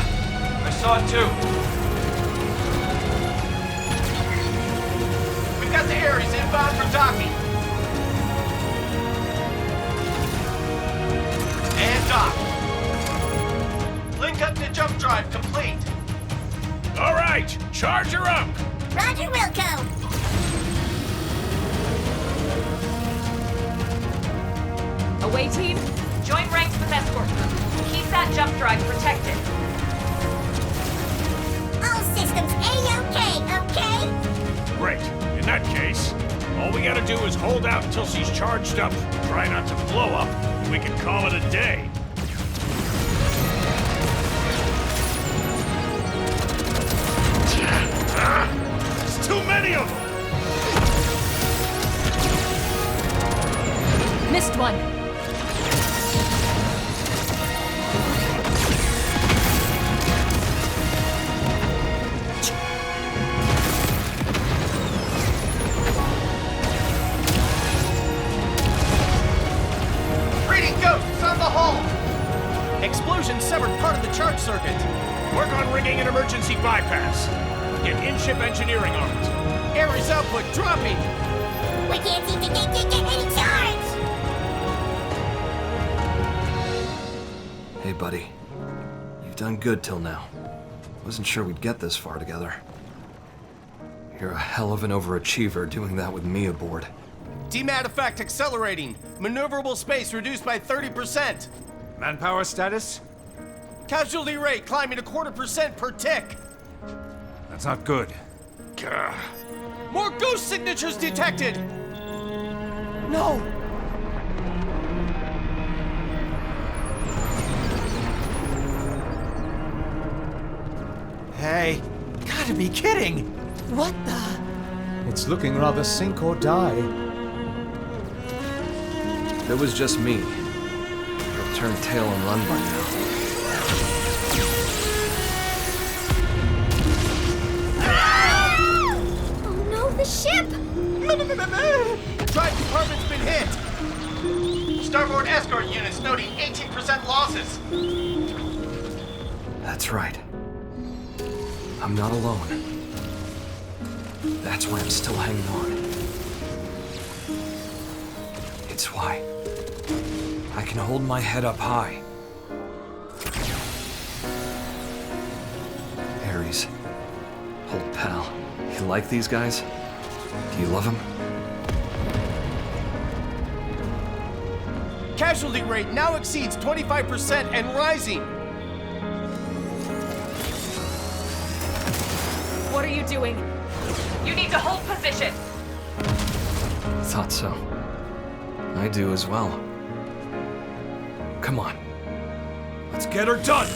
I saw it too. We've got the Aries inbound for docking. And dock. Link up to jump drive complete. All right, charge her up. Roger, Wilco. Away team, join ranks with escort group. Keep that jump drive protected. All systems A-OK, okay? Great. In that case, all we gotta do is hold out until she's charged up, try not to blow up, and we can call it a day. There's too many of them! Missed one. Reading go! Ghosts on the hull! Explosion severed part of the charge circuit. Work on rigging an emergency bypass. Get in-ship engineering on it. Aries output dropping. We can't seem to get any charge! Hey, buddy. You've done good till now. Wasn't sure we'd get this far together. You're a hell of an overachiever doing that with me aboard. DMAT effect accelerating. Maneuverable space reduced by 30%. Manpower status? Casualty rate climbing 0.25% per tick. That's not good. Gah. More ghost signatures detected! No! Hey, gotta be kidding! What the? It's looking rather sink or die. If it was just me, I'd turn tail and run by now. Oh no, the ship! Drive compartment's been hit! Starboard escort units noting 18% losses. That's right. I'm not alone. That's why I'm still hanging on. It's why I can hold my head up high. Aries, old pal, you like these guys? Do you love them? Casualty rate now exceeds 25% and rising. What are you doing? You need to hold position! Thought so. I do as well. Come on. Let's get her done!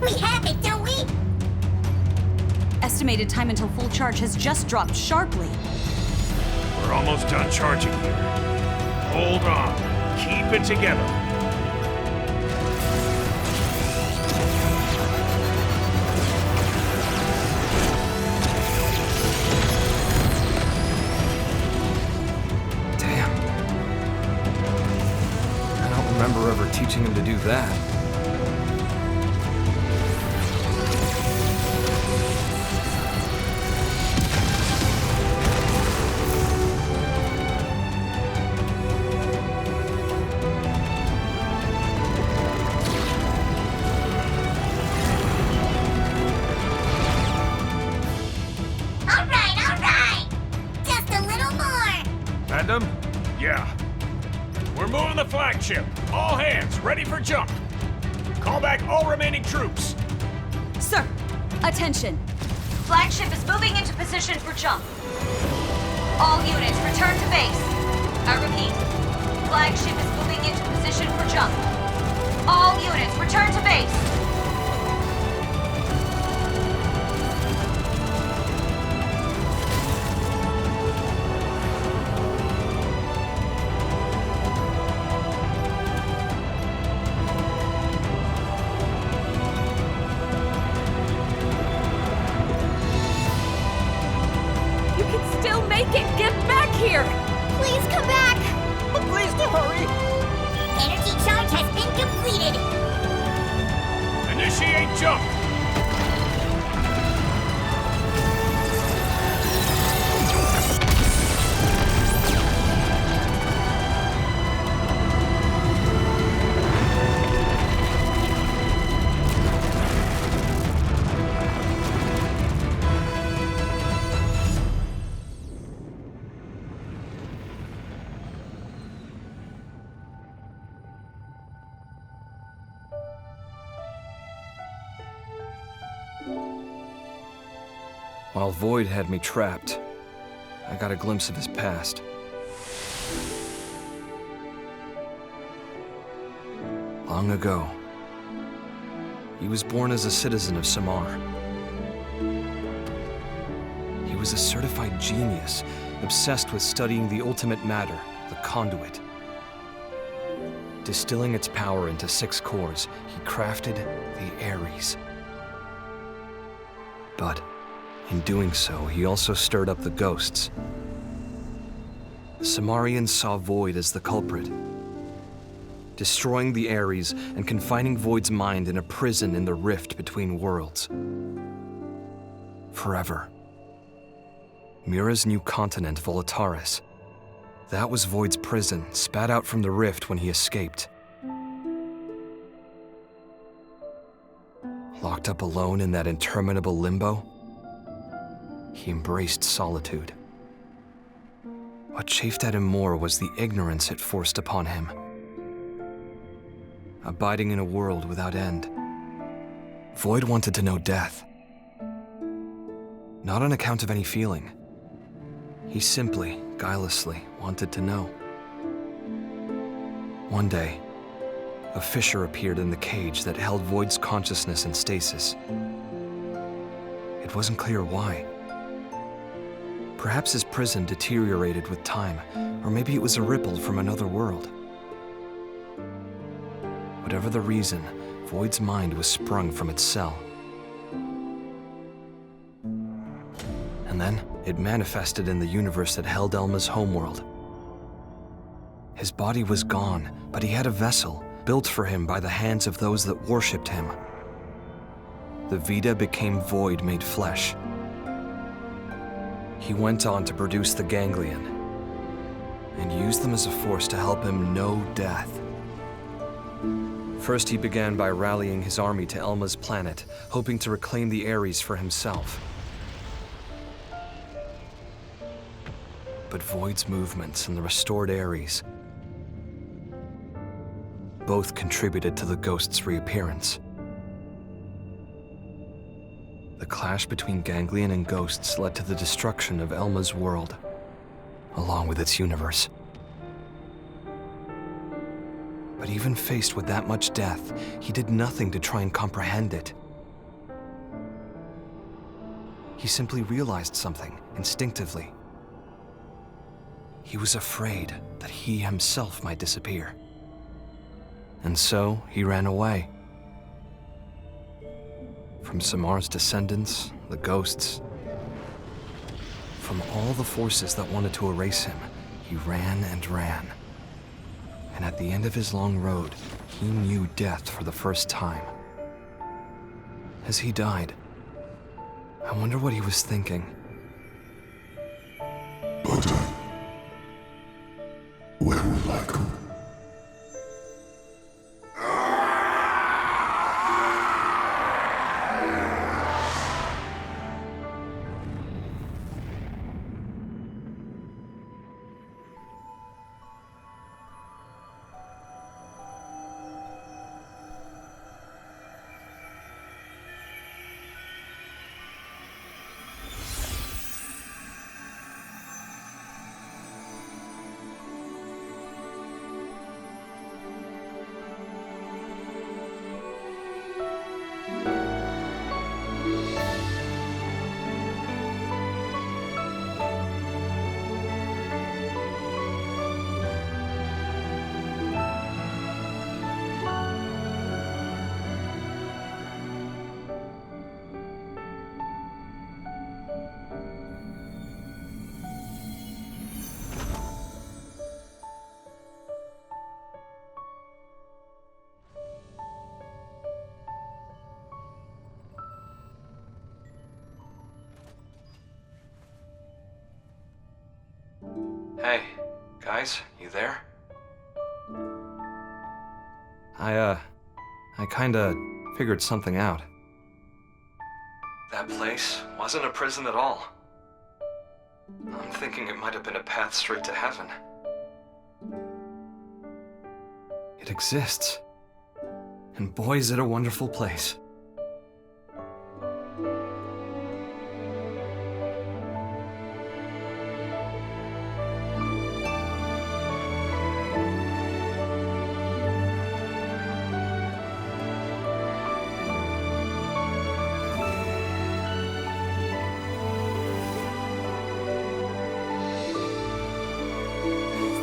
We have it, don't we? Estimated time until full charge has just dropped sharply. We're almost done charging here. Hold on. Keep it together. Damn. I don't remember ever teaching him to do that. Yeah. We're moving the flagship. All hands, ready for jump. Call back all remaining troops. Sir, attention. Flagship is moving into position for jump. All units, return to base. I repeat, flagship is moving into position for jump. All units, return to base. Here! Please come back! Please to hurry! Energy charge has been completed! Initiate jump! While Void had me trapped, I got a glimpse of his past. Long ago, he was born as a citizen of Samar. He was a certified genius, obsessed with studying the ultimate matter, the conduit. Distilling its power into 6 cores, he crafted the Aries. But in doing so, he also stirred up the ghosts. The Cimmerians saw Void as the culprit, destroying the Aries and confining Void's mind in a prison in the rift between worlds. Forever. Mira's new continent, Volataris. That was Void's prison, spat out from the rift when he escaped. Locked up alone in that interminable limbo, he embraced solitude. What chafed at him more was the ignorance it forced upon him. Abiding in a world without end, Void wanted to know death. Not on account of any feeling. He simply, guilelessly, wanted to know. One day, a fissure appeared in the cage that held Void's consciousness in stasis. It wasn't clear why. Perhaps his prison deteriorated with time, or maybe it was a ripple from another world. Whatever the reason, Void's mind was sprung from its cell. And then, it manifested in the universe that held Elma's homeworld. His body was gone, but he had a vessel, built for him by the hands of those that worshipped him. The Vita became Void made flesh. He went on to produce the ganglion, and used them as a force to help him know death. First, he began by rallying his army to Elma's planet, hoping to reclaim the Aries for himself. But Void's movements and the restored Aries both contributed to the ghost's reappearance. The clash between ganglion and ghosts led to the destruction of Elma's world, along with its universe. But even faced with that much death, he did nothing to try and comprehend it. He simply realized something, instinctively. He was afraid that he himself might disappear. And so, he ran away. From Samar's descendants, the ghosts, from all the forces that wanted to erase him, he ran and ran. And at the end of his long road, he knew death for the first time. As he died, I wonder what he was thinking. But where will I go? Hey, guys, you there? I kinda figured something out. That place wasn't a prison at all. I'm thinking it might have been a path straight to heaven. It exists. And boy, is it a wonderful place.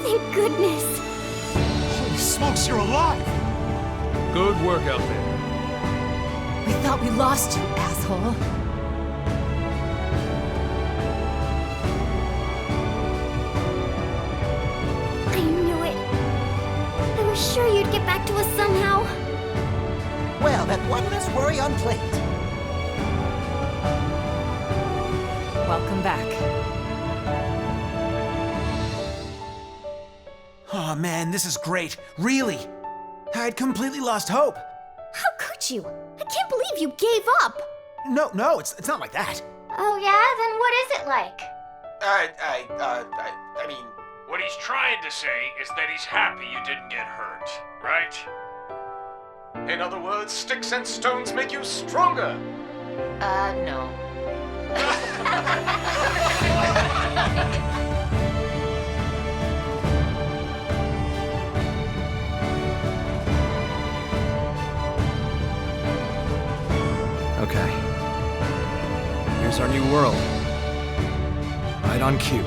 Thank goodness. Holy smokes, you're alive! Good work out there. We thought we lost you, asshole. get back to us somehow? Well, that one less worry on plate. Welcome back. Oh man, this is great. Really. I'd completely lost hope. How could you? I can't believe you gave up. No, it's not like that. Oh yeah? Then what is it like? I mean... What he's trying to say is that he's happy you didn't get hurt, right? In other words, sticks and stones make you stronger. No. Okay. Here's our new world. Right on cue.